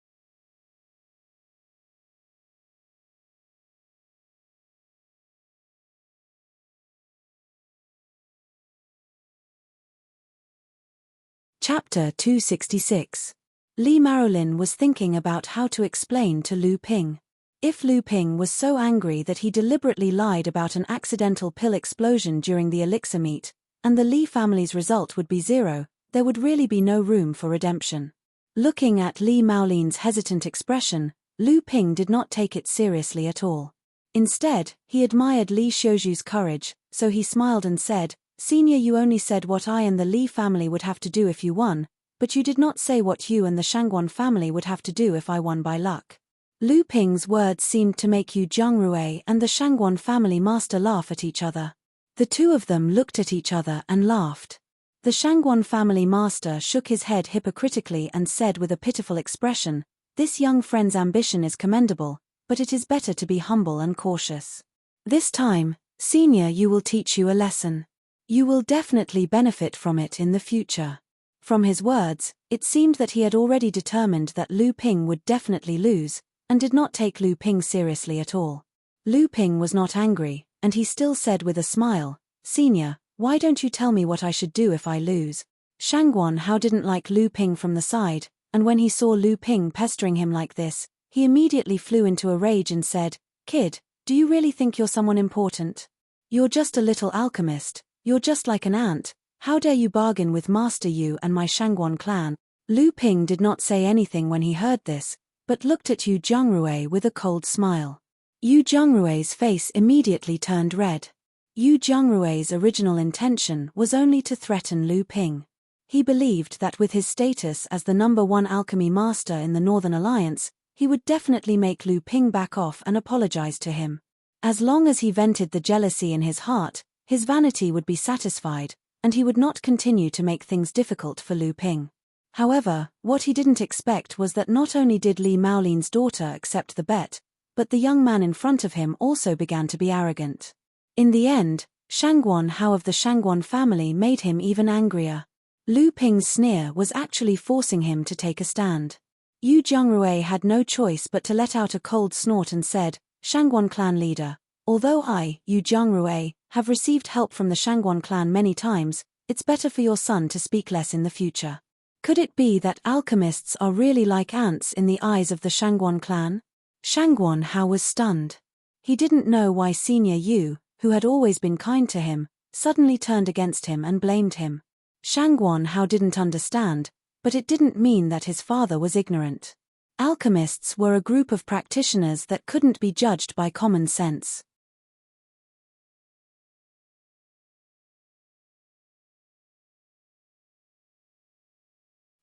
Chapter 266. Li Maolin was thinking about how to explain to Lu Ping. If Lu Ping was so angry that he deliberately lied about an accidental pill explosion during the elixir meet, and the Li family's result would be 0, there would really be no room for redemption. Looking at Li Maolin's hesitant expression, Lu Ping did not take it seriously at all. Instead, he admired Li Xiuzhu's courage, so he smiled and said, "Senior, you only said what I and the Li family would have to do if you won, but you did not say what you and the Shangguan family would have to do if I won by luck." Lu Ping's words seemed to make Yu Zhongrui and the Shangguan family master laugh at each other. The two of them looked at each other and laughed. The Shangguan family master shook his head hypocritically and said with a pitiful expression, "This young friend's ambition is commendable, but it is better to be humble and cautious. This time, Senior, you will teach you a lesson. You will definitely benefit from it in the future." From his words, it seemed that he had already determined that Lu Ping would definitely lose, and did not take Lu Ping seriously at all. Lu Ping was not angry, and he still said with a smile, "Senior, why don't you tell me what I should do if I lose?" Shangguan Hao didn't like Lu Ping from the side, and when he saw Lu Ping pestering him like this, he immediately flew into a rage and said, "Kid, do you really think you're someone important? You're just a little alchemist, you're just like an ant. How dare you bargain with Master Yu and my Shangguan clan?" Lu Ping did not say anything when he heard this, but looked at Yu Zhongrui with a cold smile. Yu Zhongrui's face immediately turned red. Yu Zhongrui's original intention was only to threaten Lu Ping. He believed that with his status as the #1 alchemy master in the Northern Alliance, he would definitely make Lu Ping back off and apologize to him. As long as he vented the jealousy in his heart, his vanity would be satisfied, and he would not continue to make things difficult for Lu Ping. However, what he didn't expect was that not only did Li Maolin's daughter accept the bet, but the young man in front of him also began to be arrogant. In the end, Shangguan Hao of the Shangguan family made him even angrier. Lu Ping's sneer was actually forcing him to take a stand. Yu Zhengrui had no choice but to let out a cold snort and said, "Shangguan clan leader, although I, Yu Zhengrui, have received help from the Shangguan clan many times, it's better for your son to speak less in the future." Could it be that alchemists are really like ants in the eyes of the Shangguan clan? Shangguan Hao was stunned. He didn't know why Senior Yu, who had always been kind to him, suddenly turned against him and blamed him. Shangguan Hao didn't understand, but it didn't mean that his father was ignorant. Alchemists were a group of practitioners that couldn't be judged by common sense.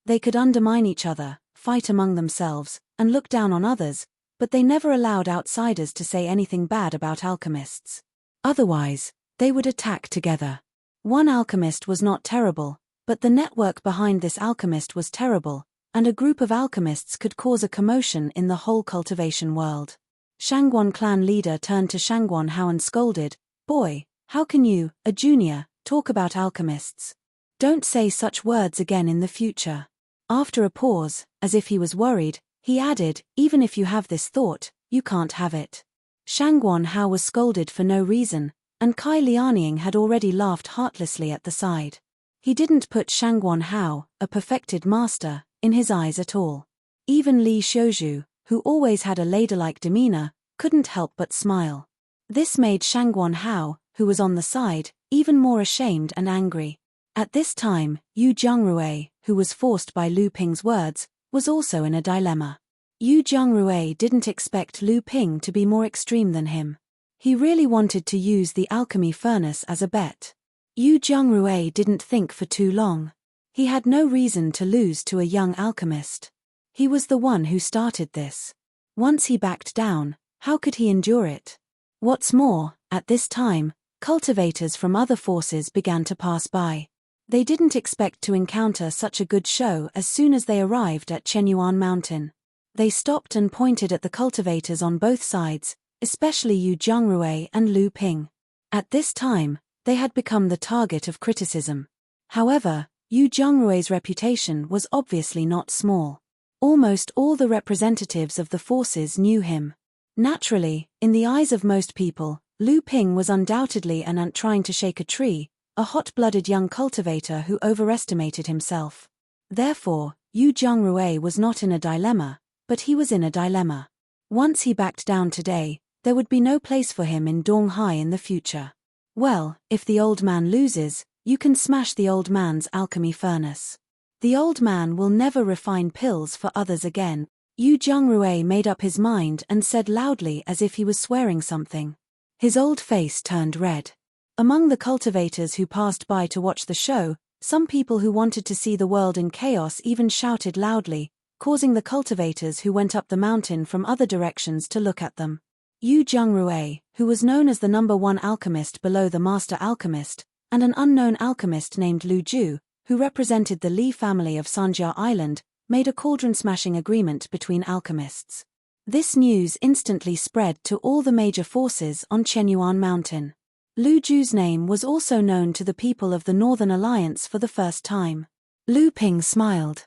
They could undermine each other, fight among themselves, and look down on others, but they never allowed outsiders to say anything bad about alchemists. Otherwise, they would attack together. One alchemist was not terrible, but the network behind this alchemist was terrible, and a group of alchemists could cause a commotion in the whole cultivation world. Shangguan clan leader turned to Shangguan Hao and scolded, "Boy, how can you, a junior, talk about alchemists? Don't say such words again in the future." After a pause, as if he was worried, he added, "Even if you have this thought, you can't have it." Shangguan Hao was scolded for no reason, and Kai Lianying had already laughed heartlessly at the side. He didn't put Shangguan Hao, a perfected master, in his eyes at all. Even Li Xiuzhu, who always had a ladylike demeanor, couldn't help but smile. This made Shangguan Hao, who was on the side, even more ashamed and angry. At this time, Yu Zhengrui, who was forced by Lu Ping's words, was also in a dilemma. Yu Zhengrui didn't expect Lu Ping to be more extreme than him. He really wanted to use the alchemy furnace as a bet. Yu Zhengrui didn't think for too long. He had no reason to lose to a young alchemist. He was the one who started this. Once he backed down, how could he endure it? What's more, at this time, cultivators from other forces began to pass by. They didn't expect to encounter such a good show as soon as they arrived at Chenyuan Mountain. They stopped and pointed at the cultivators on both sides, especially Yu Zhengrui and Lu Ping. At this time, they had become the target of criticism. However, Yu Zhengrui's reputation was obviously not small. Almost all the representatives of the forces knew him. Naturally, in the eyes of most people, Lu Ping was undoubtedly an ant trying to shake a tree, a hot-blooded young cultivator who overestimated himself. Therefore, Yu Zhengrui was not in a dilemma, but he was in a dilemma. Once he backed down today, there would be no place for him in Donghai in the future. Well, if the old man loses, you can smash the old man's alchemy furnace. The old man will never refine pills for others again. Yu Zhengrui made up his mind and said loudly as if he was swearing something. His old face turned red. Among the cultivators who passed by to watch the show, some people who wanted to see the world in chaos even shouted loudly, causing the cultivators who went up the mountain from other directions to look at them. Yu Zhengrui, who was known as the #1 alchemist below the master alchemist, and an unknown alchemist named Lu Ju, who represented the Li family of Sanjia Island, made a cauldron-smashing agreement between alchemists. This news instantly spread to all the major forces on Chenyuan Mountain. Lu Ju's name was also known to the people of the Northern Alliance for the first time. Lu Ping smiled.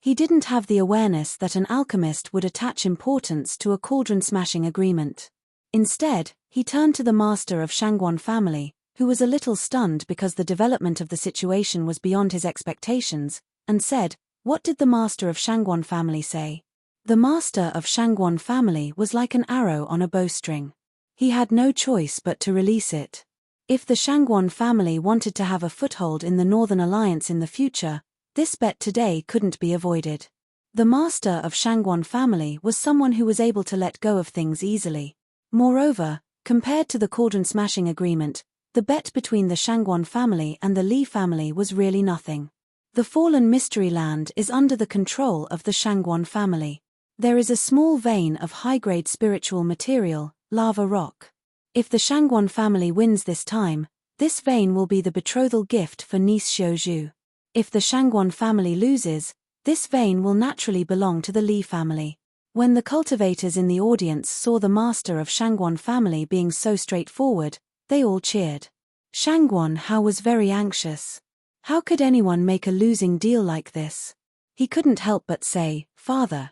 He didn't have the awareness that an alchemist would attach importance to a cauldron-smashing agreement. Instead, he turned to the master of Shangguan family, who was a little stunned because the development of the situation was beyond his expectations, and said, "What did the master of Shangguan family say?" The master of Shangguan family was like an arrow on a bowstring. He had no choice but to release it. If the Shangguan family wanted to have a foothold in the Northern Alliance in the future, this bet today couldn't be avoided. The master of Shangguan family was someone who was able to let go of things easily. Moreover, compared to the cauldron-smashing agreement, the bet between the Shangguan family and the Li family was really nothing. The fallen mystery land is under the control of the Shangguan family. There is a small vein of high-grade spiritual material, lava rock. If the Shangguan family wins this time, this vein will be the betrothal gift for niece Xiuzhu. If the Shangguan family loses, this vein will naturally belong to the Li family. When the cultivators in the audience saw the master of Shangguan family being so straightforward, they all cheered. Shangguan Hao was very anxious. How could anyone make a losing deal like this? He couldn't help but say, "Father,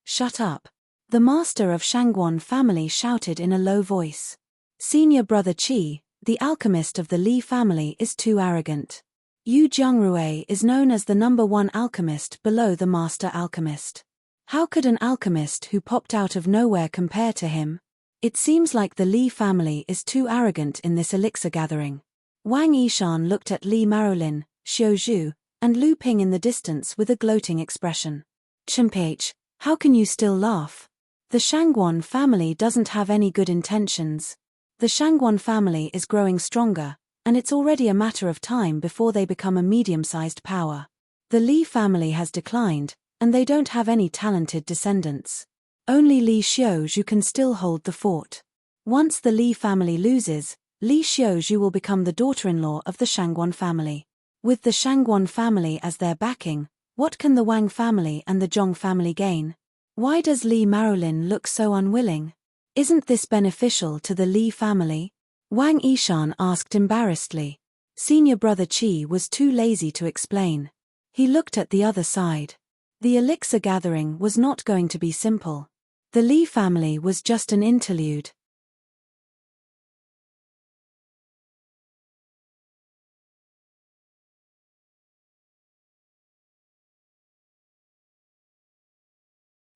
shut up." The master of Shangguan family shouted in a low voice. Senior brother Qi, the alchemist of the Li family, is too arrogant. Yu Jiangrui is known as the #1 alchemist below the master alchemist. How could an alchemist who popped out of nowhere compare to him? It seems like the Li family is too arrogant in this elixir gathering. Wang Yishan looked at Li Marolin, Xiu Zhu, and Lu Ping in the distance with a gloating expression. "Chimph, how can you still laugh? The Shangguan family doesn't have any good intentions. The Shangguan family is growing stronger, and it's already a matter of time before they become a medium-sized power. The Li family has declined, and they don't have any talented descendants. Only Li Xiuzhu can still hold the fort. Once the Li family loses, Li Xiuzhu will become the daughter-in-law of the Shangguan family. With the Shangguan family as their backing, what can the Wang family and the Zhong family gain? Why does Li Marolin look so unwilling? Isn't this beneficial to the Li family?" Wang Yishan asked embarrassedly. Senior brother Qi was too lazy to explain. He looked at the other side. The elixir gathering was not going to be simple. The Li family was just an interlude.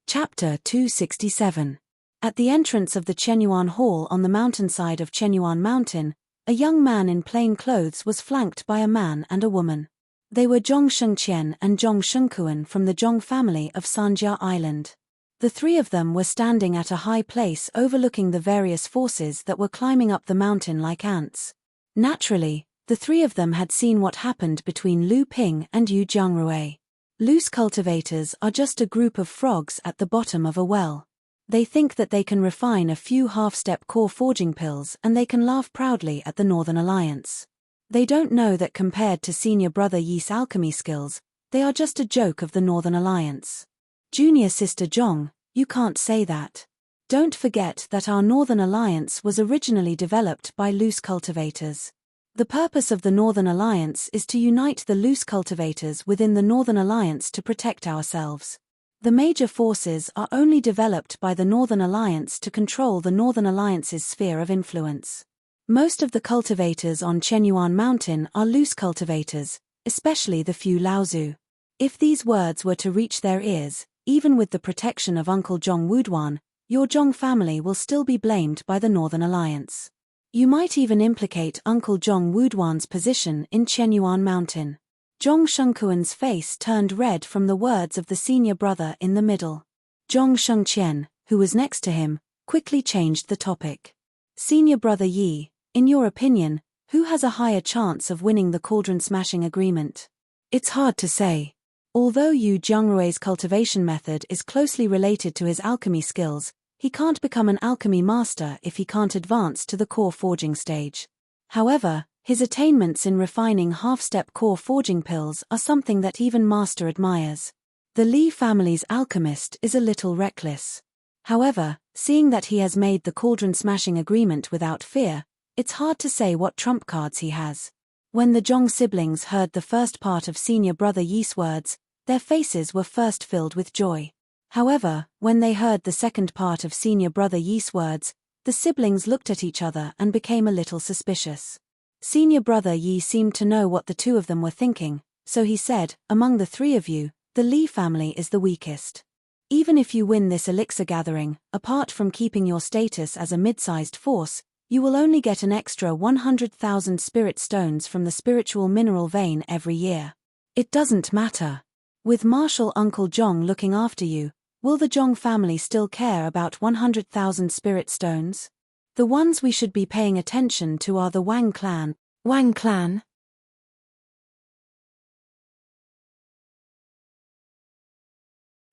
Chapter 267. At the entrance of the Chenyuan Hall on the mountainside of Chenyuan Mountain, a young man in plain clothes was flanked by a man and a woman. They were Zhong Shengqian and Zhong Shengkuan from the Zhong family of Sanjia Island. The three of them were standing at a high place overlooking the various forces that were climbing up the mountain like ants. Naturally, the three of them had seen what happened between Lu Ping and Yu Jiangrui. Loose cultivators are just a group of frogs at the bottom of a well. They think that they can refine a few half-step core forging pills and they can laugh proudly at the Northern Alliance. They don't know that compared to senior brother Yi's alchemy skills, they are just a joke of the Northern Alliance. Junior sister Zhong, you can't say that. Don't forget that our Northern Alliance was originally developed by loose cultivators. The purpose of the Northern Alliance is to unite the loose cultivators within the Northern Alliance to protect ourselves. The major forces are only developed by the Northern Alliance to control the Northern Alliance's sphere of influence. Most of the cultivators on Chenyuan Mountain are loose cultivators, especially the few Laozu. If these words were to reach their ears, even with the protection of Uncle Zhong Wuduan, your Zhong family will still be blamed by the Northern Alliance. You might even implicate Uncle Zhong Wuduan's position in Chenyuan Mountain. Zhong Shengkuan's face turned red from the words of the senior brother in the middle. Zhong Shengqian, who was next to him, quickly changed the topic. "Senior brother Yi, in your opinion, who has a higher chance of winning the cauldron-smashing agreement?" It's hard to say. Although Yu Jiangrui's cultivation method is closely related to his alchemy skills, he can't become an alchemy master if he can't advance to the core forging stage. However, his attainments in refining half-step core forging pills are something that even master admires. The Li family's alchemist is a little reckless. However, seeing that he has made the cauldron-smashing agreement without fear, it's hard to say what trump cards he has. When the Zhong siblings heard the first part of senior brother Yi's words, their faces were first filled with joy. However, when they heard the second part of senior brother Yi's words, the siblings looked at each other and became a little suspicious. Senior brother Yi seemed to know what the two of them were thinking, so he said, "Among the three of you, the Li family is the weakest. Even if you win this elixir gathering, apart from keeping your status as a mid-sized force, you will only get an extra 100,000 spirit stones from the spiritual mineral vein every year. It doesn't matter. With Marshal Uncle Zhong looking after you, will the Zhong family still care about 100,000 spirit stones? The ones we should be paying attention to are the Wang clan." Wang clan?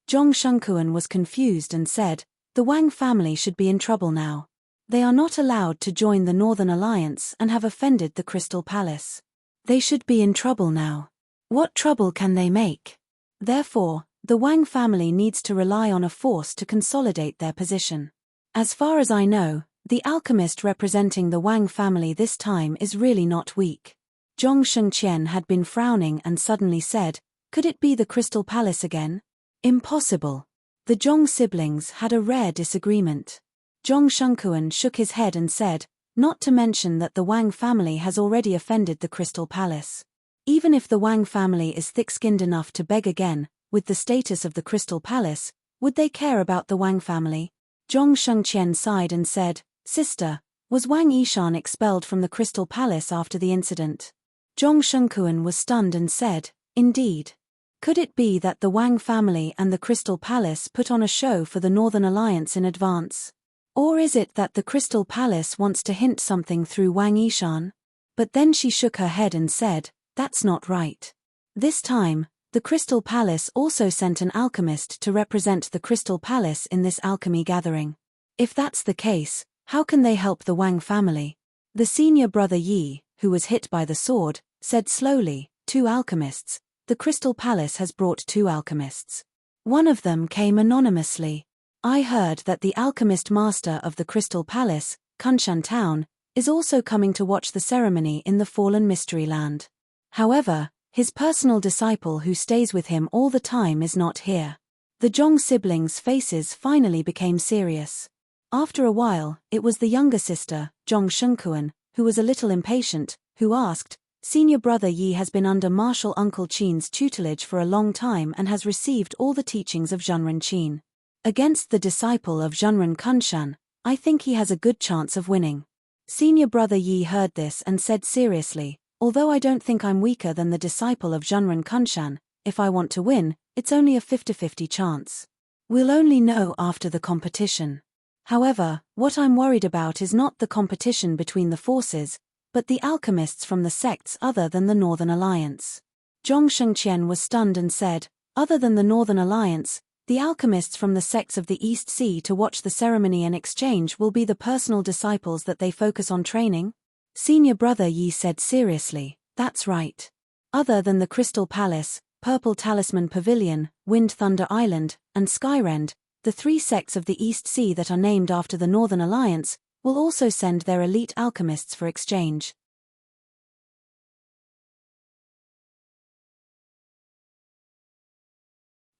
Zhong Shengkuan was confused and said, "The Wang family should be in trouble now. They are not allowed to join the Northern Alliance and have offended the Crystal Palace. They should be in trouble now. What trouble can they make? Therefore, The Wang family needs to rely on a force to consolidate their position. As far as I know, the alchemist representing the Wang family this time is really not weak. Zhong Shengqian had been frowning and suddenly said, "Could it be the Crystal Palace again?" "Impossible." The Zhong siblings had a rare disagreement. Zhong Shengqian shook his head and said, "Not to mention that the Wang family has already offended the Crystal Palace. Even if the Wang family is thick-skinned enough to beg again, with the status of the Crystal Palace, would they care about the Wang family?" Zhong Shengqian sighed and said, "Sister, was Wang Yishan expelled from the Crystal Palace after the incident?" Zhong Shengqian was stunned and said, "Indeed. Could it be that the Wang family and the Crystal Palace put on a show for the Northern Alliance in advance? Or is it that the Crystal Palace wants to hint something through Wang Yishan?" But then she shook her head and said, "That's not right. This time, the Crystal Palace also sent an alchemist to represent the Crystal Palace in this alchemy gathering. If that's the case, how can they help the Wang family?" The senior brother Yi, who was hit by the sword, said slowly, "2 alchemists. The Crystal Palace has brought 2 alchemists. One of them came anonymously. I heard that the alchemist master of the Crystal Palace, Kunshan Town, is also coming to watch the ceremony in the Fallen Mystery Land. However, his personal disciple who stays with him all the time is not here." The Zhong siblings' faces finally became serious. After a while, it was the younger sister, Zhong Shengqian, who was a little impatient, who asked, "Senior brother Yi has been under Martial Uncle Qin's tutelage for a long time and has received all the teachings of Zhenren Qin. Against the disciple of Zhenren Kunshan, I think he has a good chance of winning." Senior brother Yi heard this and said seriously, "Although I don't think I'm weaker than the disciple of Zhenren Kunshan, if I want to win, it's only a 50-50 chance. We'll only know after the competition. However, what I'm worried about is not the competition between the forces, but the alchemists from the sects other than the Northern Alliance." Zhong Shengqian was stunned and said, "Other than the Northern Alliance, the alchemists from the sects of the East Sea to watch the ceremony and exchange will be the personal disciples that they focus on training?" Senior brother Yi said seriously, "That's right. Other than the Crystal Palace, Purple Talisman Pavilion, Wind Thunder Island, and Skyrend, the 3 sects of the East Sea that are named after the Northern Alliance will also send their elite alchemists for exchange."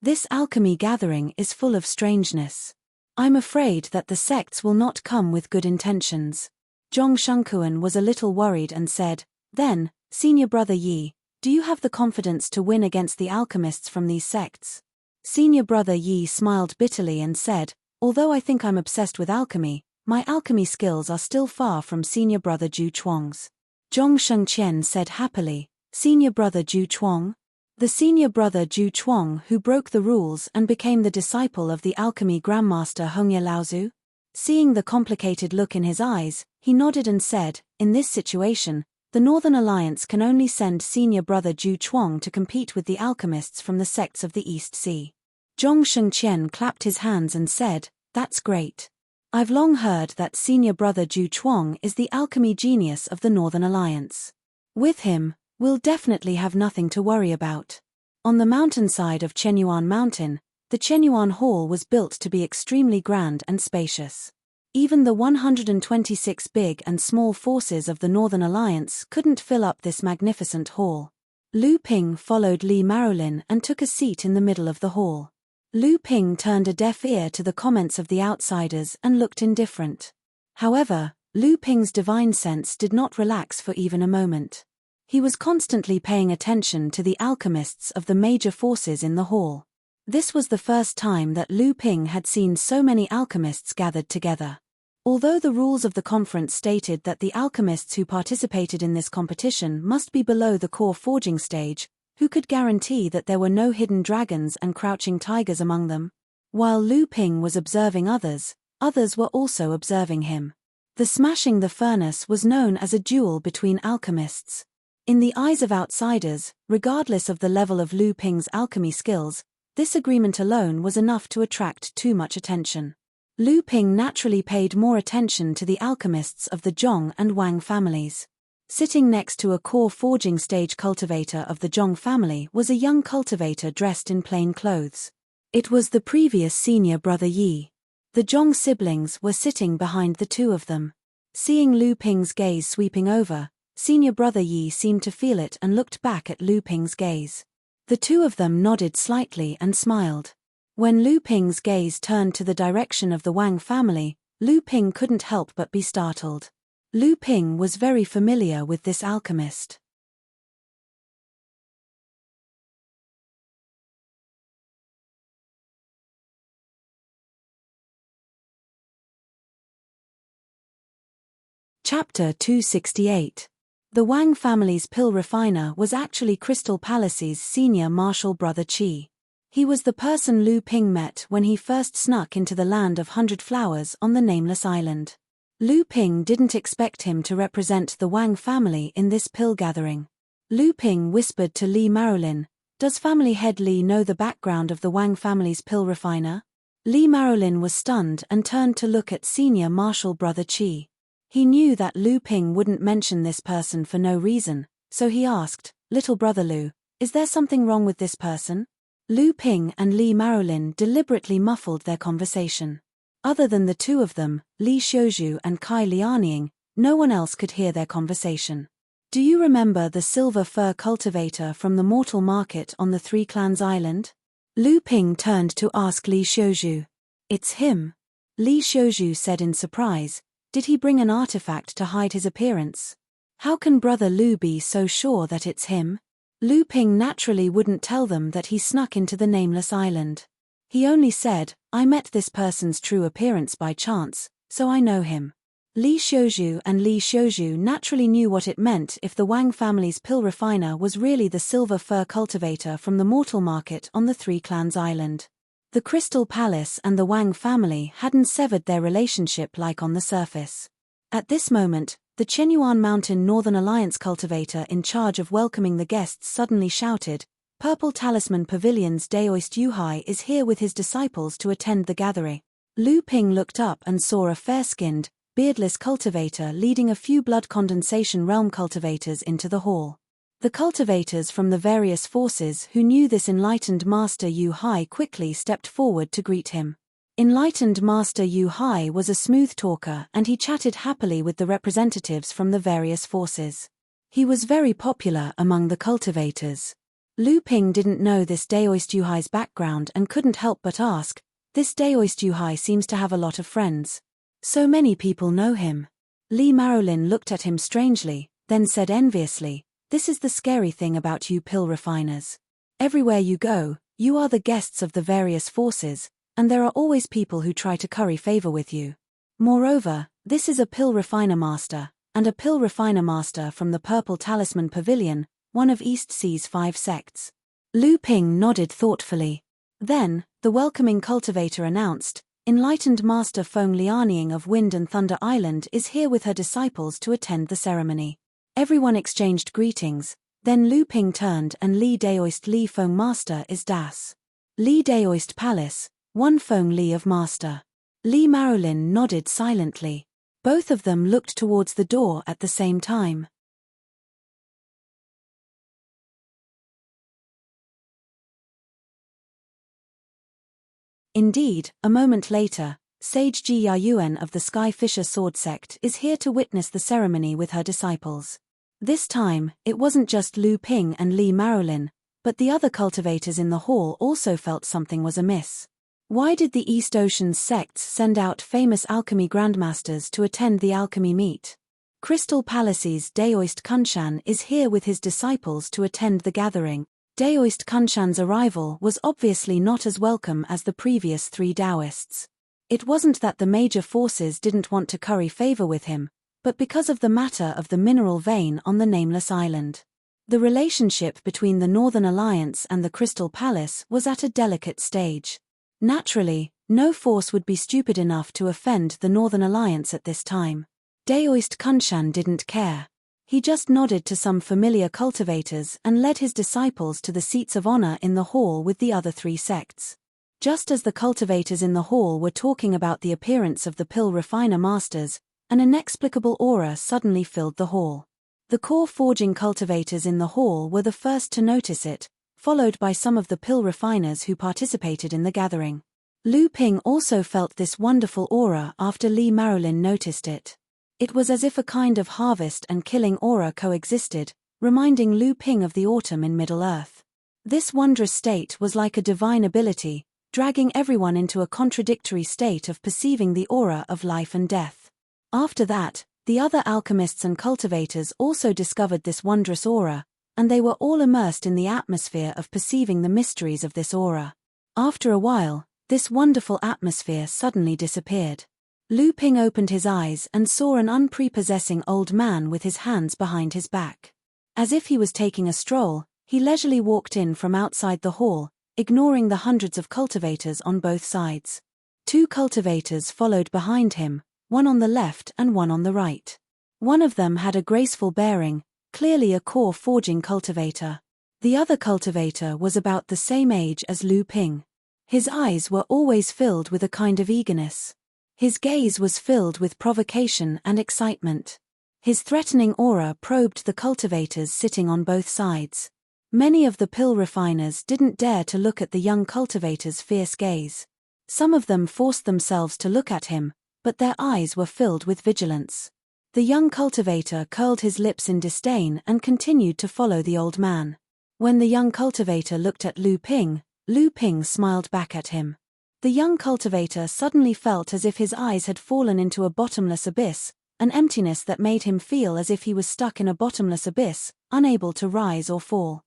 This alchemy gathering is full of strangeness. I'm afraid that the sects will not come with good intentions. Zhong Shengqian was a little worried and said, "Then, senior brother Yi, do you have the confidence to win against the alchemists from these sects?" Senior brother Yi smiled bitterly and said, "Although I think I'm obsessed with alchemy, my alchemy skills are still far from senior brother Zhu Chuang's." Zhong Shengqian said happily, "Senior brother Zhu Chuang?" The senior brother Zhu Chuang who broke the rules and became the disciple of the alchemy grandmaster Hongye Laozu? Seeing the complicated look in his eyes, he nodded and said, "In this situation, the Northern Alliance can only send senior brother Zhu Chuang to compete with the alchemists from the sects of the East Sea." Zhong Shengqian clapped his hands and said, "That's great. I've long heard that senior brother Zhu Chuang is the alchemy genius of the Northern Alliance. With him, we'll definitely have nothing to worry about." On the mountainside of Chenyuan Mountain, the Chenyuan Hall was built to be extremely grand and spacious. Even the 126 big and small forces of the Northern Alliance couldn't fill up this magnificent hall. Lu Ping followed Li Marolin and took a seat in the middle of the hall. Lu Ping turned a deaf ear to the comments of the outsiders and looked indifferent. However, Lu Ping's divine sense did not relax for even a moment. He was constantly paying attention to the alchemists of the major forces in the hall. This was the first time that Lu Ping had seen so many alchemists gathered together. Although the rules of the conference stated that the alchemists who participated in this competition must be below the core forging stage, who could guarantee that there were no hidden dragons and crouching tigers among them? While Lu Ping was observing others, others were also observing him. The smashing the furnace was known as a duel between alchemists. In the eyes of outsiders, regardless of the level of Lu Ping's alchemy skills, this agreement alone was enough to attract too much attention. Lu Ping naturally paid more attention to the alchemists of the Zhong and Wang families. Sitting next to a core forging stage cultivator of the Zhong family was a young cultivator dressed in plain clothes. It was the previous senior brother Yi. The Zhong siblings were sitting behind the two of them. Seeing Lu Ping's gaze sweeping over, senior brother Yi seemed to feel it and looked back at Lu Ping's gaze. The two of them nodded slightly and smiled. When Lu Ping's gaze turned to the direction of the Wang family, Lu Ping couldn't help but be startled. Lu Ping was very familiar with this alchemist. Chapter 268. The Wang family's pill refiner was actually Crystal Palace's senior martial brother Qi. He was the person Lu Ping met when he first snuck into the land of 100 Flowers on the nameless island. Lu Ping didn't expect him to represent the Wang family in this pill gathering. Lu Ping whispered to Li Marolin, "Does family head Li know the background of the Wang family's pill refiner?" Li Marolin was stunned and turned to look at senior martial brother Qi. He knew that Lu Ping wouldn't mention this person for no reason, so he asked, "Little brother Lu, is there something wrong with this person?" Lu Ping and Li Marolin deliberately muffled their conversation. Other than the two of them, Li Xiuzhu and Kai Lianying, no one else could hear their conversation. "Do you remember the silver fur cultivator from the mortal market on the Three Clans Island?" Lu Ping turned to ask Li Xiuzhu. "It's him," Li Xiuzhu said in surprise. "Did he bring an artifact to hide his appearance?" "How can brother Lu be so sure that it's him?" Lu Ping naturally wouldn't tell them that he snuck into the nameless island. He only said, "I met this person's true appearance by chance, so I know him." Li Xiuzhu and Li Xiuzhu naturally knew what it meant if the Wang family's pill refiner was really the silver fur cultivator from the mortal market on the Three Clans Island. The Crystal Palace and the Wang family hadn't severed their relationship like on the surface. At this moment, the Chenyuan Mountain Northern Alliance cultivator in charge of welcoming the guests suddenly shouted, "Purple Talisman Pavilion's Daoist Yuhai is here with his disciples to attend the gathering." Lu Ping looked up and saw a fair-skinned, beardless cultivator leading a few blood condensation realm cultivators into the hall. The cultivators from the various forces who knew this enlightened Master Yu Hai quickly stepped forward to greet him. Enlightened Master Yu Hai was a smooth talker and he chatted happily with the representatives from the various forces. He was very popular among the cultivators. Lu Ping didn't know this Daoist Yu Hai's background and couldn't help but ask, "This Daoist Yu Hai seems to have a lot of friends. So many people know him." Li Marolin looked at him strangely, then said enviously, "This is the scary thing about you pill refiners. Everywhere you go, you are the guests of the various forces, and there are always people who try to curry favor with you. Moreover, this is a pill refiner master, and a pill refiner master from the Purple Talisman Pavilion, one of East Sea's 5 sects." Lu Ping nodded thoughtfully. Then, the welcoming cultivator announced, "Enlightened Master Feng Lianying of Wind and Thunder Island is here with her disciples to attend the ceremony." Everyone exchanged greetings, then Lu Ping turned and Li Daoist Li Feng Master is Das. Li Daoist Palace, 1 Feng Li of Master. Li Marolin nodded silently. Both of them looked towards the door at the same time. Indeed, a moment later, Sage Ji Yayuan of the Sky Fisher Sword Sect is here to witness the ceremony with her disciples. This time, it wasn't just Lu Ping and Li Marolin, but the other cultivators in the hall also felt something was amiss. Why did the East Ocean's sects send out famous alchemy grandmasters to attend the alchemy meet? Crystal Palace's Daoist Kunshan is here with his disciples to attend the gathering. Daoist Kunshan's arrival was obviously not as welcome as the previous 3 Daoists. It wasn't that the major forces didn't want to curry favor with him, but because of the matter of the mineral vein on the nameless island. The relationship between the Northern Alliance and the Crystal Palace was at a delicate stage. Naturally, no force would be stupid enough to offend the Northern Alliance at this time. Daoist Kunshan didn't care. He just nodded to some familiar cultivators and led his disciples to the seats of honor in the hall with the other 3 sects. Just as the cultivators in the hall were talking about the appearance of the pill refiner masters, an inexplicable aura suddenly filled the hall. The core forging cultivators in the hall were the first to notice it, followed by some of the pill refiners who participated in the gathering. Lu Ping also felt this wonderful aura after Li Marolin noticed it. It was as if a kind of harvest and killing aura coexisted, reminding Lu Ping of the autumn in Middle-earth. This wondrous state was like a divine ability, dragging everyone into a contradictory state of perceiving the aura of life and death. After that, the other alchemists and cultivators also discovered this wondrous aura, and they were all immersed in the atmosphere of perceiving the mysteries of this aura. After a while, this wonderful atmosphere suddenly disappeared. Lu Ping opened his eyes and saw an unprepossessing old man with his hands behind his back. As if he was taking a stroll, he leisurely walked in from outside the hall, ignoring the hundreds of cultivators on both sides. 2 cultivators followed behind him, one on the left and one on the right. One of them had a graceful bearing, clearly a core forging cultivator. The other cultivator was about the same age as Lu Ping. His eyes were always filled with a kind of eagerness. His gaze was filled with provocation and excitement. His threatening aura probed the cultivators sitting on both sides. Many of the pill refiners didn't dare to look at the young cultivator's fierce gaze. Some of them forced themselves to look at him, but their eyes were filled with vigilance. The young cultivator curled his lips in disdain and continued to follow the old man. When the young cultivator looked at Lu Ping smiled back at him. The young cultivator suddenly felt as if his eyes had fallen into a bottomless abyss, an emptiness that made him feel as if he was stuck in a bottomless abyss, unable to rise or fall.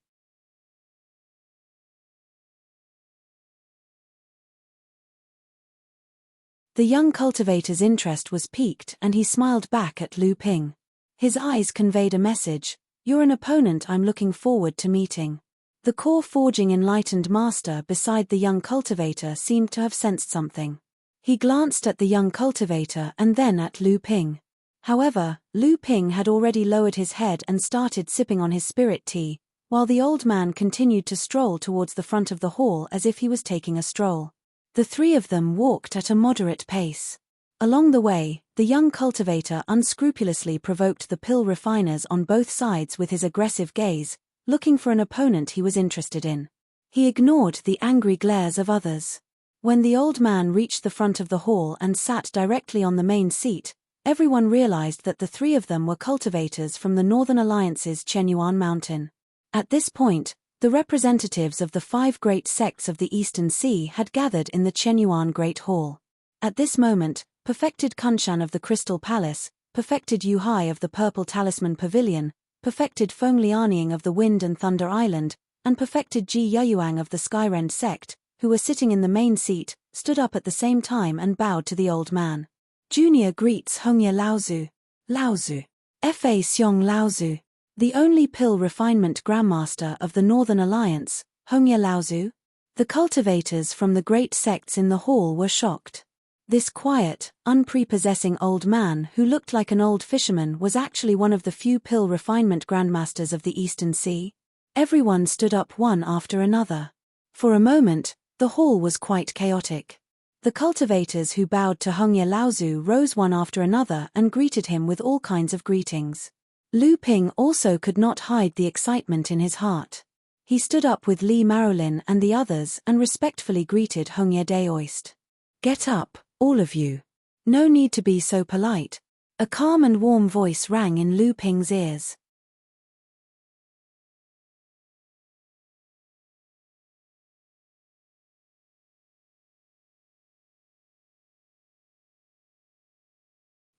The young cultivator's interest was piqued and he smiled back at Lu Ping. His eyes conveyed a message: "You're an opponent I'm looking forward to meeting." The core forging enlightened master beside the young cultivator seemed to have sensed something. He glanced at the young cultivator and then at Lu Ping. However, Lu Ping had already lowered his head and started sipping on his spirit tea, while the old man continued to stroll towards the front of the hall as if he was taking a stroll. The 3 of them walked at a moderate pace. Along the way, the young cultivator unscrupulously provoked the pill refiners on both sides with his aggressive gaze, looking for an opponent he was interested in. He ignored the angry glares of others. When the old man reached the front of the hall and sat directly on the main seat, everyone realized that the 3 of them were cultivators from the Northern Alliance's Chenyuan Mountain. At this point, the representatives of the 5 great sects of the Eastern Sea had gathered in the Chenyuan Great Hall. At this moment, perfected Kunshan of the Crystal Palace, perfected Yu Hai of the Purple Talisman Pavilion, perfected Feng Lianying of the Wind and Thunder Island, and perfected Ji Yuyuang of the Skyrend sect, who were sitting in the main seat, stood up at the same time and bowed to the old man. Junior greets Hongye Laozu. Laozu. Fa Xiong Laozu. The only pill refinement grandmaster of the Northern Alliance, Hongye Laozu. The cultivators from the great sects in the hall were shocked. This quiet, unprepossessing old man who looked like an old fisherman was actually one of the few pill refinement grandmasters of the Eastern Sea. Everyone stood up one after another. For a moment, the hall was quite chaotic. The cultivators who bowed to Hongye Laozu rose one after another and greeted him with all kinds of greetings. Lu Ping also could not hide the excitement in his heart. He stood up with Li Marolin and the others and respectfully greeted Hongye Daoist. "Get up, all of you. No need to be so polite." A calm and warm voice rang in Lu Ping's ears.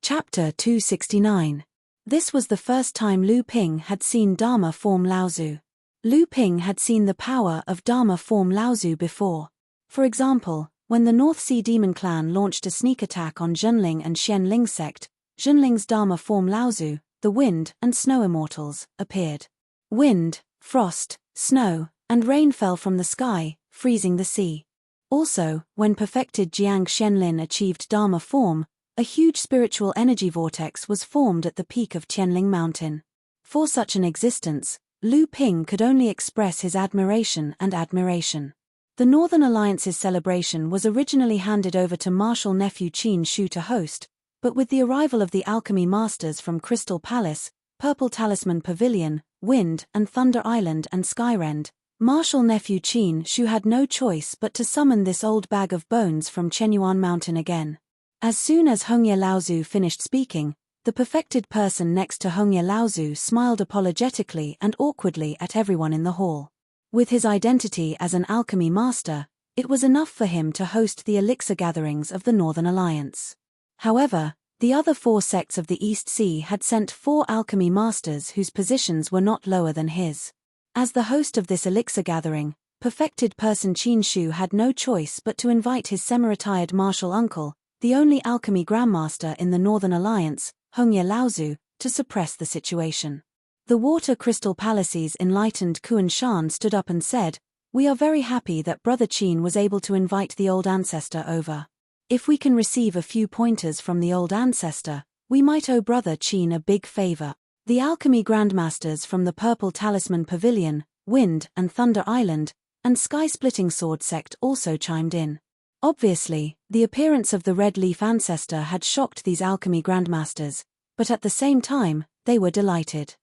Chapter 269. This was the first time Lu Ping had seen Dharma form Laozu. Lu Ping had seen the power of Dharma form Laozu before. For example, when the North Sea Demon Clan launched a sneak attack on Zhenling and Xianling sect, Zhenling's Dharma form Laozu, the Wind and Snow Immortals, appeared. Wind, frost, snow, and rain fell from the sky, freezing the sea. Also, when perfected Jiang Xianlin achieved Dharma form, a huge spiritual energy vortex was formed at the peak of Qianling Mountain. For such an existence, Lu Ping could only express his admiration and admiration. The Northern Alliance's celebration was originally handed over to Marshal nephew Qin Shu to host, but with the arrival of the alchemy masters from Crystal Palace, Purple Talisman Pavilion, Wind and Thunder Island and Skyrend, Marshal Nephew Qin Shu had no choice but to summon this old bag of bones from Chenyuan Mountain again. As soon as Hongye Laozu finished speaking, the perfected person next to Hongye Laozu smiled apologetically and awkwardly at everyone in the hall. With his identity as an alchemy master, it was enough for him to host the elixir gatherings of the Northern Alliance. However, the other 4 sects of the East Sea had sent 4 alchemy masters whose positions were not lower than his. As the host of this elixir gathering, perfected person Qin Shu had no choice but to invite his semi-retired martial uncle, the only alchemy grandmaster in the Northern Alliance, Hongye Laozu, to suppress the situation. The Water Crystal Palace's enlightened Kuan Shan stood up and said, "We are very happy that Brother Qin was able to invite the old ancestor over. If we can receive a few pointers from the old ancestor, we might owe Brother Qin a big favor." The alchemy grandmasters from the Purple Talisman Pavilion, Wind and Thunder Island, and Sky-Splitting Sword sect also chimed in. Obviously, the appearance of the Red Leaf ancestor had shocked these alchemy grandmasters, but at the same time, they were delighted.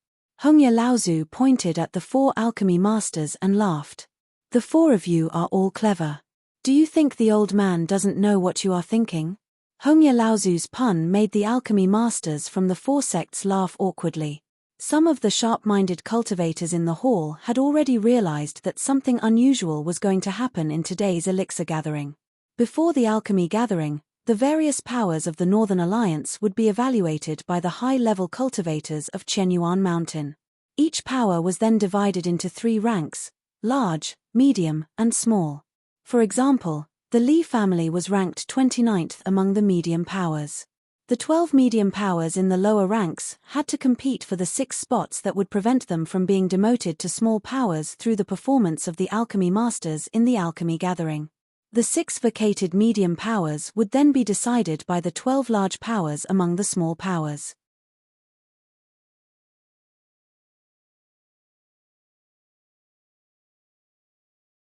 Hongye Laozu pointed at the 4 alchemy masters and laughed. "The 4 of you are all clever. Do you think the old man doesn't know what you are thinking?" Hongye Laozu's pun made the alchemy masters from the 4 sects laugh awkwardly. Some of the sharp-minded cultivators in the hall had already realized that something unusual was going to happen in today's elixir gathering. Before the alchemy gathering, the various powers of the Northern Alliance would be evaluated by the high-level cultivators of Chenyuan Mountain. Each power was then divided into 3 ranks: large, medium, and small. For example, the Li family was ranked 29th among the medium powers. The 12 medium powers in the lower ranks had to compete for the 6 spots that would prevent them from being demoted to small powers through the performance of the alchemy masters in the alchemy gathering. The 6 vacated medium powers would then be decided by the 12 large powers among the small powers.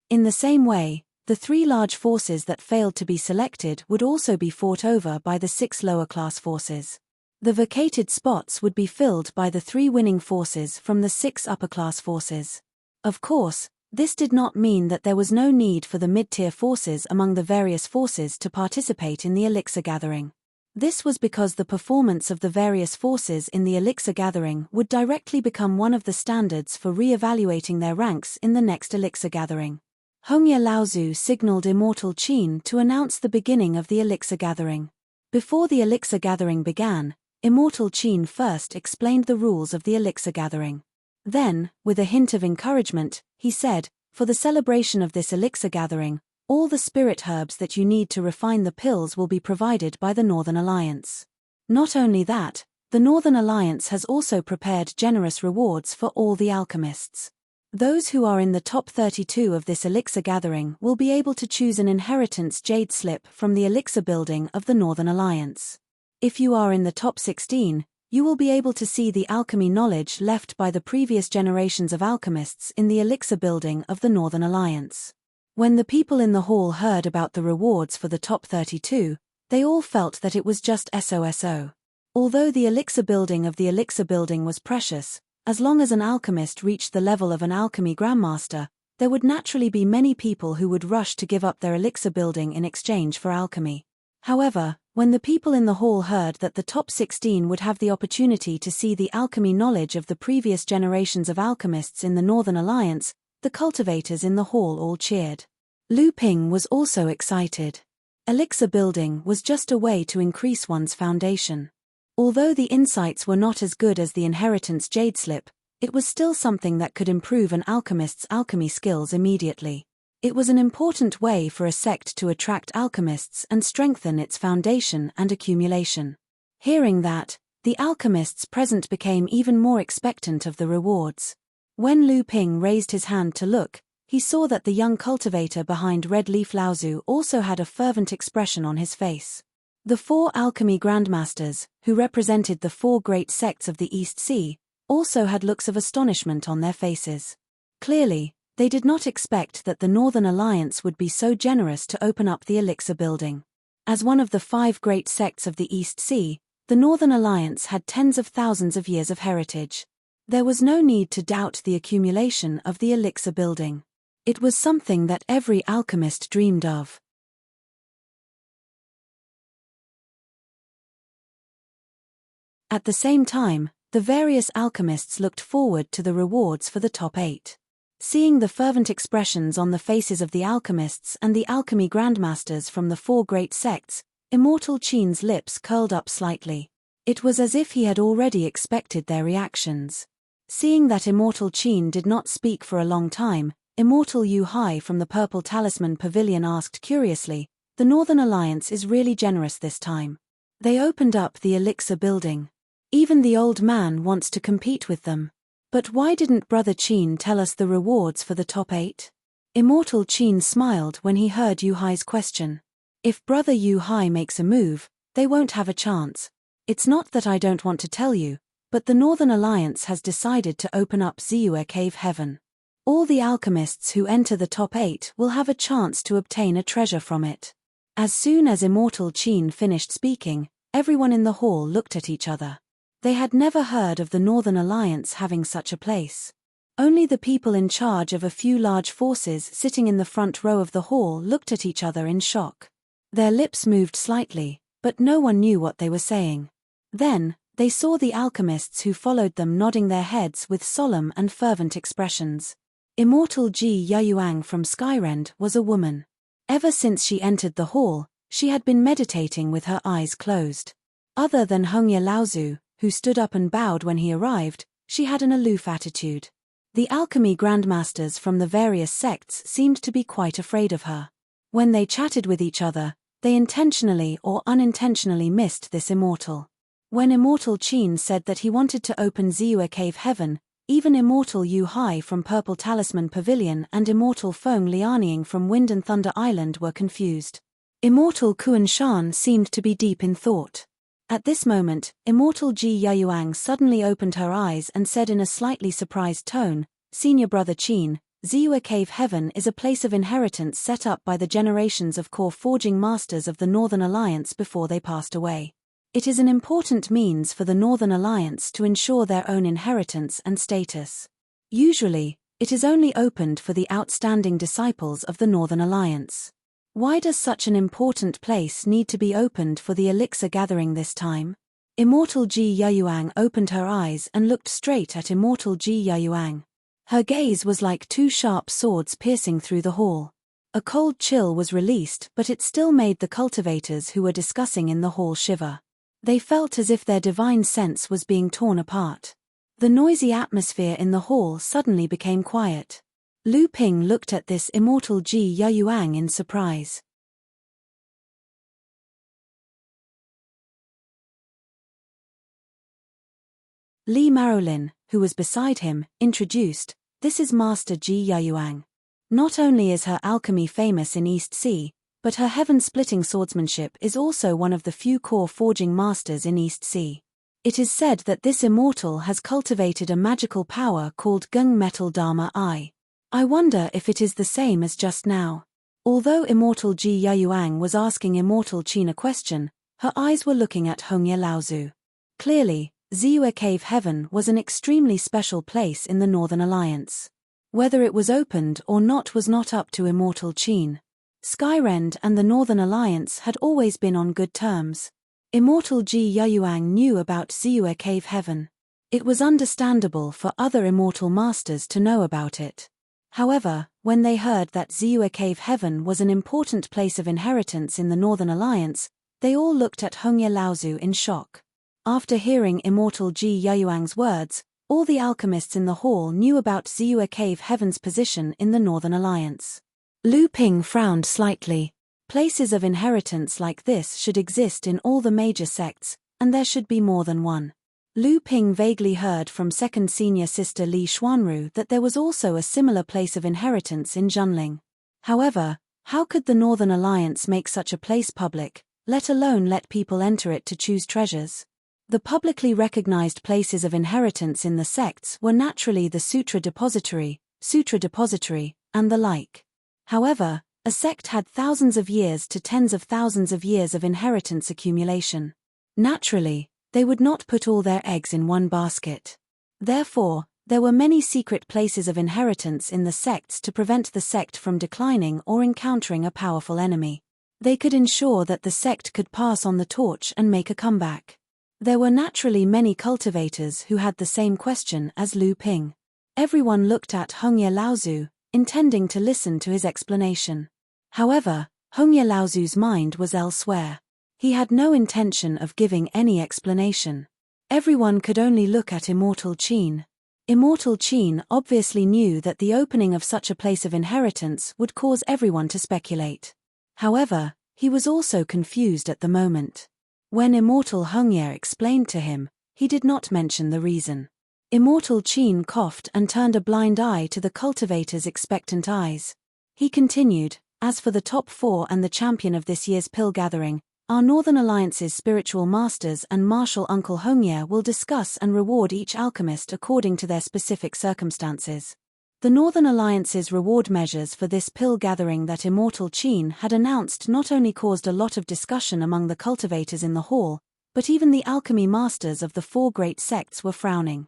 In the same way, the 3 large forces that failed to be selected would also be fought over by the 6 lower-class forces. The vacated spots would be filled by the 3 winning forces from the 6 upper-class forces. Of course, this did not mean that there was no need for the mid-tier forces among the various forces to participate in the elixir gathering. This was because the performance of the various forces in the elixir gathering would directly become one of the standards for re-evaluating their ranks in the next elixir gathering. Hongye Laozu signaled Immortal Qin to announce the beginning of the elixir gathering. Before the elixir gathering began, Immortal Qin first explained the rules of the elixir gathering. Then, with a hint of encouragement, he said, "For the celebration of this elixir gathering, all the spirit herbs that you need to refine the pills will be provided by the Northern Alliance. Not only that, the Northern Alliance has also prepared generous rewards for all the alchemists. Those who are in the top 32 of this elixir gathering will be able to choose an inheritance jade slip from the elixir building of the Northern Alliance. If you are in the top 16, you will be able to see the alchemy knowledge left by the previous generations of alchemists in the elixir building of the Northern Alliance." When the people in the hall heard about the rewards for the top 32, they all felt that it was just SOSO. Although the elixir building of the elixir building was precious, as long as an alchemist reached the level of an alchemy grandmaster, there would naturally be many people who would rush to give up their elixir building in exchange for alchemy. However, when the people in the hall heard that the top 16 would have the opportunity to see the alchemy knowledge of the previous generations of alchemists in the Northern Alliance, the cultivators in the hall all cheered. Lu Ping was also excited. Elixir building was just a way to increase one's foundation. Although the insights were not as good as the inheritance jade slip, it was still something that could improve an alchemist's alchemy skills immediately. It was an important way for a sect to attract alchemists and strengthen its foundation and accumulation. Hearing that, the alchemists present became even more expectant of the rewards. When Lu Ping raised his hand to look, he saw that the young cultivator behind Red Leaf Laozu also had a fervent expression on his face. The 4 alchemy grandmasters, who represented the 4 great sects of the East Sea, also had looks of astonishment on their faces. Clearly, they did not expect that the Northern Alliance would be so generous to open up the elixir building. As one of the 5 great sects of the East Sea, The Northern Alliance had tens of thousands of years of heritage. There was no need to doubt the accumulation of the elixir building. It was something that every alchemist dreamed of. At the same time, the various alchemists looked forward to the rewards for the top 8. Seeing the fervent expressions on the faces of the alchemists and the alchemy grandmasters from the 4 great sects, Immortal Qin's lips curled up slightly. It was as if he had already expected their reactions. Seeing that Immortal Qin did not speak for a long time, Immortal Yu Hai from the Purple Talisman Pavilion asked curiously, "The Northern Alliance is really generous this time. They opened up the elixir building. Even the old man wants to compete with them. But why didn't Brother Qin tell us the rewards for the top 8? Immortal Qin smiled when he heard Yu Hai's question. If Brother Yu Hai makes a move, they won't have a chance. It's not that I don't want to tell you, but the Northern Alliance has decided to open up Ziyue Cave Heaven. All the alchemists who enter the top 8 will have a chance to obtain a treasure from it." As soon as Immortal Qin finished speaking, everyone in the hall looked at each other. They had never heard of the Northern Alliance having such a place. Only the people in charge of a few large forces sitting in the front row of the hall looked at each other in shock. Their lips moved slightly, but no one knew what they were saying. Then, they saw the alchemists who followed them nodding their heads with solemn and fervent expressions. Immortal Ji Yayuang from Skyrend was a woman. Ever since she entered the hall, she had been meditating with her eyes closed. Other than Hongye Laozu, who stood up and bowed when he arrived, she had an aloof attitude. The alchemy grandmasters from the various sects seemed to be quite afraid of her. When they chatted with each other, they intentionally or unintentionally missed this immortal. When Immortal Qin said that he wanted to open Ziyue Cave Heaven, even Immortal Yu Hai from Purple Talisman Pavilion and Immortal Feng Lianying from Wind and Thunder Island were confused. Immortal Kuan Shan seemed to be deep in thought. At this moment, Immortal Ji Yayuang suddenly opened her eyes and said in a slightly surprised tone, "Senior Brother Qin, Ziyue Cave Heaven is a place of inheritance set up by the generations of core forging masters of the Northern Alliance before they passed away. It is an important means for the Northern Alliance to ensure their own inheritance and status. Usually, it is only opened for the outstanding disciples of the Northern Alliance. Why does such an important place need to be opened for the elixir gathering this time?" Immortal Ji Yayuang opened her eyes and looked straight at Immortal Ji Yayuang. Her gaze was like 2 sharp swords piercing through the hall. A cold chill was released, but it still made the cultivators who were discussing in the hall shiver. They felt as if their divine sense was being torn apart. The noisy atmosphere in the hall suddenly became quiet. Lu Ping looked at this Immortal Ji Yayuang in surprise. Li Marolin, who was beside him, introduced, "This is Master Ji Yayuang. Not only is her alchemy famous in East Sea, but her heaven-splitting swordsmanship is also one of the few core forging masters in East Sea. It is said that this immortal has cultivated a magical power called Gung Metal Dharma I. I wonder if it is the same as just now." Although Immortal Ji Yayuang was asking Immortal Qin a question, her eyes were looking at Hongye Laozu. Clearly, Ziyue Cave Heaven was an extremely special place in the Northern Alliance. Whether it was opened or not was not up to Immortal Qin. Skyrend and the Northern Alliance had always been on good terms. Immortal Ji Yayuang knew about Ziyue Cave Heaven. It was understandable for other immortal masters to know about it. However, when they heard that Ziyue Cave Heaven was an important place of inheritance in the Northern Alliance, they all looked at Hongye Laozu in shock. After hearing Immortal Ji Yayuang's words, all the alchemists in the hall knew about Ziyue Cave Heaven's position in the Northern Alliance. Lu Ping frowned slightly. Places of inheritance like this should exist in all the major sects, and there should be more than one. Lu Ping vaguely heard from second senior sister Li Xuanru that there was also a similar place of inheritance in Junling. However, how could the Northern Alliance make such a place public, let alone let people enter it to choose treasures? The publicly recognized places of inheritance in the sects were naturally the Sutra Depository, and the like. However, a sect had thousands of years to tens of thousands of years of inheritance accumulation. Naturally, They would not put all their eggs in one basket. Therefore, there were many secret places of inheritance in the sects to prevent the sect from declining or encountering a powerful enemy. They could ensure that the sect could pass on the torch and make a comeback. There were naturally many cultivators who had the same question as Lu Ping. Everyone looked at Hongye Laozu, intending to listen to his explanation. However, Hongye Laozu's mind was elsewhere. He had no intention of giving any explanation. Everyone could only look at Immortal Qin. Immortal Qin obviously knew that the opening of such a place of inheritance would cause everyone to speculate. However, he was also confused at the moment. When Immortal Hongye explained to him, he did not mention the reason. Immortal Qin coughed and turned a blind eye to the cultivator's expectant eyes. He continued, "As for the top 4 and the champion of this year's pill gathering, our Northern Alliance's spiritual masters and martial uncle Hongye will discuss and reward each alchemist according to their specific circumstances." The Northern Alliance's reward measures for this pill gathering that Immortal Qin had announced not only caused a lot of discussion among the cultivators in the hall, but even the alchemy masters of the 4 great sects were frowning.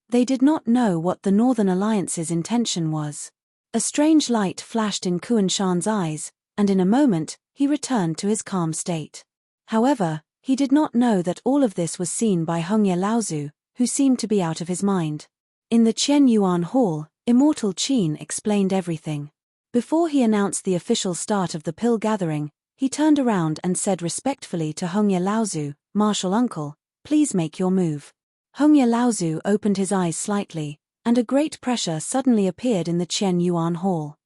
They did not know what the Northern Alliance's intention was. A strange light flashed in Kuan Shan's eyes, and in a moment, he returned to his calm state. However, he did not know that all of this was seen by Hongye Laozu, who seemed to be out of his mind. In the Qian Yuan Hall, Immortal Qin explained everything. Before he announced the official start of the pill gathering, he turned around and said respectfully to Hongye Laozu, "Martial uncle, please make your move." Hongye Laozu opened his eyes slightly, and a great pressure suddenly appeared in the Qian Yuan Hall.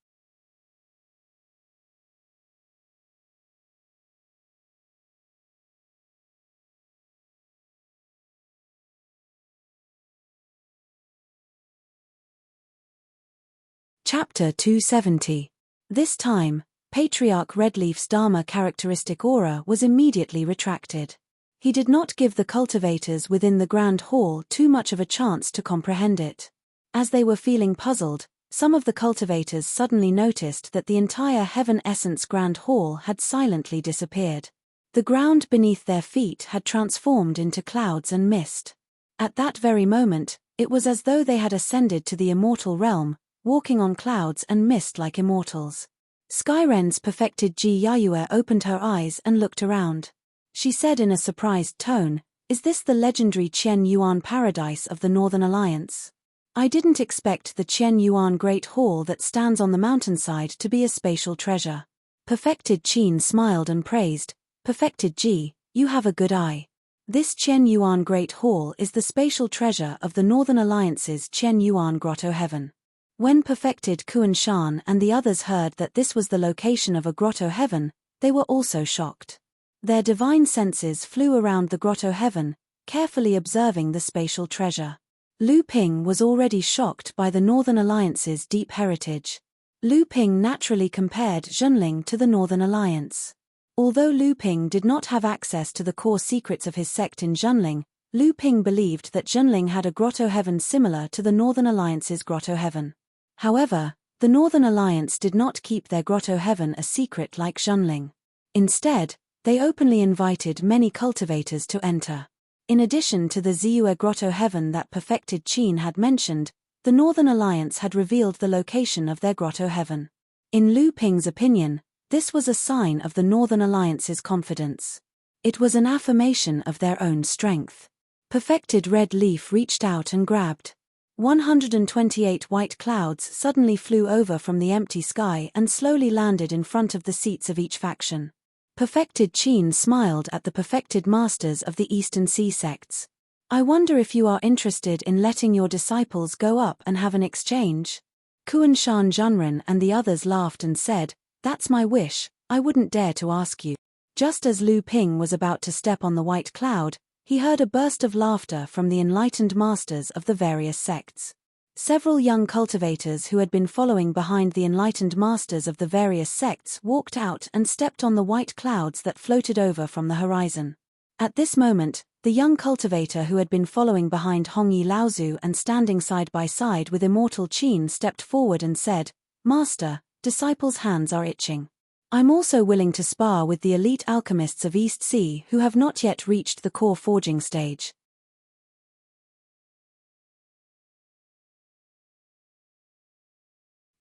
Chapter 270. This time, Patriarch Redleaf's Dharma characteristic aura was immediately retracted. He did not give the cultivators within the Grand Hall too much of a chance to comprehend it. As they were feeling puzzled, some of the cultivators suddenly noticed that the entire Heaven Essence Grand Hall had silently disappeared. The ground beneath their feet had transformed into clouds and mist. At that very moment, it was as though they had ascended to the immortal realm, walking on clouds and mist like immortals. Skyren's perfected Ji Yayue opened her eyes and looked around. She said in a surprised tone, "Is this the legendary Qian Yuan paradise of the Northern Alliance? I didn't expect the Qian Yuan Great Hall that stands on the mountainside to be a spatial treasure." Perfected Qin smiled and praised, "Perfected Ji, you have a good eye. This Qian Yuan Great Hall is the spatial treasure of the Northern Alliance's Qian Yuan Grotto Heaven." When Perfected Kuan Shan and the others heard that this was the location of a Grotto Heaven, they were also shocked. Their divine senses flew around the Grotto Heaven, carefully observing the spatial treasure. Lu Ping was already shocked by the Northern Alliance's deep heritage. Lu Ping naturally compared Zhenling to the Northern Alliance. Although Lu Ping did not have access to the core secrets of his sect in Zhenling, Lu Ping believed that Zhenling had a Grotto Heaven similar to the Northern Alliance's Grotto Heaven. However, the Northern Alliance did not keep their Grotto Heaven a secret like Zhenling. Instead, they openly invited many cultivators to enter. In addition to the Ziyue Grotto Heaven that Perfected Qin had mentioned, the Northern Alliance had revealed the location of their Grotto Heaven. In Lu Ping's opinion, this was a sign of the Northern Alliance's confidence. It was an affirmation of their own strength. Perfected Red Leaf reached out and grabbed. 128 white clouds suddenly flew over from the empty sky and slowly landed in front of the seats of each faction. Perfected Qin smiled at the perfected masters of the Eastern Sea sects. "I wonder if you are interested in letting your disciples go up and have an exchange?" Kuan Shan Junren and the others laughed and said, "That's my wish, I wouldn't dare to ask you." Just as Lu Ping was about to step on the white cloud, he heard a burst of laughter from the enlightened masters of the various sects. Several young cultivators who had been following behind the enlightened masters of the various sects walked out and stepped on the white clouds that floated over from the horizon. At this moment, the young cultivator who had been following behind Hongye Laozu and standing side by side with Immortal Qin stepped forward and said, "Master, disciples' hands are itching." I'm also willing to spar with the elite alchemists of East Sea who have not yet reached the core forging stage.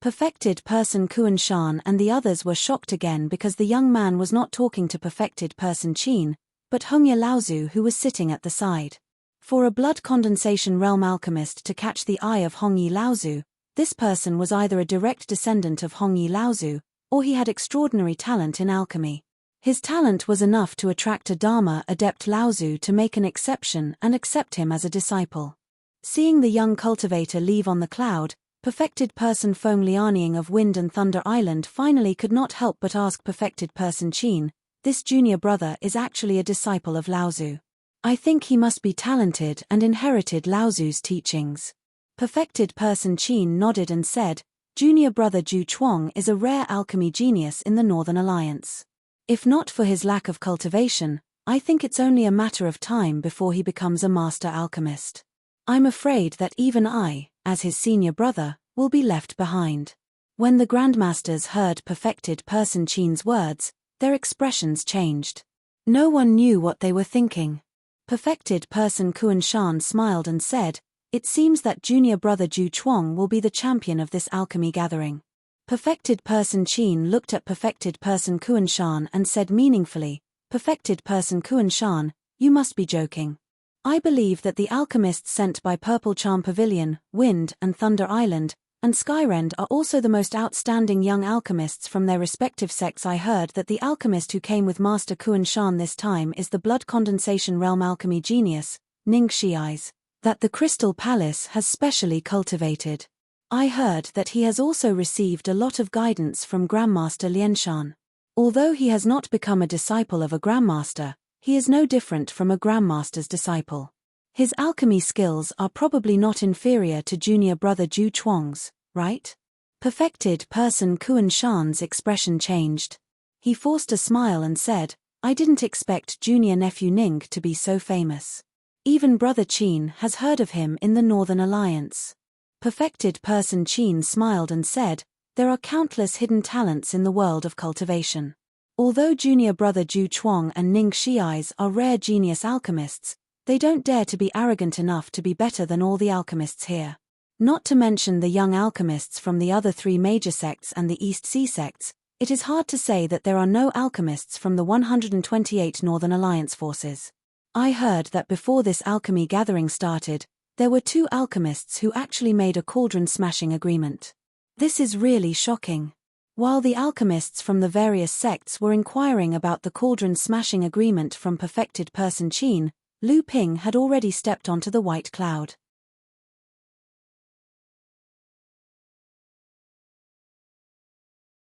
Perfected Person Kuan Shan and the others were shocked again because the young man was not talking to Perfected Person Qin, but Hongya Laozu, who was sitting at the side. For a blood condensation realm alchemist to catch the eye of Hongyi Laozu, this person was either a direct descendant of Hongyi Laozu, or he had extraordinary talent in alchemy. His talent was enough to attract a Dharma adept Laozu to make an exception and accept him as a disciple. Seeing the young cultivator leave on the cloud, Perfected Person Feng Lianying of Wind and Thunder Island finally could not help but ask Perfected Person Qin, "This junior brother is actually a disciple of Laozu. I think he must be talented and inherited Laozu's teachings." Perfected Person Qin nodded and said, "Junior brother Zhu Chuang is a rare alchemy genius in the Northern Alliance. If not for his lack of cultivation, I think it's only a matter of time before he becomes a master alchemist. I'm afraid that even I, as his senior brother, will be left behind." When the Grandmasters heard Perfected Person Qin's words, their expressions changed. No one knew what they were thinking. Perfected Person Kuan Shan smiled and said, "It seems that junior brother Zhu Chuang will be the champion of this alchemy gathering." Perfected Person Qin looked at Perfected Person Kuan Shan and said meaningfully, "Perfected Person Kuan Shan, you must be joking. I believe that the alchemists sent by Purple Charm Pavilion, Wind and Thunder Island, and Skyrend are also the most outstanding young alchemists from their respective sects. I heard that the alchemist who came with Master Kuan Shan this time is the blood condensation realm alchemy genius, Ning Shiais, that the Crystal Palace has specially cultivated. I heard that he has also received a lot of guidance from Grandmaster Lianshan. Although he has not become a disciple of a Grandmaster, he is no different from a Grandmaster's disciple. His alchemy skills are probably not inferior to junior brother Zhu Chuang's, right?" Perfected Person Kuan Shan's expression changed. He forced a smile and said, "I didn't expect junior nephew Ning to be so famous. Even brother Qin has heard of him in the Northern Alliance." Perfected Person Qin smiled and said, "There are countless hidden talents in the world of cultivation. Although junior brother Zhu Chuang and Ning Shiais are rare genius alchemists, they don't dare to be arrogant enough to be better than all the alchemists here. Not to mention the young alchemists from the other three major sects and the East Sea sects, it is hard to say that there are no alchemists from the 128 Northern Alliance forces. I heard that before this alchemy gathering started, there were 2 alchemists who actually made a cauldron-smashing agreement. This is really shocking." While the alchemists from the various sects were inquiring about the cauldron-smashing agreement from Perfected Person Qin, Lu Ping had already stepped onto the white cloud.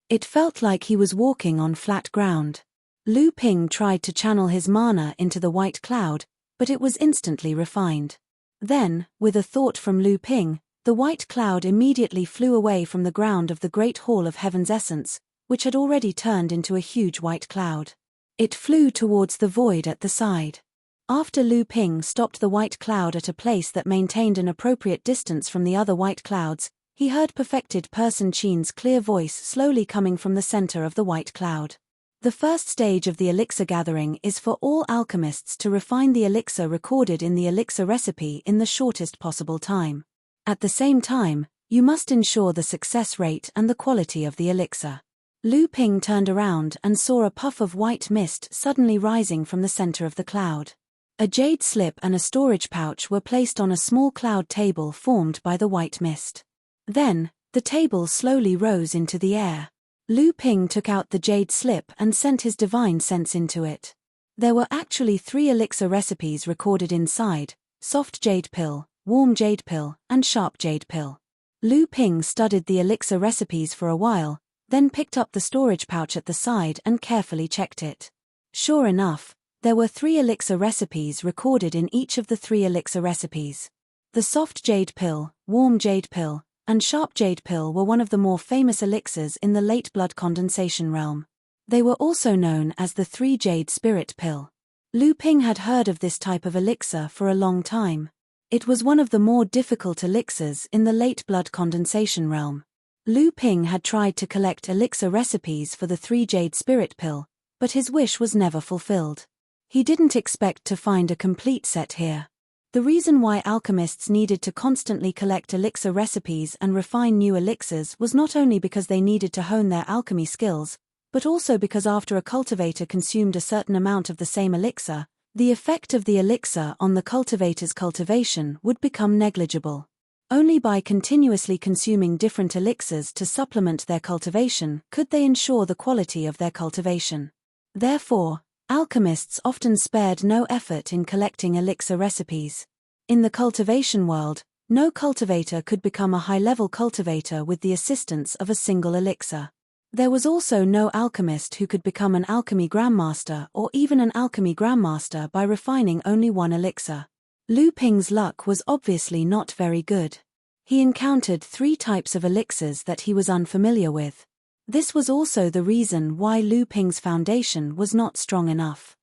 It felt like he was walking on flat ground. Lu Ping tried to channel his mana into the white cloud, but it was instantly refined. Then, with a thought from Lu Ping, the white cloud immediately flew away from the ground of the Great Hall of Heaven's Essence, which had already turned into a huge white cloud. It flew towards the void at the side. After Lu Ping stopped the white cloud at a place that maintained an appropriate distance from the other white clouds, he heard Perfected Person Qin's clear voice slowly coming from the center of the white cloud. The first stage of the elixir gathering is for all alchemists to refine the elixir recorded in the elixir recipe in the shortest possible time. At the same time, you must ensure the success rate and the quality of the elixir. Lu Ping turned around and saw a puff of white mist suddenly rising from the center of the cloud. A jade slip and a storage pouch were placed on a small cloud table formed by the white mist. Then, the table slowly rose into the air. Lu Ping took out the jade slip and sent his divine sense into it. There were actually 3 elixir recipes recorded inside: soft jade pill, warm jade pill, and sharp jade pill. Lu Ping studied the elixir recipes for a while, then picked up the storage pouch at the side and carefully checked it. Sure enough, there were 3 elixir recipes recorded in each of the 3 elixir recipes. The soft jade pill, warm jade pill, and sharp jade pill were one of the more famous elixirs in the late blood condensation realm. They were also known as the 3 jade spirit pill. Lu Ping had heard of this type of elixir for a long time. It was one of the more difficult elixirs in the late blood condensation realm. Lu Ping had tried to collect elixir recipes for the 3 jade spirit pill, but his wish was never fulfilled. He didn't expect to find a complete set here. The reason why alchemists needed to constantly collect elixir recipes and refine new elixirs was not only because they needed to hone their alchemy skills, but also because after a cultivator consumed a certain amount of the same elixir, the effect of the elixir on the cultivator's cultivation would become negligible. Only by continuously consuming different elixirs to supplement their cultivation could they ensure the quality of their cultivation. Therefore, alchemists often spared no effort in collecting elixir recipes. In the cultivation world, no cultivator could become a high-level cultivator with the assistance of a single elixir. There was also no alchemist who could become an alchemy grandmaster or even an alchemy grandmaster by refining only one elixir. Lu Ping's luck was obviously not very good. He encountered 3 types of elixirs that he was unfamiliar with. This was also the reason why Lu Ping's foundation was not strong enough.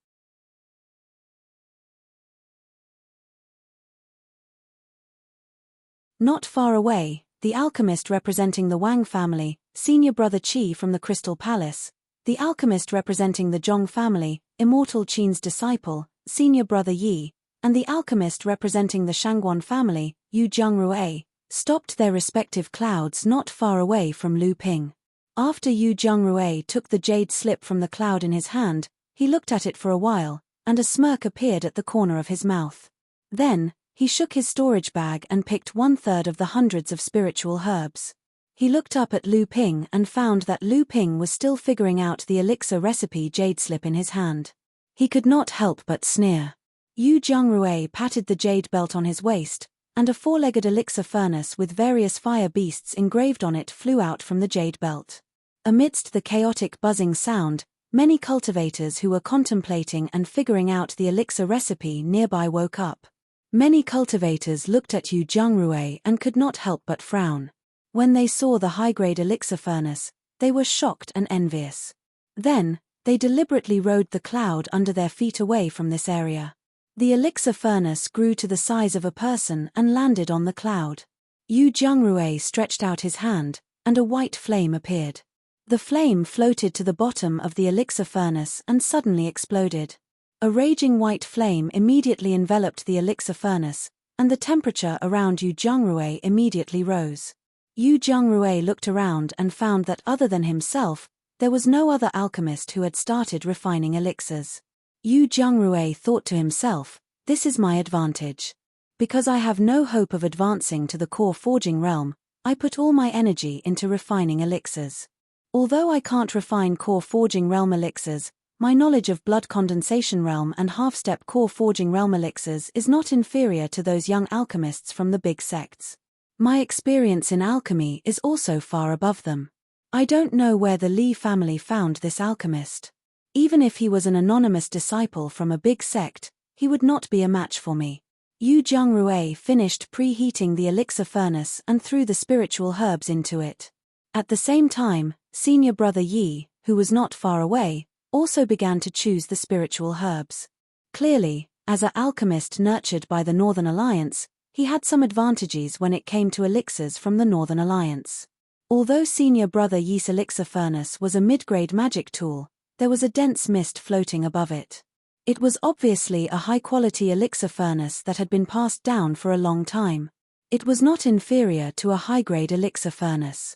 Not far away, the alchemist representing the Wang family, senior brother Qi from the Crystal Palace, the alchemist representing the Zhong family, immortal Qin's disciple, senior brother Yi, and the alchemist representing the Shangguan family, Yu Zhengrui, stopped their respective clouds not far away from Lu Ping. After Yu Zhengrui took the jade slip from the cloud in his hand, he looked at it for a while, and a smirk appeared at the corner of his mouth. Then, he shook his storage bag and picked 1/3 of the hundreds of spiritual herbs. He looked up at Lu Ping and found that Lu Ping was still figuring out the elixir recipe jade slip in his hand. He could not help but sneer. Yu Zhengrui patted the jade belt on his waist, and a 4-legged elixir furnace with various fire beasts engraved on it flew out from the jade belt. Amidst the chaotic buzzing sound, many cultivators who were contemplating and figuring out the elixir recipe nearby woke up. Many cultivators looked at Yu Zhengrui and could not help but frown. When they saw the high-grade elixir furnace, they were shocked and envious. Then, they deliberately rode the cloud under their feet away from this area. The elixir furnace grew to the size of a person and landed on the cloud. Yu Zhengrui stretched out his hand, and a white flame appeared. The flame floated to the bottom of the elixir furnace and suddenly exploded. A raging white flame immediately enveloped the elixir furnace, and the temperature around Yu Zhengrui immediately rose. Yu Zhengrui looked around and found that other than himself, there was no other alchemist who had started refining elixirs. Yu Zhengrui thought to himself, "This is my advantage. Because I have no hope of advancing to the core forging realm, I put all my energy into refining elixirs. Although I can't refine core forging realm elixirs, my knowledge of blood condensation realm and half-step core forging realm elixirs is not inferior to those young alchemists from the big sects. My experience in alchemy is also far above them. I don't know where the Li family found this alchemist. Even if he was an anonymous disciple from a big sect, he would not be a match for me." Yu Zhengrui finished preheating the elixir furnace and threw the spiritual herbs into it. At the same time, senior brother Yi, who was not far away, also began to choose the spiritual herbs. Clearly, as an alchemist nurtured by the Northern Alliance, he had some advantages when it came to elixirs from the Northern Alliance. Although senior brother Yi's elixir furnace was a mid-grade magic tool, there was a dense mist floating above it. It was obviously a high-quality elixir furnace that had been passed down for a long time. It was not inferior to a high-grade elixir furnace.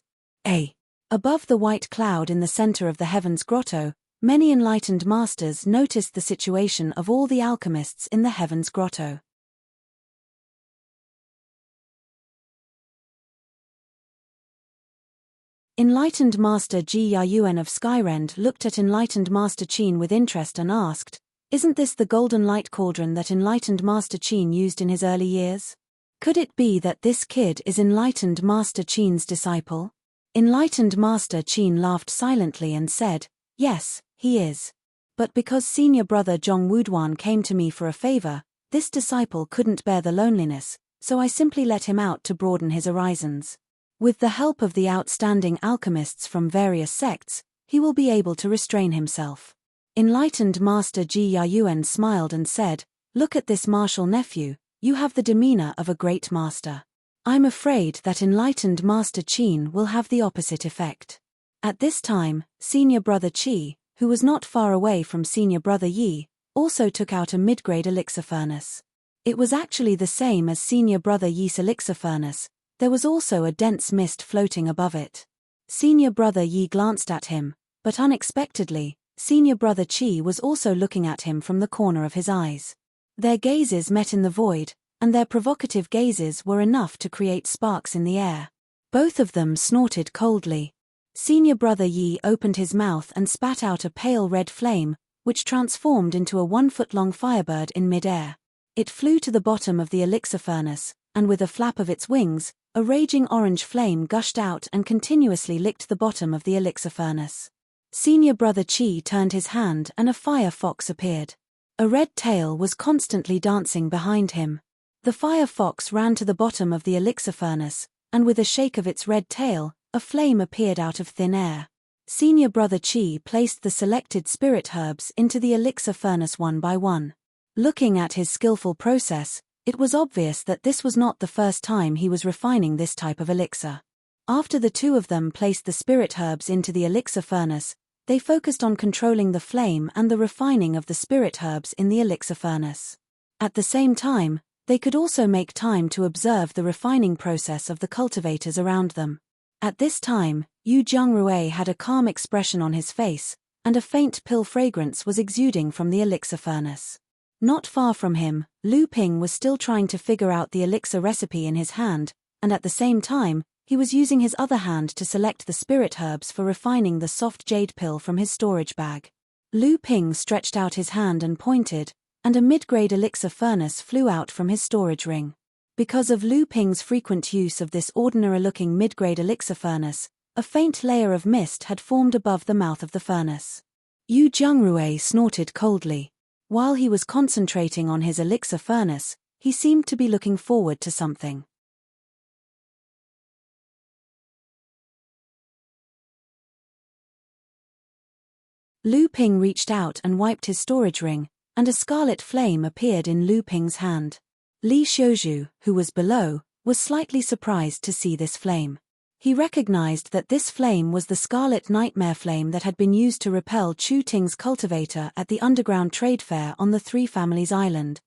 Above the white cloud in the center of the Heaven's Grotto, many enlightened masters noticed the situation of all the alchemists in the Heaven's Grotto. Enlightened Master Ji Yayuan of Skyrend looked at Enlightened Master Qin with interest and asked, "Isn't this the golden light cauldron that Enlightened Master Qin used in his early years? Could it be that this kid is Enlightened Master Qin's disciple?" Enlightened Master Qin laughed silently and said, "Yes, he is. But because senior brother Zhong Wuduan came to me for a favor, this disciple couldn't bear the loneliness, so I simply let him out to broaden his horizons. With the help of the outstanding alchemists from various sects, he will be able to restrain himself." Enlightened Master Ji Yayuan smiled and said, "Look at this martial nephew, you have the demeanor of a great master. I'm afraid that enlightened Master Qin will have the opposite effect. At this time, senior brother Qi, who was not far away from senior brother Yi, also took out a mid-grade elixir furnace. It was actually the same as senior brother Yi's elixir furnace. There was also a dense mist floating above it. Senior brother Yi glanced at him, but unexpectedly, senior brother Qi was also looking at him from the corner of his eyes. Their gazes met in the void, and their provocative gazes were enough to create sparks in the air. Both of them snorted coldly. Senior brother Yi opened his mouth and spat out a pale red flame, which transformed into a 1-foot-long firebird in mid-air. It flew to the bottom of the elixir furnace, and with a flap of its wings, a raging orange flame gushed out and continuously licked the bottom of the elixir furnace. Senior brother Qi turned his hand and a fire fox appeared. A red tail was constantly dancing behind him. The fire fox ran to the bottom of the elixir furnace, and with a shake of its red tail, a flame appeared out of thin air. Senior brother Qi placed the selected spirit herbs into the elixir furnace one by one. Looking at his skillful process, it was obvious that this was not the first time he was refining this type of elixir. After the two of them placed the spirit herbs into the elixir furnace, they focused on controlling the flame and the refining of the spirit herbs in the elixir furnace. At the same time, they could also make time to observe the refining process of the cultivators around them. At this time, Yu Jiangrui had a calm expression on his face, and a faint pill fragrance was exuding from the elixir furnace. Not far from him, Lu Ping was still trying to figure out the elixir recipe in his hand, and at the same time, he was using his other hand to select the spirit herbs for refining the soft jade pill from his storage bag. Lu Ping stretched out his hand and pointed, and a mid-grade elixir furnace flew out from his storage ring. Because of Lu Ping's frequent use of this ordinary-looking mid-grade elixir furnace, a faint layer of mist had formed above the mouth of the furnace. Yu Jiangrui snorted coldly. While he was concentrating on his elixir furnace, he seemed to be looking forward to something. Lu Ping reached out and wiped his storage ring, and a scarlet flame appeared in Lu Ping's hand. Li Xiuzhu, who was below, was slightly surprised to see this flame. He recognized that this flame was the scarlet nightmare flame that had been used to repel Chu Ting's cultivator at the underground trade fair on the Three Families Island.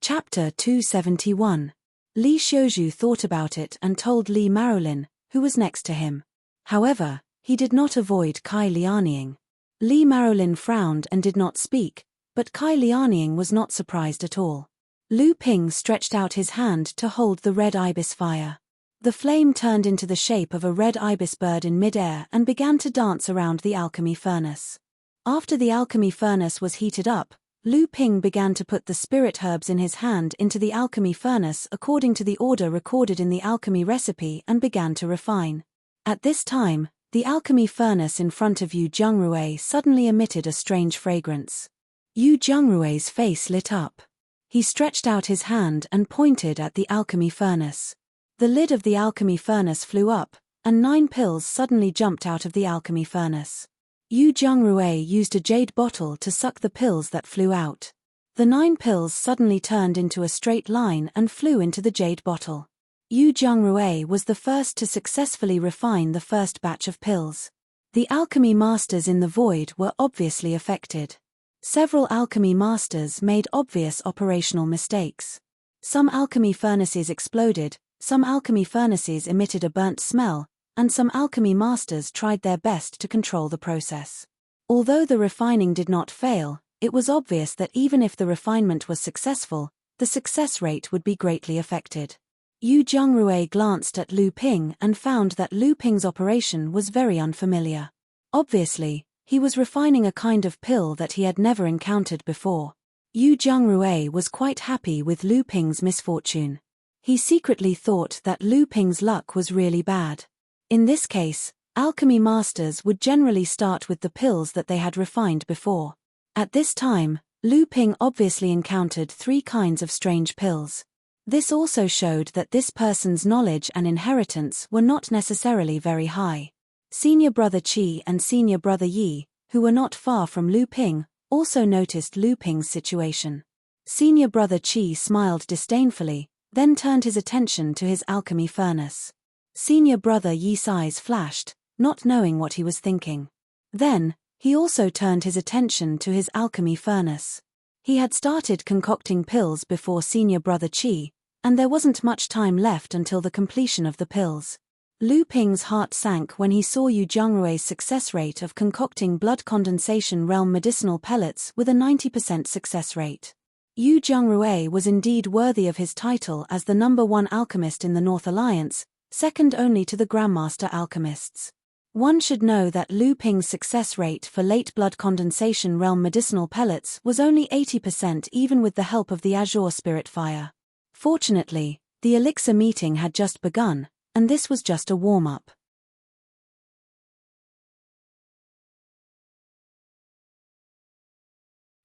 Chapter 271. Li Xiuzhu thought about it and told Li Marolin, who was next to him. However, he did not avoid Kai Lianying. Li Marolin frowned and did not speak, but Kai Lianying was not surprised at all. Lu Ping stretched out his hand to hold the red ibis fire. The flame turned into the shape of a red ibis bird in midair and began to dance around the alchemy furnace. After the alchemy furnace was heated up, Lu Ping began to put the spirit herbs in his hand into the alchemy furnace according to the order recorded in the alchemy recipe and began to refine. At this time, the alchemy furnace in front of Yu Jiangrui suddenly emitted a strange fragrance. Yu Jiangrui's face lit up. He stretched out his hand and pointed at the alchemy furnace. The lid of the alchemy furnace flew up, and 9 pills suddenly jumped out of the alchemy furnace. Yu Jiangrui used a jade bottle to suck the pills that flew out. The 9 pills suddenly turned into a straight line and flew into the jade bottle. Yu Jiangrui was the first to successfully refine the first batch of pills. The alchemy masters in the void were obviously affected. Several alchemy masters made obvious operational mistakes. Some alchemy furnaces exploded, some alchemy furnaces emitted a burnt smell, and some alchemy masters tried their best to control the process. Although the refining did not fail, it was obvious that even if the refinement was successful, the success rate would be greatly affected. Yu Jiangrui glanced at Lu Ping and found that Lu Ping's operation was very unfamiliar. Obviously, he was refining a kind of pill that he had never encountered before. Yu Jiangrui was quite happy with Lu Ping's misfortune. He secretly thought that Lu Ping's luck was really bad. In this case, alchemy masters would generally start with the pills that they had refined before. At this time, Lu Ping obviously encountered 3 kinds of strange pills. This also showed that this person's knowledge and inheritance were not necessarily very high. Senior brother Qi and senior brother Yi, who were not far from Lu Ping, also noticed Lu Ping's situation. Senior brother Qi smiled disdainfully, then turned his attention to his alchemy furnace. Senior brother Yi's eyes flashed, not knowing what he was thinking. Then, he also turned his attention to his alchemy furnace. He had started concocting pills before senior brother Qi, and there wasn't much time left until the completion of the pills. Lu Ping's heart sank when he saw Yu Zhongrui's success rate of concocting blood condensation realm medicinal pellets with a 90% success rate. Yu Zhongrui was indeed worthy of his title as the #1 alchemist in the North Alliance, second only to the Grandmaster alchemists. One should know that Lu Ping's success rate for late blood condensation realm medicinal pellets was only 80% even with the help of the Azure Spirit Fire. Fortunately, the elixir meeting had just begun, and this was just a warm-up.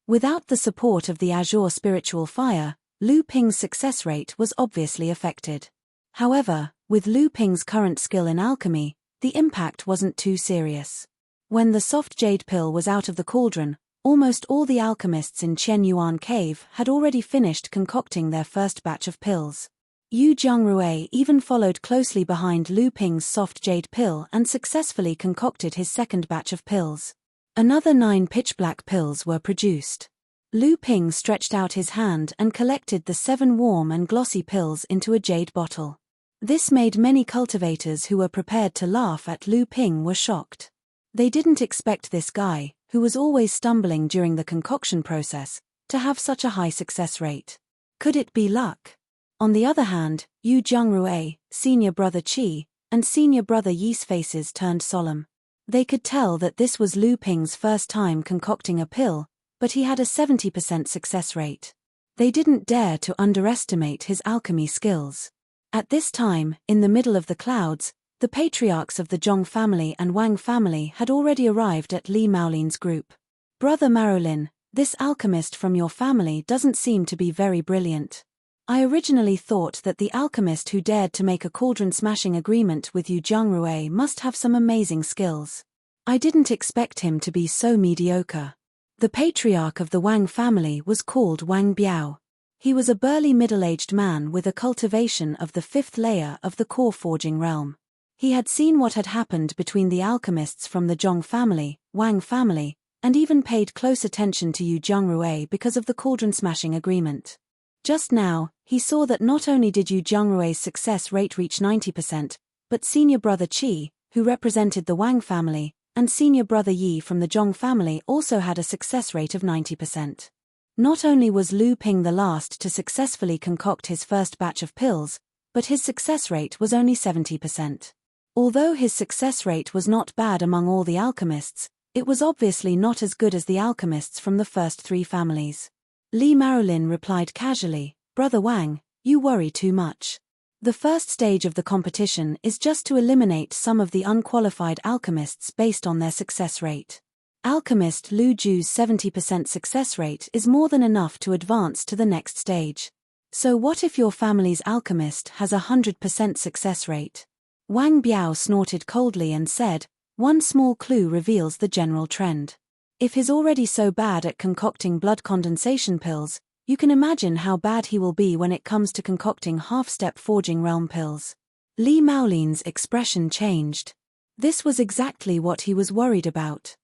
Without the support of the Azure Spiritual Fire, Lu Ping's success rate was obviously affected. However, with Lu Ping's current skill in alchemy, the impact wasn't too serious. When the soft jade pill was out of the cauldron, almost all the alchemists in Chen Yuan Cave had already finished concocting their first batch of pills. Yu Zhongrui even followed closely behind Lu Ping's soft jade pill and successfully concocted his second batch of pills. Another 9 pitch-black pills were produced. Lu Ping stretched out his hand and collected the 7 warm and glossy pills into a jade bottle. This made many cultivators who were prepared to laugh at Lu Ping were shocked. They didn't expect this guy, who was always stumbling during the concoction process, to have such a high success rate. Could it be luck? On the other hand, Yu Zhongrui, senior brother Qi, and senior brother Yi's faces turned solemn. They could tell that this was Lu Ping's first time concocting a pill, but he had a 70% success rate. They didn't dare to underestimate his alchemy skills. At this time, in the middle of the clouds, the patriarchs of the Zhong family and Wang family had already arrived at Li Maolin's group. Brother Marolin, this alchemist from your family doesn't seem to be very brilliant. I originally thought that the alchemist who dared to make a cauldron-smashing agreement with Yu Zhongrui must have some amazing skills. I didn't expect him to be so mediocre. The patriarch of the Wang family was called Wang Biao. He was a burly middle-aged man with a cultivation of the 5th layer of the core forging realm. He had seen what had happened between the alchemists from the Zhong family, Wang family, and even paid close attention to Yu Zhongrui because of the cauldron-smashing agreement. Just now, he saw that not only did Yu Zhongrui's success rate reach 90%, but senior brother Qi, who represented the Wang family, and senior brother Yi from the Zhong family also had a success rate of 90%. Not only was Lu Ping the last to successfully concoct his first batch of pills, but his success rate was only 70%. Although his success rate was not bad among all the alchemists, it was obviously not as good as the alchemists from the first 3 families. Li Marolin replied casually, "Brother Wang, you worry too much. The first stage of the competition is just to eliminate some of the unqualified alchemists based on their success rate. Alchemist Lu Ju's 70% success rate is more than enough to advance to the next stage. So what if your family's alchemist has a 100% success rate?" Wang Biao snorted coldly and said, "One small clue reveals the general trend. If he's already so bad at concocting blood condensation pills, you can imagine how bad he will be when it comes to concocting half-step forging realm pills." Li Maolin's expression changed. This was exactly what he was worried about.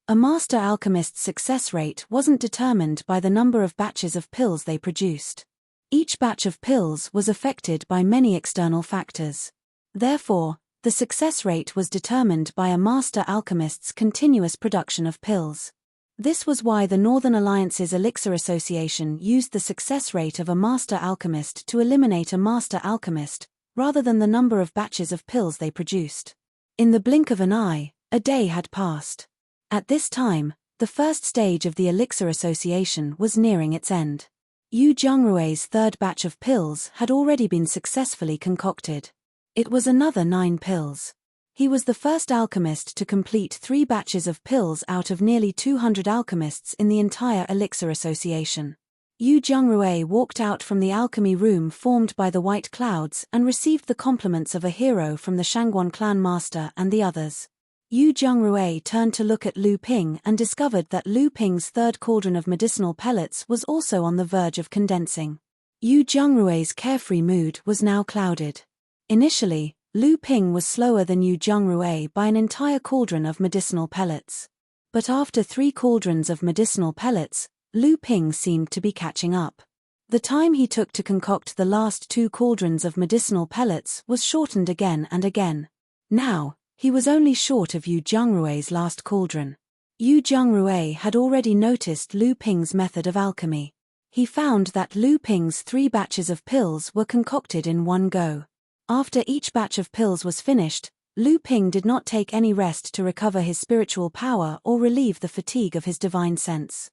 A master alchemist's success rate wasn't determined by the number of batches of pills they produced. Each batch of pills was affected by many external factors. Therefore, the success rate was determined by a master alchemist's continuous production of pills. This was why the Northern Alliance's Elixir Association used the success rate of a master alchemist to eliminate a master alchemist, rather than the number of batches of pills they produced. In the blink of an eye, a day had passed. At this time, the first stage of the Elixir Association was nearing its end. Yu Zhongrui's third batch of pills had already been successfully concocted. It was another 9 pills. He was the first alchemist to complete 3 batches of pills out of nearly 200 alchemists in the entire Elixir Association. Yu Zhengrui walked out from the alchemy room formed by the white clouds and received the compliments of a hero from the Shangguan clan master and the others. Yu Zhengrui turned to look at Lu Ping and discovered that Lu Ping's 3rd cauldron of medicinal pellets was also on the verge of condensing. Yu Zhengrui's carefree mood was now clouded. Initially, Lu Ping was slower than Yu Zhengrui by an entire cauldron of medicinal pellets. But after 3 cauldrons of medicinal pellets, Lu Ping seemed to be catching up. The time he took to concoct the last 2 cauldrons of medicinal pellets was shortened again and again. Now, he was only short of Yu Zhengrui's last cauldron. Yu Zhengrui had already noticed Lu Ping's method of alchemy. He found that Lu Ping's 3 batches of pills were concocted in one go. After each batch of pills was finished, Lu Ping did not take any rest to recover his spiritual power or relieve the fatigue of his divine sense.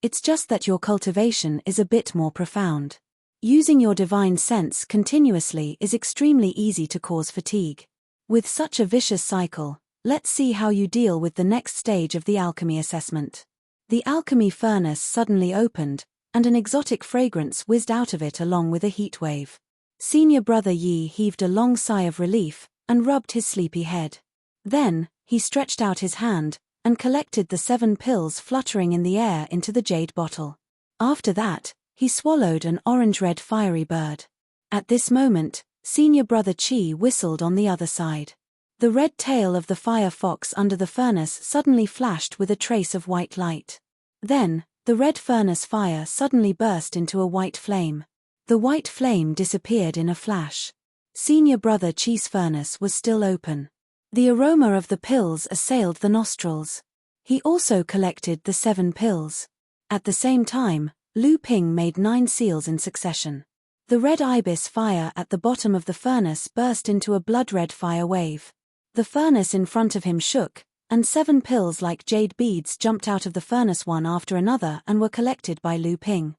It's just that your cultivation is a bit more profound. Using your divine sense continuously is extremely easy to cause fatigue. With such a vicious cycle, let's see how you deal with the next stage of the alchemy assessment. The alchemy furnace suddenly opened, and an exotic fragrance whizzed out of it along with a heat wave. Senior brother Yi heaved a long sigh of relief, and rubbed his sleepy head. Then, he stretched out his hand, and collected the 7 pills fluttering in the air into the jade bottle. After that, he swallowed an orange-red fiery bird. At this moment, senior brother Qi whistled on the other side. The red tail of the fire fox under the furnace suddenly flashed with a trace of white light. Then, the red furnace fire suddenly burst into a white flame. The white flame disappeared in a flash. Senior brother Qi's furnace was still open. The aroma of the pills assailed the nostrils. He also collected the 7 pills. At the same time, Lu Ping made 9 seals in succession. The red ibis fire at the bottom of the furnace burst into a blood-red fire wave. The furnace in front of him shook, and 7 pills like jade beads jumped out of the furnace one after another and were collected by Lu Ping.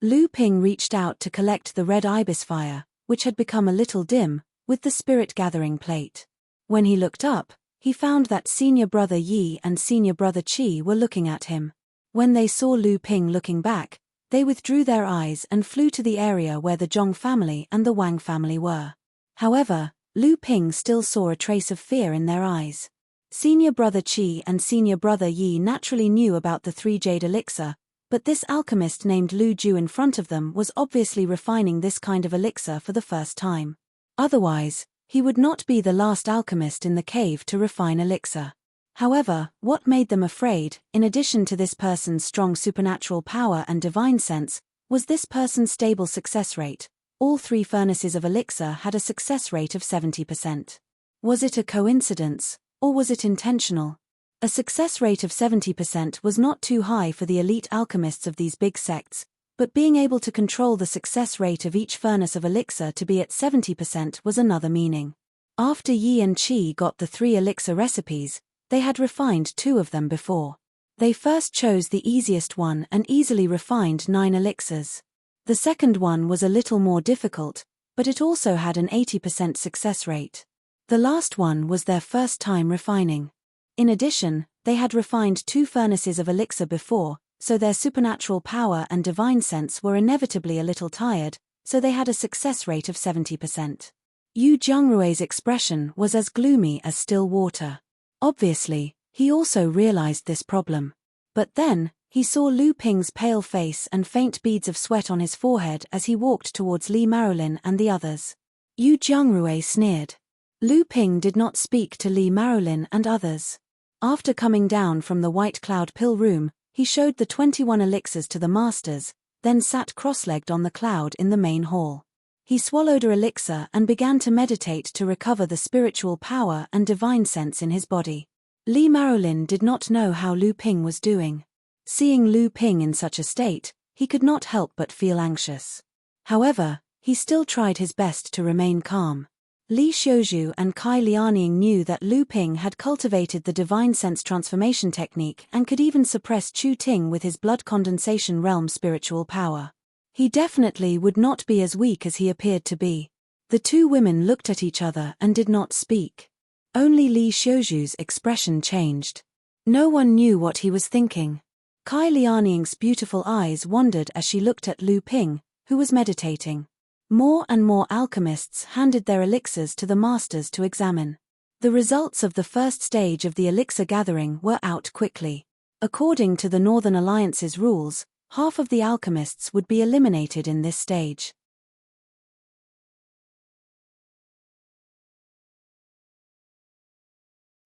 Lu Ping reached out to collect the red ibis fire, which had become a little dim, with the spirit-gathering plate. When he looked up, he found that senior brother Yi and senior brother Qi were looking at him. When they saw Lu Ping looking back, they withdrew their eyes and flew to the area where the Zhong family and the Wang family were. However, Lu Ping still saw a trace of fear in their eyes. Senior brother Qi and senior brother Yi naturally knew about the 3 jade elixir, but this alchemist named Lu Ju in front of them was obviously refining this kind of elixir for the first time. Otherwise, he would not be the last alchemist in the cave to refine elixir. However, what made them afraid, in addition to this person's strong supernatural power and divine sense, was this person's stable success rate. All 3 furnaces of elixir had a success rate of 70%. Was it a coincidence, or was it intentional? A success rate of 70% was not too high for the elite alchemists of these big sects, but being able to control the success rate of each furnace of elixir to be at 70% was another meaning. After Yi and Qi got the 3 elixir recipes, they had refined 2 of them before. They first chose the easiest one and easily refined 9 elixirs. The second one was a little more difficult, but it also had an 80% success rate. The last one was their first time refining. In addition, they had refined 2 furnaces of elixir before, so their supernatural power and divine sense were inevitably a little tired, so they had a success rate of 70%. Yu Zhengrui's expression was as gloomy as still water. Obviously, he also realized this problem. But then, he saw Lu Ping's pale face and faint beads of sweat on his forehead as he walked towards Li Marolin and the others. Yu Zhengrui sneered. Lu Ping did not speak to Li Marolin and others. After coming down from the White Cloud Pill room, he showed the 21 elixirs to the masters, then sat cross-legged on the cloud in the main hall. He swallowed an elixir and began to meditate to recover the spiritual power and divine sense in his body. Li Marolin did not know how Lu Ping was doing. Seeing Lu Ping in such a state, he could not help but feel anxious. However, he still tried his best to remain calm. Li Xiuzhu and Kai Lianing knew that Lu Ping had cultivated the divine sense transformation technique and could even suppress Chu Ting with his blood condensation realm spiritual power. He definitely would not be as weak as he appeared to be. The two women looked at each other and did not speak. Only Li Xiuzhu's expression changed. No one knew what he was thinking. Kai Lianing's beautiful eyes wandered as she looked at Lu Ping, who was meditating. More and more alchemists handed their elixirs to the masters to examine. The results of the first stage of the elixir gathering were out quickly. According to the Northern Alliance's rules, half of the alchemists would be eliminated in this stage.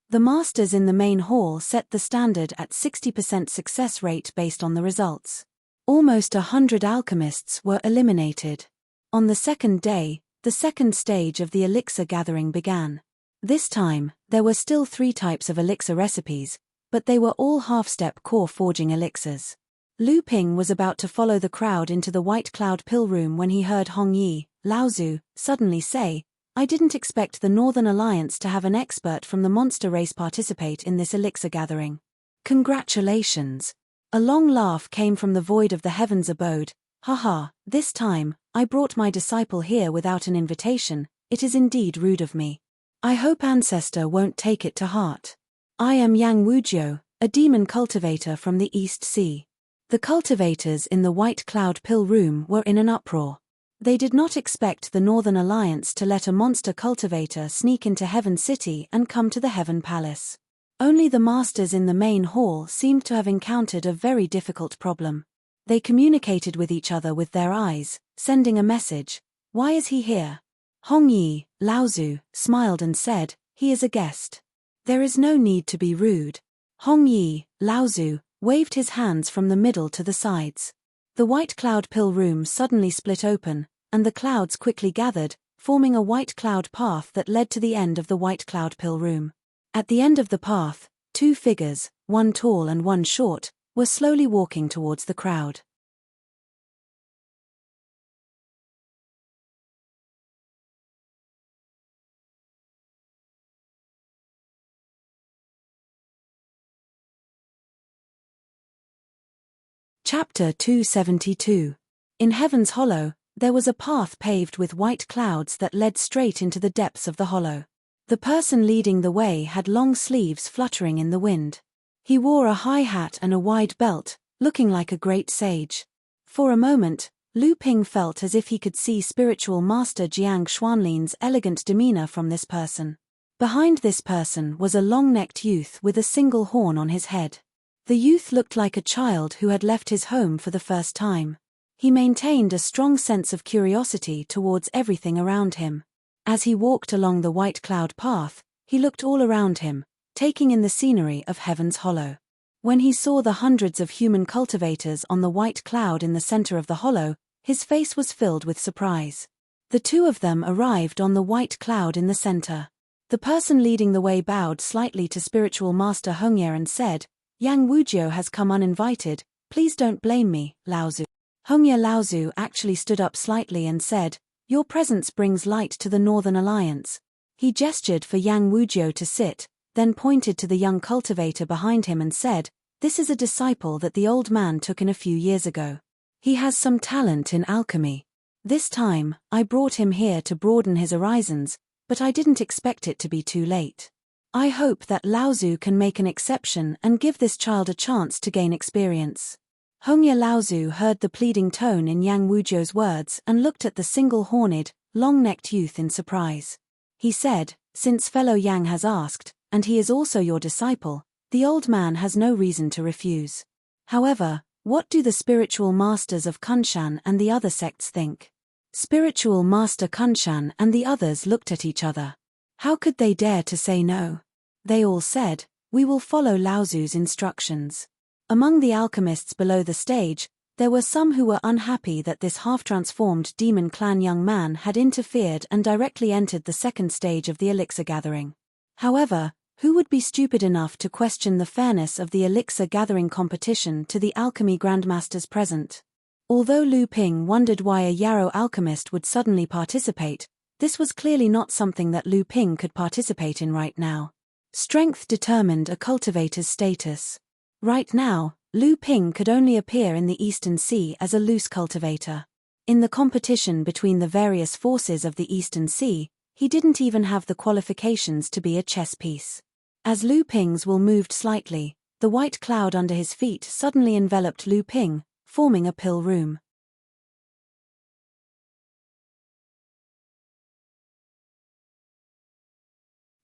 The masters in the main hall set the standard at 60% success rate based on the results. Almost 100 alchemists were eliminated. On the second day, the second stage of the elixir gathering began. This time, there were still 3 types of elixir recipes, but they were all half-step core forging elixirs. Lu Ping was about to follow the crowd into the White Cloud Pill Room when he heard Hong Yi, Laozu, suddenly say, "I didn't expect the Northern Alliance to have an expert from the monster race participate in this elixir gathering. Congratulations." A long laugh came from the void of the heavens abode. "Haha, this time, I brought my disciple here without an invitation. It is indeed rude of me. I hope Ancestor won't take it to heart. I am Yang Wujiu, a demon cultivator from the East Sea." The cultivators in the White Cloud Pill Room were in an uproar. They did not expect the Northern Alliance to let a monster cultivator sneak into Heaven City and come to the Heaven Palace. Only the masters in the main hall seemed to have encountered a very difficult problem. They communicated with each other with their eyes, sending a message. "Why is he here?" Hong Yi, Laozu, smiled and said, "He is a guest. There is no need to be rude." Hong Yi, Laozu, waved his hands from the middle to the sides. The White Cloud Pill Room suddenly split open, and the clouds quickly gathered, forming a white cloud path that led to the end of the White Cloud Pill Room. At the end of the path, 2 figures, one tall and one short, were slowly walking towards the crowd. Chapter 272. In Heaven's Hollow, there was a path paved with white clouds that led straight into the depths of the hollow. The person leading the way had long sleeves fluttering in the wind. He wore a high hat and a wide belt, looking like a great sage. For a moment, Lu Ping felt as if he could see spiritual master Jiang Xuanlin's elegant demeanor from this person. Behind this person was a long-necked youth with a single horn on his head. The youth looked like a child who had left his home for the first time. He maintained a strong sense of curiosity towards everything around him. As he walked along the white cloud path, he looked all around him, taking in the scenery of Heaven's Hollow. When he saw the hundreds of human cultivators on the white cloud in the center of the hollow, his face was filled with surprise. The 2 of them arrived on the white cloud in the center. The person leading the way bowed slightly to spiritual master Hongye and said, "Yang Wujiu has come uninvited, please don't blame me, Laozu." Hongye Laozu actually stood up slightly and said, "Your presence brings light to the Northern Alliance." He gestured for Yang Wujiu to sit, then pointed to the young cultivator behind him and said, "This is a disciple that the old man took in a few years ago. He has some talent in alchemy. This time, I brought him here to broaden his horizons, but I didn't expect it to be too late. I hope that Laozu can make an exception and give this child a chance to gain experience." Hongye Laozu heard the pleading tone in Yang Wujiu's words and looked at the single-horned, long-necked youth in surprise. He said, "Since fellow Yang has asked, and he is also your disciple, the old man has no reason to refuse. However, what do the spiritual masters of Kunshan and the other sects think?" Spiritual master Kunshan and the others looked at each other. How could they dare to say no? They all said, "We will follow Laozu's instructions." Among the alchemists below the stage, there were some who were unhappy that this half-transformed demon clan young man had interfered and directly entered the second stage of the elixir gathering. However, who would be stupid enough to question the fairness of the elixir gathering competition to the alchemy grandmasters present? Although Lu Ping wondered why a Yarrow alchemist would suddenly participate, This was clearly not something that Lu Ping could participate in right now. Strength determined a cultivator's status. Right now, Lu Ping could only appear in the Eastern Sea as a loose cultivator. In the competition between the various forces of the Eastern Sea, he didn't even have the qualifications to be a chess piece. As Lu Ping's will moved slightly, the white cloud under his feet suddenly enveloped Lu Ping, forming a pill room.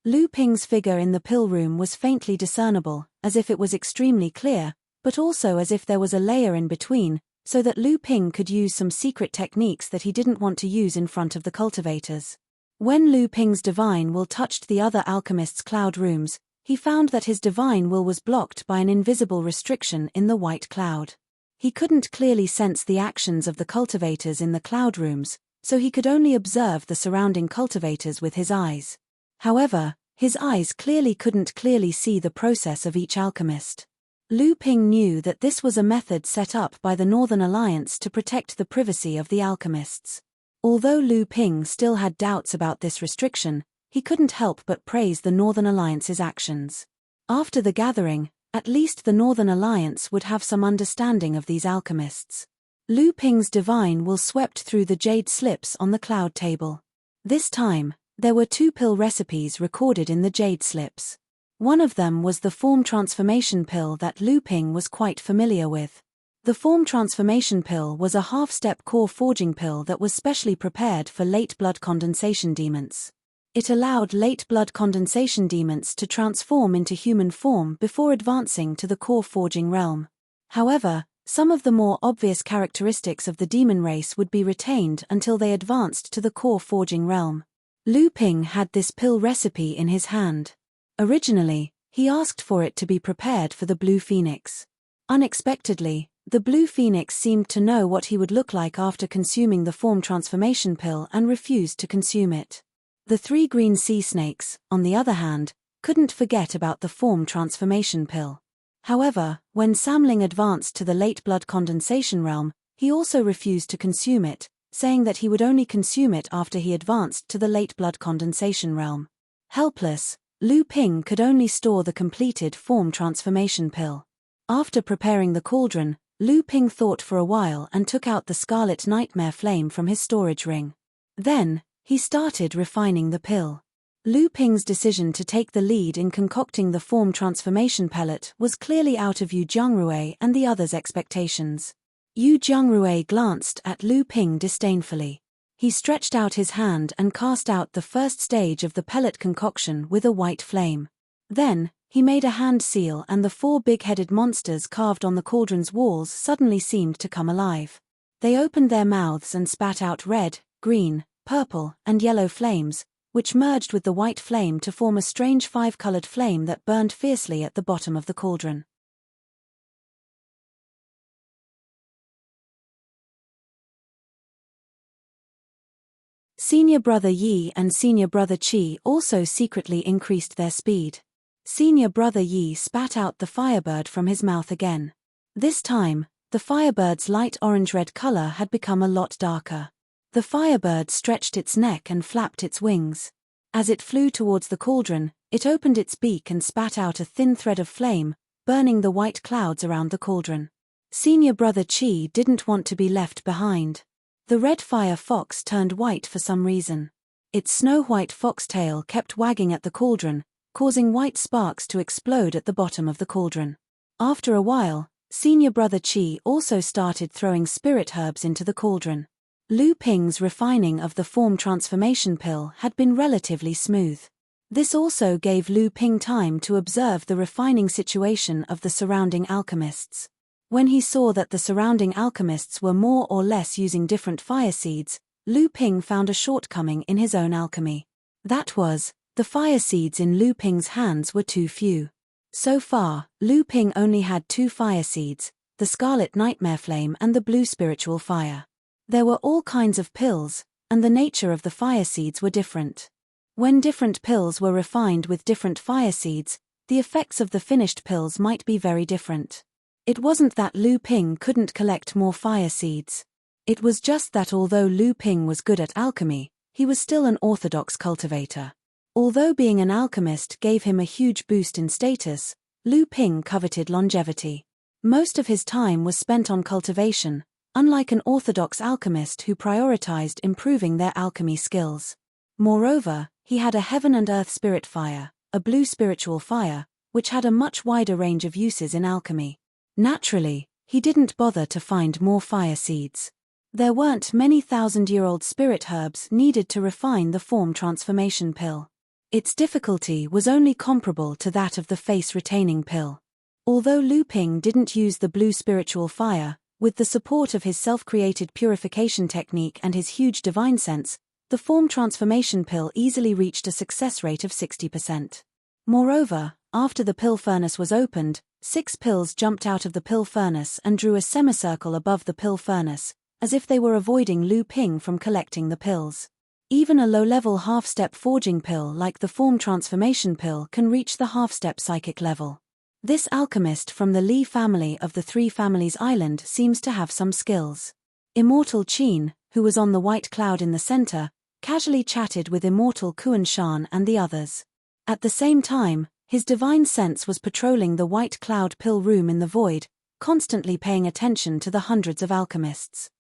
Lu Ping's figure in the pill room was faintly discernible, as if it was extremely clear, but also as if there was a layer in between, so that Lu Ping could use some secret techniques that he didn't want to use in front of the cultivators. When Lu Ping's divine will touched the other alchemists' cloud rooms, he found that his divine will was blocked by an invisible restriction in the white cloud. He couldn't clearly sense the actions of the cultivators in the cloud rooms, so he could only observe the surrounding cultivators with his eyes. However, his eyes couldn't clearly see the process of each alchemist. Lu Ping knew that this was a method set up by the Northern Alliance to protect the privacy of the alchemists. Although Lu Ping still had doubts about this restriction, he couldn't help but praise the Northern Alliance's actions. After the gathering, at least the Northern Alliance would have some understanding of these alchemists. Lu Ping's divine will swept through the jade slips on the cloud table. This time, there were 2 pill recipes recorded in the jade slips. One of them was the form transformation pill that Lu Ping was quite familiar with. The form transformation pill was a half-step core forging pill that was specially prepared for late blood condensation demons. It allowed late blood condensation demons to transform into human form before advancing to the core forging realm. However, some of the more obvious characteristics of the demon race would be retained until they advanced to the core forging realm. Lu Ping had this pill recipe in his hand. Originally, he asked for it to be prepared for the Blue Phoenix. Unexpectedly, the Blue Phoenix seemed to know what he would look like after consuming the form transformation pill and refused to consume it. The 3 green sea snakes, on the other hand, couldn't forget about the form transformation pill. However, when Samling advanced to the late blood condensation realm, he also refused to consume it, saying that he would only consume it after he advanced to the late blood condensation realm. Helpless, Lu Ping could only store the completed form transformation pill. After preparing the cauldron, Lu Ping thought for a while and took out the scarlet nightmare flame from his storage ring. Then, he started refining the pill. Lu Ping's decision to take the lead in concocting the form transformation pellet was clearly out of Yu Jiangrui and the others' expectations. Yu Jiangrui glanced at Lu Ping disdainfully. He stretched out his hand and cast out the first stage of the pellet concoction with a white flame. Then, he made a hand seal and the 4 big-headed monsters carved on the cauldron's walls suddenly seemed to come alive. They opened their mouths and spat out red, green, purple, and yellow flames, which merged with the white flame to form a strange 5-colored flame that burned fiercely at the bottom of the cauldron. Senior brother Yi and senior brother Qi also secretly increased their speed. Senior brother Yi spat out the firebird from his mouth again. This time, the firebird's light orange-red color had become a lot darker. The firebird stretched its neck and flapped its wings. As it flew towards the cauldron, it opened its beak and spat out a thin thread of flame, burning the white clouds around the cauldron. Senior brother Qi didn't want to be left behind. The red fire fox turned white for some reason. Its snow-white foxtail kept wagging at the cauldron, causing white sparks to explode at the bottom of the cauldron. After a while, senior brother Qi also started throwing spirit herbs into the cauldron. Lu Ping's refining of the form transformation pill had been relatively smooth. This also gave Lu Ping time to observe the refining situation of the surrounding alchemists. When he saw that the surrounding alchemists were more or less using different fire seeds, Lu Ping found a shortcoming in his own alchemy. That was, the fire seeds in Lu Ping's hands were too few. So far, Lu Ping only had 2 fire seeds, the scarlet nightmare flame and the blue spiritual fire. There were all kinds of pills, and the nature of the fire seeds were different. When different pills were refined with different fire seeds, the effects of the finished pills might be very different. It wasn't that Lu Ping couldn't collect more fire seeds. It was just that although Lu Ping was good at alchemy, he was still an orthodox cultivator. Although being an alchemist gave him a huge boost in status, Lu Ping coveted longevity. Most of his time was spent on cultivation, unlike an orthodox alchemist who prioritized improving their alchemy skills. Moreover, he had a heaven and earth spirit fire, a blue spiritual fire, which had a much wider range of uses in alchemy. Naturally, he didn't bother to find more fire seeds. There weren't many thousand-year-old spirit herbs needed to refine the form transformation pill. Its difficulty was only comparable to that of the face-retaining pill. Although Lu Ping didn't use the blue spiritual fire, with the support of his self-created purification technique and his huge divine sense, the form transformation pill easily reached a success rate of 60%. Moreover, after the pill furnace was opened, 6 pills jumped out of the pill furnace and drew a semicircle above the pill furnace, as if they were avoiding Lu Ping from collecting the pills. Even a low-level half-step forging pill like the form transformation pill can reach the half-step psychic level. This alchemist from the Li family of the Three Families Island seems to have some skills. Immortal Qin, who was on the white cloud in the center, casually chatted with Immortal Kuan Shan and the others. At the same time, his divine sense was patrolling the white cloud pill room in the void, constantly paying attention to the hundreds of alchemists.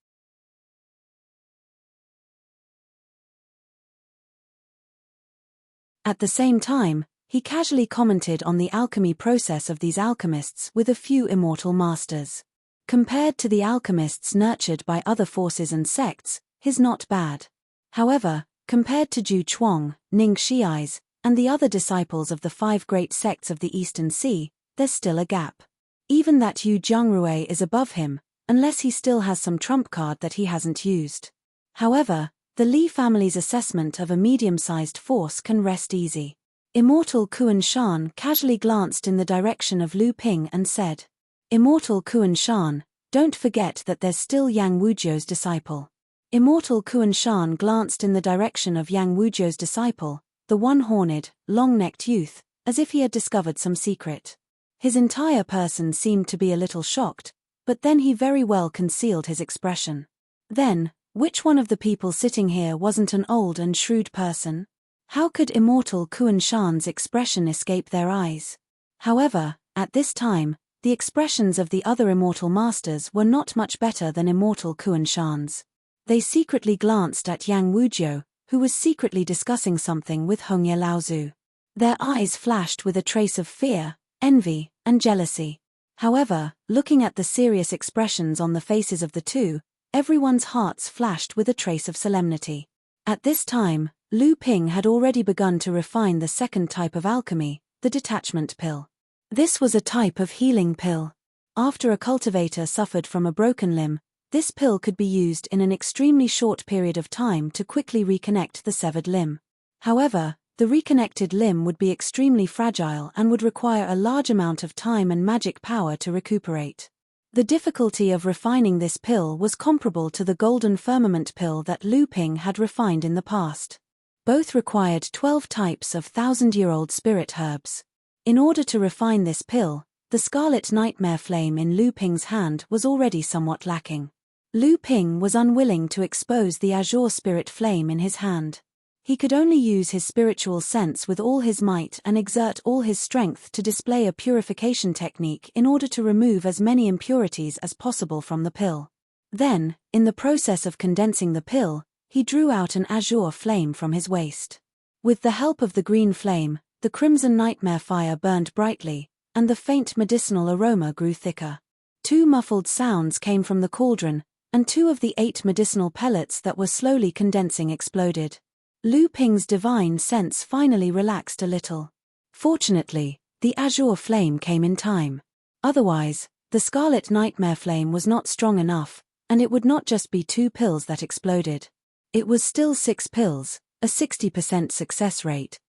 At the same time, he casually commented on the alchemy process of these alchemists with a few immortal masters. Compared to the alchemists nurtured by other forces and sects, his not bad. However, compared to Zhu Chuang, Ning Shi'ai's, and the other disciples of the 5 great sects of the Eastern Sea, there's still a gap. Even that Yu Jiangrui is above him, unless he still has some trump card that he hasn't used. However, the Li family's assessment of a medium-sized force can rest easy. Immortal Kuan Shan casually glanced in the direction of Lu Ping and said, "Immortal Kuan Shan, don't forget that there's still Yang Wuzhou's disciple." Immortal Kuan Shan glanced in the direction of Yang Wuzhou's disciple, the one-horned, long-necked youth, as if he had discovered some secret. His entire person seemed to be a little shocked, but then he very well concealed his expression. Then, which one of the people sitting here wasn't an old and shrewd person? How could Immortal Kuan Shan's expression escape their eyes? However, at this time, the expressions of the other immortal masters were not much better than Immortal Kuan Shan's. They secretly glanced at Yang Wuzhou, who was secretly discussing something with Hongye Laozu. Their eyes flashed with a trace of fear, envy, and jealousy. However, looking at the serious expressions on the faces of the two, everyone's hearts flashed with a trace of solemnity. At this time, Lu Ping had already begun to refine the second type of alchemy, the detachment pill. This was a type of healing pill. After a cultivator suffered from a broken limb, this pill could be used in an extremely short period of time to quickly reconnect the severed limb. However, the reconnected limb would be extremely fragile and would require a large amount of time and magic power to recuperate. The difficulty of refining this pill was comparable to the golden firmament pill that Lu Ping had refined in the past. Both required 12 types of thousand-year-old spirit herbs. In order to refine this pill, the scarlet nightmare flame in Lu Ping's hand was already somewhat lacking. Lu Ping was unwilling to expose the azure spirit flame in his hand. He could only use his spiritual sense with all his might and exert all his strength to display a purification technique in order to remove as many impurities as possible from the pill. Then, in the process of condensing the pill, he drew out an azure flame from his waist. With the help of the green flame, the crimson nightmare fire burned brightly, and the faint medicinal aroma grew thicker. 2 muffled sounds came from the cauldron, and 2 of the 8 medicinal pellets that were slowly condensing exploded. Lu Ping's divine sense finally relaxed a little. Fortunately, the azure flame came in time. Otherwise, the scarlet nightmare flame was not strong enough, and it would not just be 2 pills that exploded. It was still 6 pills, a 60% success rate.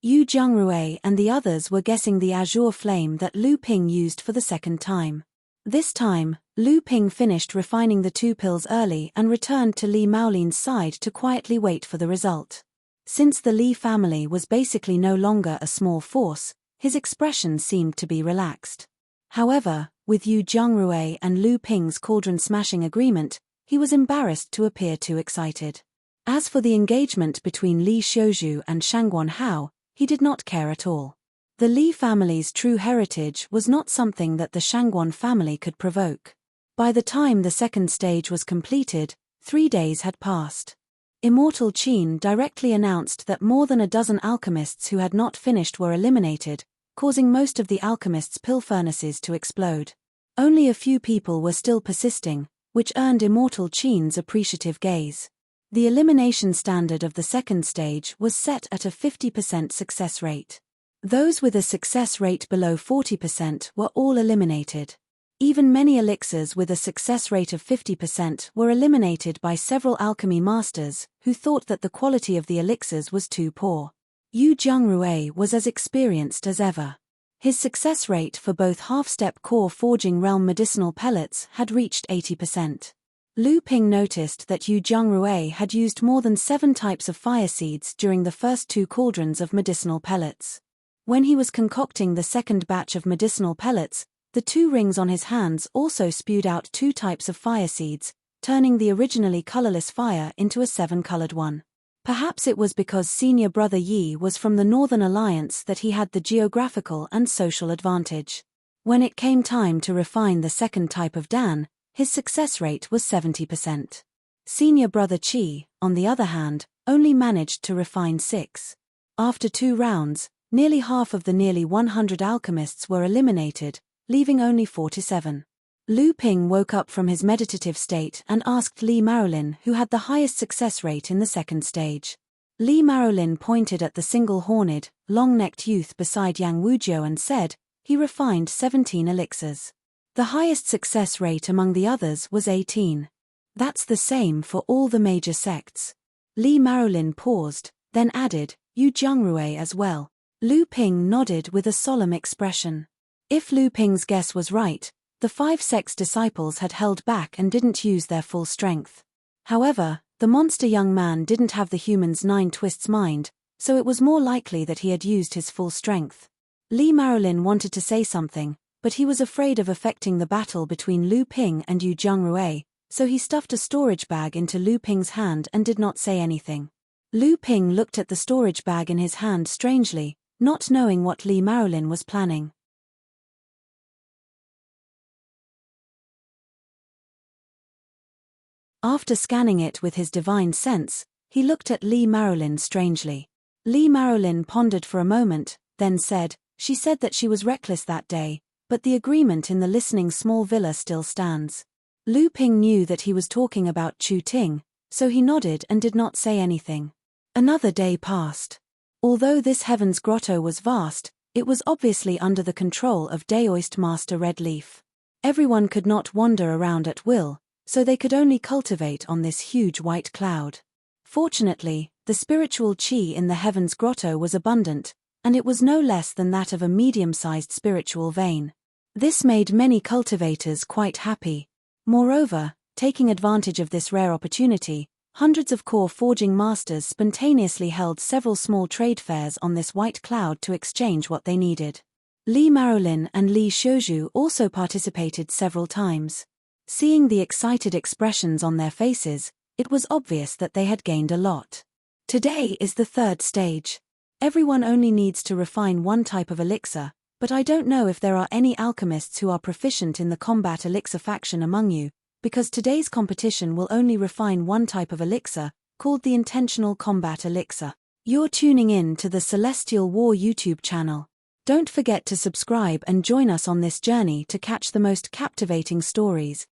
Yu Jiangrui and the others were guessing the azure flame that Lu Ping used for the second time. This time, Lu Ping finished refining the 2 pills early and returned to Li Maolin's side to quietly wait for the result. Since the Li family was basically no longer a small force, his expression seemed to be relaxed. However, with Yu Jiangrui and Lu Ping's cauldron-smashing agreement, he was embarrassed to appear too excited. As for the engagement between Li Xiuzhu and Shangguan Hao, he did not care at all. The Li family's true heritage was not something that the Shangguan family could provoke. By the time the second stage was completed, 3 days had passed. Immortal Qin directly announced that more than a dozen alchemists who had not finished were eliminated, causing most of the alchemists' pill furnaces to explode. Only a few people were still persisting, which earned Immortal Qin's appreciative gaze. The elimination standard of the second stage was set at a 50% success rate. Those with a success rate below 40% were all eliminated. Even many elixirs with a success rate of 50% were eliminated by several alchemy masters, who thought that the quality of the elixirs was too poor. Yu Jiangrui was as experienced as ever. His success rate for both half-step core forging realm medicinal pellets had reached 80%. Lu Ping noticed that Yu Jiangrui had used more than 7 types of fire seeds during the first 2 cauldrons of medicinal pellets. When he was concocting the second batch of medicinal pellets, the 2 rings on his hands also spewed out 2 types of fire seeds, turning the originally colorless fire into a 7-colored one. Perhaps it was because senior brother Yi was from the Northern Alliance that he had the geographical and social advantage. When it came time to refine the second type of Dan, his success rate was 70%. Senior brother Qi, on the other hand, only managed to refine 6. After 2 rounds, nearly half of the nearly 100 alchemists were eliminated, leaving only 47. Lu Ping woke up from his meditative state and asked Li Marolin who had the highest success rate in the second stage. Li Marolin pointed at the single-horned, long-necked youth beside Yang Wujiu and said, he refined 17 elixirs. The highest success rate among the others was 18. That's the same for all the major sects. Li Marolin paused, then added, Yu Jiangrui as well. Lu Ping nodded with a solemn expression. If Lu Ping's guess was right, the 5 sect's disciples had held back and didn't use their full strength. However, the monster young man didn't have the human's 9 twists mind, so it was more likely that he had used his full strength. Li Marolin wanted to say something, but he was afraid of affecting the battle between Lu Ping and Yu Jiangrui, so he stuffed a storage bag into Lu Ping's hand and did not say anything. Lu Ping looked at the storage bag in his hand strangely, not knowing what Li Marolin was planning. After scanning it with his divine sense, he looked at Li Marolin strangely. Li Marolin pondered for a moment, then said, she said that she was reckless that day, but the agreement in the listening small villa still stands. Lu Ping knew that he was talking about Chu Ting, so he nodded and did not say anything. Another day passed. Although this heaven's grotto was vast, it was obviously under the control of Daoist Master Red Leaf. Everyone could not wander around at will, so they could only cultivate on this huge white cloud. Fortunately, the spiritual qi in the heaven's grotto was abundant, and it was no less than that of a medium-sized spiritual vein. This made many cultivators quite happy. Moreover, taking advantage of this rare opportunity, hundreds of core forging masters spontaneously held several small trade fairs on this white cloud to exchange what they needed. Li Marolin and Li Xiuzhu also participated several times. Seeing the excited expressions on their faces, it was obvious that they had gained a lot. Today is the 3rd stage. Everyone only needs to refine 1 type of elixir, but I don't know if there are any alchemists who are proficient in the combat elixir faction among you, because today's competition will only refine 1 type of elixir, called the intentional combat elixir. You're tuning in to the Celestial War YouTube channel. Don't forget to subscribe and join us on this journey to catch the most captivating stories,